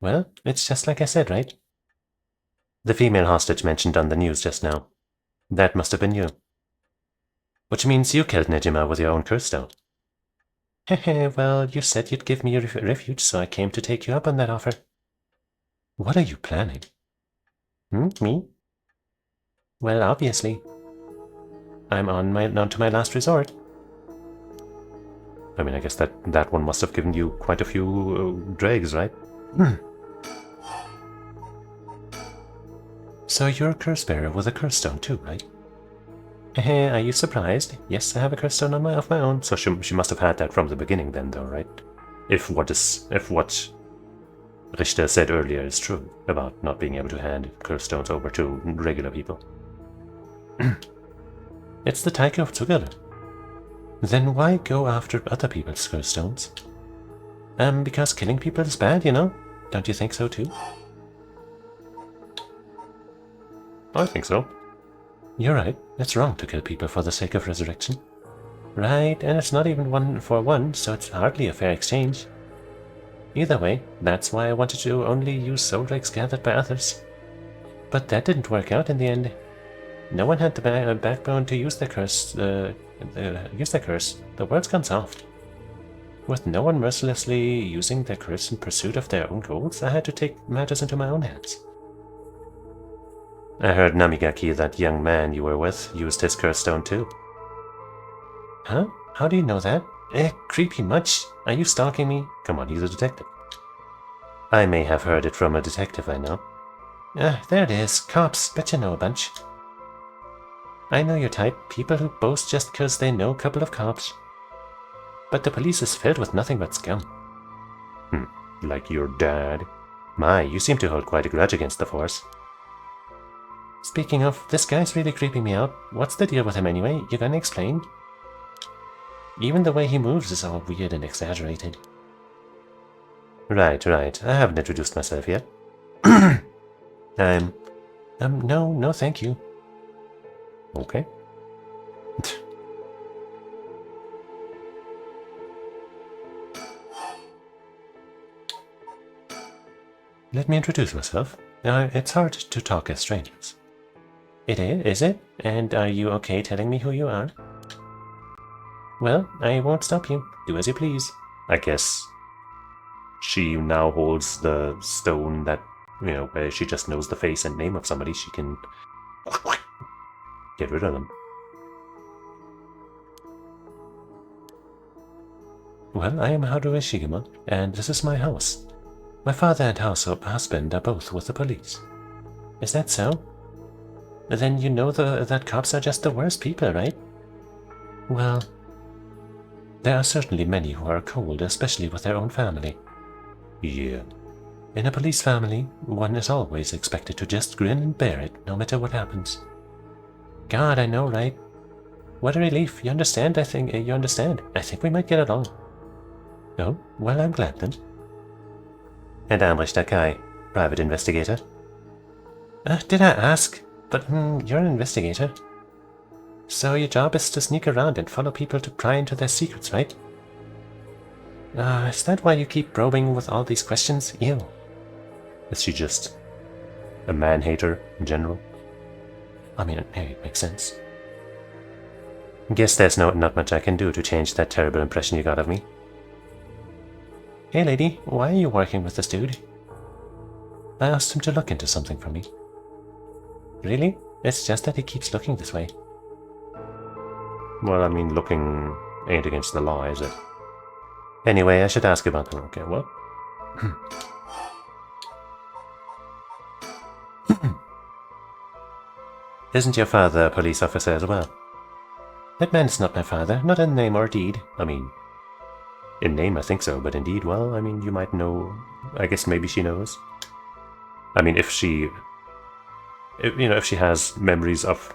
Well, it's just like I said, right? The female hostage mentioned on the news just now. That must have been you. Which means you killed Nejima with your own curse stone. Heh, well, you said you'd give me refuge, so I came to take you up on that offer. What are you planning? Me? Well, obviously. I'm on to my last resort. I mean, I guess that one must have given you quite a few dregs, right? So you're a curse bearer with a curse stone too, right? Are you surprised? Yes, I have a curse stone of my own. So she must have had that from the beginning then, though, right? If what Richter said earlier is true about not being able to hand curse stones over to regular people. It's the Taiko of Tsuguru. Then why go after other people's curse stones? Because killing people is bad, you know? Don't you think so too? I think so. You're right. It's wrong to kill people for the sake of resurrection. Right, and it's not even 1-for-1, so it's hardly a fair exchange. Either way, that's why I wanted to only use soul drakes gathered by others. But that didn't work out in the end. No one had the backbone to use their curse. The world's gone soft. With no one mercilessly using their curse in pursuit of their own goals, I had to take matters into my own hands. I heard Namigaki, that young man you were with, used his curse stone too. Huh? How do you know that? Creepy much. Are you stalking me? Come on, he's a detective. I may have heard it from a detective I know. There it is. Cops. Bet you know a bunch. I know your type. People who boast just because they know a couple of cops. But the police is filled with nothing but scum. Like your dad. My, you seem to hold quite a grudge against the Force. Speaking of, this guy's really creeping me out. What's the deal with him anyway? You gonna explain? Even the way he moves is all weird and exaggerated. Right. I haven't introduced myself yet. No, thank you. Okay. Let me introduce myself. It's hard to talk as strangers. It is it? And are you okay telling me who you are? Well, I won't stop you. Do as you please. I guess she now holds the stone that, where she just knows the face and name of somebody, she can get rid of them. Well, I am Haruo Ishiguma, and this is my house. My father and husband are both with the police. Is that so? Then you know that cops are just the worst people, right? Well, there are certainly many who are cold, especially with their own family. Yeah. In a police family, one is always expected to just grin and bear it, no matter what happens. God, I know, right? What a relief. You understand, I think. You understand. I think we might get along. Oh, well, I'm glad then. And Amrish Takai, private investigator. Did I ask? But, you're an investigator. So your job is to sneak around and follow people to pry into their secrets, right? Is that why you keep probing with all these questions? Ew. Is she just a man-hater in general? I mean, it makes sense. Guess there's not much I can do to change that terrible impression you got of me. Hey lady, why are you working with this dude? I asked him to look into something for me. Really? It's just that he keeps looking this way. Well, I mean, looking ain't against the law, is it? Anyway, I should ask about the... Okay, what? Isn't your father a police officer as well? That man is not my father, not in name or deed. I mean, in name I think so, but in deed, well, I mean, you might know... I guess maybe she knows. I mean, if she has memories of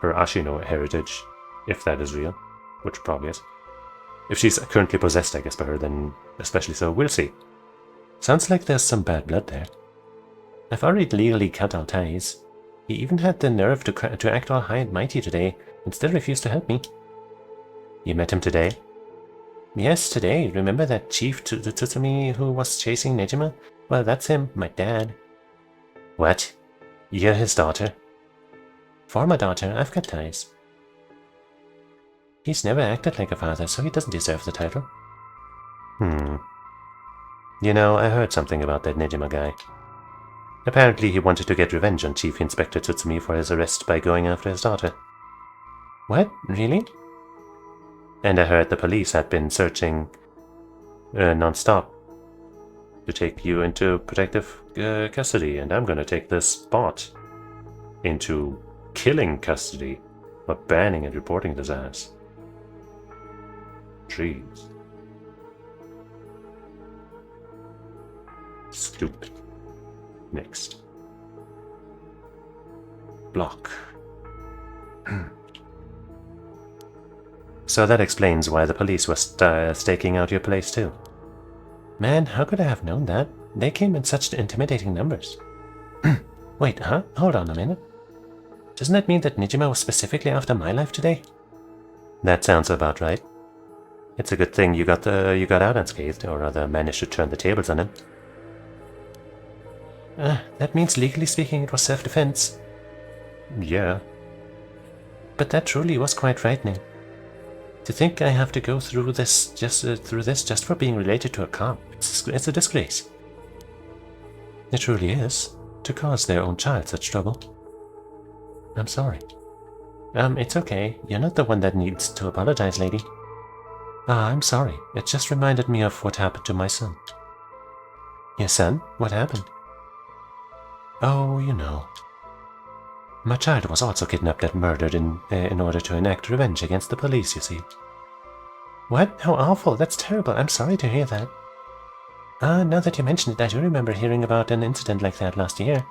her Ashino heritage, if that is real, which probably is. If she's currently possessed, I guess, by her, then especially so. We'll see. Sounds like there's some bad blood there. I've already legally cut all ties. He even had the nerve to act all high and mighty today, and still refused to help me. You met him today? Yes, today. Remember that Chief Tsutsumi who was chasing Nejima? Well, that's him, my dad. What? You're his daughter? Former daughter, I've got ties. He's never acted like a father, so he doesn't deserve the title. You know, I heard something about that Nejima guy. Apparently he wanted to get revenge on Chief Inspector Tsutsumi for his arrest by going after his daughter. What? Really? And I heard the police had been searching non-stop to take you into protective custody, and I'm gonna take this bot into killing custody, but banning and reporting his ass. Jeez. Stupid. Next. Block. So that explains why the police were staking out your place too. Man, how could I have known that? They came in such intimidating numbers. Wait, huh? Hold on a minute. Doesn't that mean that Nejima was specifically after my life today? That sounds about right. It's a good thing you got out unscathed, or rather managed to turn the tables on him. That means legally speaking it was self-defense. Yeah. But that truly was quite frightening. To think I have to go through this just for being related to a cop, it's a disgrace. It truly is, to cause their own child such trouble. I'm sorry. It's okay. You're not the one that needs to apologize, lady. I'm sorry. It just reminded me of what happened to my son. Your son? What happened? Oh, you know. My child was also kidnapped and murdered in order to enact revenge against the police, you see. What? How awful. That's terrible. I'm sorry to hear that. Now that you mention it, I do remember hearing about an incident like that last year.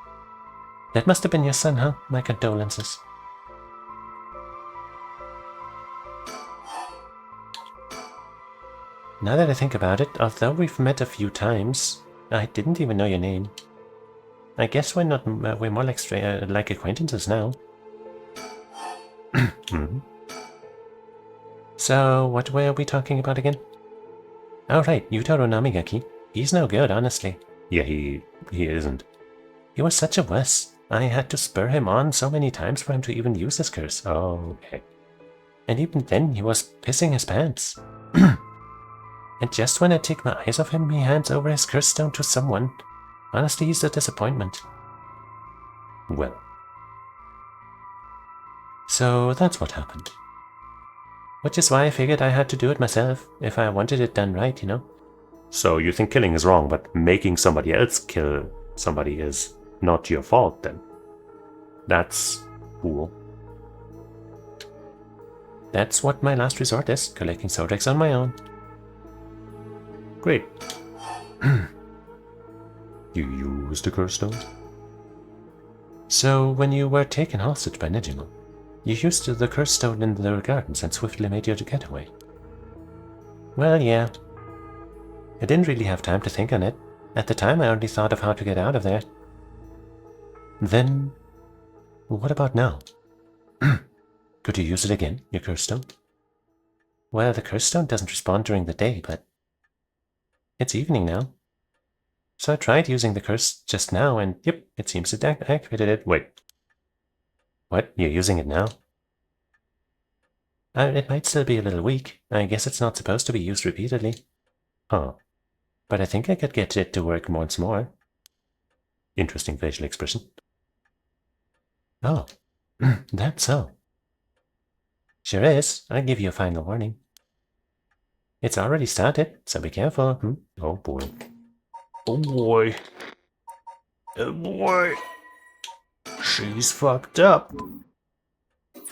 That must have been your son, huh? My condolences. Now that I think about it, although we've met a few times, I didn't even know your name. I guess we're more like acquaintances now. So, what were we talking about again? Oh right, Yutaro Namigaki. He's no good, honestly. Yeah, he isn't. He was such a wuss. I had to spur him on so many times for him to even use his curse. Oh, okay. And even then, he was pissing his pants. And just when I take my eyes off him, he hands over his curse stone to someone. Honestly, he's a disappointment. Well. So that's what happened. Which is why I figured I had to do it myself, if I wanted it done right, you know? So you think killing is wrong, but making somebody else kill somebody is not your fault, then? That's cool. That's what my last resort is, collecting Zodiacs on my own. Great. You used the curse stone? So, when you were taken hostage by Nejima, you used the curse stone in the gardens and swiftly made your getaway. Well, yeah. I didn't really have time to think on it. At the time, I only thought of how to get out of there. Then, what about now? Could you use it again, your curse stone? Well, the curse stone doesn't respond during the day, but it's evening now. So I tried using the curse just now, and yep, it seems it activated it. Wait. What? You're using it now? It might still be a little weak. I guess it's not supposed to be used repeatedly. Huh. But I think I could get it to work once more. Interesting facial expression. Oh, that's so. Sure is. I'll give you a final warning. It's already started, so be careful. Oh boy. Oh boy. Oh boy. She's fucked up.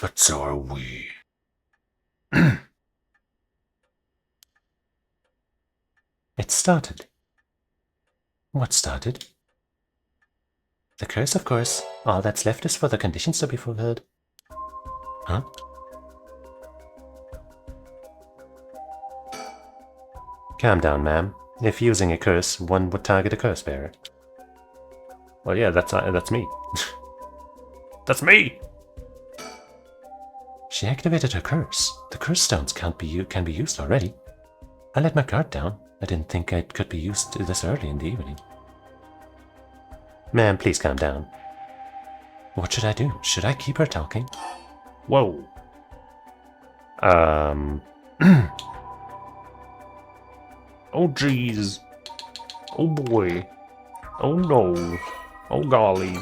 But so are we. It started. What started? The curse, of course. All that's left is for the conditions to be fulfilled. Huh? Calm down, ma'am. If using a curse, one would target a curse bearer. Well, yeah, that's me. That's me! She activated her curse. The curse stones can be used already. I let my guard down. I didn't think it could be used this early in the evening. Ma'am, please calm down. What should I do? Should I keep her talking? Whoa. Oh jeez. Oh boy. Oh no. Oh golly.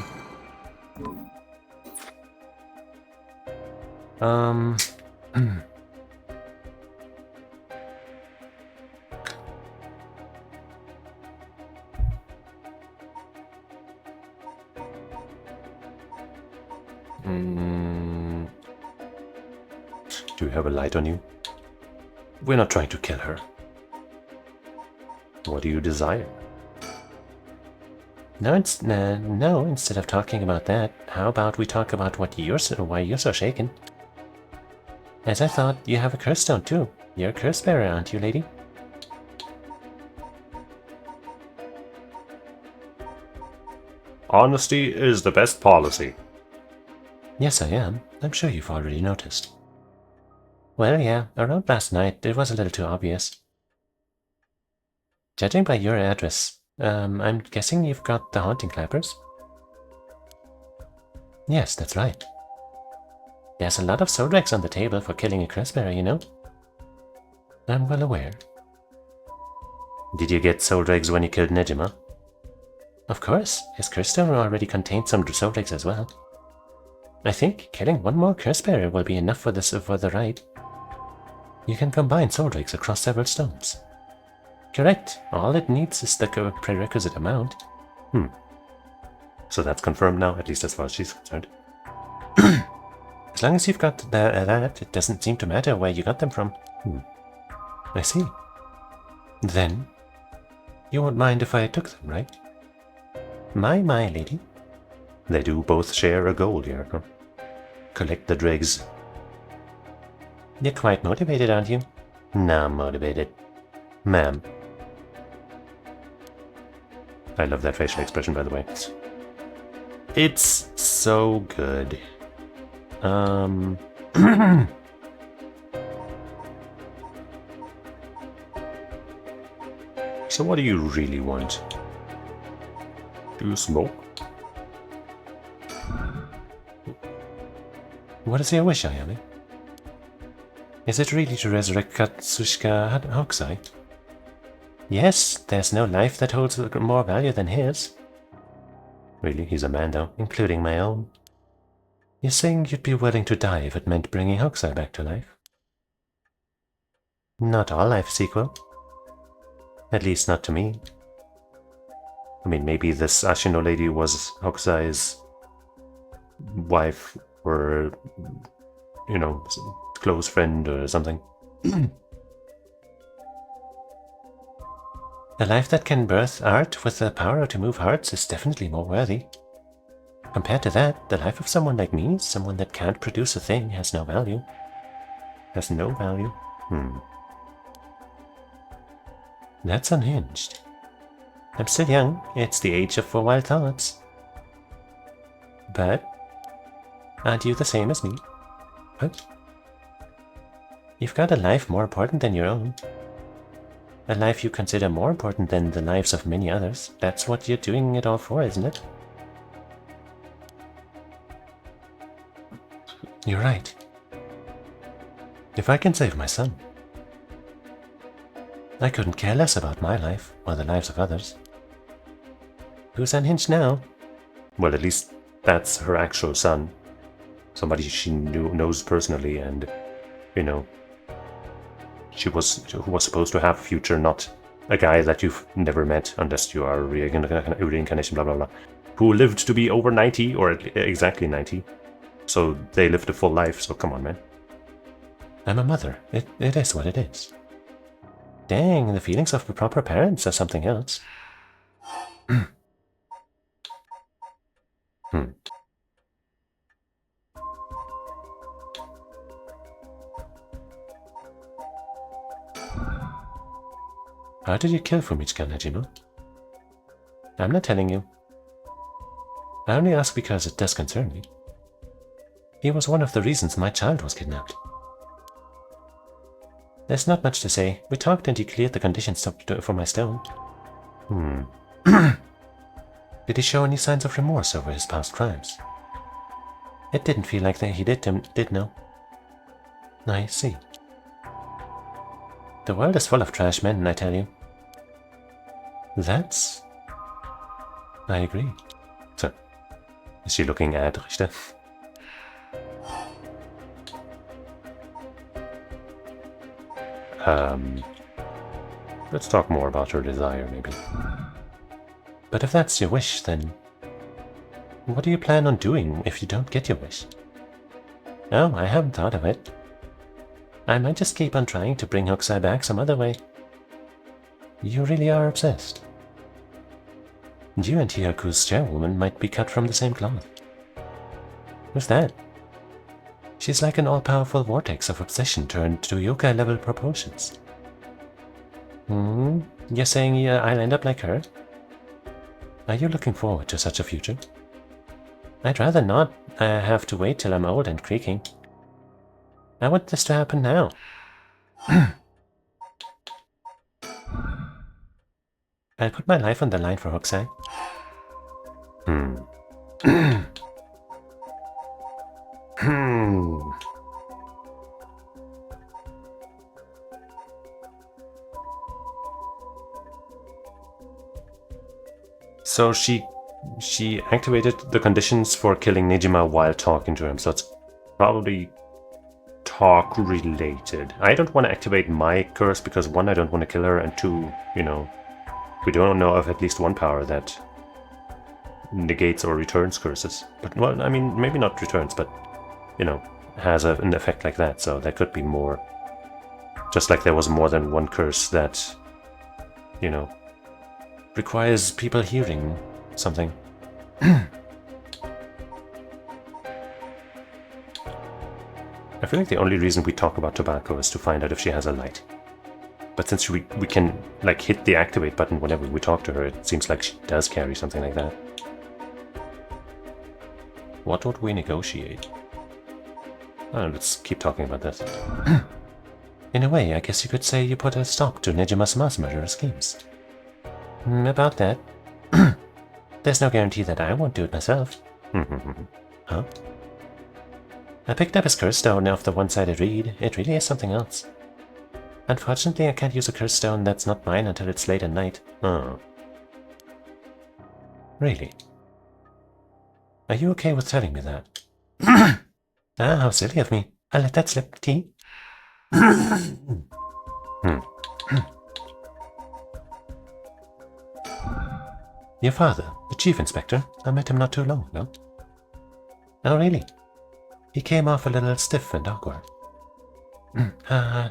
Do you have a light on you? We're not trying to kill her. What do you desire? No, instead of talking about that, how about we talk about why you're so shaken? As I thought, you have a curse stone too. You're a curse bearer, aren't you, lady? Honesty is the best policy. Yes, I am. I'm sure you've already noticed. Well, yeah, around last night, it was a little too obvious. Judging by your address, I'm guessing you've got the haunting clappers? Yes, that's right. There's a lot of soul dregs on the table for killing a curse bearer, you know? I'm well aware. Did you get soul dregs when you killed Nejima? Of course, his curse stone already contained some soul dregs as well. I think killing one more curse bearer will be enough for the rite. You can combine soul dregs across several stones. Correct. All it needs is the prerequisite amount. So that's confirmed now, at least as far as she's concerned. As long as you've got that, it doesn't seem to matter where you got them from. I see. Then, you won't mind if I took them, right? My, lady. They do both share a goal here, huh? Collect the dregs. You're quite motivated, aren't you? Nah, motivated. Ma'am. I love that facial expression, by the way. It's so good. So what do you really want? Do you smoke? What is your wish, Ayame? Is it really to resurrect Katsushika Hokusai? Yes, there's no life that holds more value than his. Really, he's a man though, including my own. You're saying you'd be willing to die if it meant bringing Hokusai back to life? Not all life is equal. At least not to me. I mean, maybe this Ashino lady was Hokusai's wife or, you know, close friend or something. A life that can birth art with the power to move hearts is definitely more worthy. Compared to that, the life of someone like me, someone that can't produce a thing, has no value. Has no value? That's unhinged. I'm still young. It's the age of wild thoughts. But aren't you the same as me? What? You've got a life more important than your own. A life you consider more important than the lives of many others. That's what you're doing it all for, isn't it? You're right. If I can save my son, I couldn't care less about my life or the lives of others. Who's unhinged now? Well, at least that's her actual son. Somebody she knows personally, and, you know, who was supposed to have a future, not a guy that you've never met unless you are reincarnation, blah blah blah, who lived to be over 90, or exactly 90. So they lived a full life, so come on, man. I'm a mother. It is what it is. Dang, the feelings of the proper parents are something else. How did you kill Fumichika, Najima? I'm not telling you. I only ask because it does concern me. He was one of the reasons my child was kidnapped. There's not much to say. We talked and he cleared the conditions for my stone. Did he show any signs of remorse over his past crimes? It didn't feel like he did know. I see. The world is full of trash men, I tell you. That's... I agree. So, is she looking at Richter? Let's talk more about her desire, maybe. But if that's your wish, then... what do you plan on doing if you don't get your wish? Oh, I haven't thought of it. I might just keep on trying to bring Hokusai back some other way. You really are obsessed. You and Hiyaku's chairwoman might be cut from the same cloth. Who's that? She's like an all-powerful vortex of obsession turned to yokai-level proportions. You're saying I'll end up like her? Are you looking forward to such a future? I'd rather not have to wait till I'm old and creaking. I want this to happen now. I'll put my life on the line for Hokusai. So she activated the conditions for killing Nejima while talking to him, so it's probably talk related. I don't want to activate my curse because 1, I don't want to kill her, and 2, you know, we don't know of at least one power that negates or returns curses. But, well, I mean, maybe not returns, but, you know, has an effect like that, so there could be more. Just like there was more than one curse that, you know, requires people hearing something. I feel like the only reason we talk about tobacco is to find out if she has a light. But since we can, like, hit the activate button whenever we talk to her, it seems like she does carry something like that. What would we negotiate? Oh, let's keep talking about this. In a way, I guess you could say you put a stop to Nejima's mass murderer schemes. About that. There's no guarantee that I won't do it myself. Huh? I picked up his curse stone off the one-sided reed. It really is something else. Unfortunately, I can't use a curse stone that's not mine until it's late at night. Oh. Really? Are you okay with telling me that? Ah, how silly of me. I let that slip, T. Your father, the chief inspector, I met him not too long ago. Oh, really? He came off a little stiff and awkward.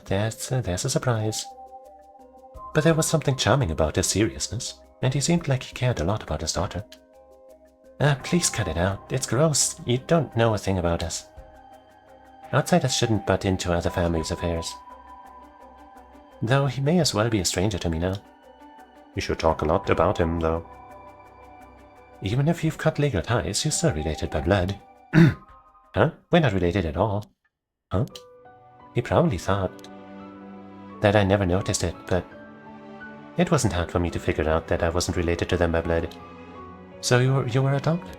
There's a surprise. But there was something charming about his seriousness, and he seemed like he cared a lot about his daughter. Please cut it out. It's gross. You don't know a thing about us. Outsiders shouldn't butt into other families' affairs. Though he may as well be a stranger to me now. You should talk a lot about him, though. Even if you've cut legal ties, you're still related by blood. Huh? We're not related at all. Huh? He probably thought that I never noticed it, but it wasn't hard for me to figure out that I wasn't related to them by blood. So you were adopted?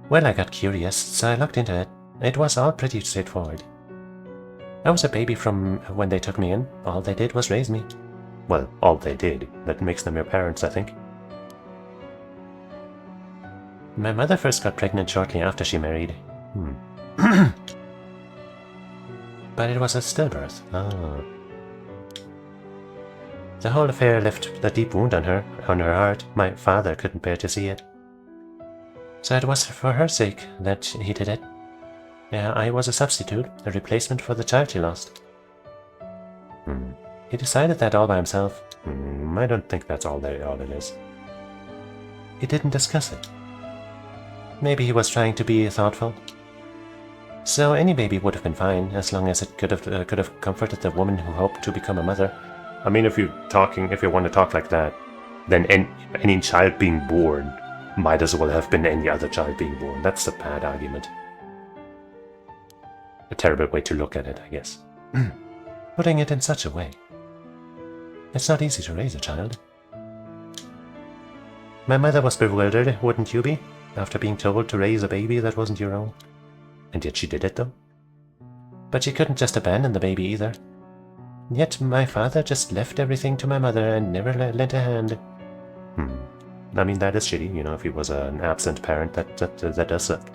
Well, I got curious, so I looked into it. It was all pretty straightforward. I was a baby from when they took me in. All they did was raise me. Well, all they did. That makes them your parents, I think. My mother first got pregnant shortly after she married. But it was a stillbirth. Ah. The whole affair left a deep wound on her heart. My father couldn't bear to see it. So it was for her sake that he did it. Yeah, I was a substitute, a replacement for the child she lost. He decided that all by himself. I don't think that's all it is. He didn't discuss it. Maybe he was trying to be thoughtful. So any baby would have been fine, as long as it could have comforted the woman who hoped to become a mother. I mean, if you want to talk like that, then any child being born might as well have been any other child being born. That's a bad argument. A terrible way to look at it, I guess. Putting it in such a way. It's not easy to raise a child. My mother was bewildered, wouldn't you be, after being told to raise a baby that wasn't your own? And yet she did it, though? But she couldn't just abandon the baby either. Yet my father just left everything to my mother and never lent a hand. I mean, that is shitty, you know, if he was an absent parent, that does suck.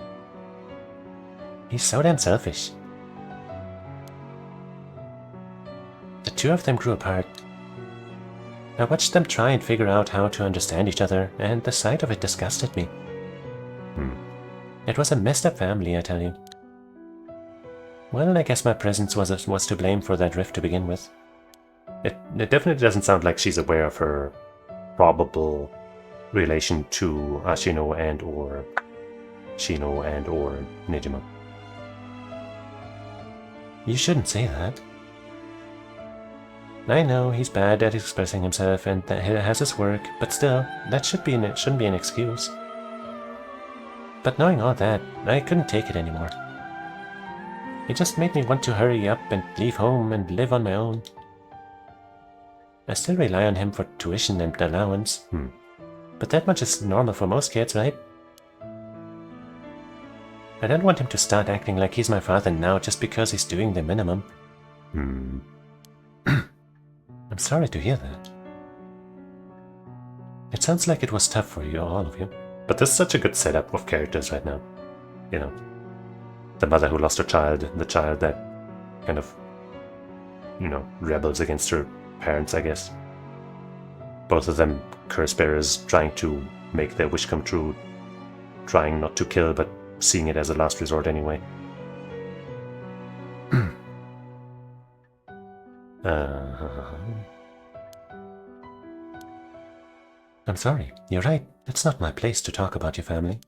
He's so damn selfish. The two of them grew apart. I watched them try and figure out how to understand each other, and the sight of it disgusted me. It was a messed up family, I tell you. Well, I guess my presence was to blame for that rift to begin with. It definitely doesn't sound like she's aware of her probable relation to Ashino and or Nejima. You shouldn't say that. I know he's bad at expressing himself and that he has his work, but still, that shouldn't be an excuse. But knowing all that, I couldn't take it anymore. It just made me want to hurry up and leave home and live on my own. I still rely on him for tuition and allowance. But that much is normal for most kids, right? I don't want him to start acting like he's my father now just because he's doing the minimum. I'm sorry to hear that. It sounds like it was tough for you, all of you. But this is such a good setup of characters right now. You know, the mother who lost her child, the child that kind of, you know, rebels against her parents, I guess. Both of them curse bearers trying to make their wish come true, trying not to kill, but seeing it as a last resort anyway. I'm sorry, you're right. It's not my place to talk about your family.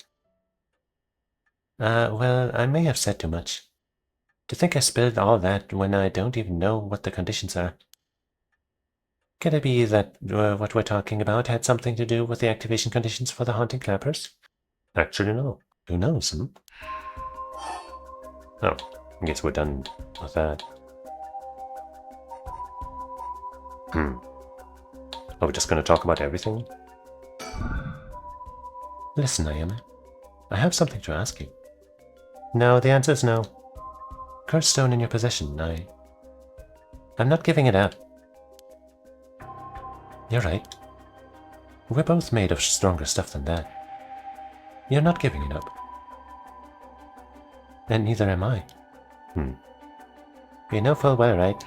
Well, I may have said too much. To think I spilled all that when I don't even know what the conditions are. Could it be that what we're talking about had something to do with the activation conditions for the haunting clappers? Actually, no. Who knows, Oh, I guess we're done with that. Are we just going to talk about everything? Listen, Ayame. I have something to ask you. No, the answer is no. Cursed stone in your possession, I'm not giving it up. You're right. We're both made of stronger stuff than that. You're not giving it up. And neither am I. You know full well, right?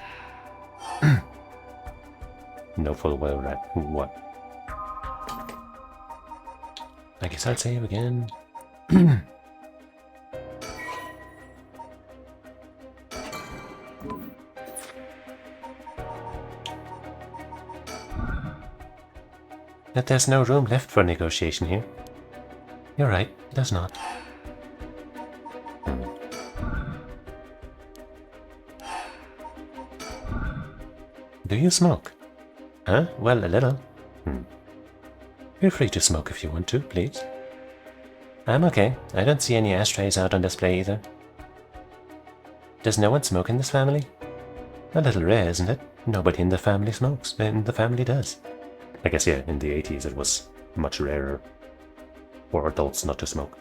Know full well, right? What? I guess I'll save again. that there's no room left for negotiation here. You're right, there's not. Do you smoke? Huh? Well, a little. Feel free to smoke if you want to, please. I'm okay. I don't see any ashtrays out on display either. Does no one smoke in this family? A little rare, isn't it? Nobody in the family smokes. In the family does. I guess, yeah, in the 80s it was much rarer for adults not to smoke.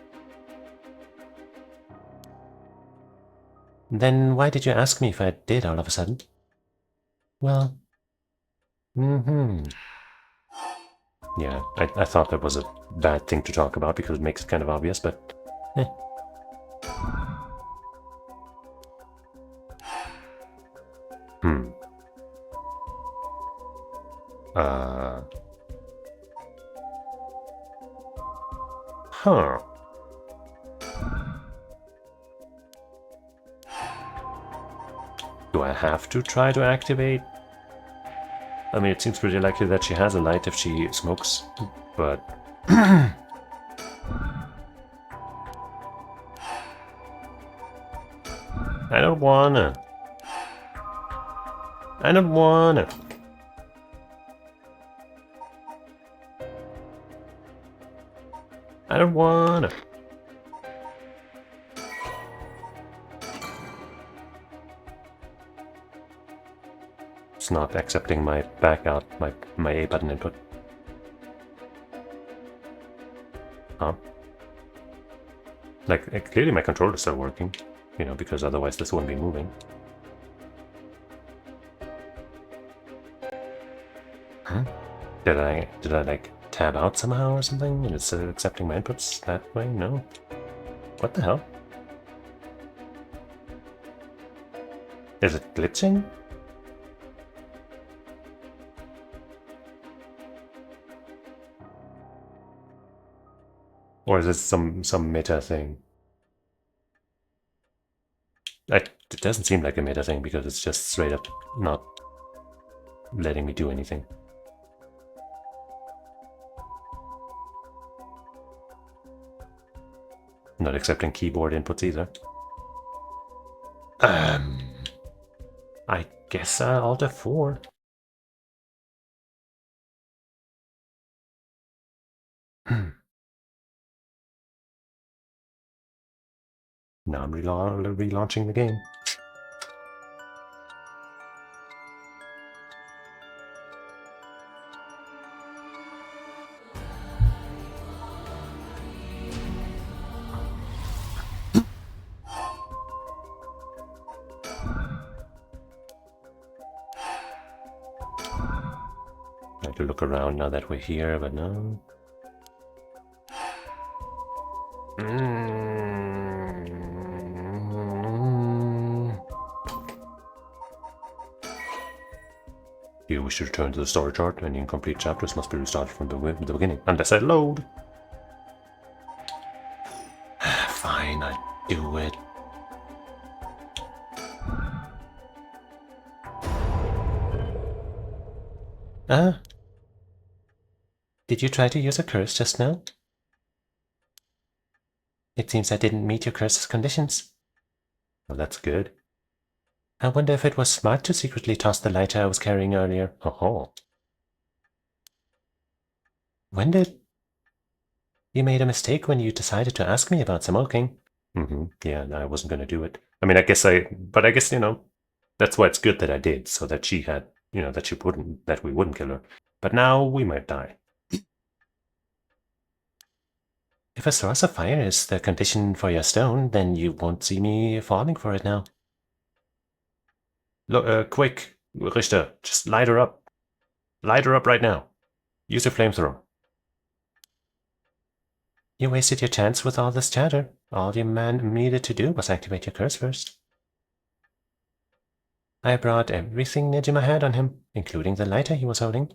Then why did you ask me if I did all of a sudden? Well... Yeah, I thought that was a bad thing to talk about because it makes it kind of obvious, but... Huh. Do I have to try to activate? I mean, it seems pretty likely that she has a light if she smokes, but... I don't wanna. I don't wanna. I don't wanna. It's not accepting my back out, my A button input. Huh? Like, clearly my controller's still working, you know, because otherwise this wouldn't be moving. Huh? Did I like tab out somehow or something and it's accepting my inputs that way? No. What the hell? Is it glitching? Or is it some meta thing? It doesn't seem like a meta thing because it's just straight up not letting me do anything. Not accepting keyboard inputs either. I guess Alt F4. Now I'm relaunching the game. I have to look around now that we're here, but no. You wish to return to the story chart. Any incomplete chapters must be restarted from the beginning, unless I load. Fine, I do it. Did you try to use a curse just now? It seems I didn't meet your curse's conditions. Well, that's good. I wonder if it was smart to secretly toss the lighter I was carrying earlier. Oh. When did... You made a mistake when you decided to ask me about smoking. Yeah, I wasn't going to do it. I mean, I guess, you know, that's why it's good that I did, so that she had, you know, that we wouldn't kill her. But now we might die. If a source of fire is the condition for your stone, then you won't see me falling for it now. Look, quick, Richter, just light her up. Light her up right now. Use your flamethrower. You wasted your chance with all this chatter. All your man needed to do was activate your curse first. I brought everything Nejima had on him, including the lighter he was holding.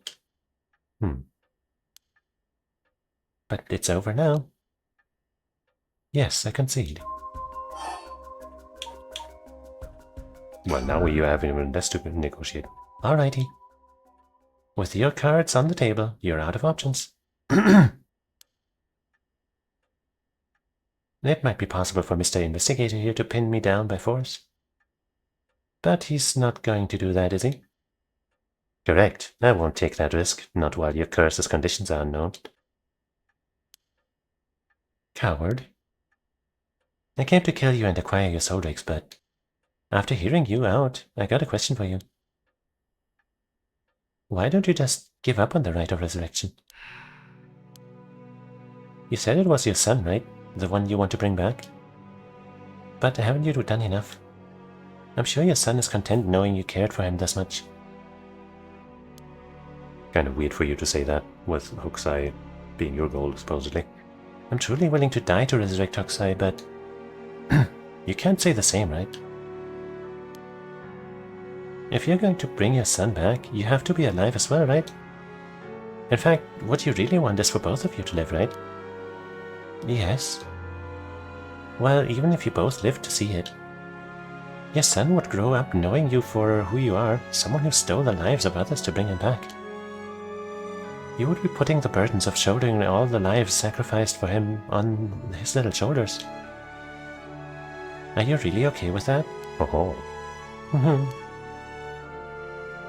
But it's over now. Yes, I concede. Well, now we have even less to negotiate. Alrighty. With your cards on the table, you're out of options. It might be possible for Mr. Investigator here to pin me down by force. But he's not going to do that, is he? Correct. I won't take that risk, not while your curse's conditions are unknown. Coward. I came to kill you and acquire your soul drakes, but after hearing you out, I got a question for you. Why don't you just give up on the rite of resurrection? You said it was your son, right? The one you want to bring back? But haven't you done enough? I'm sure your son is content knowing you cared for him this much. Kind of weird for you to say that, with Hokusai being your goal, supposedly. I'm truly willing to die to resurrect Hokusai, but you can't say the same, right? If you're going to bring your son back, you have to be alive as well, right? In fact, what you really want is for both of you to live, right? Yes. Well, even if you both live to see it, your son would grow up knowing you for who you are, someone who stole the lives of others to bring him back. You would be putting the burdens of shouldering all the lives sacrificed for him on his little shoulders. Are you really okay with that? Oh.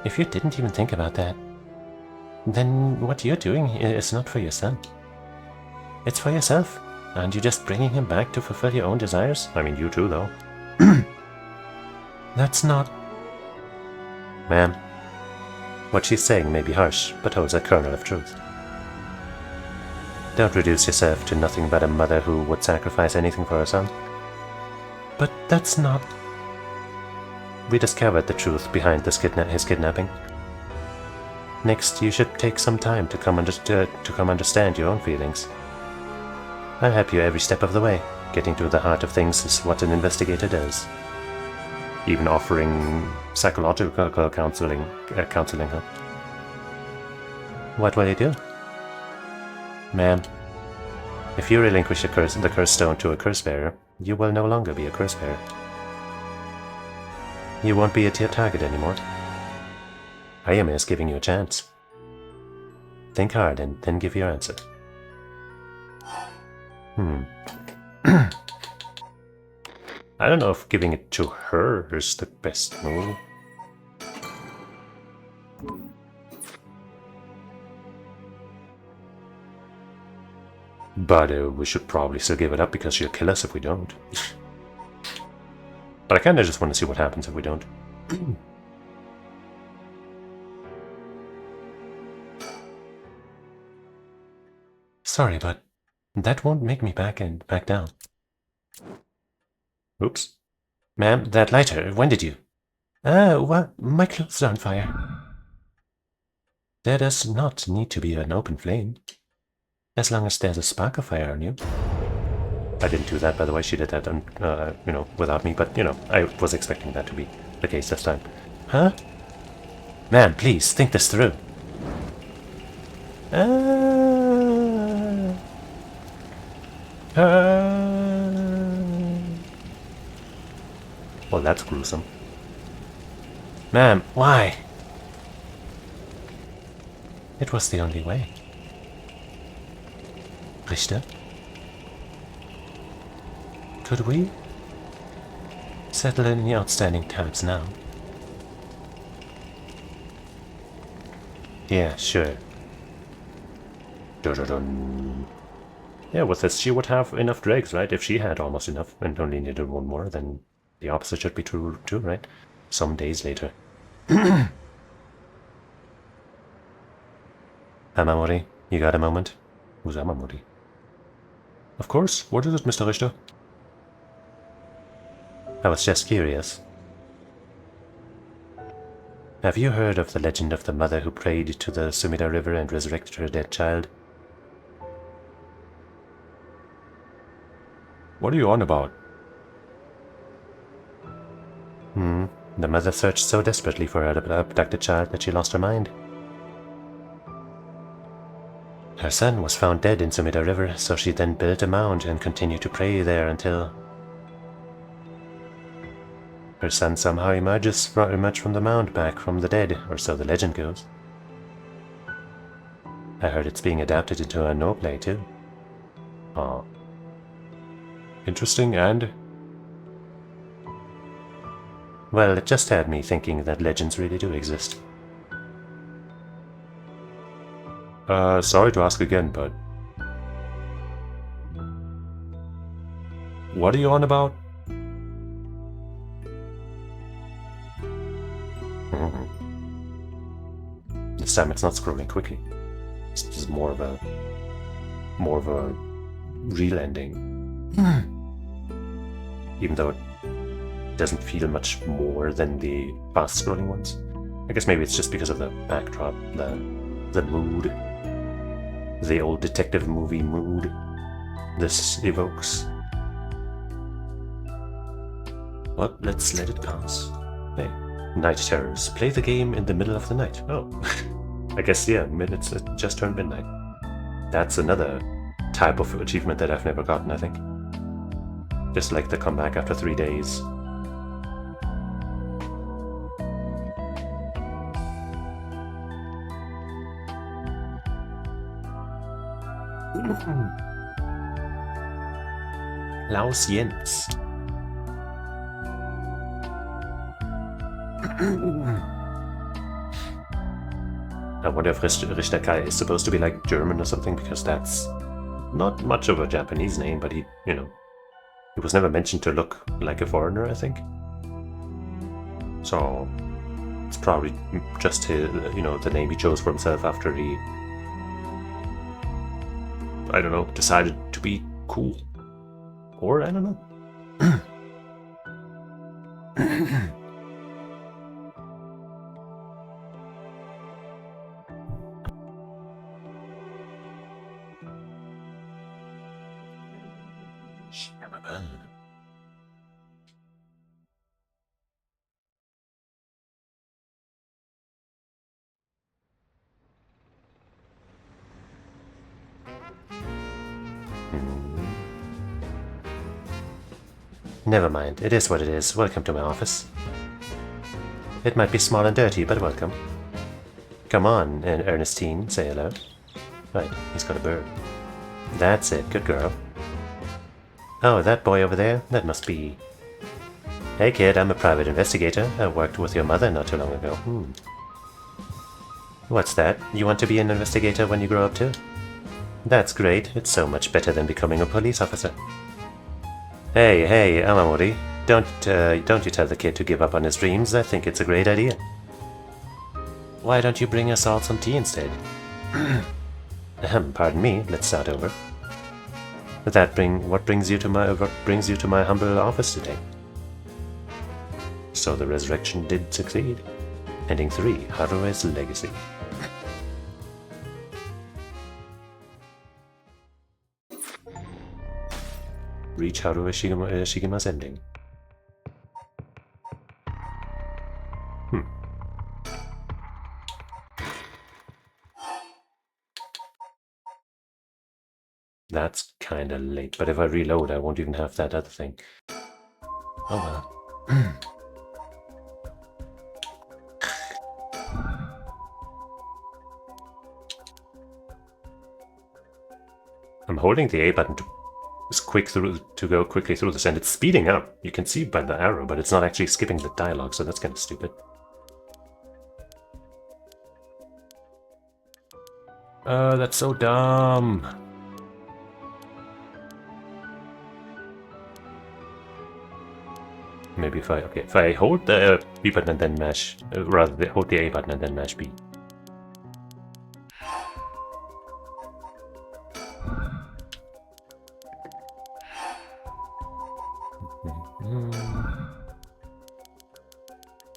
If you didn't even think about that, then what you're doing is not for your son. It's for yourself. Aren't you just bringing him back to fulfill your own desires? I mean, you too, though. That's not... Ma'am, what she's saying may be harsh, but holds a kernel of truth. Don't reduce yourself to nothing but a mother who would sacrifice anything for her son. But that's not... We discovered the truth behind his kidnapping. Next, you should take some time to come understand your own feelings. I'll help you every step of the way. Getting to the heart of things is what an investigator does. Even offering psychological counseling help. What will you do? Ma'am, if you relinquish the curse stone to a curse bearer, you will no longer be a curse bearer. You won't be a target anymore. Ayame is giving you a chance. Think hard and then give your answer. I don't know if giving it to her is the best move. But we should probably still give it up because she'll kill us if we don't. But I kinda just want to see what happens if we don't. Sorry, but that won't make me back down. Oops. Ma'am, that lighter, when did you? What? My clothes are on fire. There does not need to be an open flame. As long as there's a spark of fire on you. I didn't do that, by the way. She did that, without me. But, I was expecting that to be the case this time. Huh? Ma'am, please, think this through. Well, that's gruesome. Ma'am, why? It was the only way. Richter? Could we settle any outstanding tabs now? Yeah, sure. Dun-dun-dun. Yeah, with this, she would have enough dregs, right? If she had almost enough and only needed one more, then the opposite should be true too, right? Some days later. Amamori, you got a moment? Who's Amamori? Of course. What is it, Mr. Richter? I was just curious. Have you heard of the legend of the mother who prayed to the Sumida River and resurrected her dead child? What are you on about? The mother searched so desperately for her abducted child that she lost her mind. Her son was found dead in Sumida River, so she then built a mound and continued to pray there until her son somehow emerged from the mound back from the dead, or so the legend goes. I heard it's being adapted into a no play too. Ah. Interesting and... Well, it just had me thinking that legends really do exist. Sorry to ask again, but... What are you on about? This time it's not scrolling quickly. It's just more of a real ending. Even though it doesn't feel much more than the fast scrolling ones. I guess maybe it's just because of the backdrop, the mood, the old detective movie mood this evokes. Well, let's let it pass. Hey, night terrors. Play the game in the middle of the night. Oh, I guess, yeah, it's just turned midnight. That's another type of achievement that I've never gotten, I think. Just like the comeback after 3 days. Laus Jens. I wonder if Richter Kai is supposed to be like German or something, because that's not much of a Japanese name, but he was never mentioned to look like a foreigner, I think. So it's probably just his, the name he chose for himself after he, I don't know, decided to be cool. Or, I don't know. Never mind, it is what it is. Welcome to my office. It might be small and dirty, but welcome. Come on, Ernestine, say hello. Right, he's got a bird. That's it, good girl. Oh, that boy over there? That must be... Hey kid, I'm a private investigator. I worked with your mother not too long ago. What's that? You want to be an investigator when you grow up too? That's great. It's so much better than becoming a police officer. Hey, Amamori. Don't you tell the kid to give up on his dreams. I think it's a great idea. Why don't you bring us all some tea instead? Pardon me. Let's start over. What brings you to my humble office today? So the resurrection did succeed. Ending 3, Harue's legacy. Reach Haruo Shigima's ending. That's kinda late, but if I reload I won't even have that other thing. Oh well. I'm holding the A button to go quickly through this, and it's speeding up. You can see by the arrow, but it's not actually skipping the dialogue, so that's kind of stupid. That's so dumb. Maybe if I hold the B button and then mash, hold the A button and then mash B.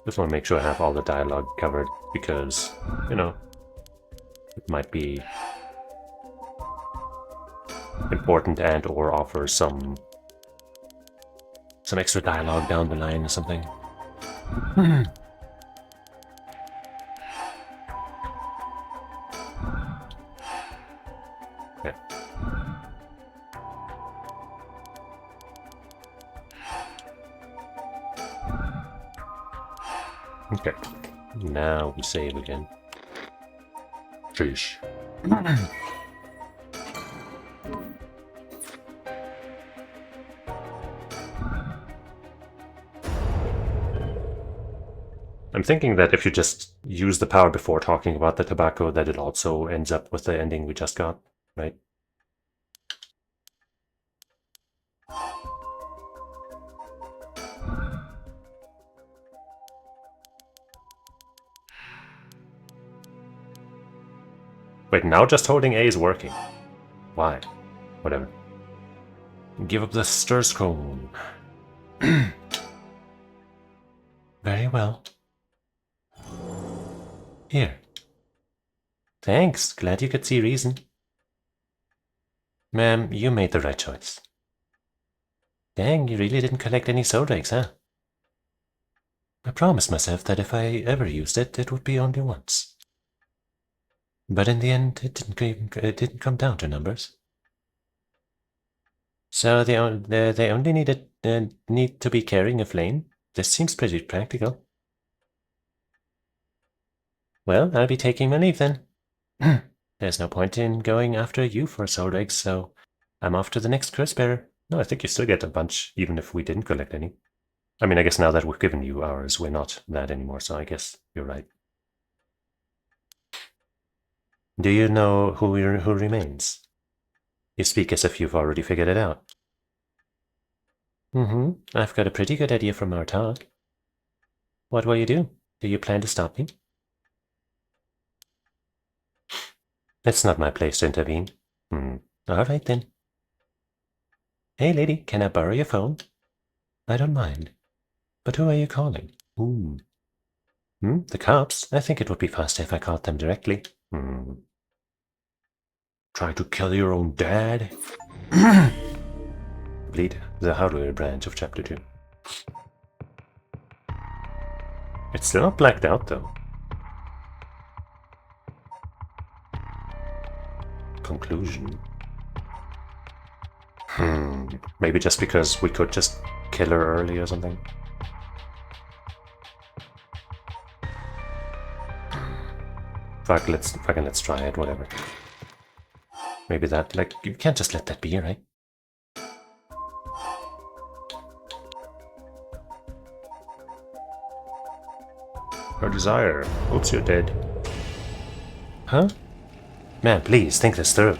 Just want to make sure I have all the dialogue covered, because, it might be important and or offer some extra dialogue down the line or something. Yeah. Okay, now we save again. Sheesh. I'm thinking that if you just use the power before talking about the tobacco, that it also ends up with the ending we just got, right? Wait, now just holding A is working. Why? Whatever. Give up the stir scroll. Very well. Here. Thanks, glad you could see reason. Ma'am, you made the right choice. Dang, you really didn't collect any soul eggs, huh? I promised myself that if I ever used it, it would be only once. But in the end, it didn't come down to numbers. So they only need to be carrying a flame? This seems pretty practical. Well, I'll be taking my leave then. There's no point in going after you for soul eggs, so I'm off to the next curse bearer. No, I think you still get a bunch, even if we didn't collect any. I mean, I guess now that we've given you ours, we're not that anymore, so I guess you're right. Do you know who remains? You speak as if you've already figured it out. I've got a pretty good idea from our talk. What will you do? Do you plan to stop me? It's not my place to intervene. All right then. Hey lady, can I borrow your phone? I don't mind. But who are you calling? The cops? I think it would be faster if I called them directly. Try to kill your own dad? Bleed the hardware branch of chapter 2. It's still not blacked out though. Conclusion. Maybe just because we could just kill her early or something. Let's try it, whatever. Maybe that, like, you can't just let that be, right? Her desire. Oops, you're dead. Huh? Man, please, think this through.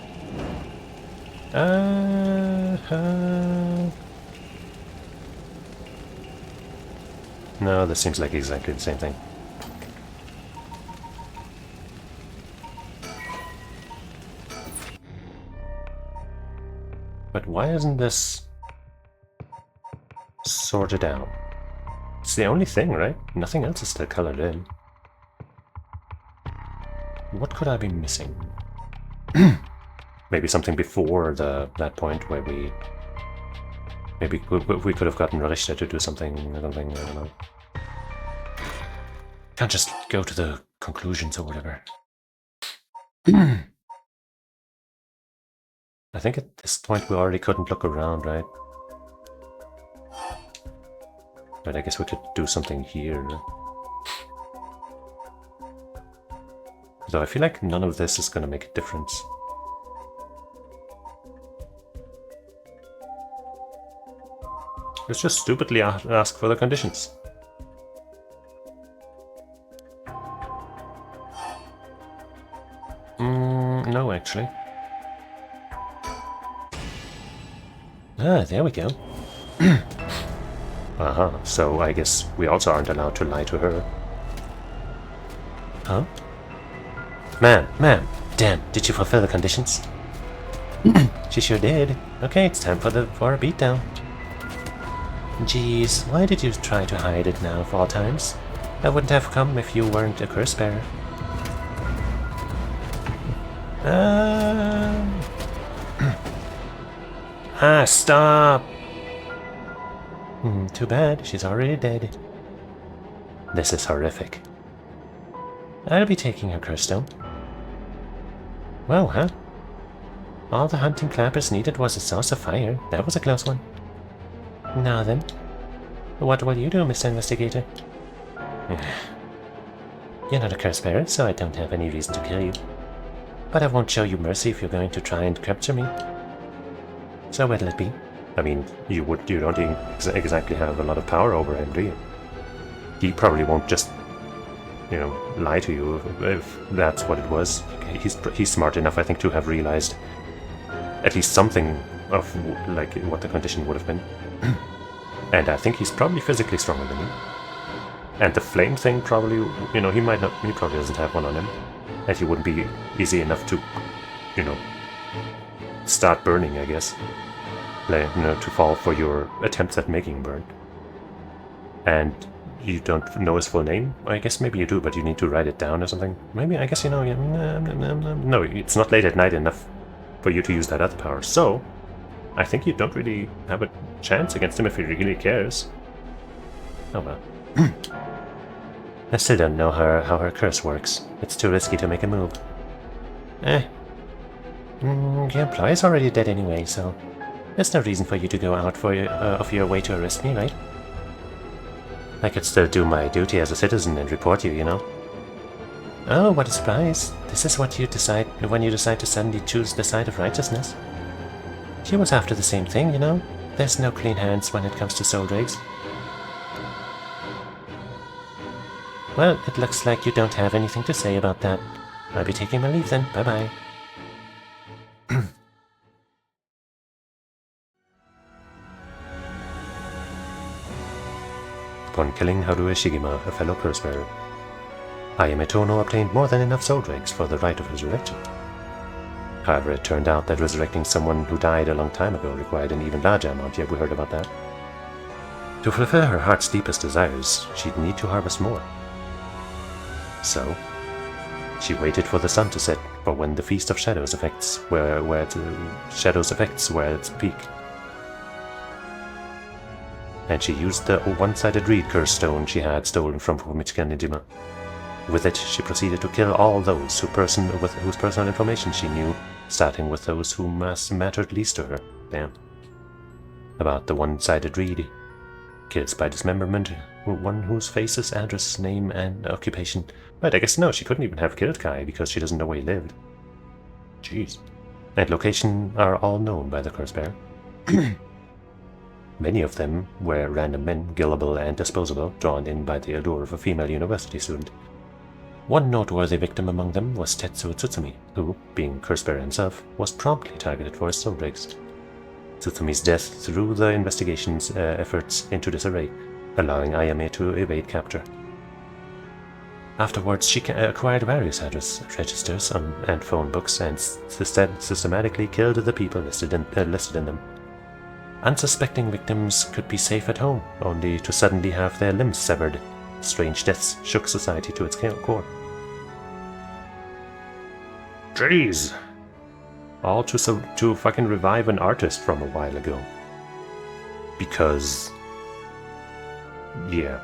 No, this seems like exactly the same thing. But why isn't this sorted out? It's the only thing, right? Nothing else is still colored in. What could I be missing? Maybe something before that point where we... Maybe we could have gotten Rishta to do something, I don't know. Can't just go to the conclusions or whatever. I think at this point we already couldn't look around, right? But I guess we could do something here. Though I feel like none of this is gonna make a difference. Let's just stupidly ask for the conditions. No, actually. Ah, there we go. So I guess we also aren't allowed to lie to her. Huh? Ma'am, damn, did you fulfill the conditions? She sure did. Okay, it's time for a beatdown. Jeez, why did you try to hide it now of all times? I wouldn't have come if you weren't a curse bearer. Stop! Too bad, she's already dead. This is horrific. I'll be taking her curse stone. Well, huh? All the hunting clappers needed was a source of fire. That was a close one. Now then, what will you do, Mr. Investigator? You're not a curse bearer, so I don't have any reason to kill you. But I won't show you mercy if you're going to try and capture me. So what'll it be? I mean, you don't exactly have a lot of power over him, do you? He probably won't just, you know, lie to you if that's what it was. He's smart enough, I think, to have realized at least something of like what the condition would have been. And I think he's probably physically stronger than you. And the flame thing probably, you know, he probably doesn't have one on him. And he wouldn't be easy enough to, you know, start burning, I guess. Like, you know, to fall for your attempts at making him burn. And you don't know his full name? I guess maybe you do, but you need to write it down or something. Maybe, I guess you know, no, it's not late at night enough for you to use that other power. So, I think you don't really have a chance against him if he really cares. Oh well. I still don't know how her curse works. It's too risky to make a move. Your employer's already dead anyway, so there's no reason for you to go out of your way to arrest me, right? I could still do my duty as a citizen and report you, you know. Oh, what a surprise. This is what you decide when you decide to suddenly choose the side of righteousness. She was after the same thing, you know. There's no clean hands when it comes to soul drakes. Well, it looks like you don't have anything to say about that. I'll be taking my leave then. Bye-bye. Upon killing Harue Shigema, a fellow curse-bearer, Ayame Tono obtained more than enough soul drakes for the rite of resurrection. However, it turned out that resurrecting someone who died a long time ago required an even larger amount. Yeah, we heard about that. To fulfill her heart's deepest desires, she'd need to harvest more. So, she waited for the sun to set for when the Feast of Shadows effects were at its peak. And she used the one-sided reed curse stone she had stolen from Fumichika Nijima. With it, she proceeded to kill all those whose personal information she knew, starting with those who mattered least to her. Damn. About the one-sided reed. Kills by dismemberment, one whose faces, address, name, and occupation. Right, I guess no, she couldn't even have killed Kai because she doesn't know where he lived. Jeez. And location are all known by the curse bearer. Many of them were random men, gullible and disposable, drawn in by the allure of a female university student. One noteworthy victim among them was Tetsuo Tsutsumi, who, being curse-bearer himself, was promptly targeted for his soul drakes. Tsutsumi's death threw the investigation's efforts into disarray, allowing Ayame to evade capture. Afterwards, she acquired various address registers and phone books and systematically killed the people listed in them. Unsuspecting victims could be safe at home, only to suddenly have their limbs severed. Strange deaths shook society to its core. Jeez! All to fucking revive an artist from a while ago. Because... yeah.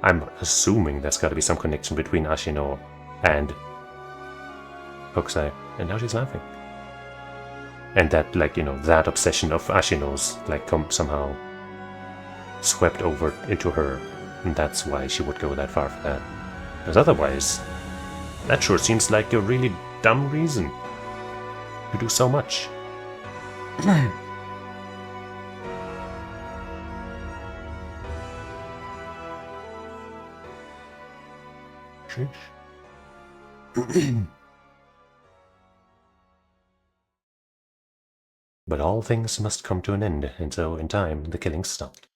I'm assuming there's gotta be some connection between Ashino and Hokusai. And now she's laughing. And that, like, you know, that obsession of Ashino's, like, somehow swept over into her. And that's why she would go that far for that. Because otherwise, that sure seems like a really dumb reason to do so much. But all things must come to an end, and so in time the killings stopped.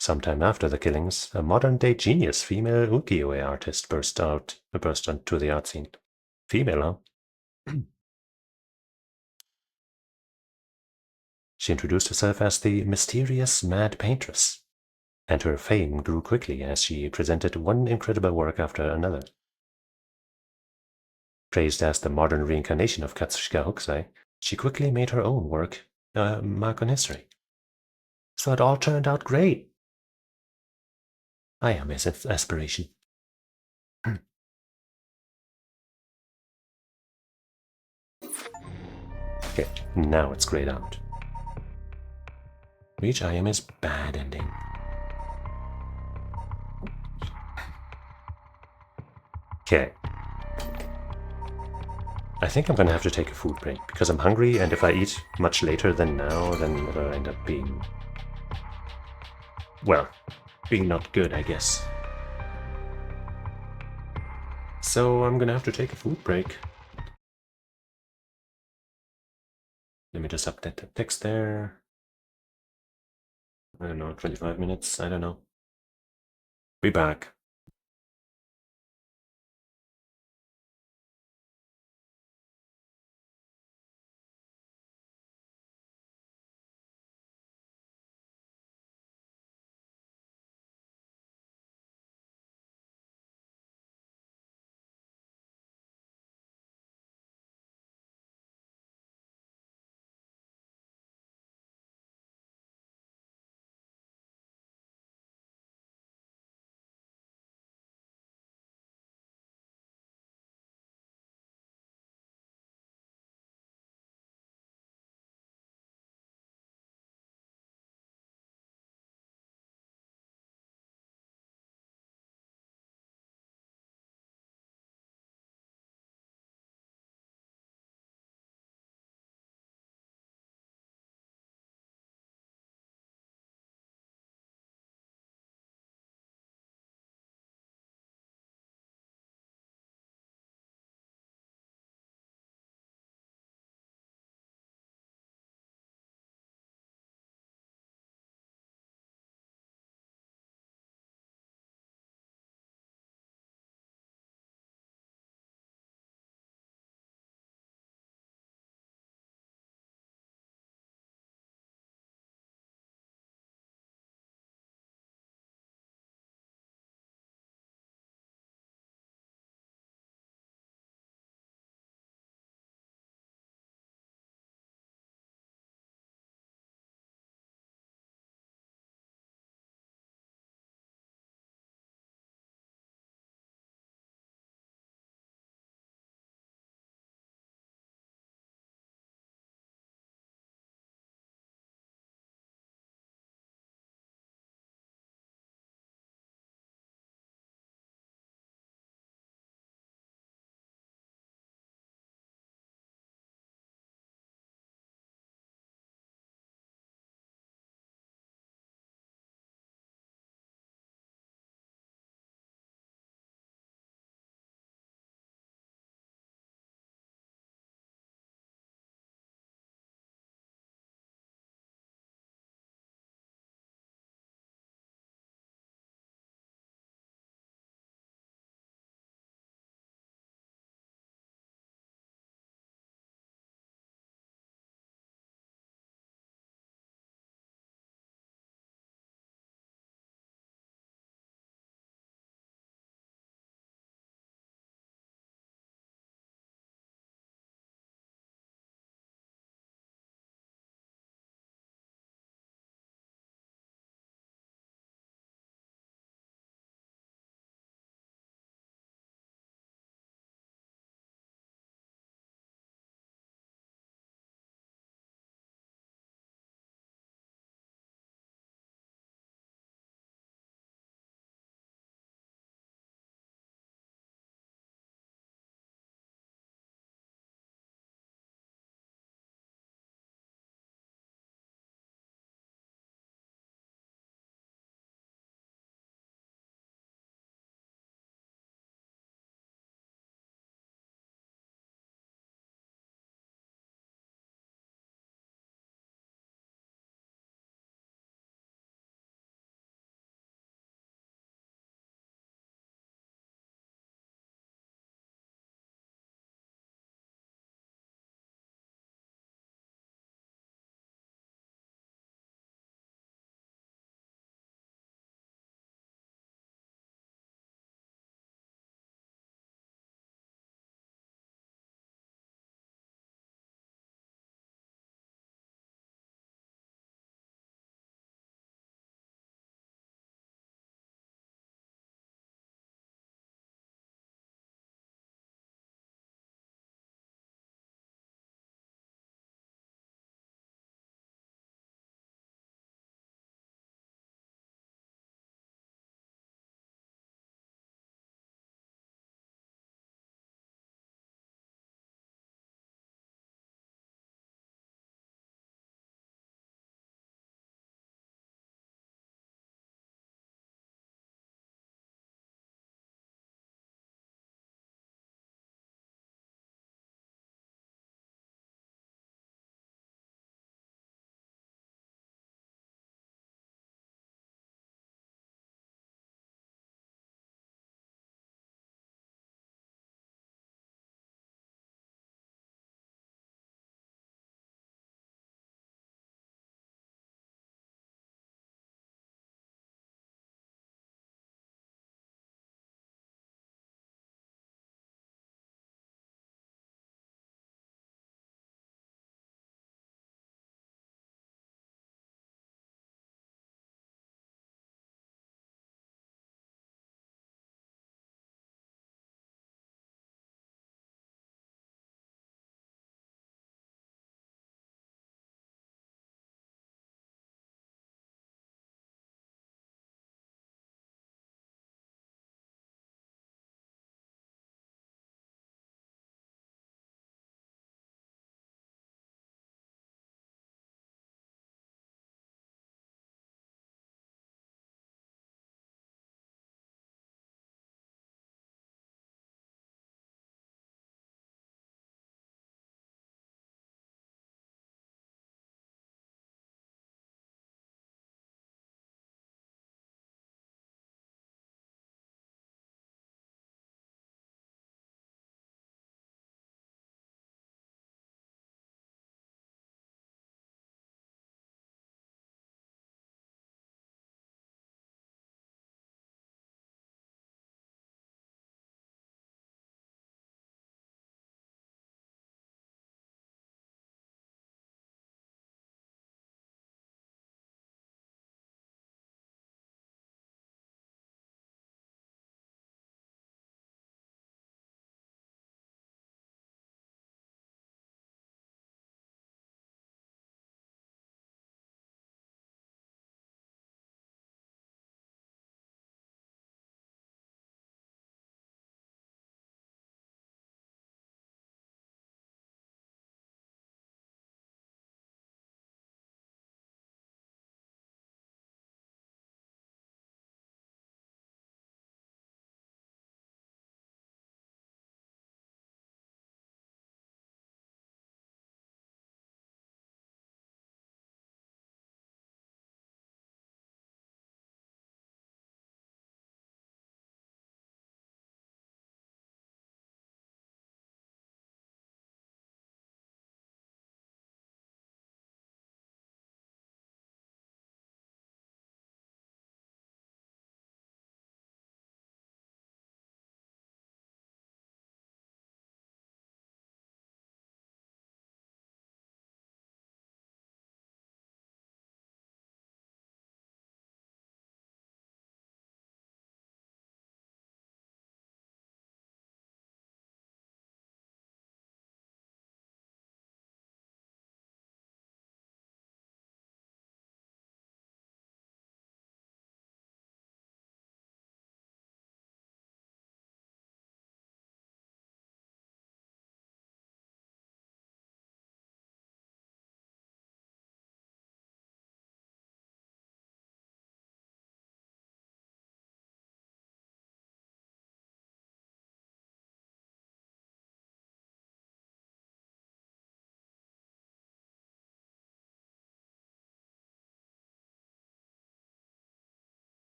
Sometime after the killings, a modern-day genius female ukiyo-e artist burst onto the art scene. Female, huh? She introduced herself as the mysterious Mad Paintress, and her fame grew quickly as she presented one incredible work after another. Praised as the modern reincarnation of Katsushika Hokusai, she quickly made her own work a mark on history. So it all turned out great. I am his aspiration. Okay, now it's grayed out. Reach Ayame's bad ending. Okay. I think I'm gonna have to take a food break because I'm hungry, and if I eat much later than now, then it'll end up being, well, being not good, I guess. So I'm gonna have to take a food break. Let me just update the text there. I don't know, 25 minutes, I don't know. Be back.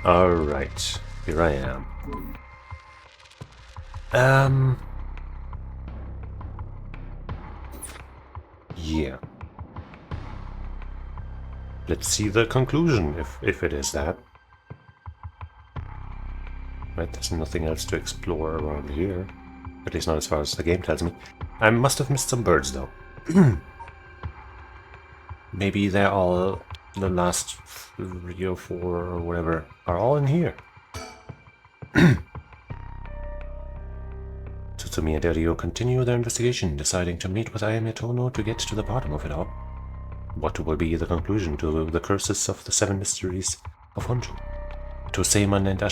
Alright, here I am. Yeah. Let's see the conclusion, if it is that. Right, there's nothing else to explore around here. At least not as far as the game tells me. I must have missed some birds, though. Maybe they're all, the last 3 or 4 or whatever, are all in here. Tsutsumi and Ryo continue their investigation, deciding to meet with Ayame Tono to get to the bottom of it all. What will be the conclusion to the curses of the 7 mysteries of Honjo? To Seiman and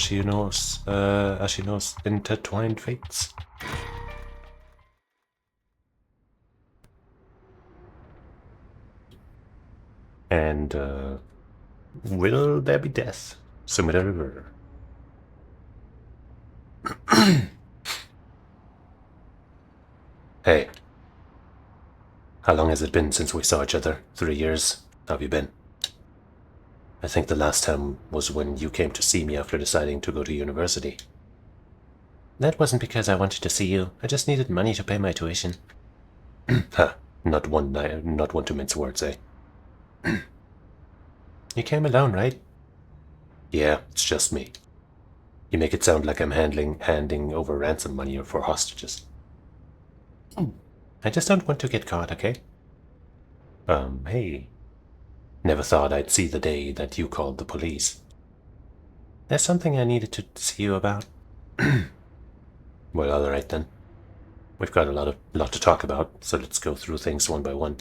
Ashino's intertwined fates? And, will there be death? Sumida River. Hey. How long has it been since we saw each other? 3 years? How have you been? I think the last time was when you came to see me after deciding to go to university. That wasn't because I wanted to see you. I just needed money to pay my tuition. Huh. Not one to mince words, eh? You came alone, right? Yeah, it's just me. You make it sound like I'm handing over ransom money for hostages. I just don't want to get caught, okay? Hey. Never thought I'd see the day that you called the police. There's something I needed to see you about. Well, alright then. We've got a lot to talk about, so let's go through things one by one.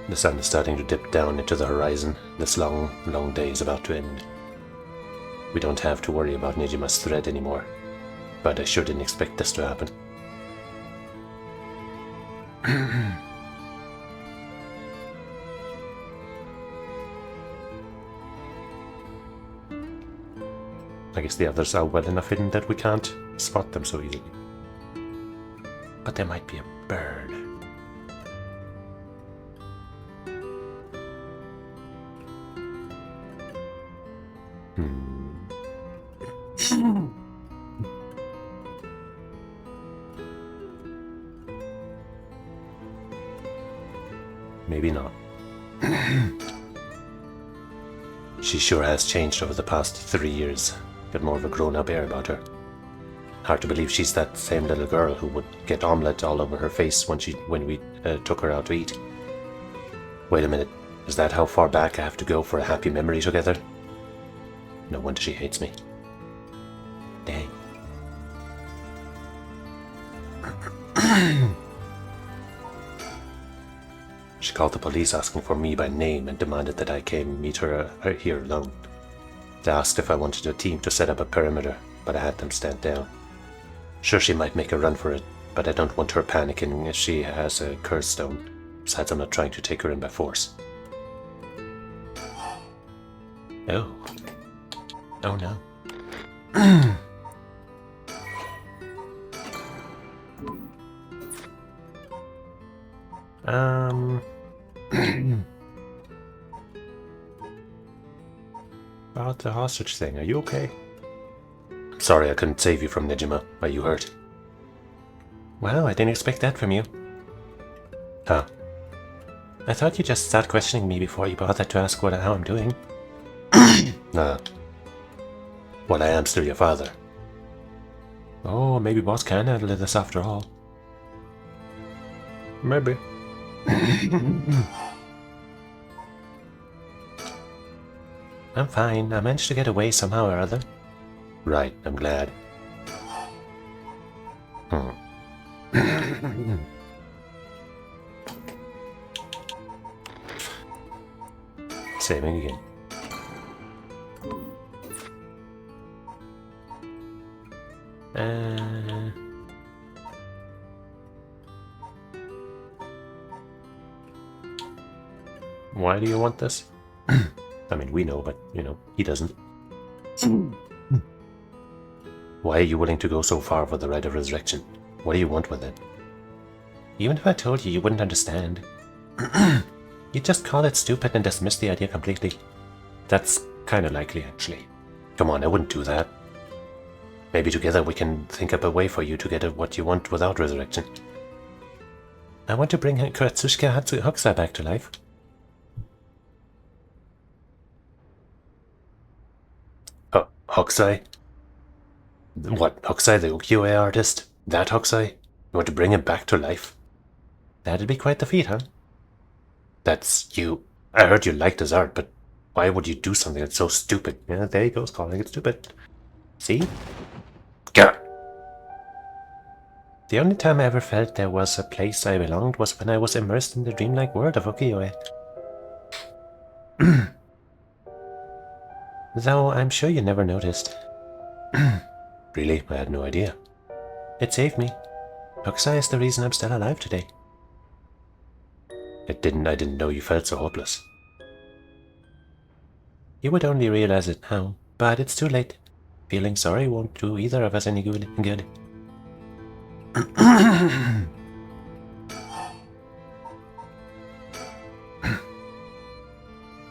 The sun is starting to dip down into the horizon. This long, long day is about to end. We don't have to worry about Nejima's threat anymore, but I sure didn't expect this to happen. I guess the others are well enough hidden that we can't spot them so easily. But there might be a bird. Maybe not. She sure has changed over the past 3 years. Got more of a grown-up air about her. Hard to believe she's that same little girl who would get omelette all over her face when we took her out to eat. Wait a minute, is that how far back I have to go for a happy memory together? No wonder she hates me. Dang. She called the police asking for me by name and demanded that I came meet her here alone. They asked if I wanted a team to set up a perimeter, but I had them stand down. Sure, she might make a run for it, but I don't want her panicking as she has a curse stone. Besides, I'm not trying to take her in by force. Oh. Oh no. About the hostage thing, are you okay? I'm sorry I couldn't save you from Nejima. Are you hurt? Wow, I didn't expect that from you. Huh. I thought you'd just start questioning me before you bothered to ask how I'm doing. Nah. Well, I am still your father. Oh, maybe boss can handle this after all. Maybe. I'm fine. I managed to get away somehow or other. Right, I'm glad. Saving again. Why do you want this? I mean, we know, but, you know, he doesn't. Why are you willing to go so far for the rite of resurrection? What do you want with it? Even if I told you, you wouldn't understand. You just call it stupid and dismiss the idea completely. That's kinda likely, actually. Come on, I wouldn't do that. Maybe together we can think up a way for you to get what you want without resurrection. I want to bring Katsushika Hokusai back to life. Hokusai? What, Hokusai the ukiyo-e artist? That Hokusai? You want to bring him back to life? That'd be quite the feat, huh? That's you. I heard you liked his art, but why would you do something that's so stupid? Yeah, there he goes, calling it stupid. See? Gah! The only time I ever felt there was a place I belonged was when I was immersed in the dreamlike world of ukiyo-e. Though I'm sure you never noticed. Really? I had no idea. It saved me. Hokusai is the reason I'm still alive today. I didn't know you felt so hopeless. You would only realize it now, but it's too late. Feeling sorry won't do either of us any good.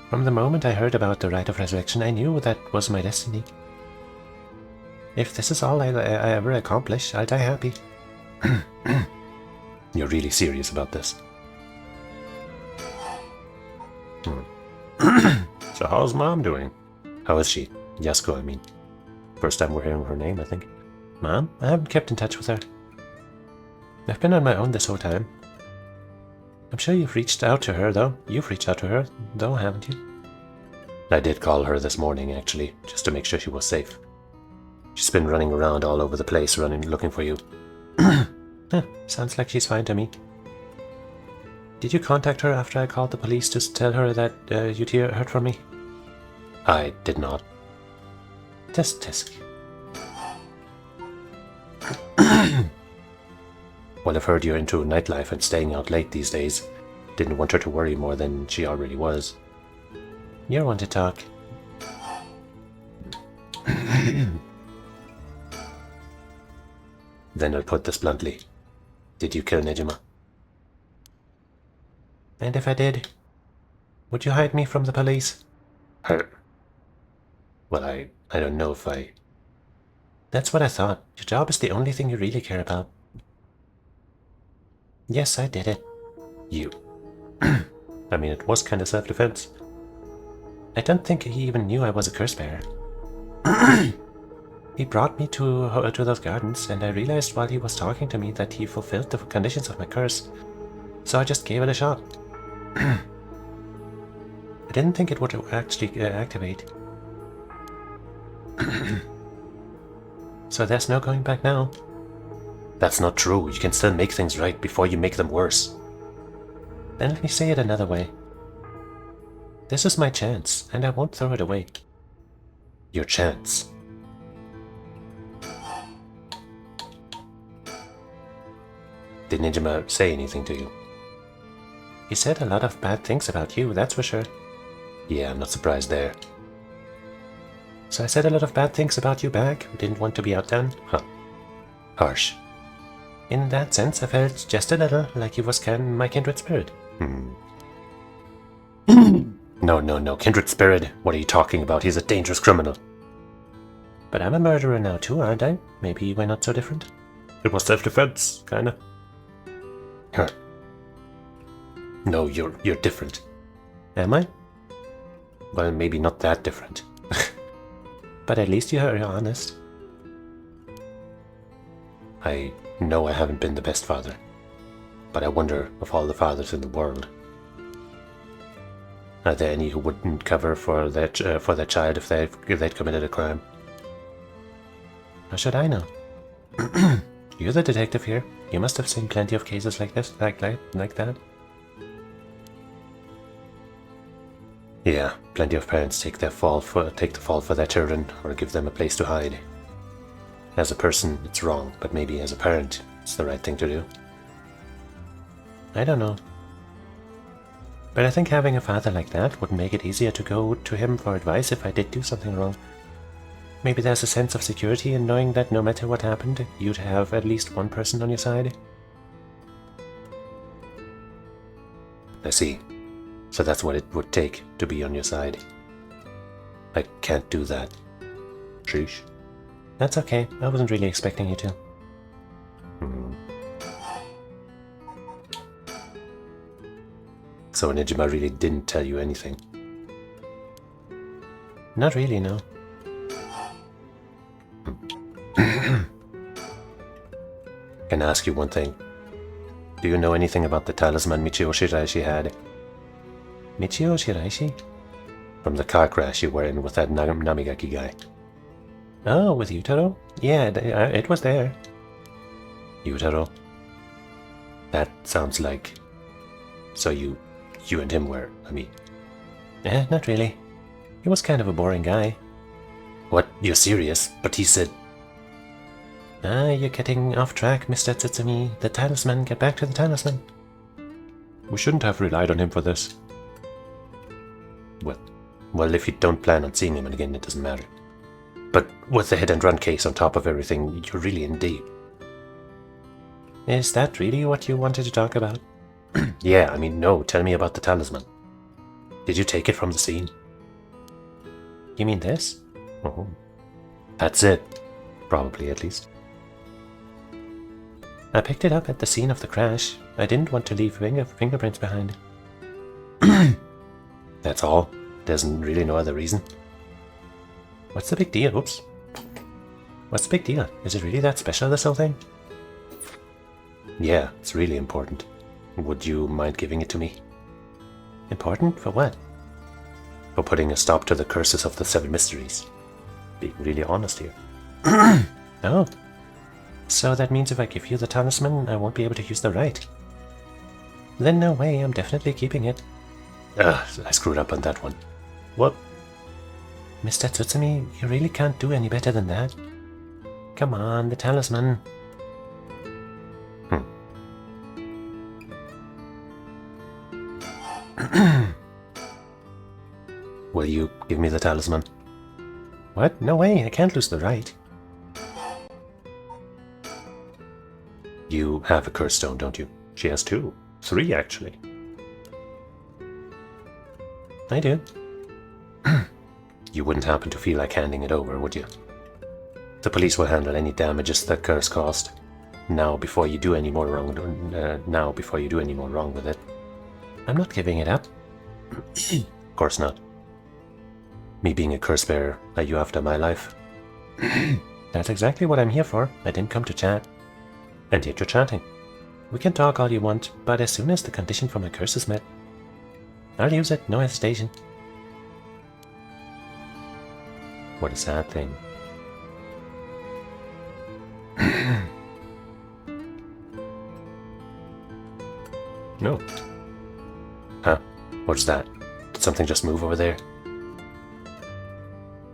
From the moment I heard about the rite of resurrection, I knew that was my destiny. If this is all I ever accomplish, I'll die happy. You're really serious about this? So how's Mom doing? How is she? Yasuko, I mean. First time we're hearing her name, I think. Mom? I haven't kept in touch with her. I've been on my own this whole time. I'm sure you've reached out to her, though. You've reached out to her, though, haven't you? I did call her this morning, actually, just to make sure she was safe. She's been running around all over the place, looking for you. Sounds like she's fine to me. Did you contact her after I called the police to tell her that you'd heard from me? I did not. Tisk. Well, I've heard you're into nightlife and staying out late these days. Didn't want her to worry more than she already was. You're one to talk. Then I'll put this bluntly. Did you kill Nejima? And if I did, would you hide me from the police? Her? Well, I don't know if I... That's what I thought. Your job is the only thing you really care about. Yes, I did it. You. I mean, it was kind of self-defense. I don't think he even knew I was a curse bearer. He brought me to those gardens, and I realized while he was talking to me that he fulfilled the conditions of my curse, so I just gave it a shot. I didn't think it would actually activate. So there's no going back now. That's not true. You can still make things right before you make them worse. Then let me say it another way. This is my chance, and I won't throw it away. Your chance? Did Nejima say anything to you? He said a lot of bad things about you, that's for sure. Yeah, I'm not surprised there. So I said a lot of bad things about you back, didn't want to be outdone. Huh. Harsh. In that sense, I felt just a little like he was my kindred spirit. No, kindred spirit. What are you talking about? He's a dangerous criminal. But I'm a murderer now too, aren't I? Maybe we're not so different. It was self-defense, kinda. Huh. No, you're different. Am I? Well, maybe not that different. But at least you're honest. I know I haven't been the best father, but I wonder of all the fathers in the world, are there any who wouldn't cover for their child if they'd committed a crime? How should I know? You're the detective here. You must have seen plenty of cases like this, like that. Yeah, plenty of parents take the fall for their children or give them a place to hide. As a person, it's wrong, but maybe as a parent, it's the right thing to do. I don't know. But I think having a father like that would make it easier to go to him for advice if I did do something wrong. Maybe there's a sense of security in knowing that no matter what happened, you'd have at least one person on your side. I see. So that's what it would take to be on your side. I can't do that. Sheesh. That's okay. I wasn't really expecting you to. Hmm. So Nijima really didn't tell you anything? Not really, no. Can I ask you one thing? Do you know anything about the talisman Michio Shiraishi had? Michio Shiraishi? From the car crash you were in with that Namigaki guy. Oh, with Yutaro? Yeah, it was there. Yutaro? That sounds like... So you and him were, Not really. He was kind of a boring guy. What? You're serious? But he said... You're getting off track, Mr. Tsutsumi. The talisman, get back to the talisman. We shouldn't have relied on him for this. Well, if you don't plan on seeing him again, it doesn't matter. But with the hit and run case on top of everything, you're really in deep. Is that really what you wanted to talk about? Yeah, no, tell me about the talisman. Did you take it from the scene? You mean this? Oh. That's it. Probably, at least. I picked it up at the scene of the crash. I didn't want to leave fingerprints behind. That's all? There's really no other reason? What's the big deal? Oops. What's the big deal? Is it really that special, this whole thing? Yeah, it's really important. Would you mind giving it to me? Important? For what? For putting a stop to the curses of the 7 mysteries. Being really honest here. Oh. So that means if I give you the talisman, I won't be able to use the right. Then no way, I'm definitely keeping it. I screwed up on that one. What? Mr. Tsutsumi, you really can't do any better than that. Come on, the talisman. Will you give me the talisman? What? No way, I can't lose the right. You have a curse stone, don't you? She has 2. 3, actually. I do. You wouldn't happen to feel like handing it over, would you? The police will handle any damages the curse caused. Now, before you do any more wrong with it. I'm not giving it up. Of course not. Me being a curse bearer, are you after my life? That's exactly what I'm here for. I didn't come to chat. And yet you're chatting. We can talk all you want, but as soon as the condition for my curse is met, I'll use it, no hesitation. What a sad thing. No. Huh? What's that? Did something just move over there?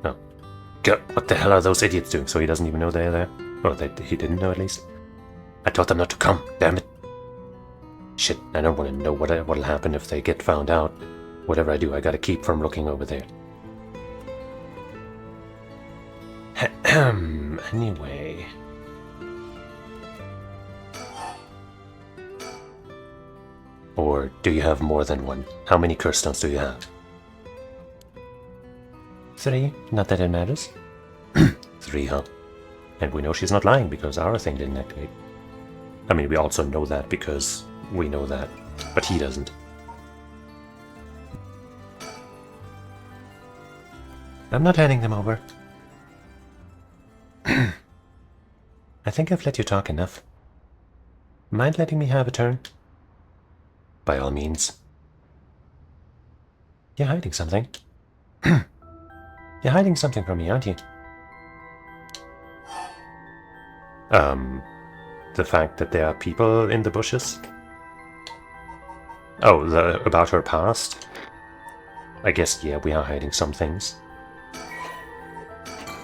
No. God, what the hell are those idiots doing? So he doesn't even know they're there? Or he didn't know at least? I told them not to come, damn it. Shit, I don't want to know what'll happen if they get found out. Whatever I do, I gotta keep from looking over there. Anyway. Or do you have more than one? How many curse stones do you have? 3, not that it matters. 3, huh? And we know she's not lying because our thing didn't activate. We also know that because we know that, but he doesn't. I'm not handing them over. I think I've let you talk enough. Mind letting me have a turn? By all means. You're hiding something. You're hiding something from me, aren't you? The fact that there are people in the bushes? Oh, about her past? I guess, yeah, we are hiding some things.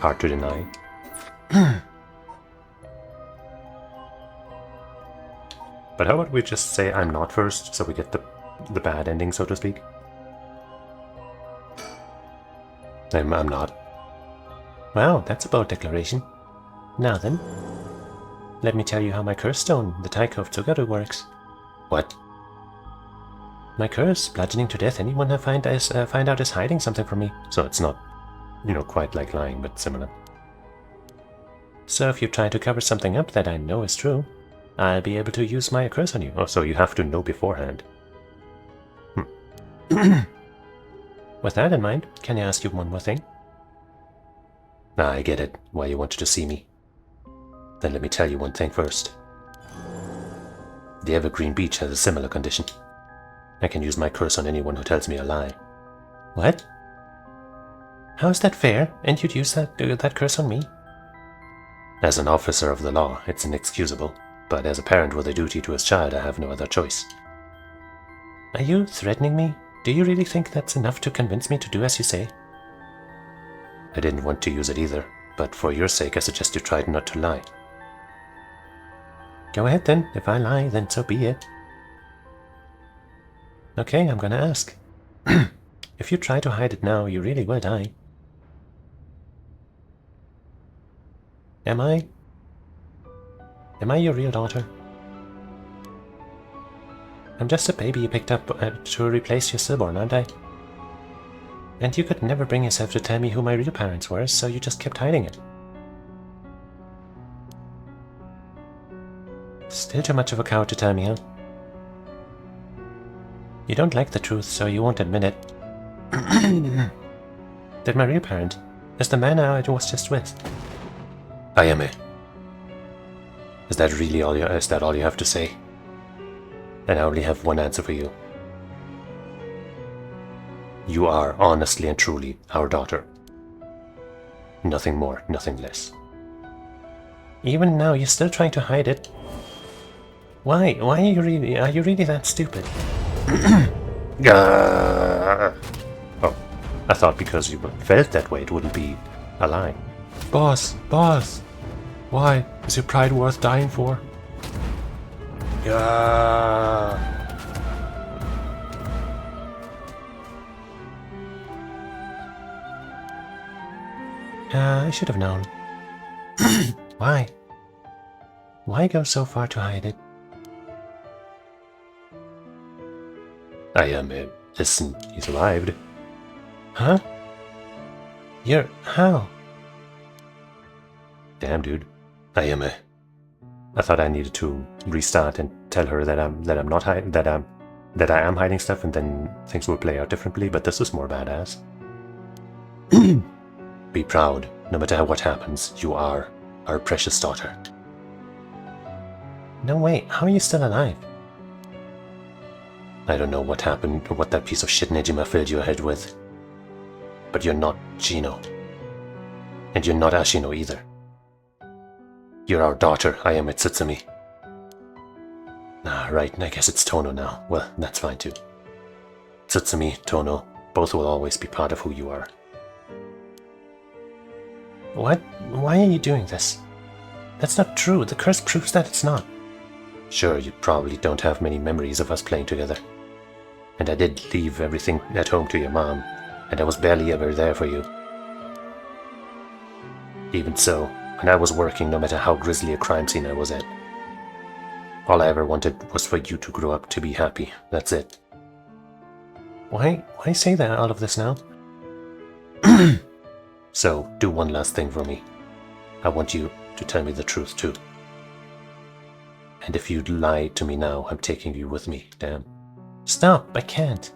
Hard to deny. But how about we just say I'm not first, so we get the bad ending, so to speak? I'm not. Wow, that's a bold declaration. Now then, let me tell you how my curse stone, the Taiko of Tsugaru, works. What? My curse, bludgeoning to death anyone I find out is hiding something from me. So it's not, you know, quite like lying, but similar. So if you try to cover something up that I know is true, I'll be able to use my curse on you. Oh, so you have to know beforehand. With that in mind, can I ask you one more thing? Ah, I get it, why you wanted to see me. Then let me tell you one thing first. The Evergreen Beach has a similar condition. I can use my curse on anyone who tells me a lie. What? How is that fair? And you'd use that curse on me? As an officer of the law, it's inexcusable, but as a parent with a duty to his child, I have no other choice. Are you threatening me? Do you really think that's enough to convince me to do as you say? I didn't want to use it either, but for your sake I suggest you try not to lie. Go ahead then. If I lie, then so be it. Okay, I'm gonna ask. If you try to hide it now, you really will die. Am I your real daughter? I'm just a baby you picked up to replace your stillborn, aren't I? And you could never bring yourself to tell me who my real parents were, so you just kept hiding it. Still too much of a coward to tell me, huh? You don't like the truth, so you won't admit it. That my real parent is the man I was just with. I am it. Is that really all you have to say? Then I only have one answer for you. You are honestly and truly our daughter. Nothing more, nothing less. Even now, you're still trying to hide it. Why? Why are you really that stupid? Oh, I thought because you felt that way it wouldn't be a lie. Boss, why is your pride worth dying for? I should have known. Why? Why go so far to hide it? I am listen, he's arrived. Huh? How? Damn, dude. I am I thought I needed to restart and tell her that I am hiding stuff, and then things will play out differently, but this is more badass. Be proud. No matter what happens, you are our precious daughter. No, wait, how are you still alive? I don't know what happened or what that piece of shit Nejima filled your head with. But you're not Gino. And you're not Ashino either. You're our daughter, I am Tsutsumi. Ah, right, I guess it's Tono now. Well, that's fine too. Tsutsumi, Tono, both will always be part of who you are. What? Why are you doing this? That's not true. The curse proves that it's not. Sure, you probably don't have many memories of us playing together. And I did leave everything at home to your mom, and I was barely ever there for you. Even so, when I was working, no matter how grisly a crime scene I was at, all I ever wanted was for you to grow up to be happy. That's it. Why say that all of this now? So, do one last thing for me. I want you to tell me the truth too. And if you'd lie to me now, I'm taking you with me, damn. Stop, I can't.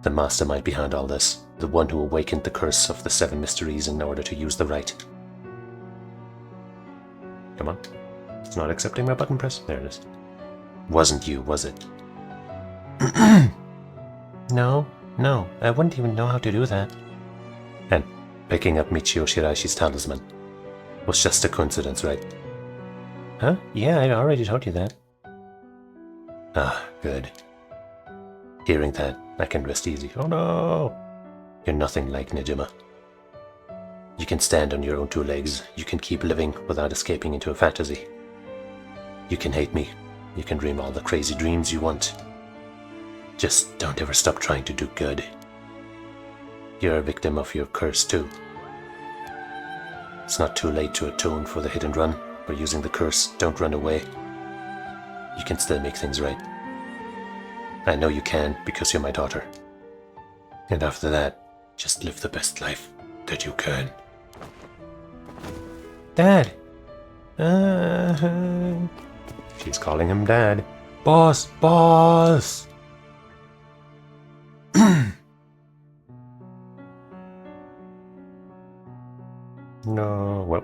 The mastermind behind all this, the one who awakened the curse of the 7 mysteries in order to use the right. Come on. It's not accepting my button press. There it is. Wasn't you, was it? No, I wouldn't even know how to do that. And picking up Michio Shiraishi's talisman was just a coincidence, right? Huh? Yeah, I already told you that. Ah, good. Hearing that, I can rest easy. Oh no! You're nothing like Nejima. You can stand on your own 2 legs. You can keep living without escaping into a fantasy. You can hate me. You can dream all the crazy dreams you want. Just don't ever stop trying to do good. You're a victim of your curse too. It's not too late to atone for the hit and run. Or using the curse, don't run away. You can still make things right. I know you can because you're my daughter. And after that, just live the best life that you can. Dad! She's calling him Dad. Boss! Boss! No, well.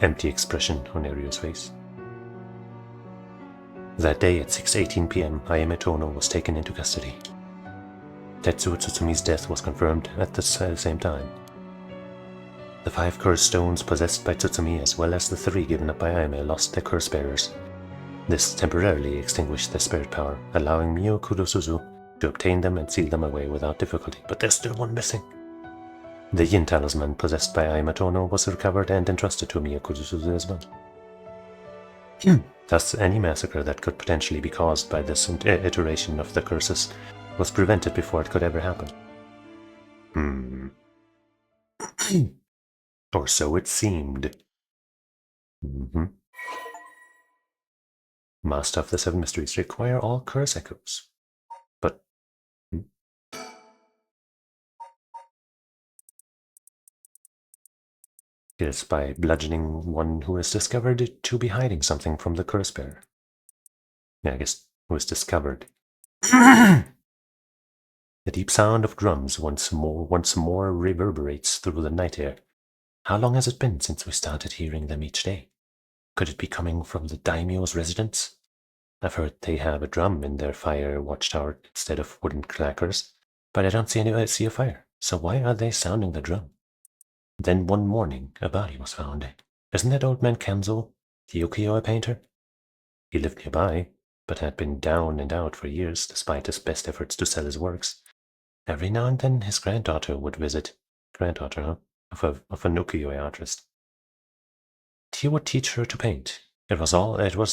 Empty expression on Erio's face. That day at 6:18 p.m., Ayame Tono was taken into custody. Tetsuo Tsutsumi's death was confirmed at the same time. The 5 curse stones possessed by Tsutsumi as well as the 3 given up by Ayame lost their curse bearers. This temporarily extinguished their spirit power, allowing Mio Kudosuzu to obtain them and seal them away without difficulty, but there's still one missing. The Yin talisman possessed by Ayame Tono was recovered and entrusted to Mio Kudosuzu as well. Thus, any massacre that could potentially be caused by this iteration of the curses was prevented before it could ever happen. Or so it seemed. Master of the 7 mysteries require all curse echoes. But... It is by bludgeoning one who is discovered to be hiding something from the curse bearer. Yeah, I guess who is discovered. The deep sound of drums once more reverberates through the night air. How long has it been since we started hearing them each day? Could it be coming from the daimyo's residence? I've heard they have a drum in their fire watchtower instead of wooden clackers, but I don't see a fire, so why are they sounding the drum? Then one morning, a body was found. Isn't that old man Kenzo, the ukiyo-e painter? He lived nearby, but had been down and out for years despite his best efforts to sell his works. Every now and then his granddaughter would visit. Granddaughter, huh? Of an ukiyo-e artist. He would teach her to paint. It was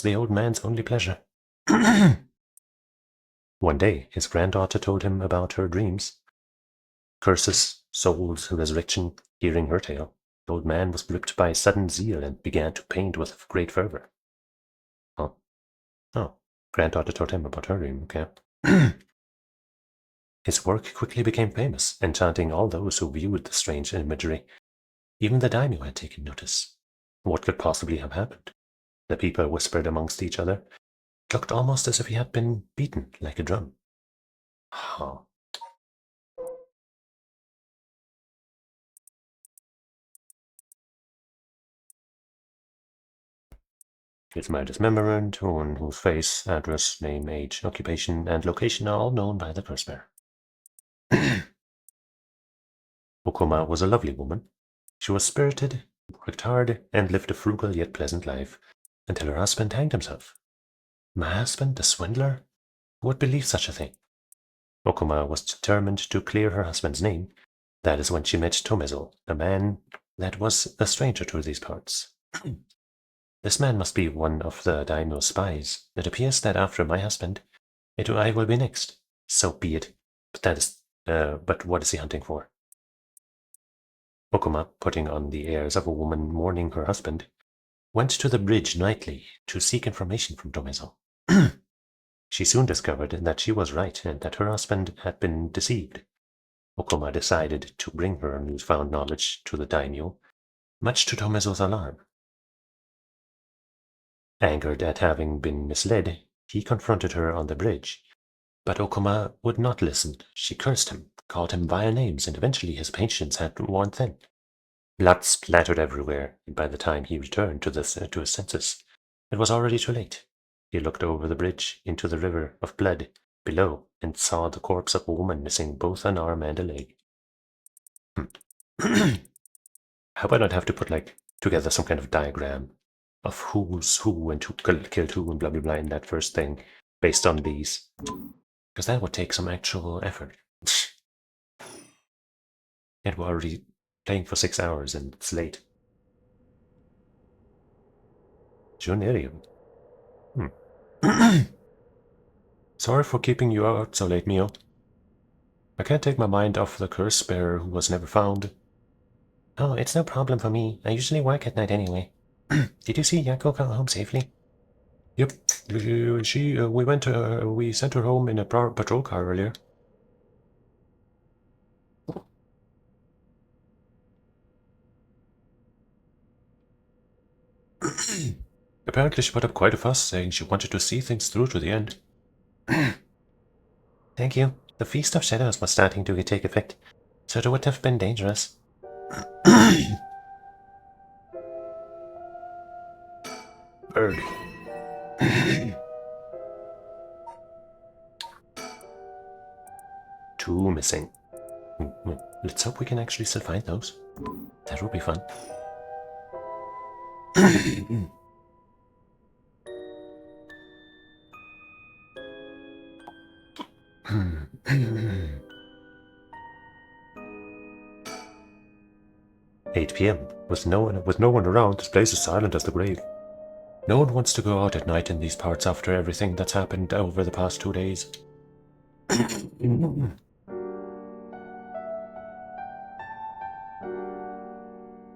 the old man's only pleasure. One day, his granddaughter told him about her dreams. Curses, souls, resurrection. Hearing her tale, the old man was gripped by sudden zeal and began to paint with great fervor. Oh, granddaughter told him about her dream, okay. His work quickly became famous, enchanting all those who viewed the strange imagery. Even the daimyo had taken notice. What could possibly have happened? The people whispered amongst each other. It looked almost as if he had been beaten like a drum. Oh. It's my dismemberment, on whose face, address, name, age, occupation, and location are all known by the curse bearer. Okuma was a lovely woman. She was spirited, worked hard, and lived a frugal yet pleasant life, until her husband hanged himself. My husband, a swindler? Who would believe such a thing? Okuma was determined to clear her husband's name. That is when she met Tomezo, a man that was a stranger to these parts. This man must be one of the daimyo's spies. It appears that after my husband, I will be next. So be it. But what is he hunting for? Okuma, putting on the airs of a woman mourning her husband, went to the bridge nightly to seek information from Tomezo. She soon discovered that she was right and that her husband had been deceived. Okuma decided to bring her newfound knowledge to the daimyo, much to Tomezo's alarm. Angered at having been misled, he confronted her on the bridge. But Okuma would not listen. She cursed him, called him vile names, and eventually his patience had worn thin. Blood splattered everywhere, and by the time he returned to his senses, it was already too late. He looked over the bridge into the river of blood below and saw the corpse of a woman missing both an arm and a leg. I hope I don't have to put together some kind of diagram of who's who and who killed who and blah blah blah in that first thing based on these, because that would take some actual effort. And we're already playing for 6 hours and it's late. Junirium. Sorry for keeping you out so late, Mio. I can't take my mind off the curse bearer who was never found. Oh, it's no problem for me. I usually work at night anyway. Did you see Yako come home safely? Yep, We sent her home in a patrol car earlier. Apparently she put up quite a fuss, saying she wanted to see things through to the end. Thank you. The Feast of Shadows was starting to take effect, so it would have been dangerous. Bird. Two missing. Let's hope we can actually still find those. That would be fun. 8 p.m. With no one around, this place is silent as the grave. No one wants to go out at night in these parts after everything that's happened over the past 2 days.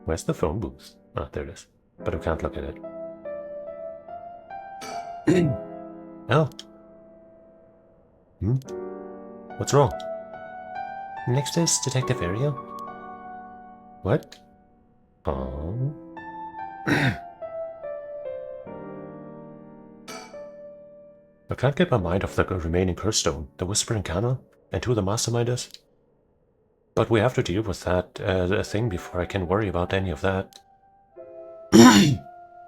Where's the phone booth? Ah, there it is. But I can't look at it. Oh. What's wrong? Next is Detective Ariel. What? Oh. I can't get my mind off the remaining curse stone, the Whispering Candle, and who the mastermind is. But we have to deal with that thing before I can worry about any of that.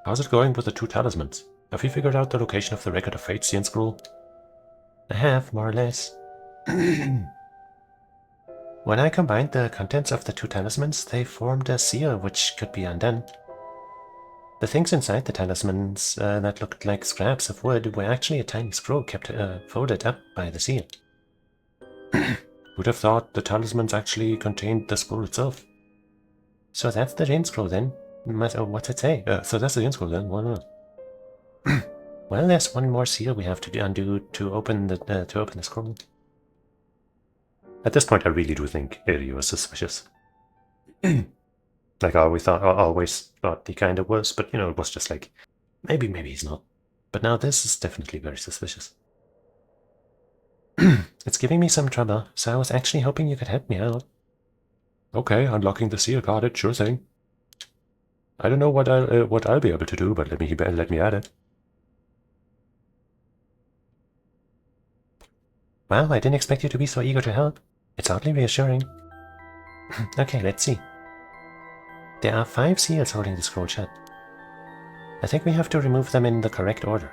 How's it going with the 2 talismans? Have you figured out the location of the Record of Fate Seal Scroll? I have, more or less. When I combined the contents of the 2 talismans, they formed a seal which could be undone. The things inside the talismans that looked like scraps of wood were actually a tiny scroll kept folded up by the seal. Would have thought the talismans actually contained the scroll itself. So that's the Jane scroll then. What's it say? So that's the Jane scroll then. Why not? Well, there's one more seal we have to undo to open the scroll. At this point, I really do think Eri was suspicious. Like I always thought he kind of was, but it was just like, maybe he's not. But now this is definitely very suspicious. It's giving me some trouble, so I was actually hoping you could help me out. Okay, unlocking the seal, got it, sure thing. I don't know what I'll be able to do, but let me add it. Wow, I didn't expect you to be so eager to help. It's oddly reassuring. Okay, let's see. There are 5 seals holding the scroll shut. I think we have to remove them in the correct order.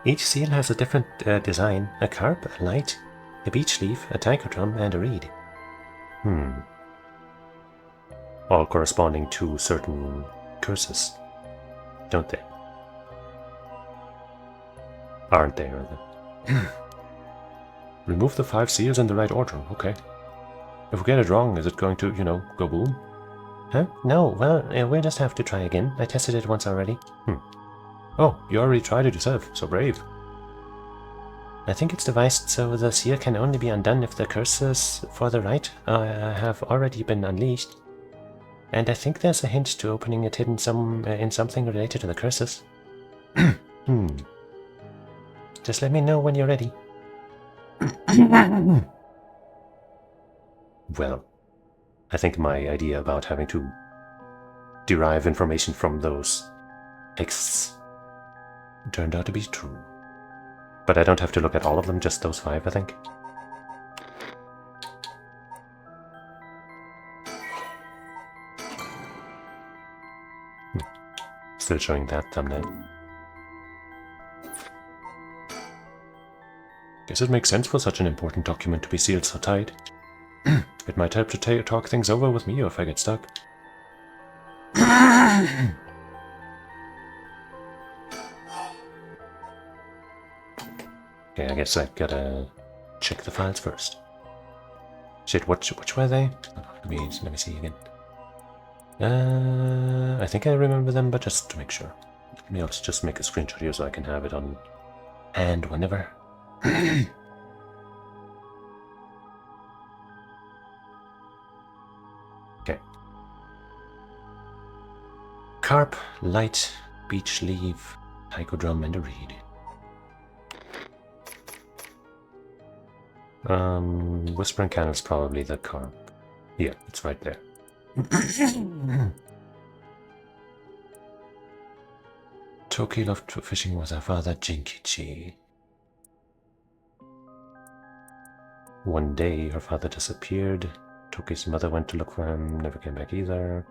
Each seal has a different design: a carp, a light, a beech leaf, a tiger drum, and a reed. All corresponding to certain curses, don't they? Aren't they, rather? Remove the 5 seals in the right order, okay. If we get it wrong, is it going to, go boom? Huh? No, well, we'll just have to try again. I tested it once already. Oh, you already tried it yourself, so brave. I think it's devised so the seal can only be undone if the curses for the right have already been unleashed. And I think there's a hint to opening it hidden in something related to the curses. Just let me know when you're ready. Well, I think my idea about having to derive information from those texts turned out to be true. But I don't have to look at all of them, just those 5, I think. Still showing that thumbnail. Guess it makes sense for such an important document to be sealed so tight. It might help to talk things over with me if I get stuck. Okay, I guess I gotta check the files first. Shit, which were they? Let me see again. I think I remember them, but just to make sure. Let me also just make a screenshot here so I can have it on hand whenever. Okay. Carp, light, beech leaf, taiko drum, and a reed. Whispering Can is probably the carp. Yeah, it's right there. Toki loved fishing with her father, Jinkichi. One day, her father disappeared. Toki's mother went to look for him, never came back either.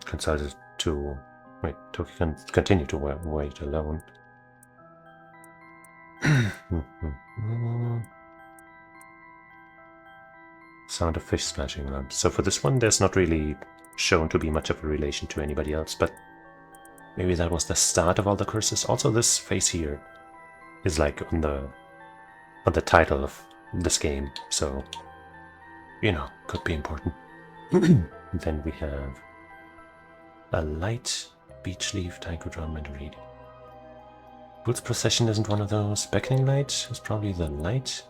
Consulted to... Wait, Toki continued to wait alone. Sound of fish splashing around. So for this one, there's not really shown to be much of a relation to anybody else, but maybe that was the start of all the curses. Also, this face here is like on the title of this game, so you know, could be important. Then we have a light beech leaf, taiko drum, and a reed. Fool's Procession isn't one of those. Beckoning Light is probably the light.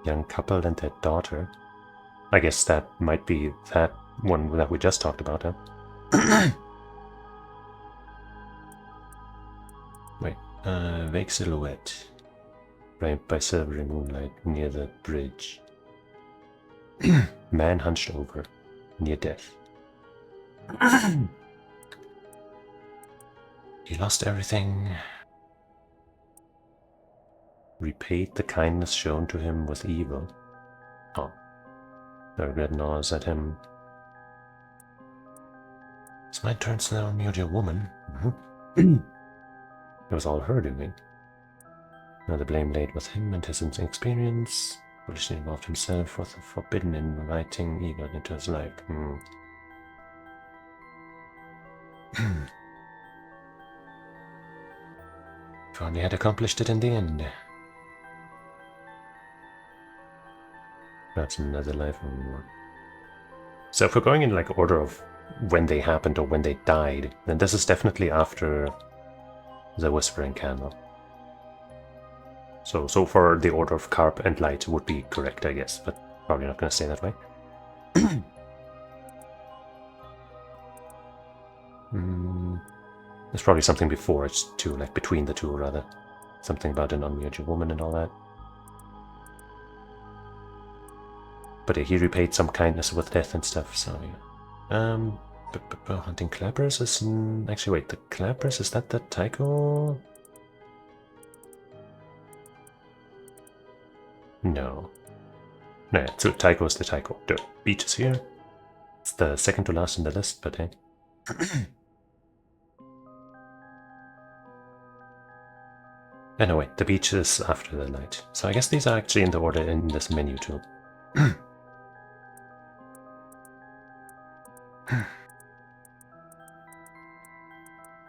Young couple and their daughter. I guess that might be that one that we just talked about, huh? Wait, vague silhouette. Framed by silvery moonlight near the bridge. Man hunched over, near death. He lost everything. Repaid the kindness shown to him with evil. Oh. The regret gnaws at him. His mind turns to the mere woman. It was all her doing. Now the blame laid with him and his inexperience. Foolishly involved himself with the forbidden, inviting evil into his life. If only had accomplished it in the end. Perhaps another life. So if we're going in like order of when they happened or when they died, then this is definitely after the Whispering Candle. So for the order of Carp and Light would be correct, I guess, but probably not going to stay that way. There's probably something before it too, like between the two rather. Something about an unmutual woman and all that. But yeah, he repaid some kindness with death and stuff, so yeah. Hunting clappers is... Actually, wait, the clappers, is that the taiko? No. No, yeah, so taiko is the taiko. The beach is here. It's the second to last in the list, but hey. Anyway, the beach is after the light. So I guess these are actually in the order in this menu too.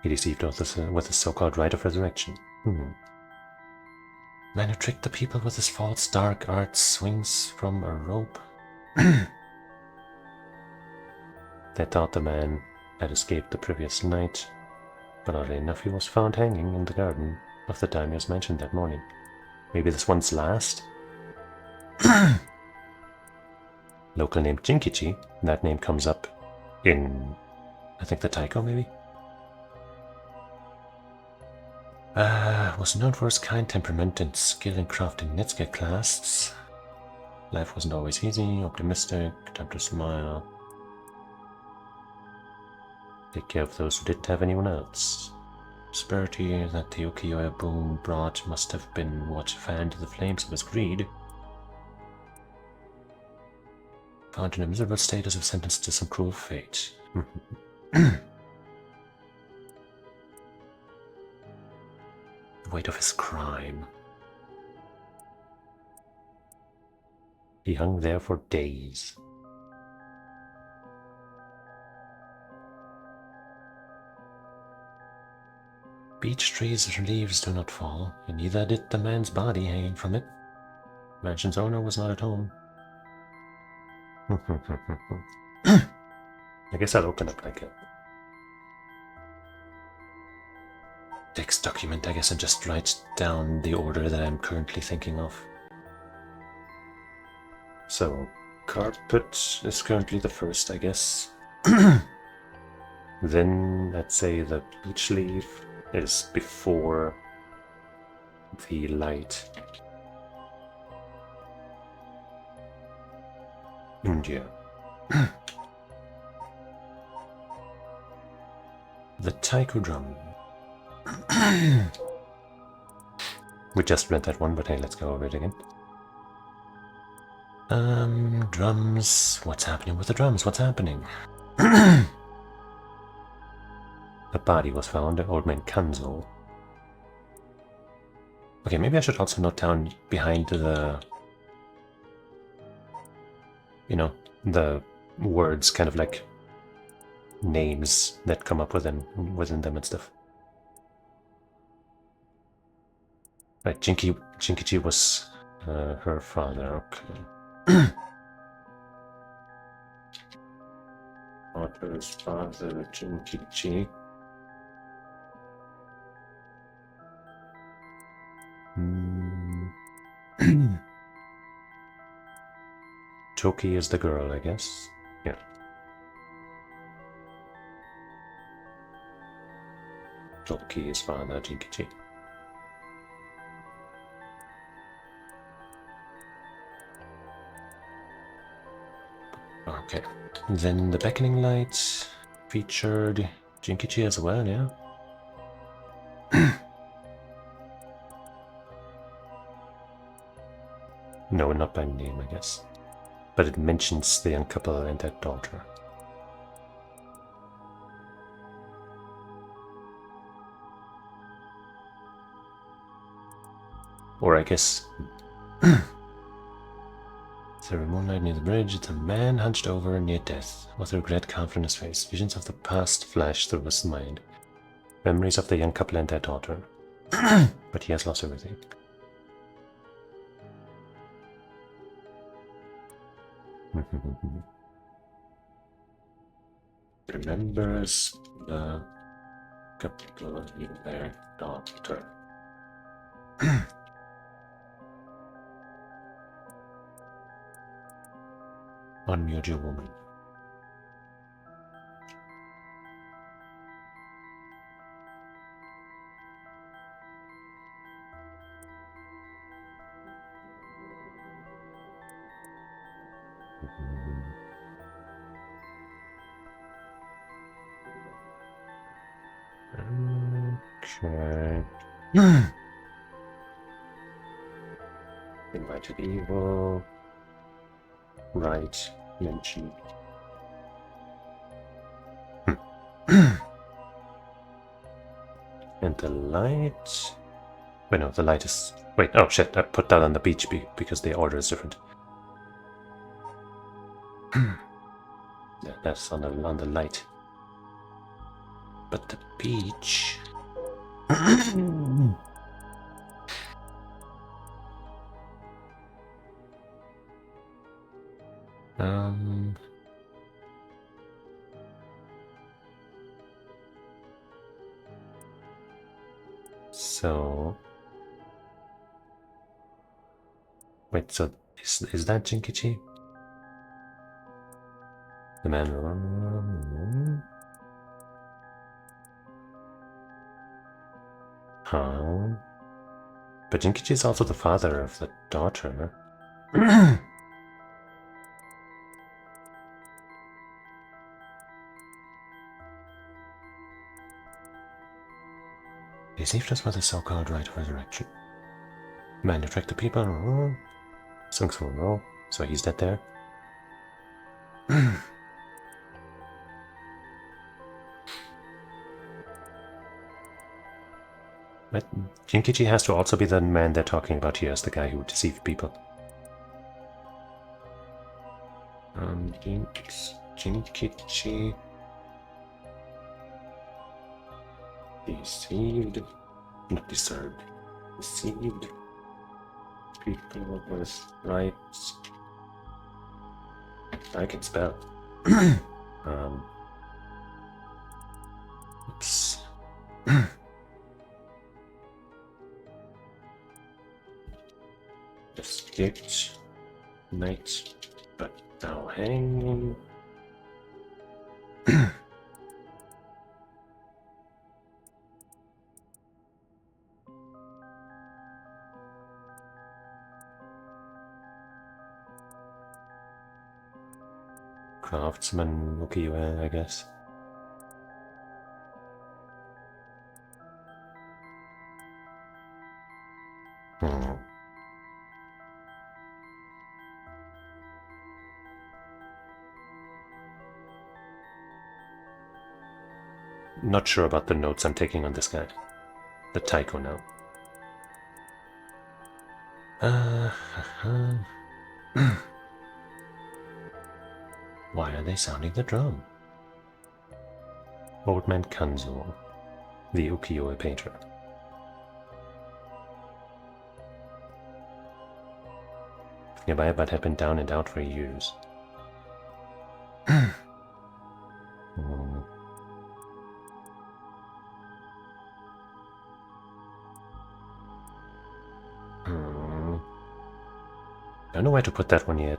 He deceived us with his so-called rite of resurrection. Man who tricked the people with his false dark art swings from a rope. They thought the man had escaped the previous night, but oddly enough he was found hanging in the garden of the daimyo's mentioned that morning. Maybe this one's last? Local name Jinkichi, that name comes up in, I think, the taiko maybe? Was known for his kind temperament and skill in crafting Netsuke clasps. Life wasn't always easy, optimistic, time to smile. Take care of those who didn't have anyone else. Prosperity that the ukiyo-e boom brought must have been what fanned the flames of his greed. Found in a miserable state as if sentenced to some cruel fate. The weight of his crime. He hung there for days. Beech trees' leaves do not fall, and neither did the man's body hanging from it. Mansion's owner was not at home. I guess I'll open up like a text document, I guess, and just write down the order that I'm currently thinking of. So, carpet is currently the first, I guess. Then, let's say the beech leaf is before the light. And yeah. The taiko drum. We just read that one, but hey, let's go over it again. Drums. What's happening with the drums? What's happening? A body was found, old man Kanzo. Okay, maybe I should also note down behind the, you know, the words, kind of like names that come up within them and stuff. Right, Jinkichi was her father. Okay. Daughter's father, Jinkichi. Toki is the girl, I guess. Yeah. Toki is father, Jinkichi. Okay. Then the beckoning light featured Jinkichi as well, yeah? No, not by name, I guess. But it mentions the young couple and their daughter. Or I guess... There were moonlight near the bridge. It's a man hunched over near death, with regret carved on his face. Visions of the past flash through his mind. Memories of the young couple and their daughter. But he has lost everything. Remembers the couple and their daughter. Unmute your woman. Okay. Invited evil. Right. Mentioned. And the light... Wait, no, the light is... Wait, oh shit, I put that on the beach because the order is different. Yeah, that's on the light. But the beach... So... Wait, so is that Jinkichi? The man... Huh? But Jinkichi is also the father of the daughter. He saved us with the so-called right of resurrection. Man to attract the people. Songs for a roll. So he's dead there. But Jinkichi has to also be the man they're talking about here as the guy who deceived people. Jinkichi deceived, not disturbed, deceived people with rights. I can spell. Oops. Escaped Knight, but now hanging. Craftsman, ukiyo-e, I guess. Not sure about the notes I'm taking on this guy. The Taiko now. Why are they sounding the drum? Old Man Kanzo, the ukiyo-e painter. Nearby, but had been down and out for years. Don't know where to put that one yet.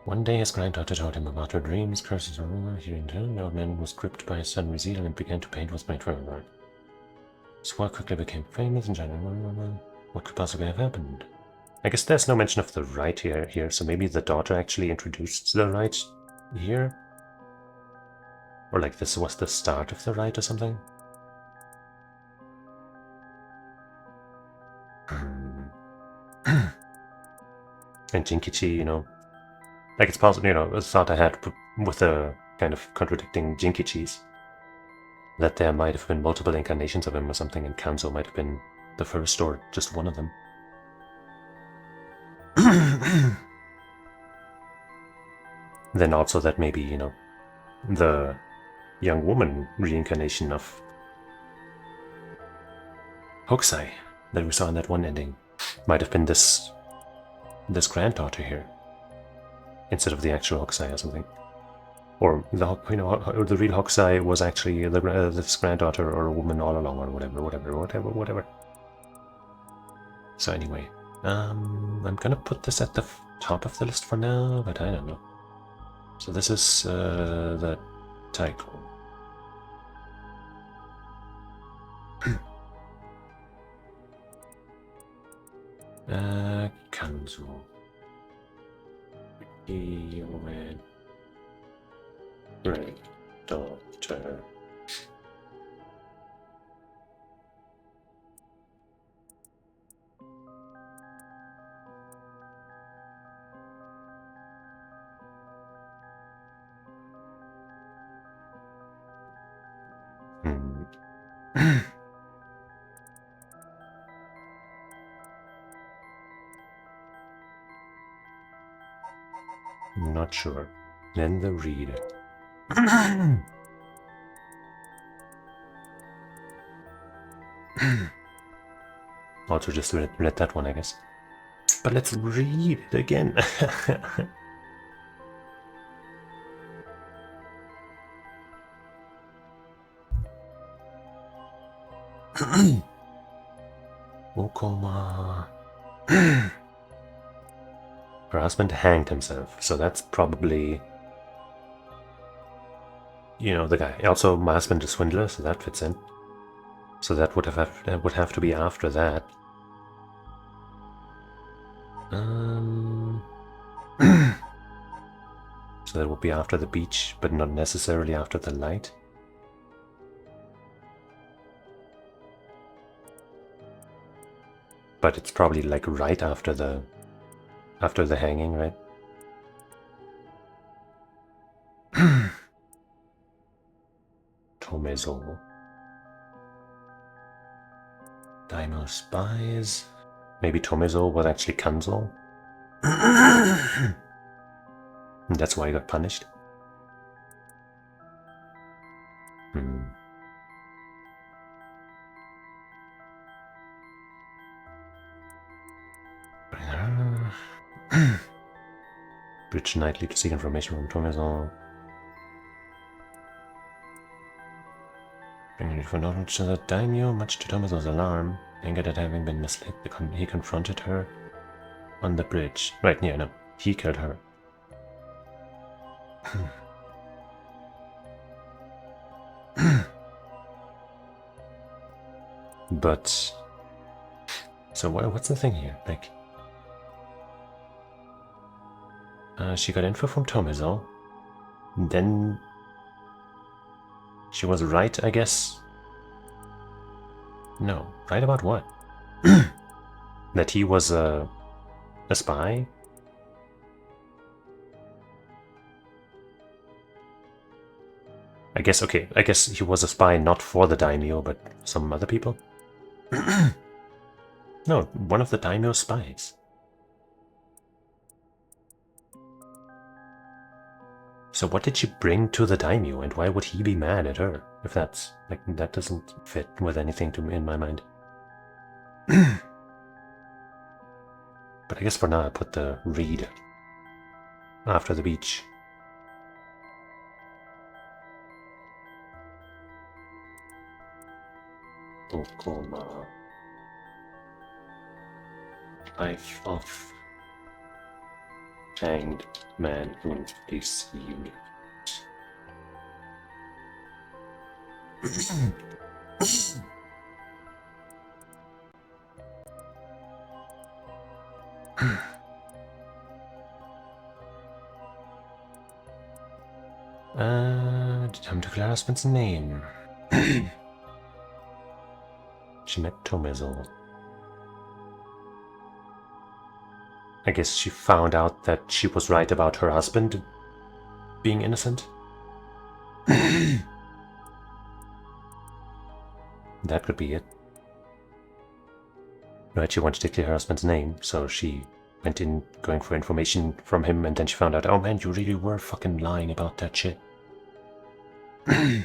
One day his granddaughter told him about her dreams, curses, and rumor. He returned. The old man was gripped by his sudden zeal and began to paint what's made for him. His work quickly became famous and what could possibly have happened? I guess there's no mention of the rite here, so maybe the daughter actually introduced the rite here? Or like this was the start of the rite or something? And Jinkichi, you know, like it's possible, you know, a thought I had with the kind of contradicting Jinkichis, that there might have been multiple incarnations of him or something, and Kanzo might have been the first or just one of them. Then also that maybe, you know, the young woman reincarnation of Hokusai that we saw in that one ending might have been this granddaughter here, instead of the actual Hokusai or something. Or the, you know, or the real Hokusai was actually this granddaughter or a woman all along, or whatever. So anyway, I'm gonna put this at the top of the list for now, but I don't know. So this is the Taiko. Kanzo. Granddaughter. Not sure. Then the reader. Also just read that one, I guess. But let's read it again. Okoma. Her husband hanged himself, so that's probably, you know, the guy. Also, my husband is a swindler, so that fits in. So that would have to be after that. So that would be after the beach, but not necessarily after the light. But it's probably like right after the hanging, right? Tomezo. Daimyo spies. Maybe Tomezo was actually Kanzo. That's why he got punished. Bridge nightly to seek information from Tomezo. Bringing it for knowledge to the daimyo, much to Tomezo's alarm. Angered at having been misled, he confronted her. On the bridge. Right, yeah, no. He killed her. But... So what's the thing here? Like... she got info from Tomizo. Then... She was right, I guess. No. Right about what? That he was a spy? I guess, okay, I guess he was a spy not for the daimyo, but some other people? No, one of the daimyo's spies. So what did she bring to the daimyo, and why would he be mad at her? If that's, like, that doesn't fit with anything to me in my mind. But I guess for now I put the reed after the beach. Okoma. Life of hanged man who deceived. Time to declare husband's name. She met Tomizo. I guess she found out that she was right about her husband being innocent. That could be it. Right, she wanted to clear her husband's name, so she went in going for information from him, and then she found out, oh man, you really were fucking lying about that shit. And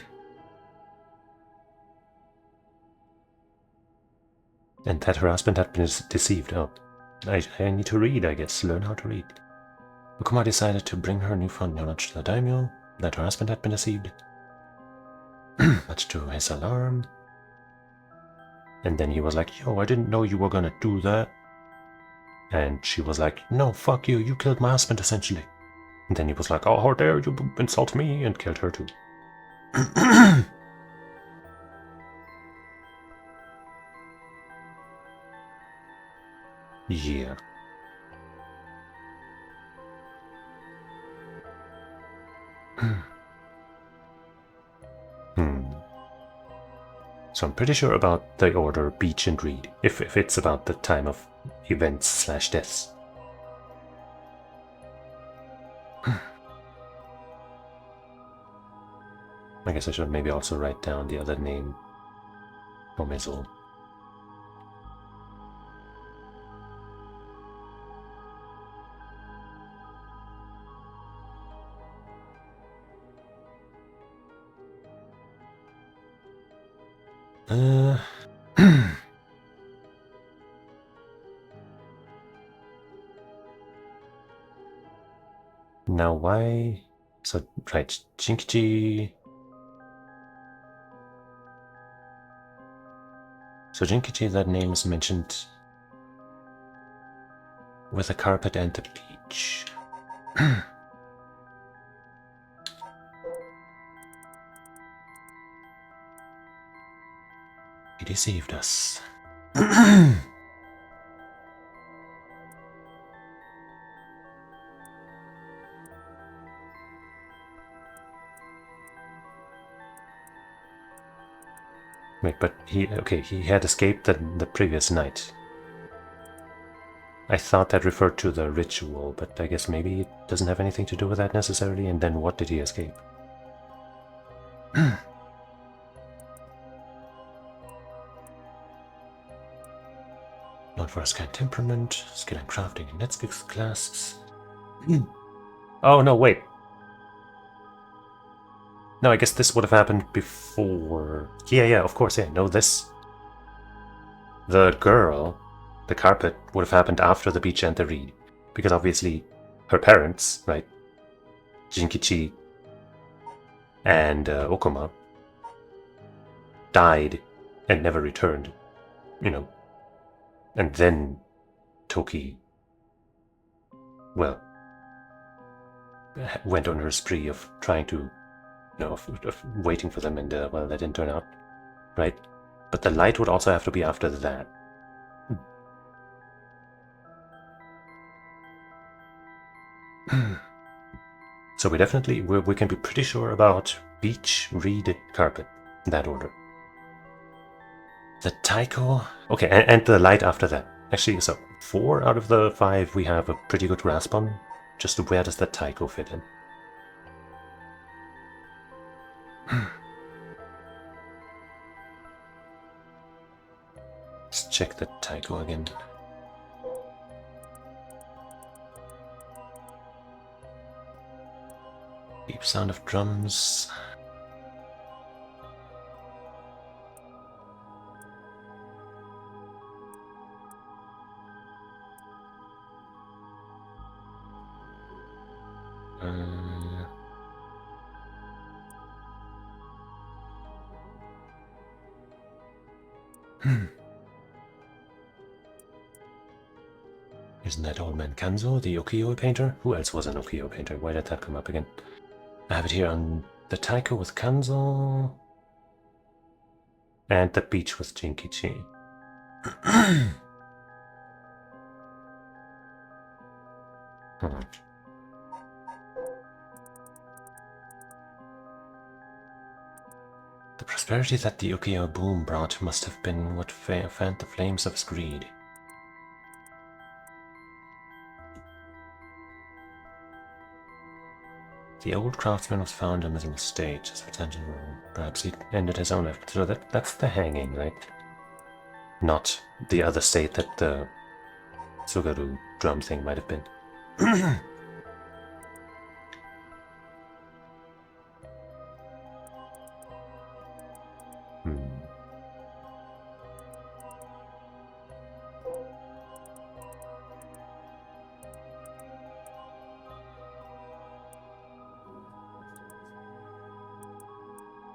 that her husband had been deceived. Oh, I need to read, I guess. Learn how to read. Okuma decided to bring her newfound knowledge to the daimyo, that her husband had been deceived. Much to his alarm. And then he was like, yo, I didn't know you were gonna do that. And she was like, no, fuck you, you killed my husband, essentially. And then he was like, oh, how dare you insult me, and killed her too. Yeah. So I'm pretty sure about the order beach and read, if it's about the time of events / deaths. I guess I should maybe also write down the other name. Tomizo. Now why? So, right, Jinkichi... So Jinkichi, that name is mentioned with a carpet and the beach. He deceived us. Wait, but he had escaped the previous night. I thought that referred to the ritual, but I guess maybe it doesn't have anything to do with that necessarily, and then what did he escape? Not for a scan temperament, skill and crafting in Netflix classes. Oh no, wait. No, I guess this would have happened before. Yeah, of course, yeah, no, this. The girl, the carpet, would have happened after the beach and the reed. Because obviously, her parents, right? Jinkichi and Okuma died and never returned, you know. And then Toki well, went on her spree of trying to, of waiting for them, and well, that didn't turn out right. But the light would also have to be after that. So we definitely, we can be pretty sure about beach, reed, carpet, in that order. The taiko, okay, and the light after that. Actually, so 4 out of the 5 we have a pretty good grasp on. Just where does the taiko fit in? Let's check the taiko again. Deep sound of drums. Isn't that old man Kanzo, the ukiyo painter? Who else was an ukiyo painter? Why did that come up again? I have it here on the taiko with Kanzo. And the beach with Jinkichi. The prosperity that the ukiyo boom brought must have been what fanned the flames of his greed. The old craftsman was found in a miserable state, his retention room. Perhaps he ended his own life. So that's the hanging, right? Not the other state that the Tsugaru drum thing might have been.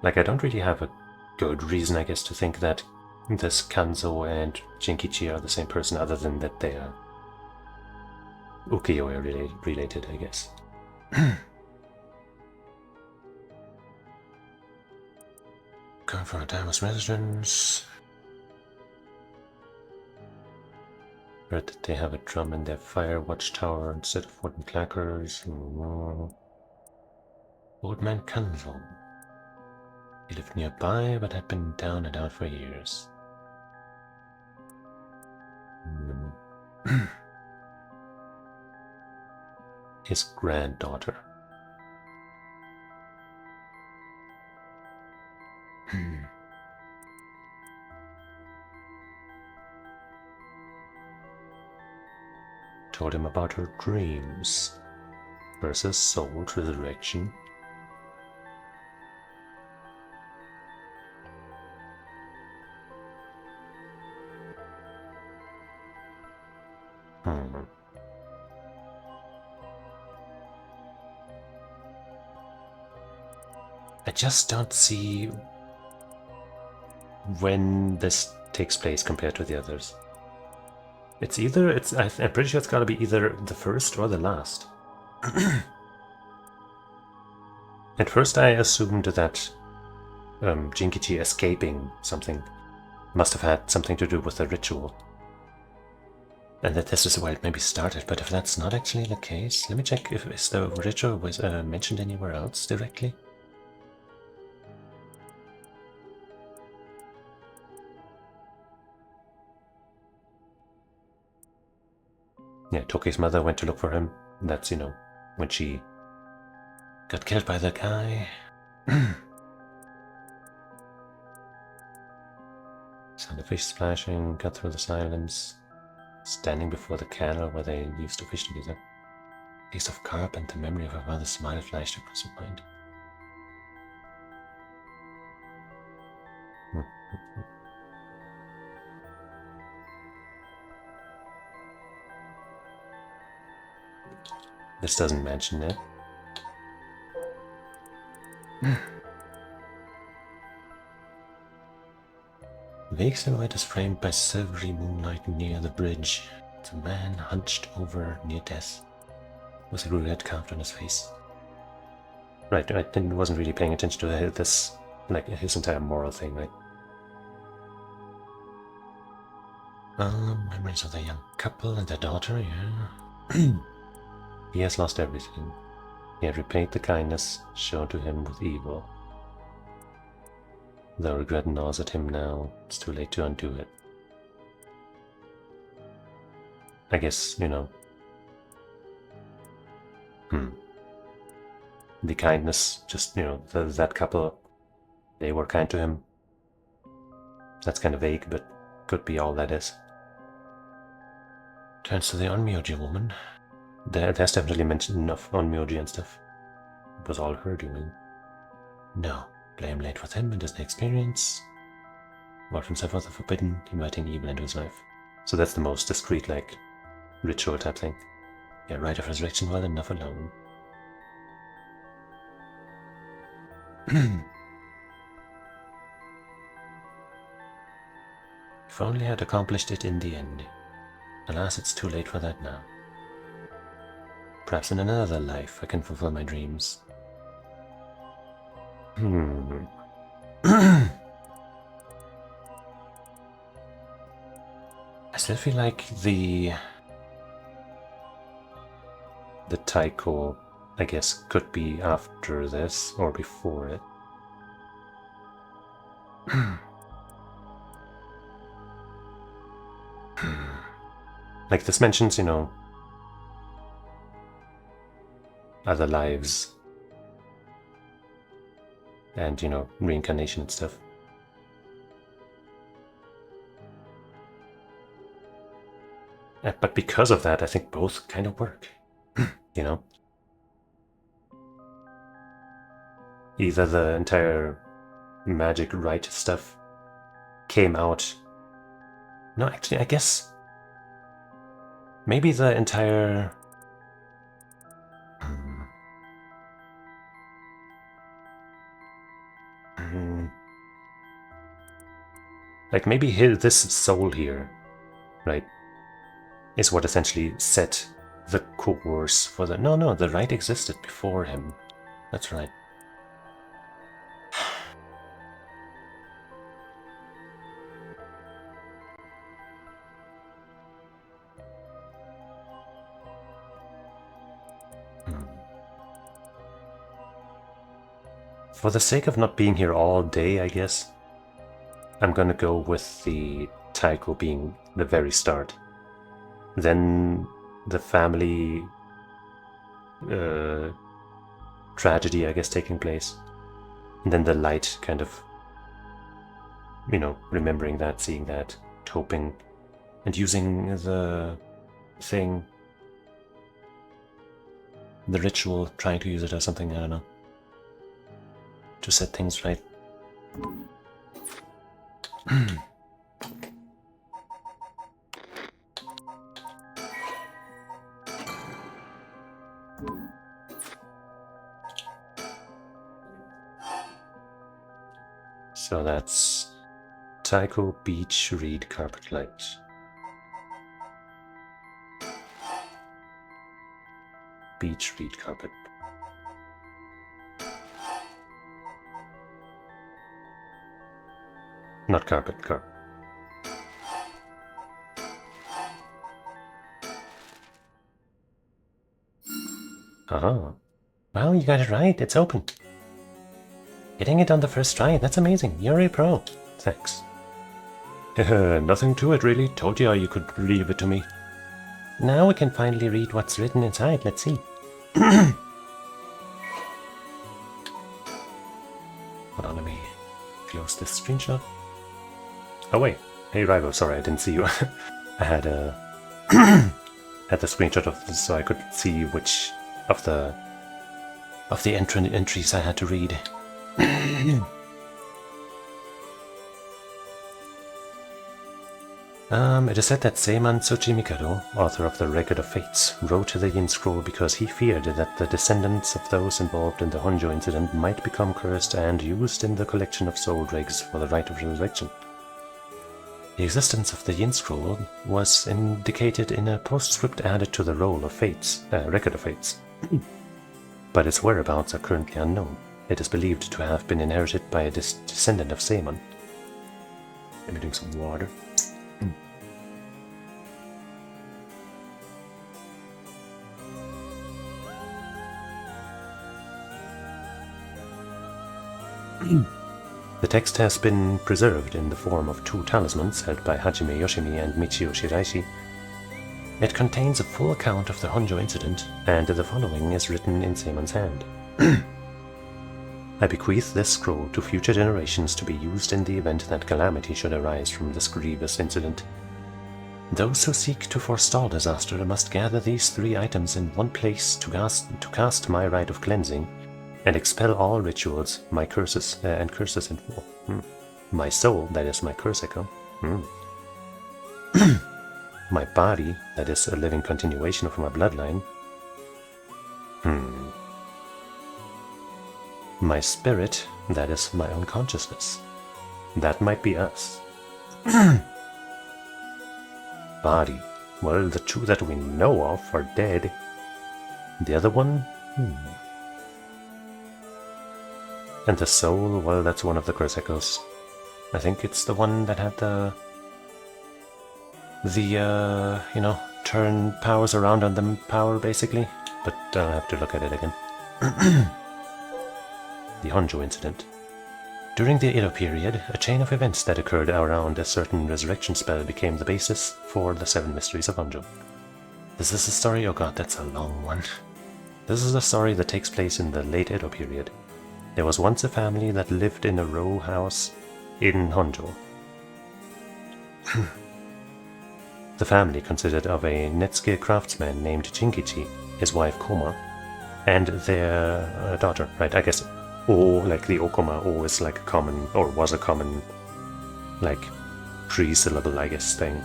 Like, I don't really have a good reason, I guess, to think that this Kanzo and Jinkichi are the same person, other than that they are ukiyo related, I guess. Going from a timeless residence. Heard that they have a drum in their fire watchtower instead of wooden clackers. Old man Kanzo. He lived nearby, but had been down and out for years. His granddaughter. Told him about her dreams versus soul resurrection. I just don't see when this takes place compared to the others. It's either, I'm pretty sure it's gotta be either the first or the last. At first I assumed that Jinkichi escaping something must have had something to do with the ritual. And that this is where it maybe started, but if that's not actually the case, let me check if the ritual was mentioned anywhere else directly. Yeah, Toki's mother went to look for him. That's, when she got killed by the guy. Sound of fish splashing, cut through the silence. Standing before the canal where they used to fish together. Piece of carp and the memory of her mother's smile flashed across her mind. This doesn't mention it. Vague silhouette is framed by silvery moonlight near the bridge. It's a man hunched over near death. with a roulette carved on his face. Right, I wasn't really paying attention to this, like his entire moral thing, right? Memories of the young couple and their daughter, yeah. He has lost everything. He had repaid the kindness shown to him with evil. Though regret gnaws at him now, it's too late to undo it. I guess, you know. The kindness, just, you know, that couple, they were kind to him. That's kind of vague, but could be all that is. Turns to the Onmyoji woman. There's definitely mention of Onmyoji and stuff. It was all her doing. No, blame laid with him and his experience. Walked himself out of the forbidden, inviting evil into his life. So that's the most discreet, like, ritual type thing. Yeah, rite of resurrection well enough alone. If only I had accomplished it in the end. Alas, it's too late for that now. Perhaps in another life I can fulfill my dreams. I still feel like the taiko, I guess, could be after this or before it. Like this mentions, you know, other lives and, you know, reincarnation and stuff. But because of that, I think both kind of work, you know? Either the entire magic rite stuff came out. No, actually, I guess maybe the entire like maybe this soul here, right, is what essentially set the course for the... No, the rite existed before him. That's right. For the sake of not being here all day, I guess, I'm gonna go with the taiko being the very start. Then the family tragedy, I guess, taking place. And then the light kind of, you know, remembering that, seeing that, hoping, and using the thing, the ritual, trying to use it as something, I don't know, to set things right. So that's taiko, beach, reed, carpet light. Beach, reed, carpet. Not carpet, carpet. Uh-huh. Well, you got it right. It's open. Getting it on the first try. That's amazing. You're a pro. Thanks. Nothing to it, really. Told you you could leave it to me. Now we can finally read what's written inside. Let's see. Hold on, let me close this screenshot. Oh wait, hey Rivo, sorry I didn't see you. I had had the screenshot of this so I could see which of the entries I had to read. It is said that Seiman Tsuchimikado, author of the Record of Fates, wrote the Yin Scroll because he feared that the descendants of those involved in the Honjo incident might become cursed and used in the collection of soul dregs for the rite of resurrection. The existence of the Yin Scroll was indicated in a postscript added to the Record of Fates, but its whereabouts are currently unknown. It is believed to have been inherited by a descendant of TSMoH. Let me drink some water. The text has been preserved in the form of 2 talismans held by Hajime Yoshimi and Michio Shiraishi. It contains a full account of the Honjo incident, and the following is written in TSMoH's hand. I bequeath this scroll to future generations to be used in the event that calamity should arise from this grievous incident. Those who seek to forestall disaster must gather these 3 items in one place to cast my rite of cleansing and expel all rituals, my curses, and curses in full. My soul, that is my curse echo. My body, that is a living continuation of my bloodline. My spirit, that is my own consciousness. That might be us. Body, well, the 2 that we know of are dead. The other one? And the soul, well, that's one of the curse echoes. I think it's the one that had turn powers around on them power, basically. But I'll have to look at it again. The Honjo incident. During the Edo period, a chain of events that occurred around a certain resurrection spell became the basis for the 7 mysteries of Honjo. This is a story, oh god, that's a long one. This is a story that takes place in the late Edo period. There was once a family that lived in a row house in Honjo. The family consisted of a Netsuke craftsman named Jinkichi, his wife Koma, and their daughter, right? I guess O, like the Okoma, O is like a common, or was a common, like, 3-syllable, I guess, thing.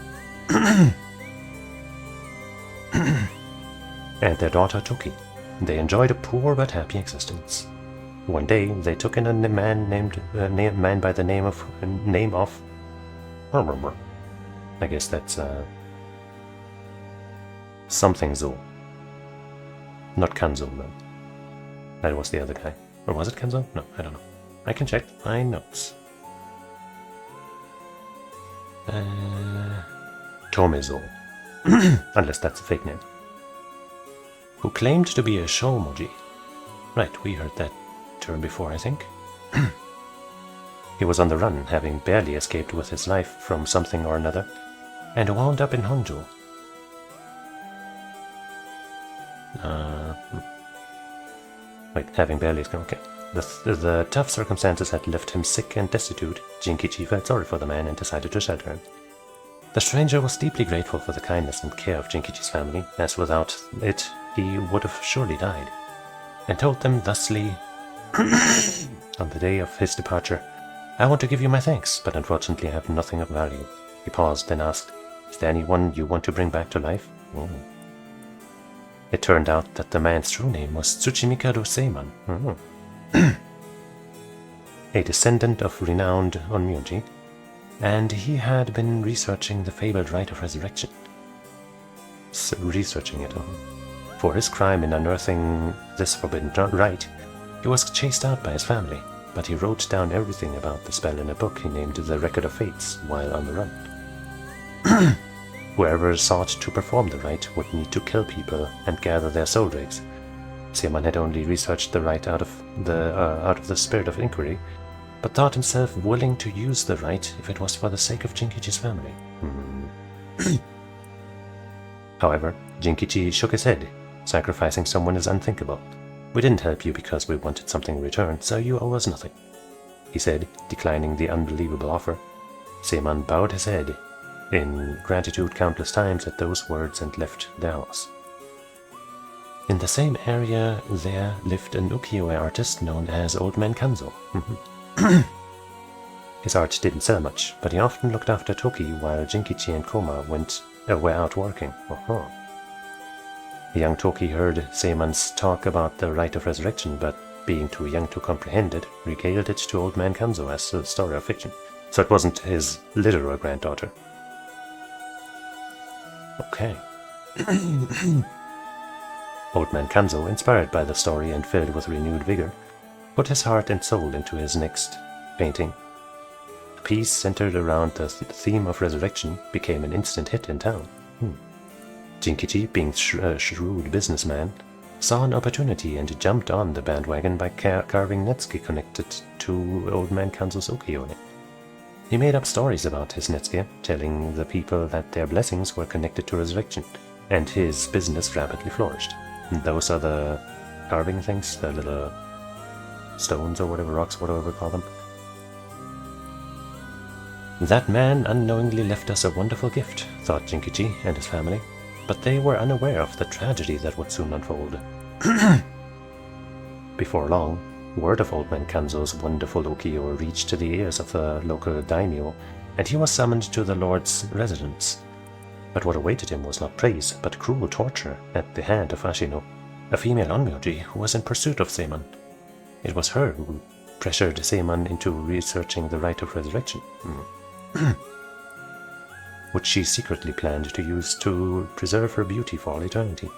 And their daughter Toki. They enjoyed a poor but happy existence. One day, they took in a man by the name of I guess that's something Zo. Not Kanzo, no. That was the other guy. Or was it Kanzo? No, I don't know. I can check my notes. Tomezo. Unless that's a fake name. Who claimed to be a shoumoji. Right, we heard that term before, I think. He was on the run, having barely escaped with his life from something or another, and wound up in Honjo. Wait, having barely escaped, okay. The tough circumstances had left him sick and destitute. Jinkichi felt sorry for the man and decided to shelter him. The stranger was deeply grateful for the kindness and care of Jinkichi's family, as without it he would have surely died, and told them thusly, on the day of his departure, I want to give you my thanks, but unfortunately I have nothing of value. He paused, then asked, is there anyone you want to bring back to life? It turned out that the man's true name was Tsuchimikado Seiman, a descendant of renowned Onmyoji, and he had been researching the fabled rite of resurrection. For his crime in unearthing this forbidden rite, he was chased out by his family, but he wrote down everything about the spell in a book he named the Record of Fates while on the run. Whoever sought to perform the rite would need to kill people and gather their soul dregs. Seaman had only researched the rite out of the spirit of inquiry, but thought himself willing to use the rite if it was for the sake of Jinkichi's family. However, Jinkichi shook his head. Sacrificing someone is unthinkable. We didn't help you because we wanted something in return, so you owe us nothing, he said, declining the unbelievable offer. Seaman bowed his head in gratitude countless times at those words and left the house. In the same area there lived an ukiyo-e artist known as Old Man Kanzo. His art didn't sell much, but he often looked after Toki while Jinkichi and Koma were out working. The young Toki heard Seiman's talk about the rite of resurrection, but being too young to comprehend it, regaled it to Old Man Kanzo as a story of fiction. So it wasn't his literal granddaughter. Okay. Old Man Kanzo, inspired by the story and filled with renewed vigor, put his heart and soul into his next painting. The piece, centered around the theme of resurrection, became an instant hit in town. Jinkichi, being a shrewd businessman, saw an opportunity and jumped on the bandwagon by carving Netsuke connected to Old Man Kanzo's ukiyo-e. He made up stories about his Netsuke, telling the people that their blessings were connected to resurrection, and his business rapidly flourished. And those are the carving things, the little stones or whatever, rocks, whatever we call them. That man unknowingly left us a wonderful gift, thought Jinkichi and his family, but they were unaware of the tragedy that would soon unfold. Before long, word of Old Man Kanzo's wonderful ukiyo reached the ears of the local daimyo, and he was summoned to the lord's residence. But what awaited him was not praise, but cruel torture at the hand of Ashino, a female onmyoji who was in pursuit of Seimon. It was her who pressured Seimon into researching the rite of resurrection, which she secretly planned to use to preserve her beauty for all eternity.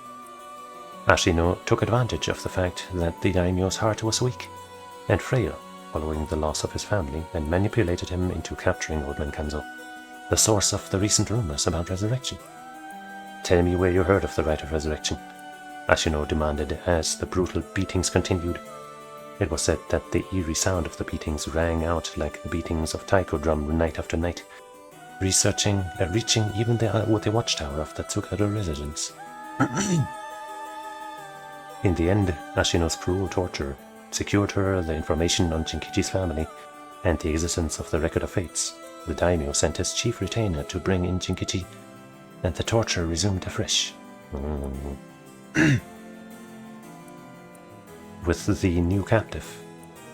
Ashino took advantage of the fact that the daimyo's heart was weak and frail following the loss of his family, and manipulated him into capturing Old Man Kanzo, the source of the recent rumors about resurrection. Tell me where you heard of the rite of resurrection, Ashino demanded as the brutal beatings continued. It was said that the eerie sound of the beatings rang out like the beatings of taiko drum night after night, reaching even the watchtower of the Tsukado residence. In the end, Ashino's cruel torture secured her the information on Jinkichi's family and the existence of the Record of Fates. The daimyo sent his chief retainer to bring in Jinkichi, and the torture resumed afresh. With the new captive.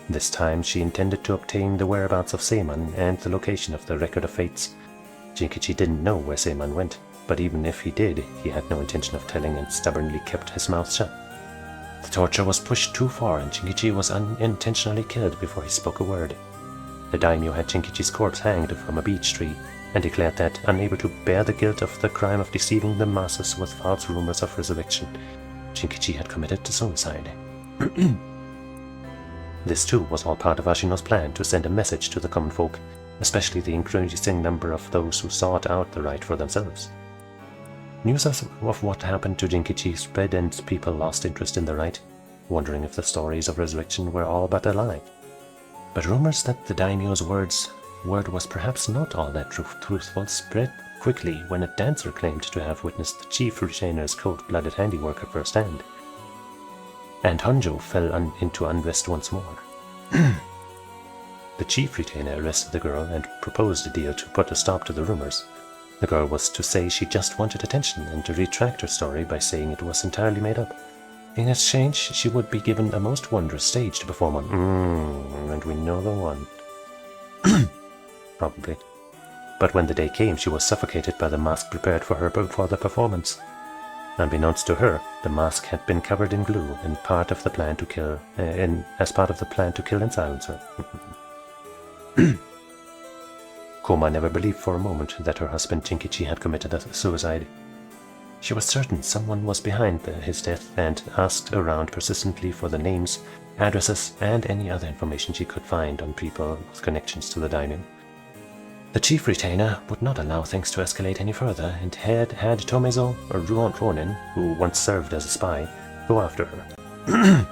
This time she intended to obtain the whereabouts of Seimon and the location of the Record of Fates. Jinkichi didn't know where Seimon went, but even if he did, he had no intention of telling and stubbornly kept his mouth shut. The torture was pushed too far, and Jinkichi was unintentionally killed before he spoke a word. The daimyo had Jinkichi's corpse hanged from a beech tree, and declared that, unable to bear the guilt of the crime of deceiving the masses with false rumors of resurrection, Jinkichi had committed suicide. This too was all part of Ashino's plan to send a message to the common folk, especially the increasing number of those who sought out the rite for themselves. News of what happened to Jinkichi spread, and people lost interest in the rite, wondering if the stories of resurrection were all but a lie. But rumors that the daimyo's word was perhaps not all that truthful spread quickly when a dancer claimed to have witnessed the chief retainer's cold-blooded handiwork at first hand. And Honjo fell into unrest once more. The chief retainer arrested the girl and proposed a deal to put a stop to the rumors. The girl was to say she just wanted attention and to retract her story by saying it was entirely made up. In exchange, she would be given a most wondrous stage to perform on. And we know the one. Probably. But when the day came, she was suffocated by the mask prepared for her for the performance. Unbeknownst to her, the mask had been covered in glue and part of the plan to kill, as part of the plan to kill and silence her. Koma never believed for a moment that her husband Jinkichi had committed a suicide. She was certain someone was behind his death and asked around persistently for the names, addresses, and any other information she could find on people with connections to the daimyo. The chief retainer would not allow things to escalate any further and had Tomezo, or Ronin, who once served as a spy, go after her.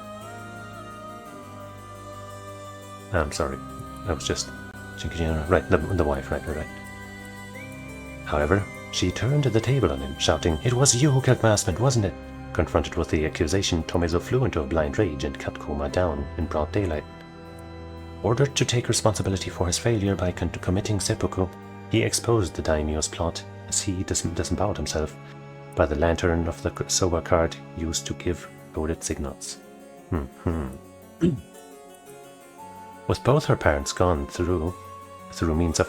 I'm sorry, I was just... Right, the wife, right. However, she turned the table on him, shouting, "It was you who killed my husband, wasn't it?" Confronted with the accusation, Tomezo flew into a blind rage and cut Koma down in broad daylight. Ordered to take responsibility for his failure by committing seppuku, he exposed the daimyo's plot as he disemboweled himself by the lantern of the soba card used to give coded signals. With both her parents gone through means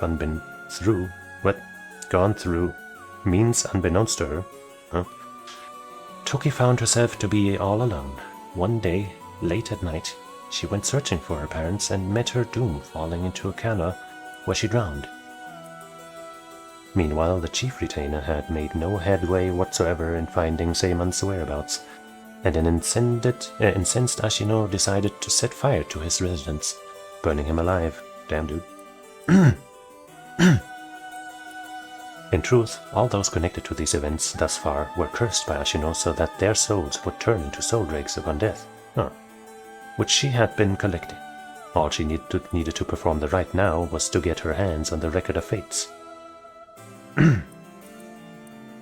unbeknownst to her, Toki found herself to be all alone. One day, late at night, she went searching for her parents and met her doom falling into a cana where she drowned. Meanwhile, the chief retainer had made no headway whatsoever in finding Seimon's whereabouts, and an incensed Ashino decided to set fire to his residence, burning him alive. Damn, dude. In truth, all those connected to these events thus far were cursed by Ashino so that their souls would turn into soul dregs upon death, which she had been collecting. All she needed to perform the rite now was to get her hands on the Record of Fates.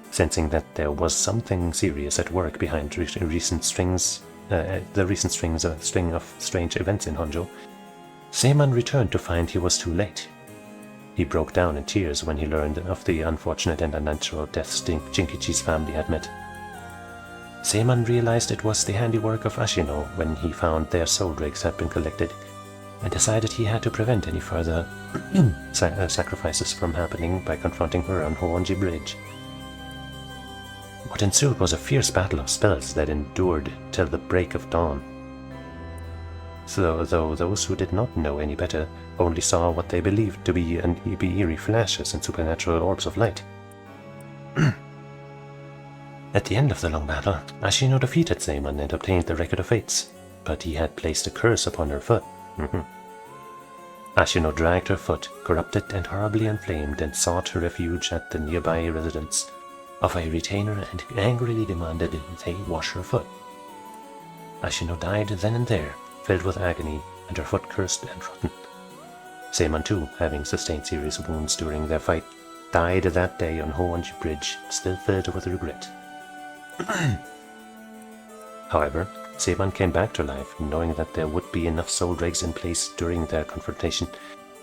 Sensing that there was something serious at work behind the recent string of strange events in Honjo, Seimon returned to find he was too late. He broke down in tears when he learned of the unfortunate and unnatural deaths Jinkichi's family had met. Seimon realized it was the handiwork of Ashino when he found their soul dregs had been collected, and decided he had to prevent any further sacrifices from happening by confronting her on Hoonji Bridge. What ensued was a fierce battle of spells that endured till the break of dawn. So, though those who did not know any better only saw what they believed to be eerie flashes and supernatural orbs of light. At the end of the long battle, Ashino defeated Seimon and obtained the Record of Fates, but he had placed a curse upon her foot. Ashino dragged her foot, corrupted and horribly inflamed, and sought her refuge at the nearby residence of a retainer and angrily demanded they wash her foot. Ashino died then and there, filled with agony, and her foot cursed and rotten. Seimon too, having sustained serious wounds during their fight, died that day on Hoonji Bridge, still filled with regret. However, Seimon came back to life, knowing that there would be enough soul dregs in place during their confrontation.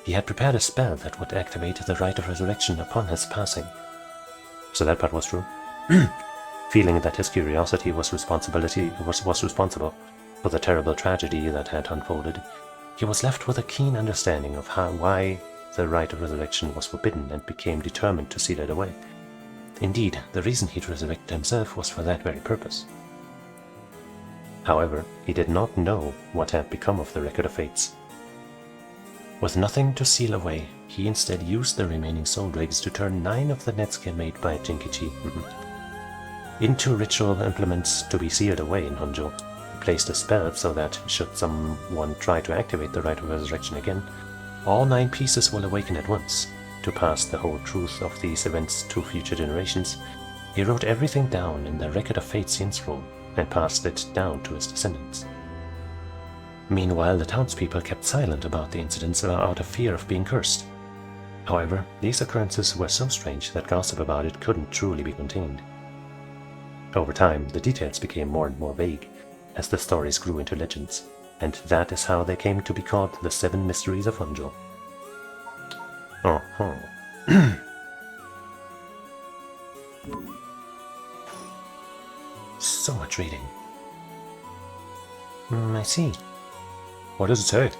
He had prepared a spell that would activate the Rite of Resurrection upon his passing. So that part was true. Feeling that his curiosity was responsible for the terrible tragedy that had unfolded, he was left with a keen understanding of why the Rite of Resurrection was forbidden, and became determined to seal it away. Indeed, the reason he'd resurrected himself was for that very purpose. However, he did not know what had become of the Record of Fates. With nothing to seal away, he instead used the remaining soul dregs to turn 9 of the Netsuke made by Jinkichi into ritual implements to be sealed away in Honjo. He placed a spell so that, should someone try to activate the Rite of Resurrection again, all 9 pieces will awaken at once. To pass the whole truth of these events to future generations, he wrote everything down in the Record of Fates scroll and passed it down to his descendants. Meanwhile, the townspeople kept silent about the incidents out of fear of being cursed. However, these occurrences were so strange that gossip about it couldn't truly be contained. Over time, the details became more and more vague, as the stories grew into legends, and that is how they came to be called the 7 Mysteries of Honjo. So much reading. I see. What does it say?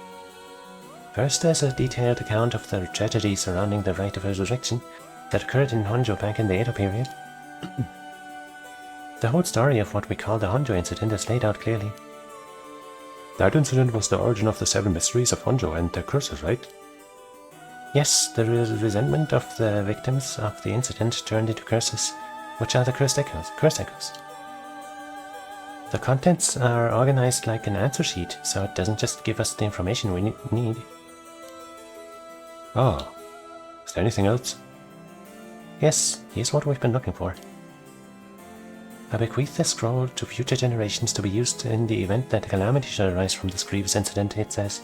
First, there's a detailed account of the tragedy surrounding the Rite of Resurrection that occurred in Honjo back in the Edo period. The whole story of what we call the Honjo incident is laid out clearly. That incident was the origin of the 7 Mysteries of Honjo and their curses, right? Yes, the resentment of the victims of the incident turned into curses, which are the curse echoes. The contents are organized like an answer sheet, so it doesn't just give us the information we need. Oh, is there anything else? Yes, here's what we've been looking for. I bequeath this scroll to future generations to be used in the event that calamity shall arise from this grievous incident, it says.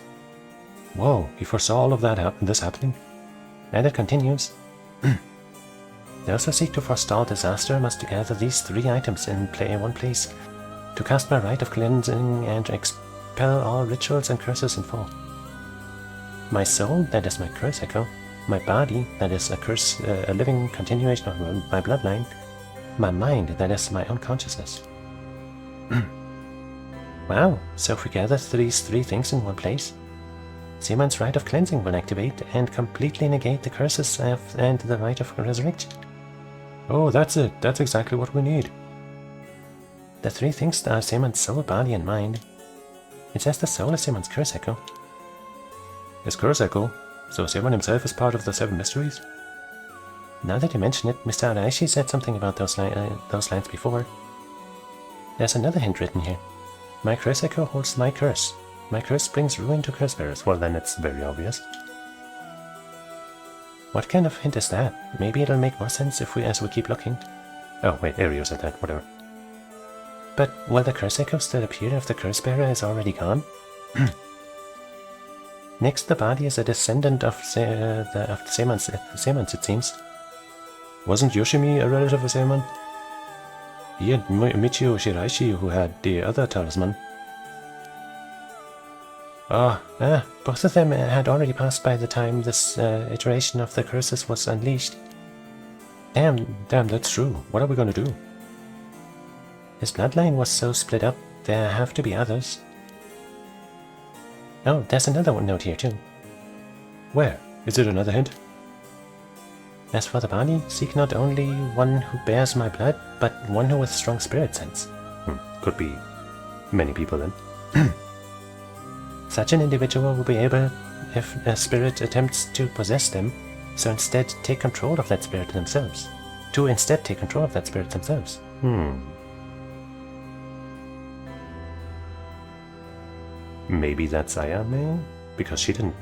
Whoa, he foresaw all of this happening? And it continues. Those who seek to forestall disaster must gather these 3 items in one place, to cast my rite of cleansing and expel all rituals and curses in full. My soul, that is my curse echo. My body, that is a living continuation of my bloodline. My mind, that is my own consciousness. Wow, so if we gather these 3 things in one place, Seimon's Rite of Cleansing will activate and completely negate the curses and the Rite of Resurrection. Oh, that's it. That's exactly what we need. The 3 things are Seimon's soul, body, and mind. It says the soul is Seimon's curse echo. His curse echo? So Seimon himself is part of the 7 mysteries? Now that you mention it, Mr. Araishi said something about those lines before. There's another hint written here. My curse echo holds my curse. My curse brings ruin to curse bearers. Well, then it's very obvious. What kind of hint is that? Maybe it'll make more sense as we keep looking. Oh, wait, Ario said that, whatever. But will the curse echo still appear if the curse bearer is already gone? Next, the body is a descendant of the Seimons, it seems. Wasn't Yoshimi a relative of Seimon? He and Michio Shiraishi, who had the other talisman. Both of them had already passed by the time this iteration of the curses was unleashed. Damn, that's true. What are we gonna do? His bloodline was so split up, there have to be others. Oh, there's another note here too. Where? Is it another hint? As for the body, seek not only one who bears my blood, but one who with strong spirit sense. Could be many people then. Such an individual will be able, if a spirit attempts to possess them, instead take control of that spirit themselves. Maybe that's Ayame? Because she didn't...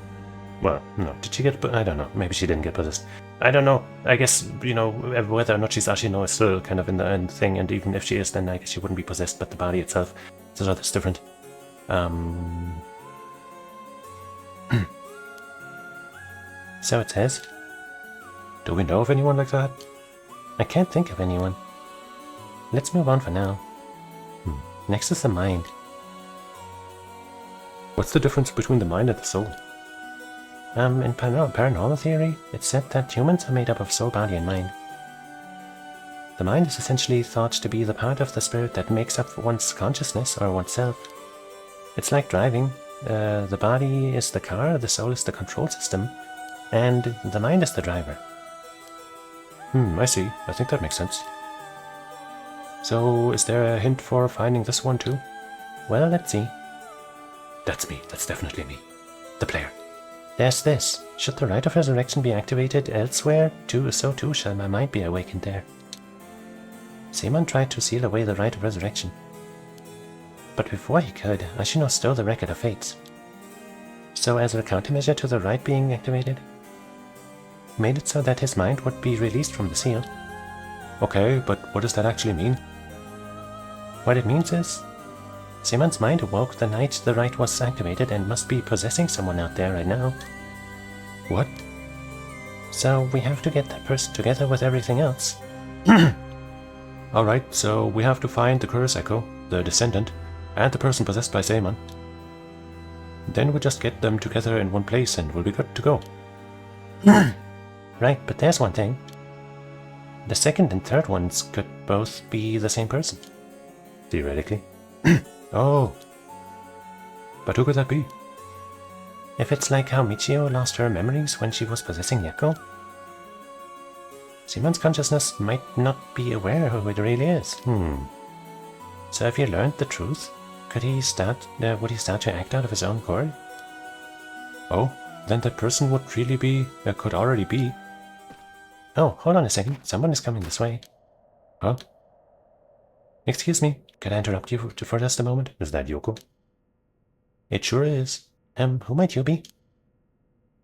Well, no, did she get... I don't know, maybe she didn't get possessed. I don't know, I guess, whether or not she's Ashino is still kind of in the end thing, and even if she is, then I guess she wouldn't be possessed, but the body itself, so that's different. So it says. Do we know of anyone like that? I can't think of anyone. Let's move on for now. Next is the mind. What's the difference between the mind and the soul? In paranormal theory, it's said that humans are made up of soul, body, and mind. The mind is essentially thought to be the part of the spirit that makes up one's consciousness or oneself. It's like driving. The body is the car, the soul is the control system, and the mind is the driver. I see. I think that makes sense. So, is there a hint for finding this one too? Well, let's see. That's me. That's definitely me. The player. There's this. Should the rite of resurrection be activated elsewhere, so too shall my mind be awakened there. Seimon tried to seal away the rite of resurrection. But before he could, Ashino stole the record of fates. So as a countermeasure to the rite being activated, made it so that his mind would be released from the seal. Okay, but what does that actually mean? What it means is, Seimon's mind awoke the night the rite was activated and must be possessing someone out there right now. What? So we have to get that person together with everything else. Alright, so we have to find the curse echo, the descendant, and the person possessed by Seimon. Then we just get them together in one place and we'll be good to go. Right, but there's one thing. The second and third ones could both be the same person. Theoretically. Oh. But who could that be? If it's like how Michio lost her memories when she was possessing Yako, Seimon's consciousness might not be aware who it really is. So if he learned the truth, would he start to act out of his own accord? Oh, then that person would really be, could already be. Oh, hold on a second. Someone is coming this way. Huh? Excuse me, could I interrupt you for just a moment? Is that Yoko? It sure is. Who might you be?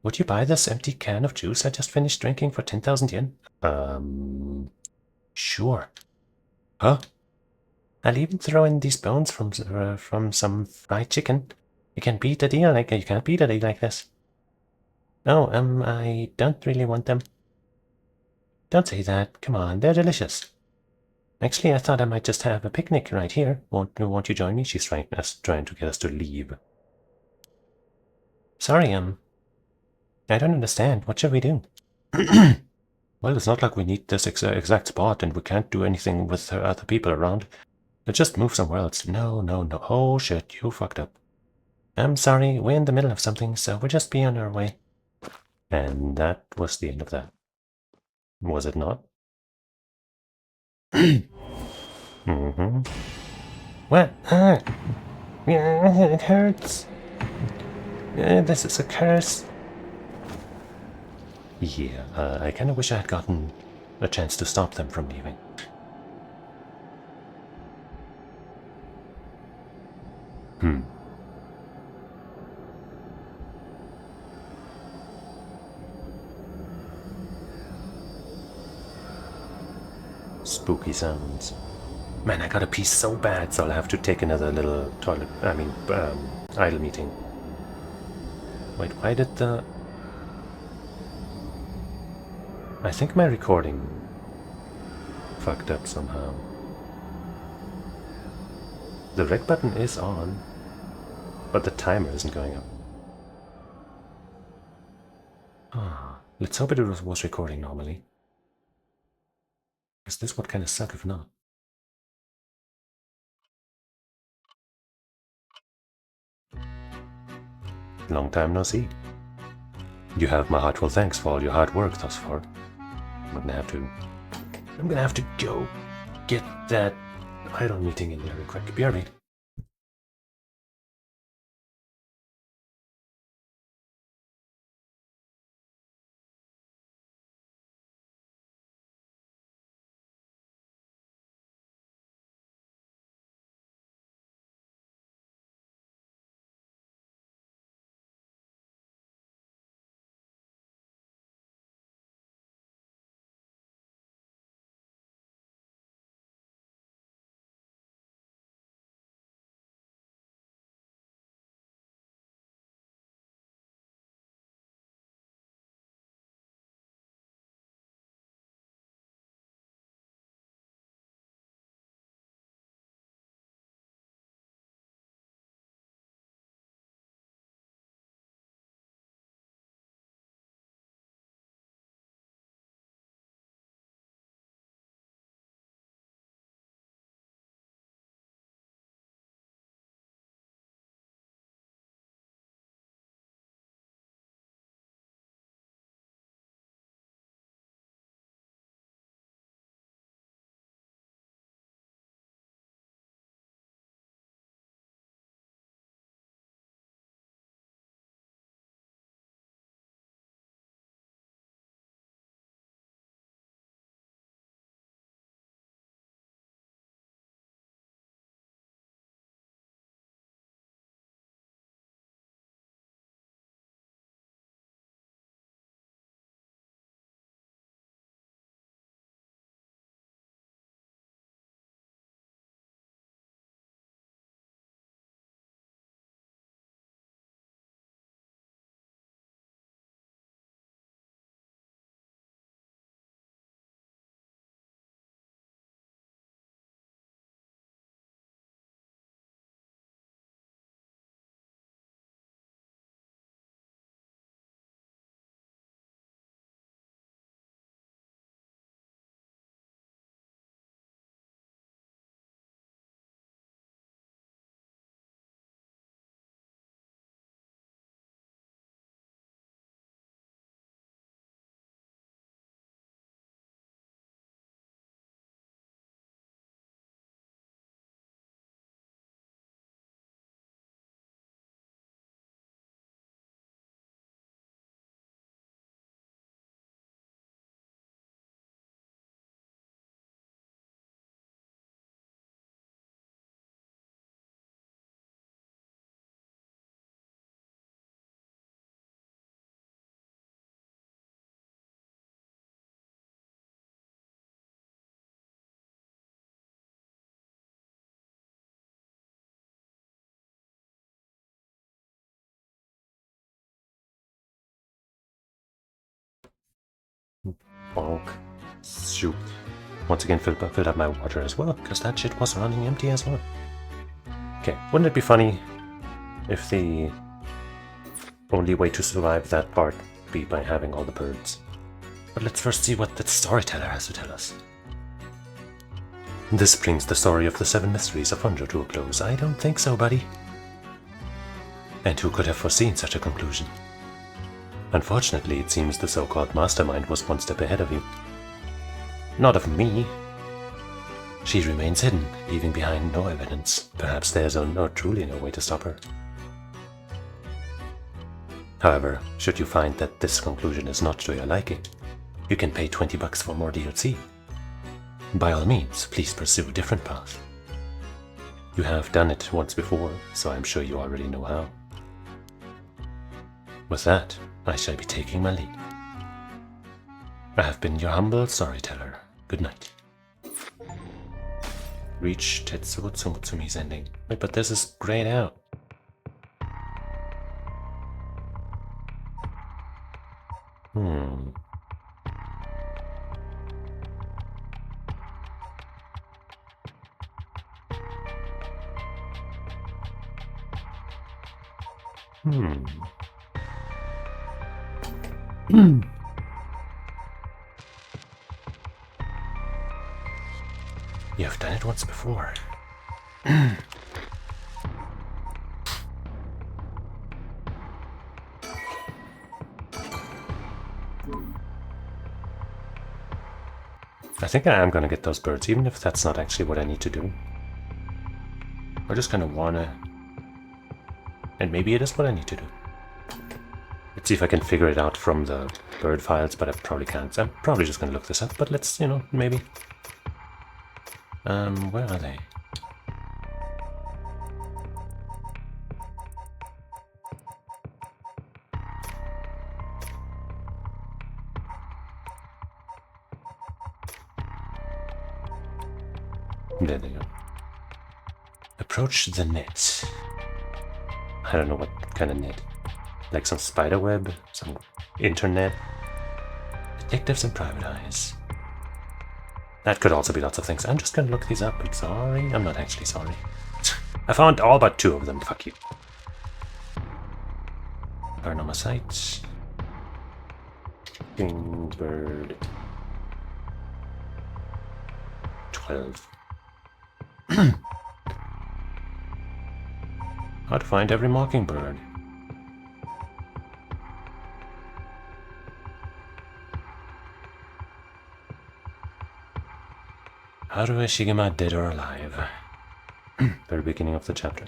Would you buy this empty can of juice I just finished drinking for 10,000 yen? Sure. Huh? I'll even throw in these bones from some fried chicken. You can't beat a deal like this. Oh, I don't really want them. Don't say that. Come on, they're delicious. Actually, I thought I might just have a picnic right here. Won't you join me? She's trying to get us to leave. Sorry, I don't understand. What should we do? Well, it's not like we need this exact spot and we can't do anything with other people around. Let's just move somewhere else. No. Oh, shit, you fucked up. I'm sorry, we're in the middle of something, so we'll just be on our way. And that was the end of that. Was it not? What? It hurts. This is a curse. Yeah, I kinda wish I had gotten a chance to stop them from leaving. Spooky sounds. Man, I gotta pee so bad, so I'll have to take another little idle meeting. Wait, why did the... I think my recording fucked up somehow. The rec button is on, but the timer isn't going up. Let's hope it was recording normally. Because this would kind of suck if not. Long time no see. You have my heartful thanks for all your hard work thus far. I'm gonna have to go get that idle meeting in there real quick. BRB. Bonk. Shoot. Once again filled up my water as well, because that shit was running empty as well. Okay, wouldn't it be funny if the only way to survive that part be by having all the birds? But let's first see what the storyteller has to tell us. This brings the story of the 7 mysteries of Funjo to a close. I don't think so, buddy. And who could have foreseen such a conclusion? Unfortunately, it seems the so-called mastermind was one step ahead of you. Not of me. She remains hidden, leaving behind no evidence. Perhaps there's truly no way to stop her. However, should you find that this conclusion is not to your liking, you can pay $20 for more DLC. By all means, please pursue a different path. You have done it once before, so I'm sure you already know how. With that, I shall be taking my leave. I have been your humble storyteller. Good night. Reach TSMoH's ending. Wait, but this is grayed out. You have done it once before. I think I am going to get those birds, even if that's not actually what I need to do. I just kind of want to... And maybe it is what I need to do. Let's see if I can figure it out from the bird files, but I probably can't. I'm probably just going to look this up, but let's, maybe. Where are they? There they go. Approach the net. I don't know what kind of net. Like some spider web, some internet. Detectives and private eyes. That could also be lots of things. I'm just gonna look these up. I'm sorry. I'm not actually sorry. I found all but 2 of them. Fuck you. PARANORMASIGHT. Kingbird. 12. How to find every mockingbird. How do I Shigema dead or alive? Very beginning of the chapter.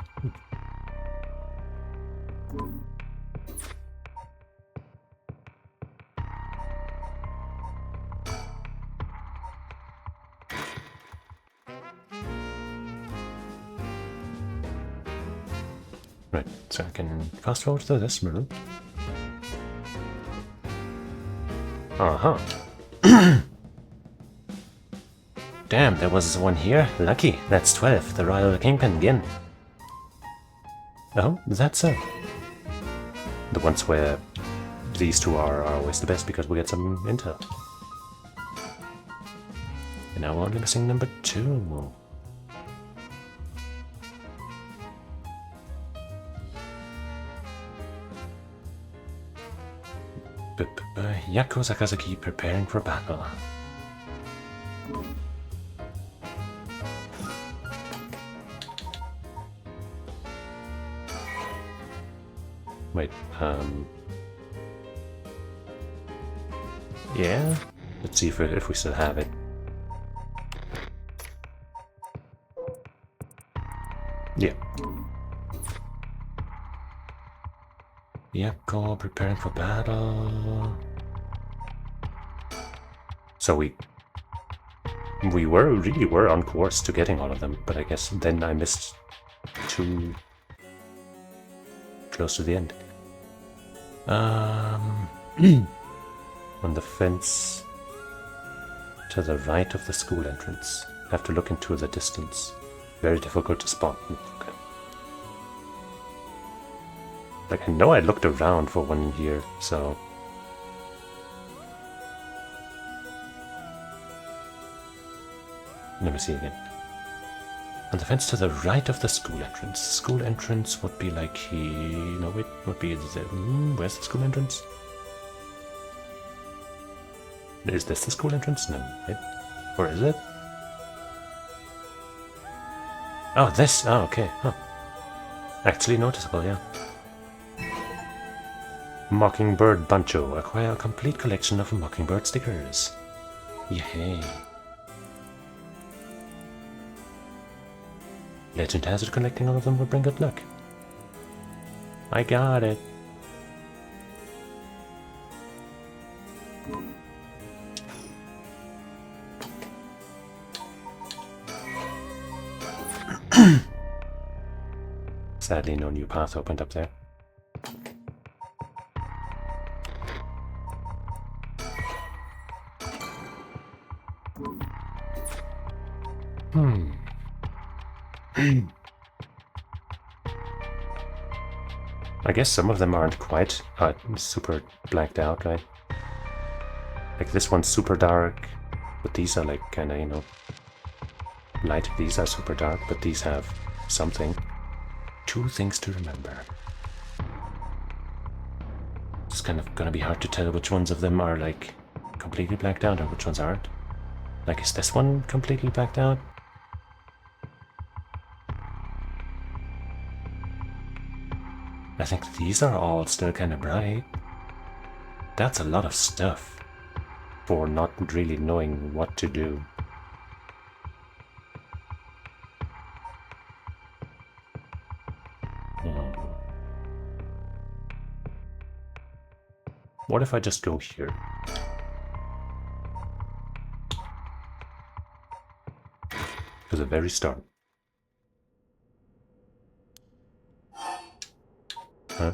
Right, so I can fast forward to this room. Uh-huh. Damn, there was one here. Lucky. That's 12. The Royal Kingpin again. Oh, is that so? The ones where these 2 are always the best because we get some intel. And now we're only missing number 2. Yako Sakazaki preparing for battle. Wait, yeah? Let's see if we still have it. Yeah. Yako preparing for battle. So we really were on course to getting all of them, but I guess then I missed 2 close to the end. On the fence to the right of the school entrance. Have to look into the distance. Very difficult to spot. Okay. Like, I know I looked around for one here, so... Let me see again. On the fence to the right of the school entrance. School entrance would be like here. No, it would be the... where's the school entrance? Is this the school entrance? No, right? Or is it? Oh, this! Oh, okay. Huh. Actually noticeable, yeah. Mockingbird Buncho. Acquire a complete collection of mockingbird stickers. Yay. Legend has it collecting all of them will bring good luck. I got it. Sadly, no new path opened up there. I guess some of them aren't quite super blacked out, right? Like this one's super dark, but these are like kinda, you know, light. These are super dark, but these have something. 2 things to remember. It's kind of gonna be hard to tell which ones of them are like completely blacked out and which ones aren't. Like, is this one completely blacked out? I think these are all still kind of bright. That's a lot of stuff for not really knowing what to do. What if I just go here? To the very start. Huh?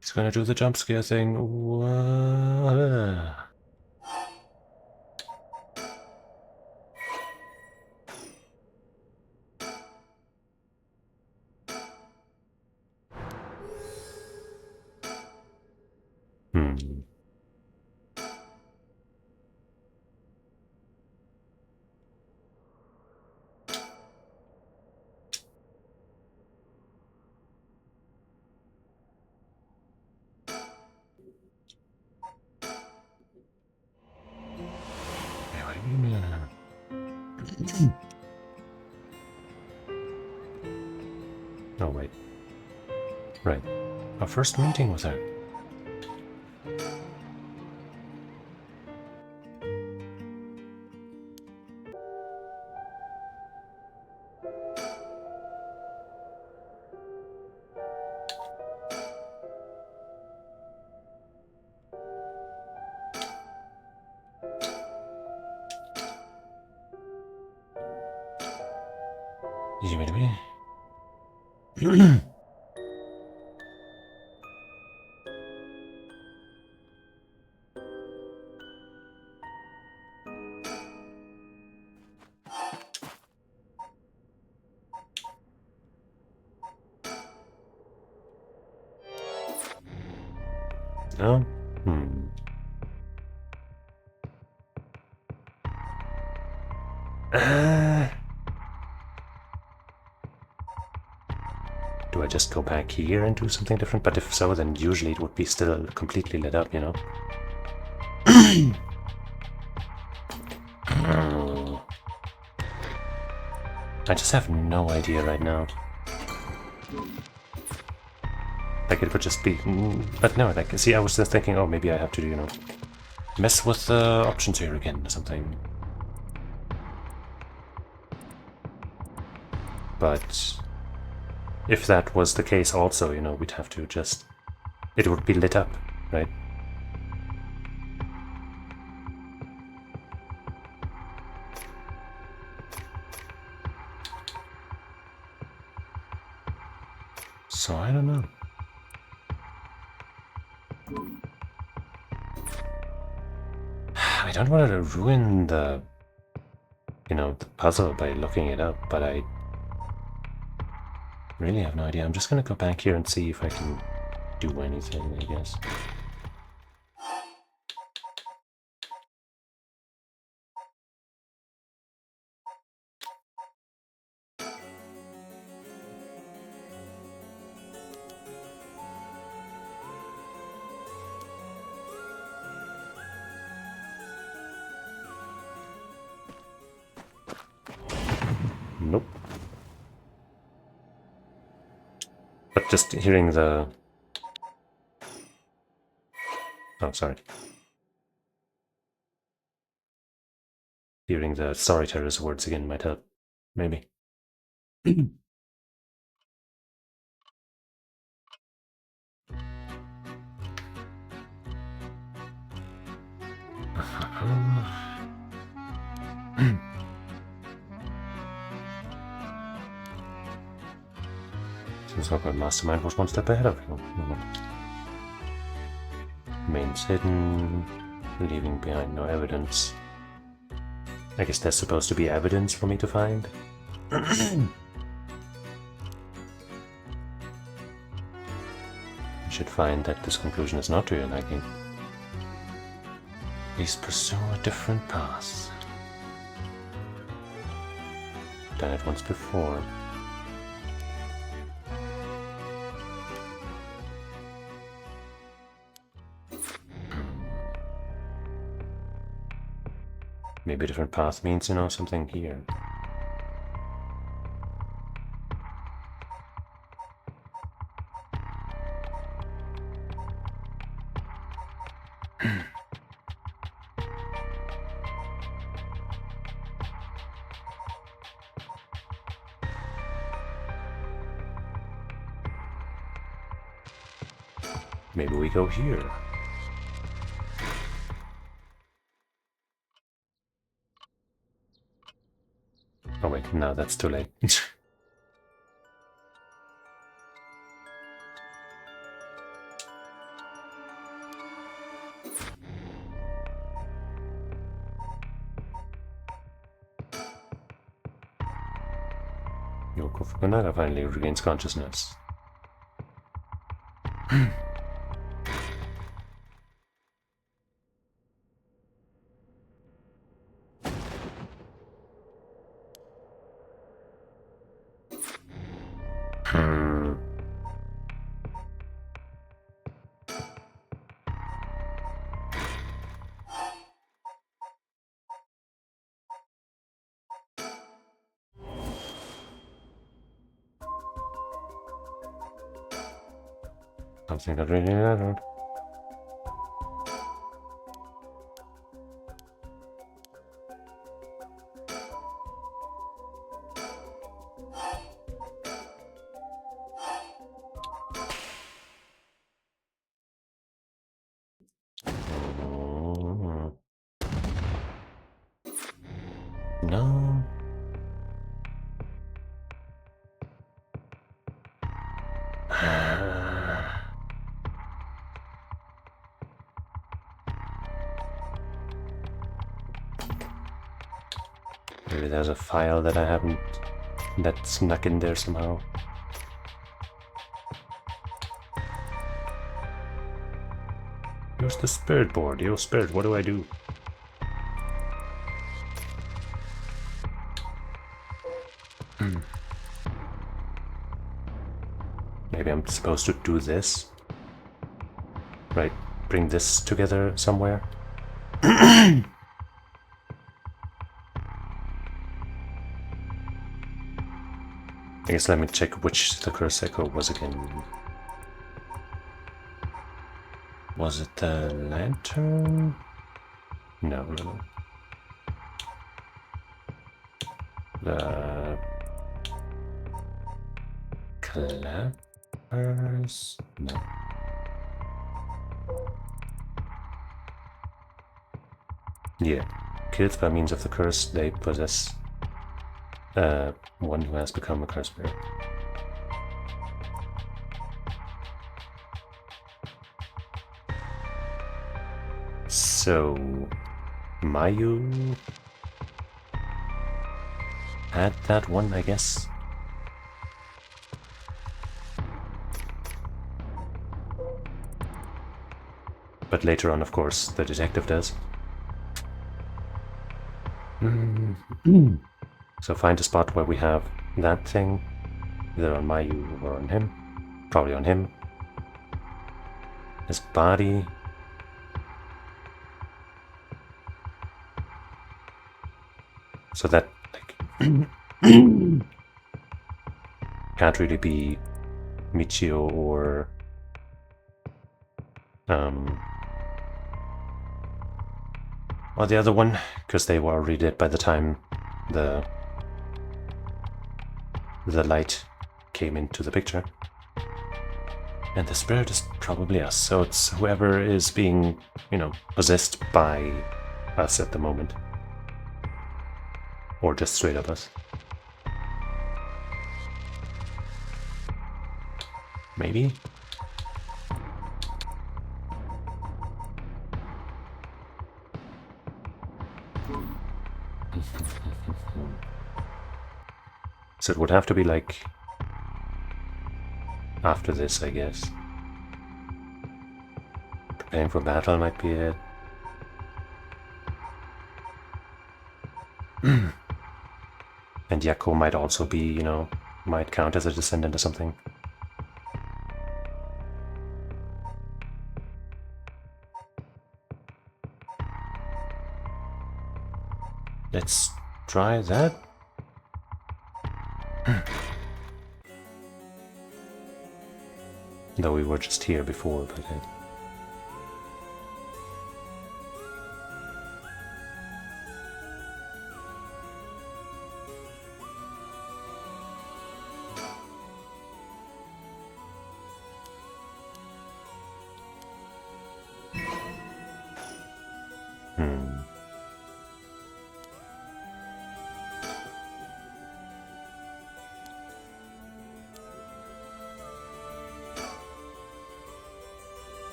He's gonna do the jump scare thing. Hmm. What do you mean? Oh, wait. Right. Our first meeting with her. You mean me? No? Hmm. Do I just go back here and do something different? But if so, then usually it would be still completely lit up, you know? I just have no idea right now. Like, it would just be... But no, like, see, I was just thinking, oh, maybe I have to, you know, mess with the options here again or something. But if that was the case also, you know, we'd have to just... It would be lit up, right? So I don't know. I don't want to ruin the, you know, the puzzle by looking it up, but I really have no idea. I'm just gonna go back here and see if I can do anything, I guess. Nope. But just hearing the... Oh, sorry. Hearing the storyteller's words again might help. Maybe. Seems like my mastermind was one step ahead of you. Remains hidden, leaving behind no evidence. I guess that's supposed to be evidence for me to find. I should find that this conclusion is not to your liking. Please pursue a different path. Done it once before. Maybe a different path means, you know, something here. Maybe we go here. Oh wait, no, that's too late. Yoko Fukunaga finally regains consciousness. Something that really mattered. No. Maybe there's a file that I haven't, that snuck in there somehow. Where's the spirit board? Yo, spirit, what do I do? Maybe I'm supposed to do this? Right, bring this together somewhere? I guess let me check which the curse echo was again. Was it the lantern? No. The clappers? No. Yeah. Killed by means of the curse, they possess one who has become a curse bearer. So, Mayu had that one, I guess. But later on, of course, the detective does. So find a spot where we have that thing, either on Mayu or on him. Probably on him. His body. So that, like, can't really be Michio or the other one, because they were already dead by the time the light came into the picture. And the spirit is probably us, so it's whoever is being, you know, possessed by us at the moment. Or just straight up us. Maybe? So it would have to be like after this, I guess. Preparing for battle might be it. And Yakko might also be, you know, might count as a descendant or something. Let's try that. Though we were just here before, but...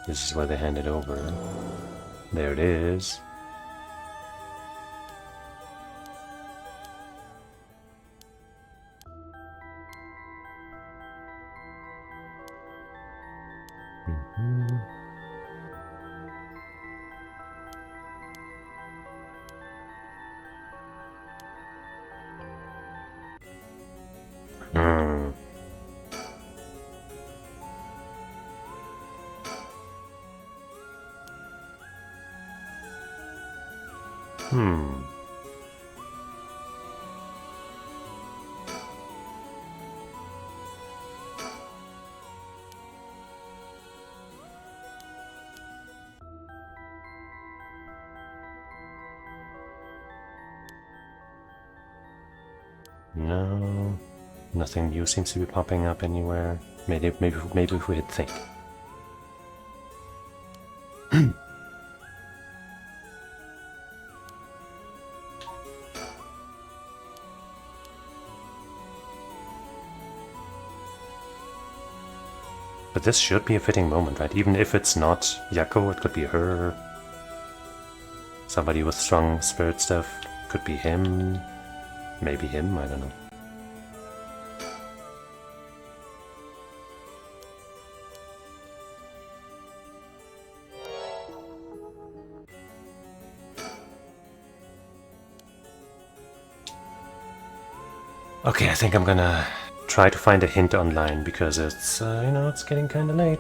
This is where they hand it over. There it is. No, nothing new seems to be popping up anywhere. Maybe if we had think. But this should be a fitting moment, right? Even if it's not Yakko, it could be her. Somebody with strong spirit stuff. Could be him. Maybe him, I don't know. Okay, I think I'm gonna try to find a hint online because it's, you know, it's getting kinda late.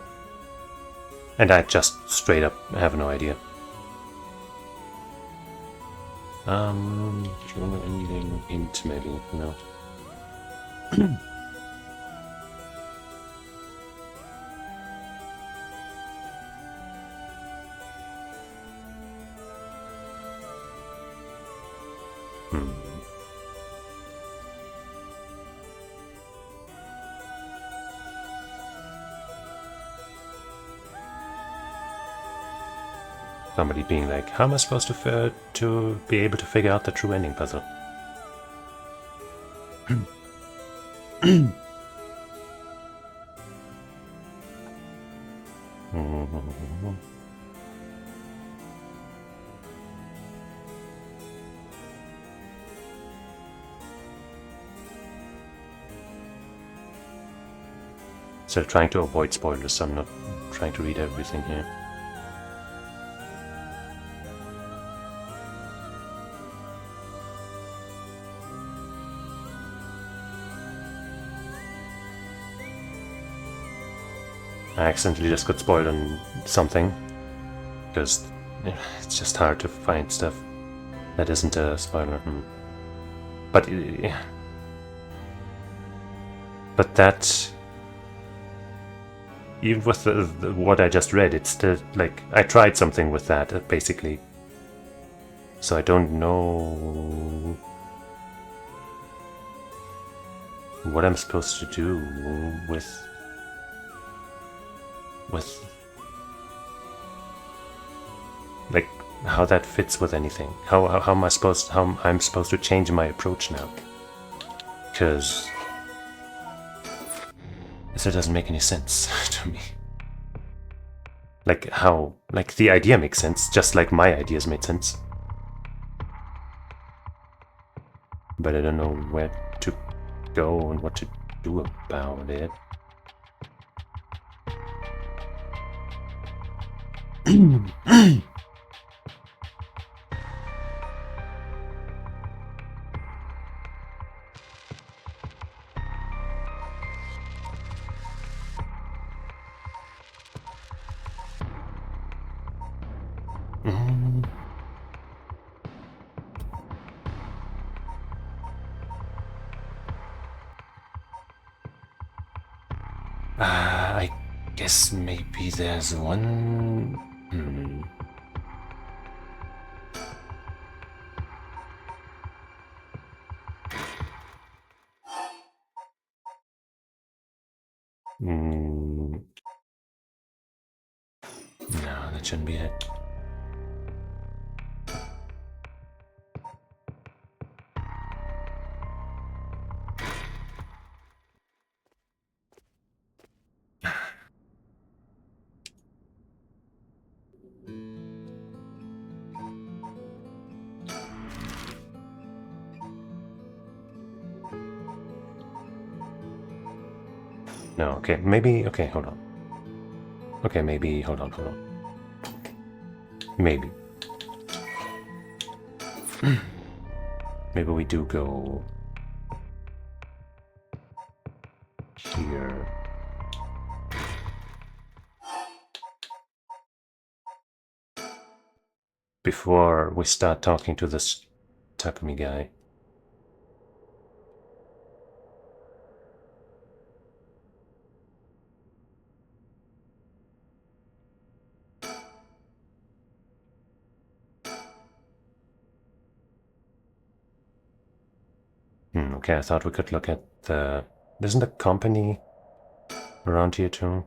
And I just straight up have no idea. Do you want anything hint maybe? No. Somebody being like, how am I supposed to be able to figure out the true ending puzzle? Still trying to avoid spoilers, so I'm not trying to read everything here. I accidentally just got spoiled on something, because it's just hard to find stuff that isn't a spoiler. But that, even with what I just read, it's still like I tried something with that basically. So I don't know what I'm supposed to do with like how that fits with anything. How am I supposed? How I'm supposed to change my approach now? Because this doesn't make any sense to me. Like how? Like the idea makes sense, just like my ideas made sense. But I don't know where to go and what to do about it. I guess maybe there's one. No, that shouldn't be it. No, okay, maybe, okay, hold on. Okay, maybe, hold on. Maybe. Maybe we do go here. Before we start talking to this Takumi guy. Okay, I thought we could look at the... Isn't a company around here too?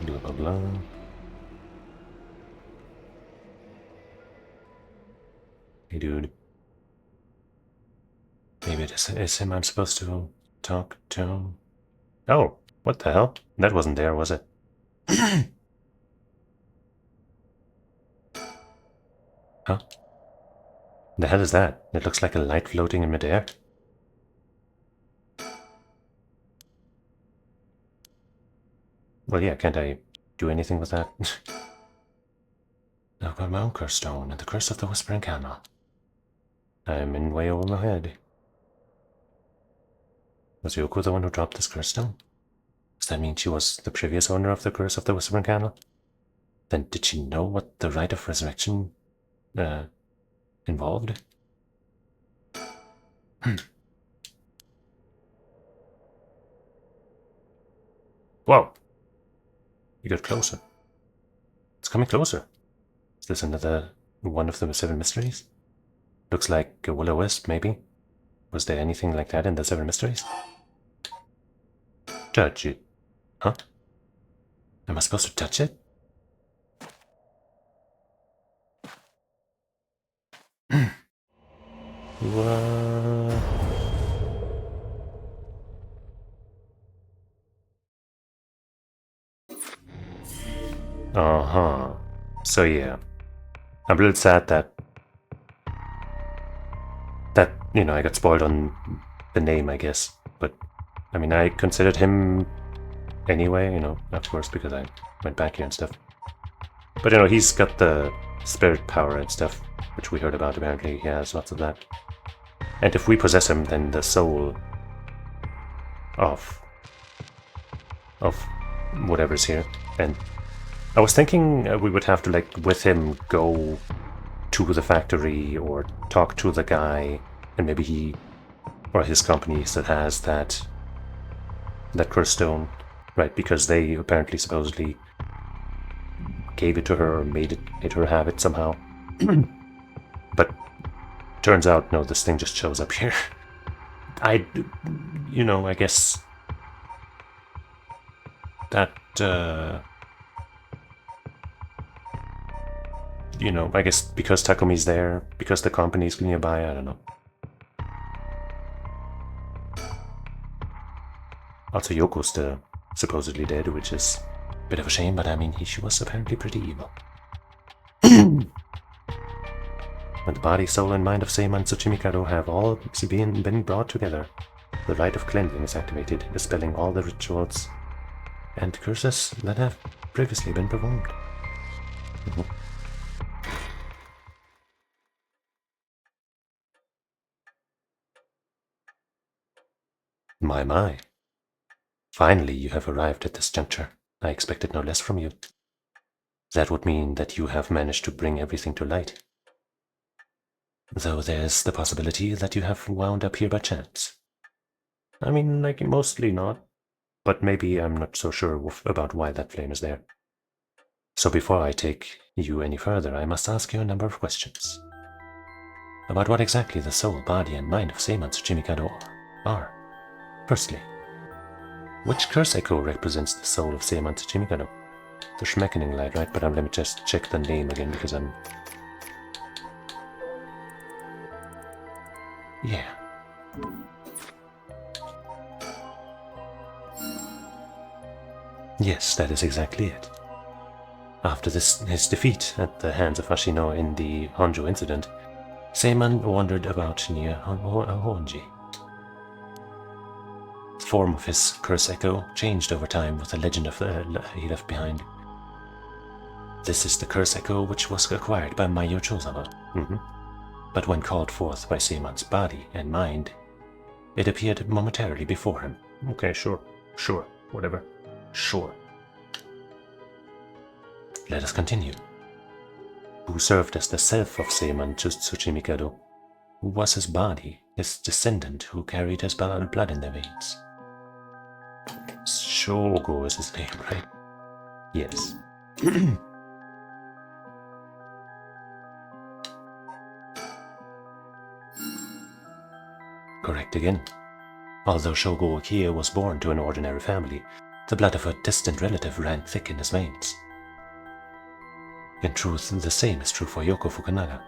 Blah blah blah. Hey dude. Maybe it is him I'm supposed to talk to. Oh, what the hell? That wasn't there, was it? Huh? The hell is that? It looks like a light floating in midair. Well, yeah, can't I do anything with that? I've got my own curse stone and the curse of the Whispering Candle. I'm in way over my head. Was Yoko the one who dropped this curse stone? Does that mean she was the previous owner of the curse of the Whispering Candle? Then did she know what the rite of resurrection involved? Whoa! You got closer. It's coming closer. Is this another one of the 7 mysteries? Looks like a will-o-wisp, maybe? Was there anything like that in the 7 mysteries? Touch it. Huh? Am I supposed to touch it? What? Uh-huh. So yeah. I'm a little sad that, you know, I got spoiled on the name, I guess. But, I mean, I considered him anyway, you know, of course, because I went back here and stuff. But, you know, he's got the spirit power and stuff, which we heard about, apparently. He has lots of that. And if we possess him, then the soul of whatever's here. And I was thinking we would have to, like, with him, go to the factory or talk to the guy, and maybe he or his company that has that curse stone, right? Because they apparently supposedly gave it to her or made her have it somehow. But turns out, no, this thing just shows up here. I guess that, I guess because Takumi's there, because the company's nearby, I don't know. Also, Yoko's still supposedly dead, which is a bit of a shame, but I mean, she was apparently pretty evil. When the body, soul, and mind of Seiman Tsuchimikado have all been brought together, the rite of cleansing is activated, dispelling all the rituals and curses that have previously been performed. My. Finally, you have arrived at this juncture. I expected no less from you. That would mean that you have managed to bring everything to light. Though there's the possibility that you have wound up here by chance. I mean, like, mostly not. But maybe I'm not so sure about why that flame is there. So before I take you any further, I must ask you a number of questions. About what exactly the soul, body, and mind of Seiman Tsuchimikado are. Firstly, which curse echo represents the soul of Seiman Tsuchimikado? The Schmeckening light, right? But let me just check the name again because I'm... Yeah. Yes, that is exactly it. After his defeat at the hands of Ashino in the Honjo incident, Seiman wandered about near Honji. The form of his curse echo changed over time with the legend of he left behind. This is the curse echo which was acquired by Maiyo Chozawa. But when called forth by Seiman's body and mind, it appeared momentarily before him. Okay, sure, whatever. Sure. Let us continue. Who served as the self of Seiman Tsuchimikado? Who was his body, his descendant who carried his blood in their veins? Shogo is his name, right? Yes. Correct again. Although Shogo Okie was born to an ordinary family, the blood of a distant relative ran thick in his veins. In truth, the same is true for Yoko Fukunaga.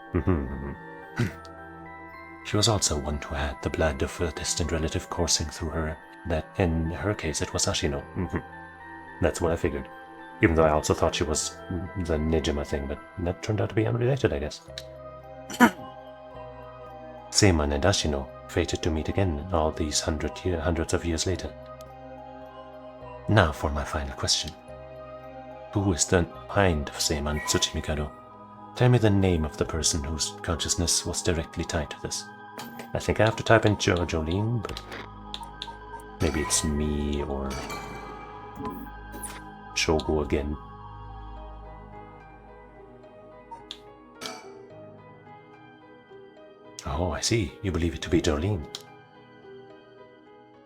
She was also one who had the blood of a distant relative coursing through her, that in her case it was Ashino. That's what I figured. Even though I also thought she was the Nijima thing, but that turned out to be unrelated, I guess. Seiman and Ashino fated to meet again all these hundreds of years later. Now for my final question. Who is the mind of Seiman Tsuchimikado? Tell me the name of the person whose consciousness was directly tied to this. I think I have to type in Jolene, but maybe it's me or Shogo again. Oh, I see. You believe it to be Jolene.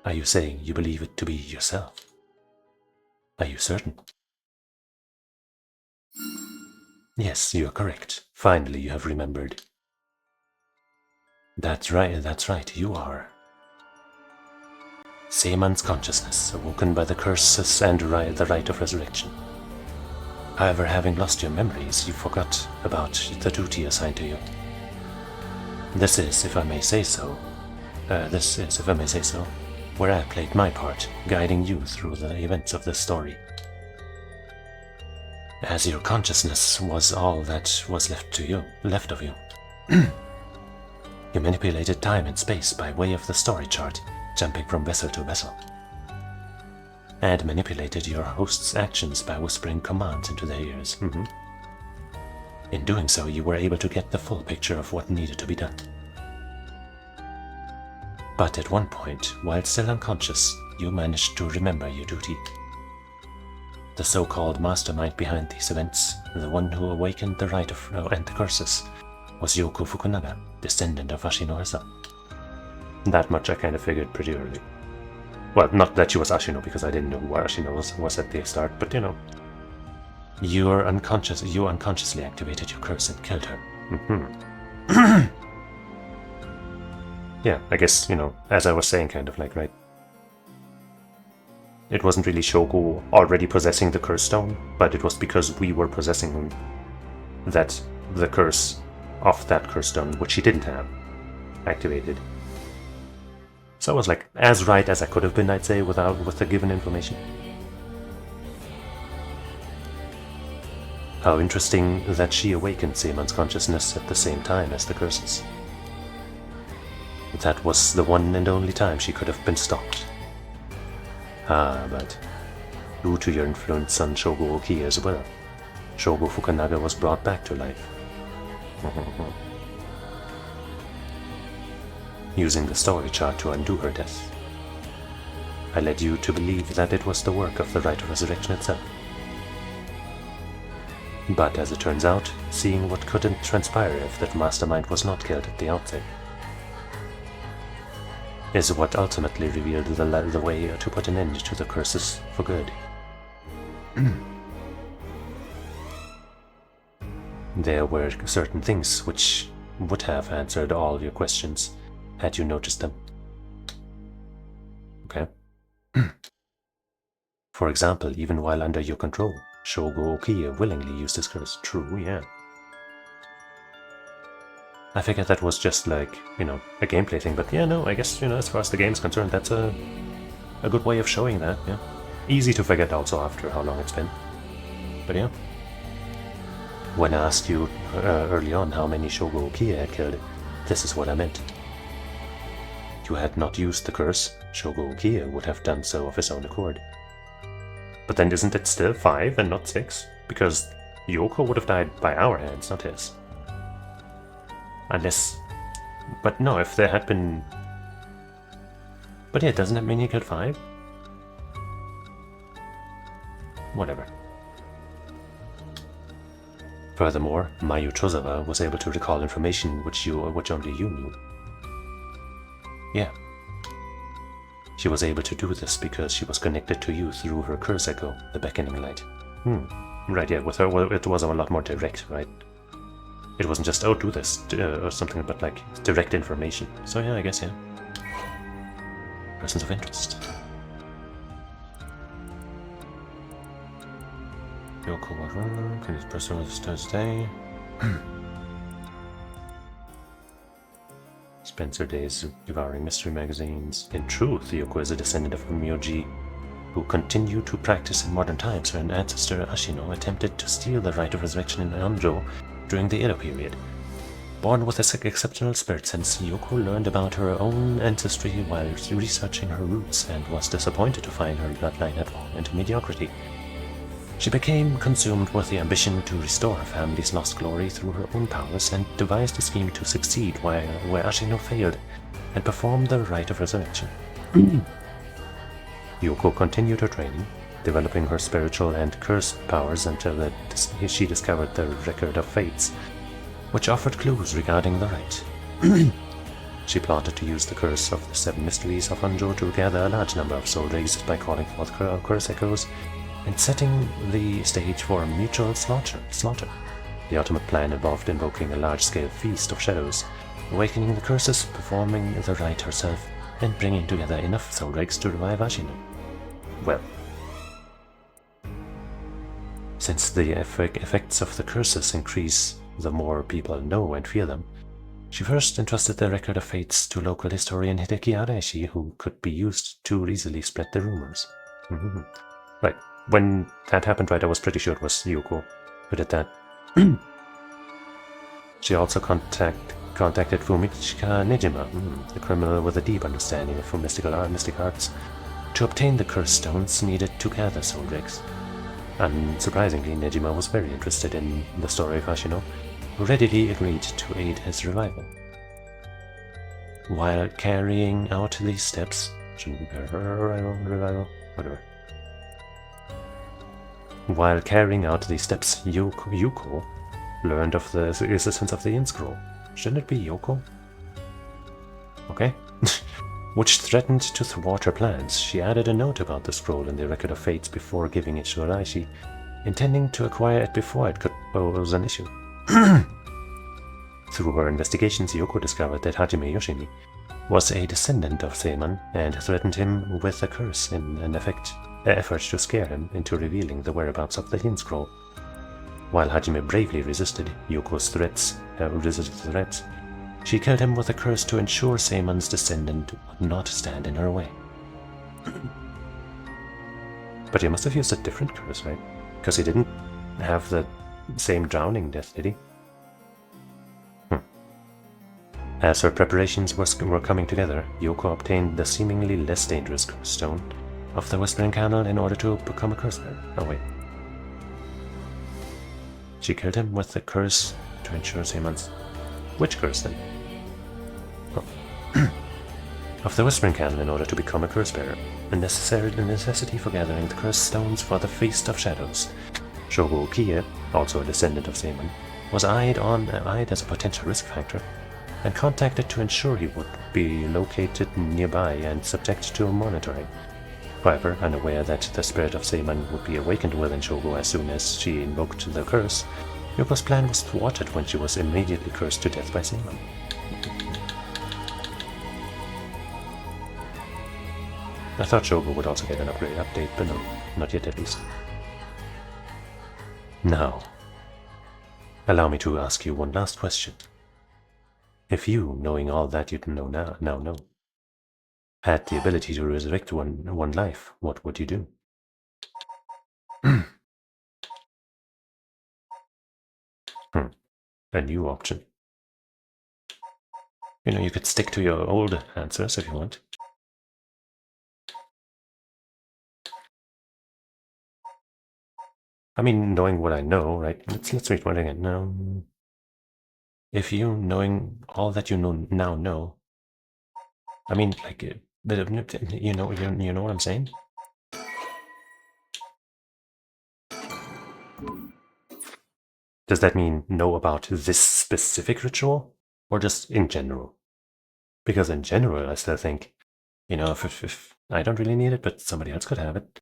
Are you saying you believe it to be yourself? Are you certain? Yes, you are correct. Finally, you have remembered. That's right, you are. Seiman's consciousness, awoken by the curses and the rite of resurrection. However, having lost your memories, you forgot about the duty assigned to you. This is, if I may say so, where I played my part, guiding you through the events of this story. As your consciousness was all that was left of you. You manipulated time and space by way of the story chart, jumping from vessel to vessel. And manipulated your host's actions by whispering commands into their ears. In doing so, you were able to get the full picture of what needed to be done. But at one point, while still unconscious, you managed to remember your duty. The so-called mastermind behind these events, the one who awakened the rite of and the curses, was Yoko Fukunaga, descendant of Ashino herself. That much I kind of figured pretty early. Well, not that she was Ashino, because I didn't know who Ashino was at the start, but you know. You unconsciously activated your curse and killed her. yeah, I guess, as I was saying, kind of like, right? It wasn't really Shogo already possessing the curse stone, but it was because we were possessing him that the curse of that curse stone, which he didn't have, activated. So I was like as right as I could have been, I'd say, with the given information. How interesting that she awakened Seaman's consciousness at the same time as the curses. That was the one and only time she could have been stopped. Ah, but due to your influence on Shogo Okiya as well, Shogo Fukunaga was brought back to life. Using the story chart to undo her death. I led you to believe that it was the work of the Rite of Resurrection itself. But as it turns out, seeing what couldn't transpire if that mastermind was not killed at the outset, is what ultimately revealed the way to put an end to the curses for good. There were certain things which would have answered all your questions had you noticed them. Okay. For example, even while under your control, Shogo Okiya willingly used his curse. True, yeah. I figured that was just like, a gameplay thing, but yeah, no, I guess, as far as the game is concerned, that's a good way of showing that, yeah. Easy to forget also after how long it's been. But yeah. When I asked you early on how many Shogo Okiya had killed, this is what I meant. You had not used the curse, Shogo Okiya would have done so of his own accord. But then isn't it still 5 and not 6? Because Yoko would have died by our hands, not his. Unless... But no, if there had been... But yeah, doesn't that mean he killed 5? Whatever. Furthermore, Mayu Chozawa was able to recall information which only you knew. Yeah. She was able to do this because she was connected to you through her curse echo, the beckoning light. Right, yeah, with her it was a lot more direct, right? It wasn't just, oh, do this, or something, but like direct information. So yeah, I guess, yeah. Persons of interest. Yoko was can his person stay? Spends her days devouring mystery magazines. In truth, Yoko is a descendant of Myoji, who continued to practice in modern times. Her ancestor Ashino attempted to steal the Rite of Resurrection in Hanjo during the Edo period. Born with an exceptional spirit sense, Yoko learned about her own ancestry while researching her roots and was disappointed to find her bloodline had fallen into mediocrity. She became consumed with the ambition to restore her family's lost glory through her own powers and devised a scheme to succeed where Ashino failed and performed the Rite of Resurrection. Yoko continued her training, developing her spiritual and curse powers until she discovered the Record of Fates, which offered clues regarding the rite. She plotted to use the curse of the 7 mysteries of Hanjo to gather a large number of soul rays by calling forth curse echoes and setting the stage for a mutual slaughter. The ultimate plan involved invoking a large-scale feast of shadows, awakening the curses, performing the rite herself, and bringing together enough soul rays to revive Ashino. Well, since the effects of the curses increase the more people know and fear them, she first entrusted the Record of Fates to local historian Hideki Araishi, who could be used to easily spread the rumors. Right. When that happened, right, I was pretty sure it was Yoko who did that. She also contacted Fumichika Nejima, the criminal with a deep understanding of mystic arts, to obtain the curse stones needed to gather soul rays. Unsurprisingly, Nejima was very interested in the story of Ashino, who readily agreed to aid his revival. While carrying out these steps, Yuko learned of the existence of the Yin Scroll. Shouldn't it be Yoko? Okay. Which threatened to thwart her plans. She added a note about the scroll in the Record of Fates before giving it to Araishi, intending to acquire it before it could pose an issue. Through her investigations, Yoko discovered that Hajime Yoshimi was a descendant of Seiman and threatened him with a curse in an effort to scare him into revealing the whereabouts of the Hin Scroll. While Hajime bravely resisted Yoko's threats, she killed him with a curse to ensure Seiman's descendant would not stand in her way. But he must have used a different curse, right? Because he didn't have the same drowning death, did he? As her preparations were coming together, Yoko obtained the seemingly less dangerous curse stone of the Whispering Candle in order to become a curse bearer. Oh wait. She killed him with the curse to ensure Seiman's... Which curse then? Oh. Of the Whispering Candle in order to become a curse bearer. The necessity for gathering the curse stones for the Feast of Shadows. Shogo Kie, also a descendant of Seiman, was eyed as a potential risk factor, and contacted to ensure he would be located nearby and subject to monitoring. However, unaware that the spirit of Seiman would be awakened within Shogo as soon as she invoked the curse, Yoko's plan was thwarted when she was immediately cursed to death by Seiman. I thought Shogo would also get an update, but no, not yet at least. Now, allow me to ask you one last question. If you, knowing all that you now know, had the ability to resurrect one life, what would you do? A new option. You know, you could stick to your old answers if you want. I mean, knowing what I know, right? Let's read one again. No. If you, knowing all that you now know, I mean, like, you know what I'm saying? Does that mean know about this specific ritual, or just in general? Because in general, I still think, you know, if I don't really need it, but somebody else could have it,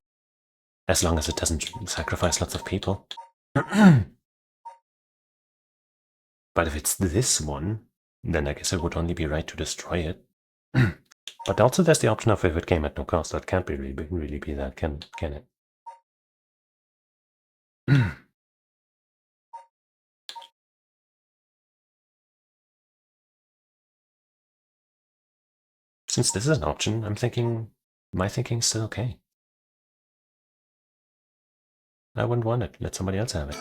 as long as it doesn't sacrifice lots of people. But if it's this one, then I guess it would only be right to destroy it. But also there's the option of if it came at no cost. That can't really be that, can it? Since this is an option, I'm thinking my thinking's still okay. I wouldn't want it. Let somebody else have it.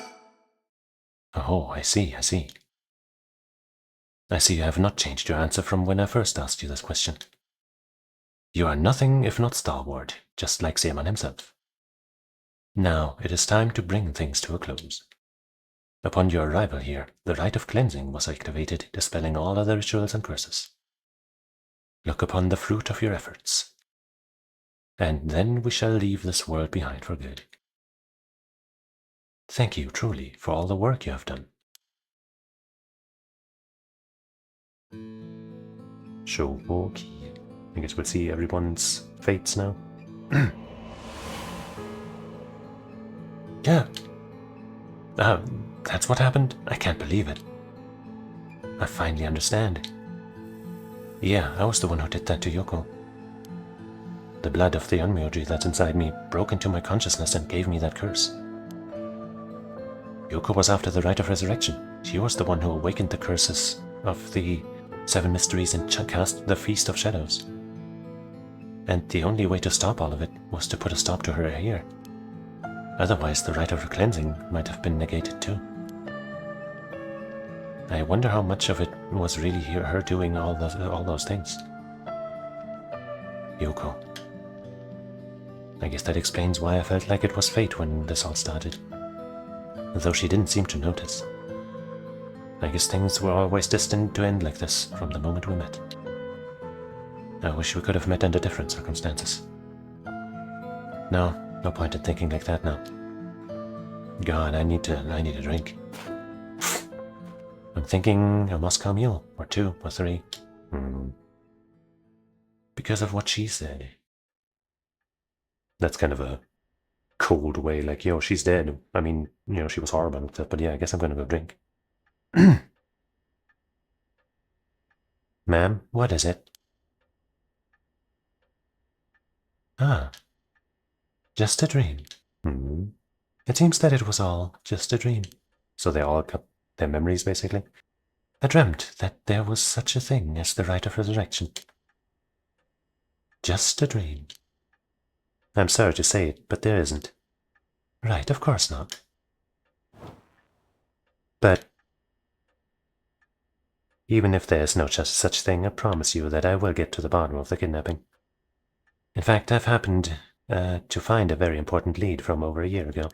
Oh, I see. I see you have not changed your answer from when I first asked you this question. You are nothing if not stalwart, just like Seiman himself. Now it is time to bring things to a close. Upon your arrival here, the rite of cleansing was activated, dispelling all other rituals and curses. Look upon the fruit of your efforts, and then we shall leave this world behind for good. Thank you, truly, for all the work you have done. Shoboki. I guess we'll see everyone's fates now. Yeah. That's what happened? I can't believe it. I finally understand. Yeah, I was the one who did that to Yoko. The blood of the Onmyoji that's inside me broke into my consciousness and gave me that curse. Yoko was after the rite of resurrection. She was the one who awakened the curses of the 7 mysteries and cast the Feast of Shadows. And the only way to stop all of it was to put a stop to her here. Otherwise, the rite of cleansing might have been negated too. I wonder how much of it was really her doing all those things. Yoko. I guess that explains why I felt like it was fate when this all started. Though she didn't seem to notice. I guess things were always destined to end like this from the moment we met. I wish we could have met under different circumstances. No point in thinking like that now. God, I need a drink. I'm thinking a Moscow Mule, or 2, or 3. Because of what she said. That's kind of a cold way, like, yo, she's dead. I mean, you know, she was horrible and stuff, but yeah, I guess I'm gonna go drink. Ma'am, what is it? Ah, just a dream. It seems that it was all just a dream. So they all got their memories, basically. I dreamt that there was such a thing as the rite of resurrection. Just a dream. I'm sorry to say it, but there isn't. Right, of course not. But even if there's no such thing, I promise you that I will get to the bottom of the kidnapping. In fact, I've happened to find a very important lead from over a year ago.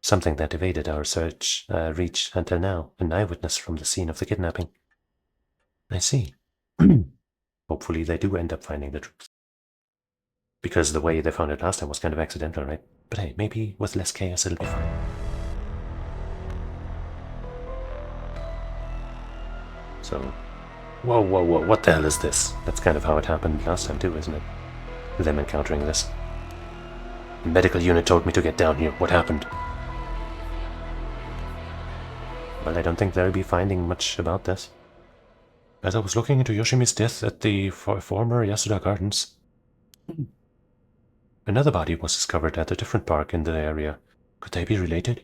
Something that evaded our search reach until now, an eyewitness from the scene of the kidnapping. I see. Hopefully they do end up finding the truth. Because the way they found it last time was kind of accidental, right? But hey, maybe with less chaos it'll be fine. So, whoa, what the hell is this? That's kind of how it happened last time too, isn't it? Them encountering this. The medical unit told me to get down here. What happened? Well, I don't think they'll be finding much about this. As I was looking into Yoshimi's death at the former Yasuda Gardens, another body was discovered at a different park in the area. Could they be related?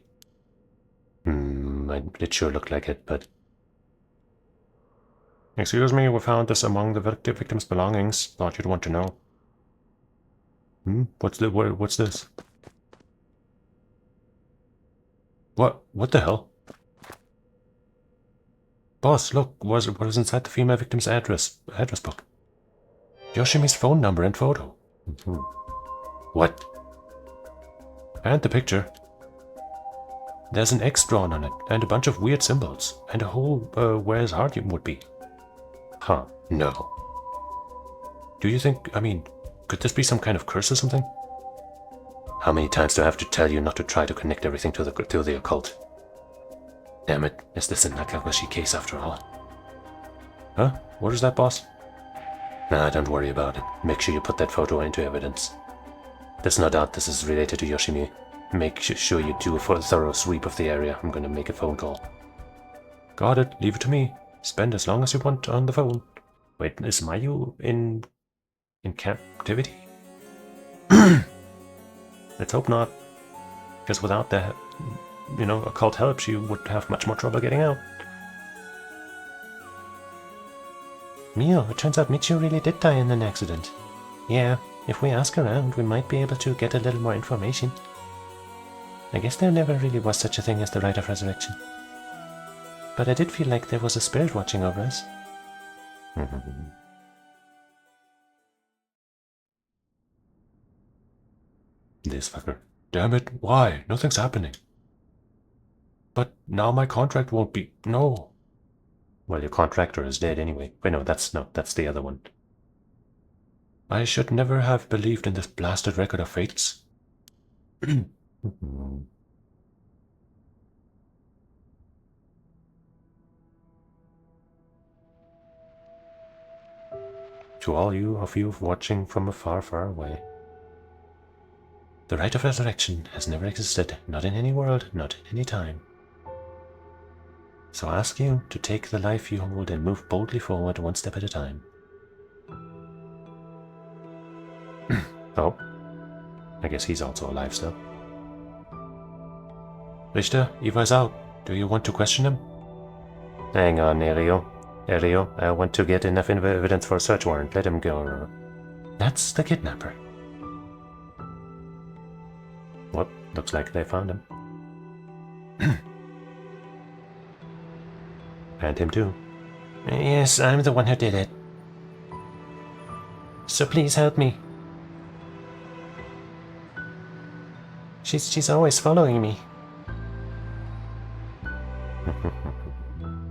It sure looked like it, but... Excuse me, we found this among the victim's belongings. Thought you'd want to know. What's this? What the hell? Boss, look, what is inside the female victim's address book? Yoshimi's phone number and photo. What? And the picture. There's an X drawn on it, and a bunch of weird symbols, and a hole where his heart would be. Huh, no. Do you think, could this be some kind of curse or something? How many times do I have to tell you not to try to connect everything to the occult? Damn it, is this a Nakagashi case after all? Huh? What is that, boss? Nah, don't worry about it. Make sure you put that photo into evidence. There's no doubt this is related to Yoshimi. Make sure you do a thorough sweep of the area. I'm gonna make a phone call. Got it, leave it to me. Spend as long as you want on the phone. Wait, is Mayu in captivity? Let's hope not. Because without the, occult help, she would have much more trouble getting out. Mio, it turns out Michiu really did die in an accident. Yeah, if we ask around, we might be able to get a little more information. I guess there never really was such a thing as the rite of resurrection. But I did feel like there was a spirit watching over us. This fucker. Damn it, why? Nothing's happening. But now my contract won't be... No. Well, your contractor is dead anyway. Wait, no, that's the other one. I should never have believed in this blasted record of fates. To all of you watching from afar, far away. The rite of resurrection has never existed, not in any world, not in any time. So I ask you to take the life you hold and move boldly forward one step at a time. Oh, I guess he's also alive still. Richter, Eva's out. Do you want to question him? Hang on, Erio. I want to get enough evidence for a search warrant. Let him go. That's the kidnapper. Well, looks like they found him. And him too. Yes, I'm the one who did it. So please help me. She's always following me.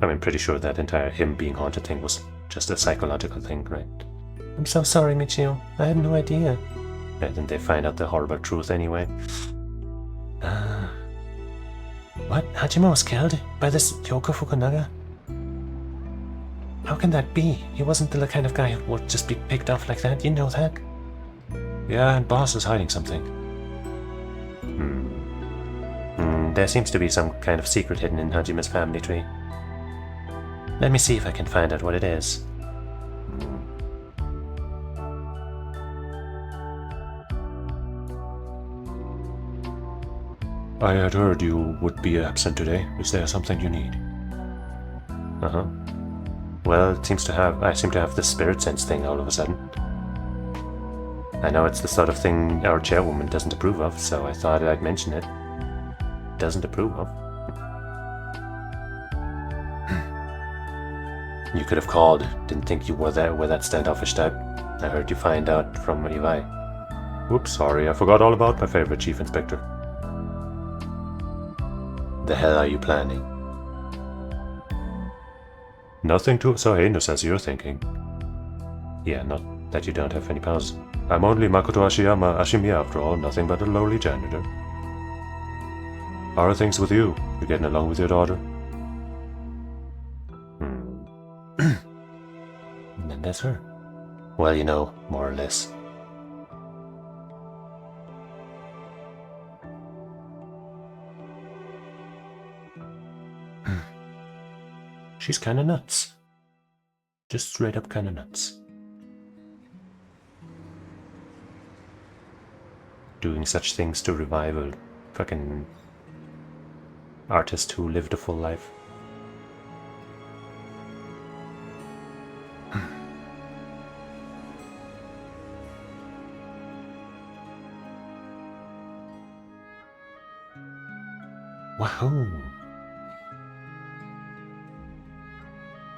I'm pretty sure that entire him being haunted thing was just a psychological thing, right? I'm so sorry, Michio. I had no idea. And then they find out the horrible truth anyway. What? Hajime was killed by this Yoko Fukunaga? How can that be? He wasn't the kind of guy who would just be picked off like that, you know that? Yeah, and boss is hiding something. There seems to be some kind of secret hidden in Hajime's family tree. Let me see if I can find out what it is. I had heard you would be absent today. Is there something you need? Uh-huh. Well, I seem to have this spirit sense thing all of a sudden. I know it's the sort of thing our chairwoman doesn't approve of, so I thought I'd mention it. Doesn't approve of. You could have called. Didn't think you were that standoffish type. I heard you find out from Levi. Oops, sorry, I forgot all about my favorite chief inspector. The hell are you planning? Nothing too so heinous as you're thinking. Yeah, not that you don't have any powers. I'm only Makoto Ashimiya after all, nothing but a lowly janitor. How are things with you? You getting along with your daughter? And then there's her. Well, you know, more or less. She's kinda nuts. Just straight up kinda nuts. Doing such things to revive a fucking artist who lived a full life. Wahoo!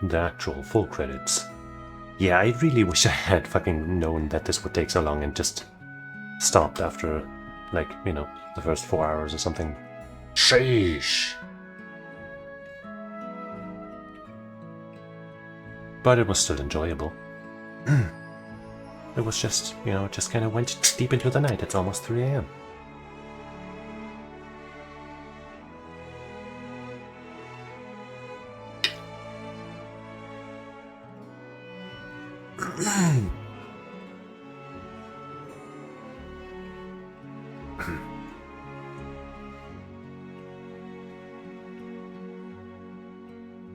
The actual full credits. Yeah, I really wish I had fucking known that this would take so long and just stopped after, like, you know, the first 4 hours or something. Sheesh! But it was still enjoyable. It was just, you know, just kind of went deep into the night. It's almost 3 a.m.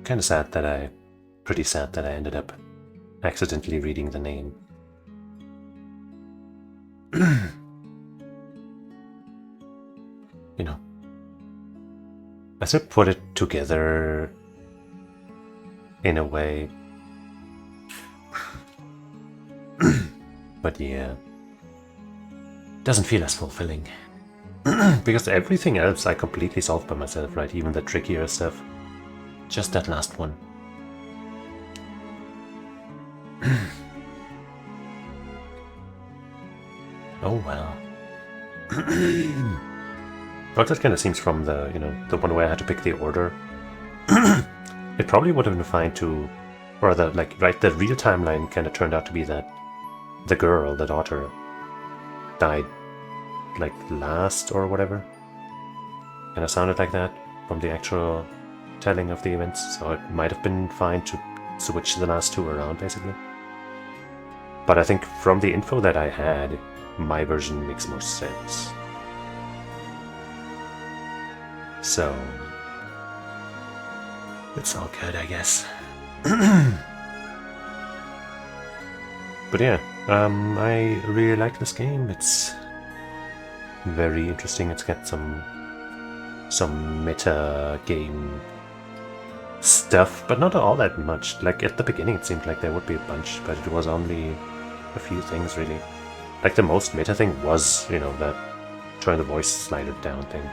Kind of sad that pretty sad that I ended up accidentally reading the name. You know, I should put it together in a way. But yeah, doesn't feel as fulfilling. Because everything else I completely solved by myself, right? Even the trickier stuff. Just that last one. Oh well. Well, that kind of seems from the, you know, the one where I had to pick the order. It probably would have been fine to, or the, like, right, the real timeline kind of turned out to be that the girl, the daughter, died, like, last or whatever. Kind of sounded like that from the actual telling of the events, so it might have been fine to switch the last two around, basically. But I think from the info that I had, my version makes more sense. So, it's all good, I guess. But yeah, I really like this game. It's very interesting. It's got some meta game stuff, but not all that much. Like at the beginning it seemed like there would be a bunch, but it was only a few things really. Like the most meta thing was, you know, that turn the voice slider down thing,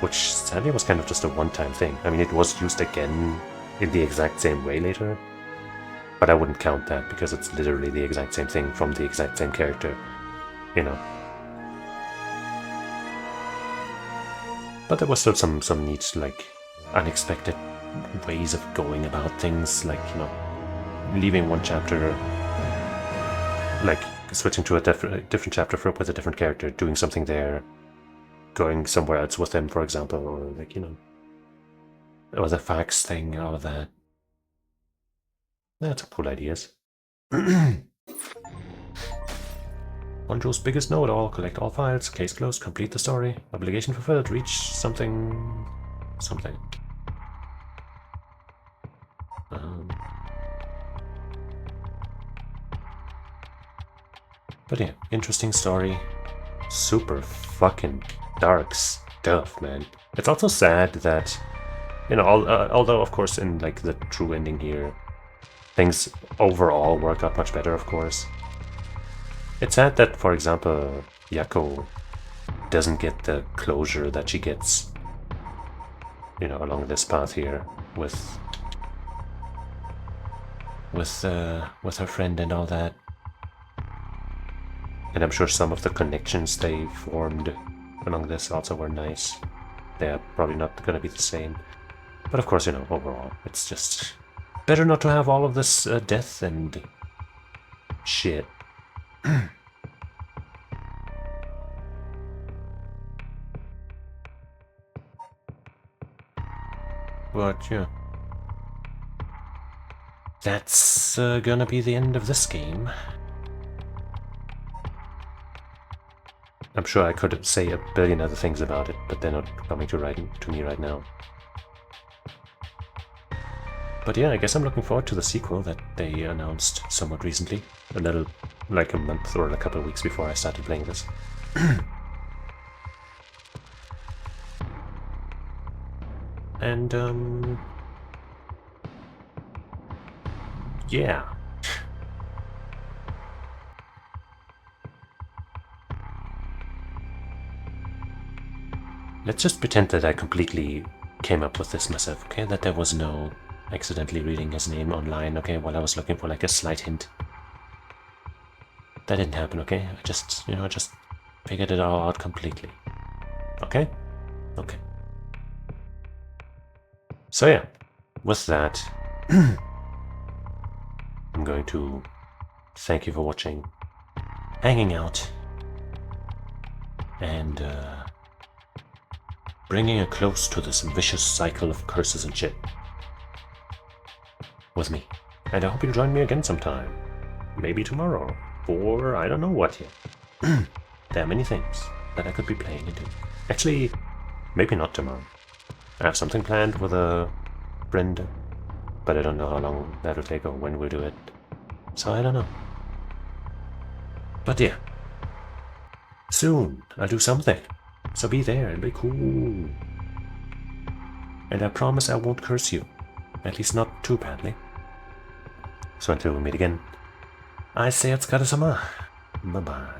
which sadly was kind of just a one-time thing. I mean, it was used again in the exact same way later, but I wouldn't count that because it's literally the exact same thing from the exact same character, you know. But there was still some neat, like, unexpected ways of going about things, like, you know, leaving one chapter, like, switching to a different chapter with a different character, doing something there, going somewhere else with them, for example, or, like, you know, or the fax thing, all of that. That's cool ideas. Honjo's biggest know-it-all, collect all files, case closed, complete the story, obligation fulfilled, reach something... something. But yeah, interesting story. Super fucking darks. tough, man. It's also sad that, you know, although of course in like the true ending here, things overall work out much better, of course. It's sad that, for example, Yako doesn't get the closure that she gets, you know, along this path here with her friend and all that. And I'm sure some of the connections they formed along this also were nice. They're probably not going to be the same. But of course, you know, overall, it's just better not to have all of this death and shit. But yeah, that's gonna be the end of this game. I'm sure I could say a billion other things about it, but they're not coming to me right now. But yeah, I guess I'm looking forward to the sequel that they announced somewhat recently. A little, like a month or a couple of weeks before I started playing this. And, yeah. Let's just pretend that I completely came up with this myself, okay? That there was no accidentally reading his name online, okay, while I was looking for like a slight hint. That didn't happen, okay? I just figured it all out completely. Okay? Okay. So yeah, with that, I'm going to thank you for watching, hanging out, and bringing a close to this vicious cycle of curses and shit with me. And I hope you'll join me again sometime. Maybe tomorrow, or I don't know what yet. There are many things that I could be playing and doing. Actually, maybe not tomorrow. I have something planned with a friend, but I don't know how long that'll take or when we'll do it. So I don't know. But yeah, soon I'll do something. So be there, it'll be cool. And I promise I won't curse you. At least not too badly. So until we meet again, I say it's TSMoH. Bye-bye.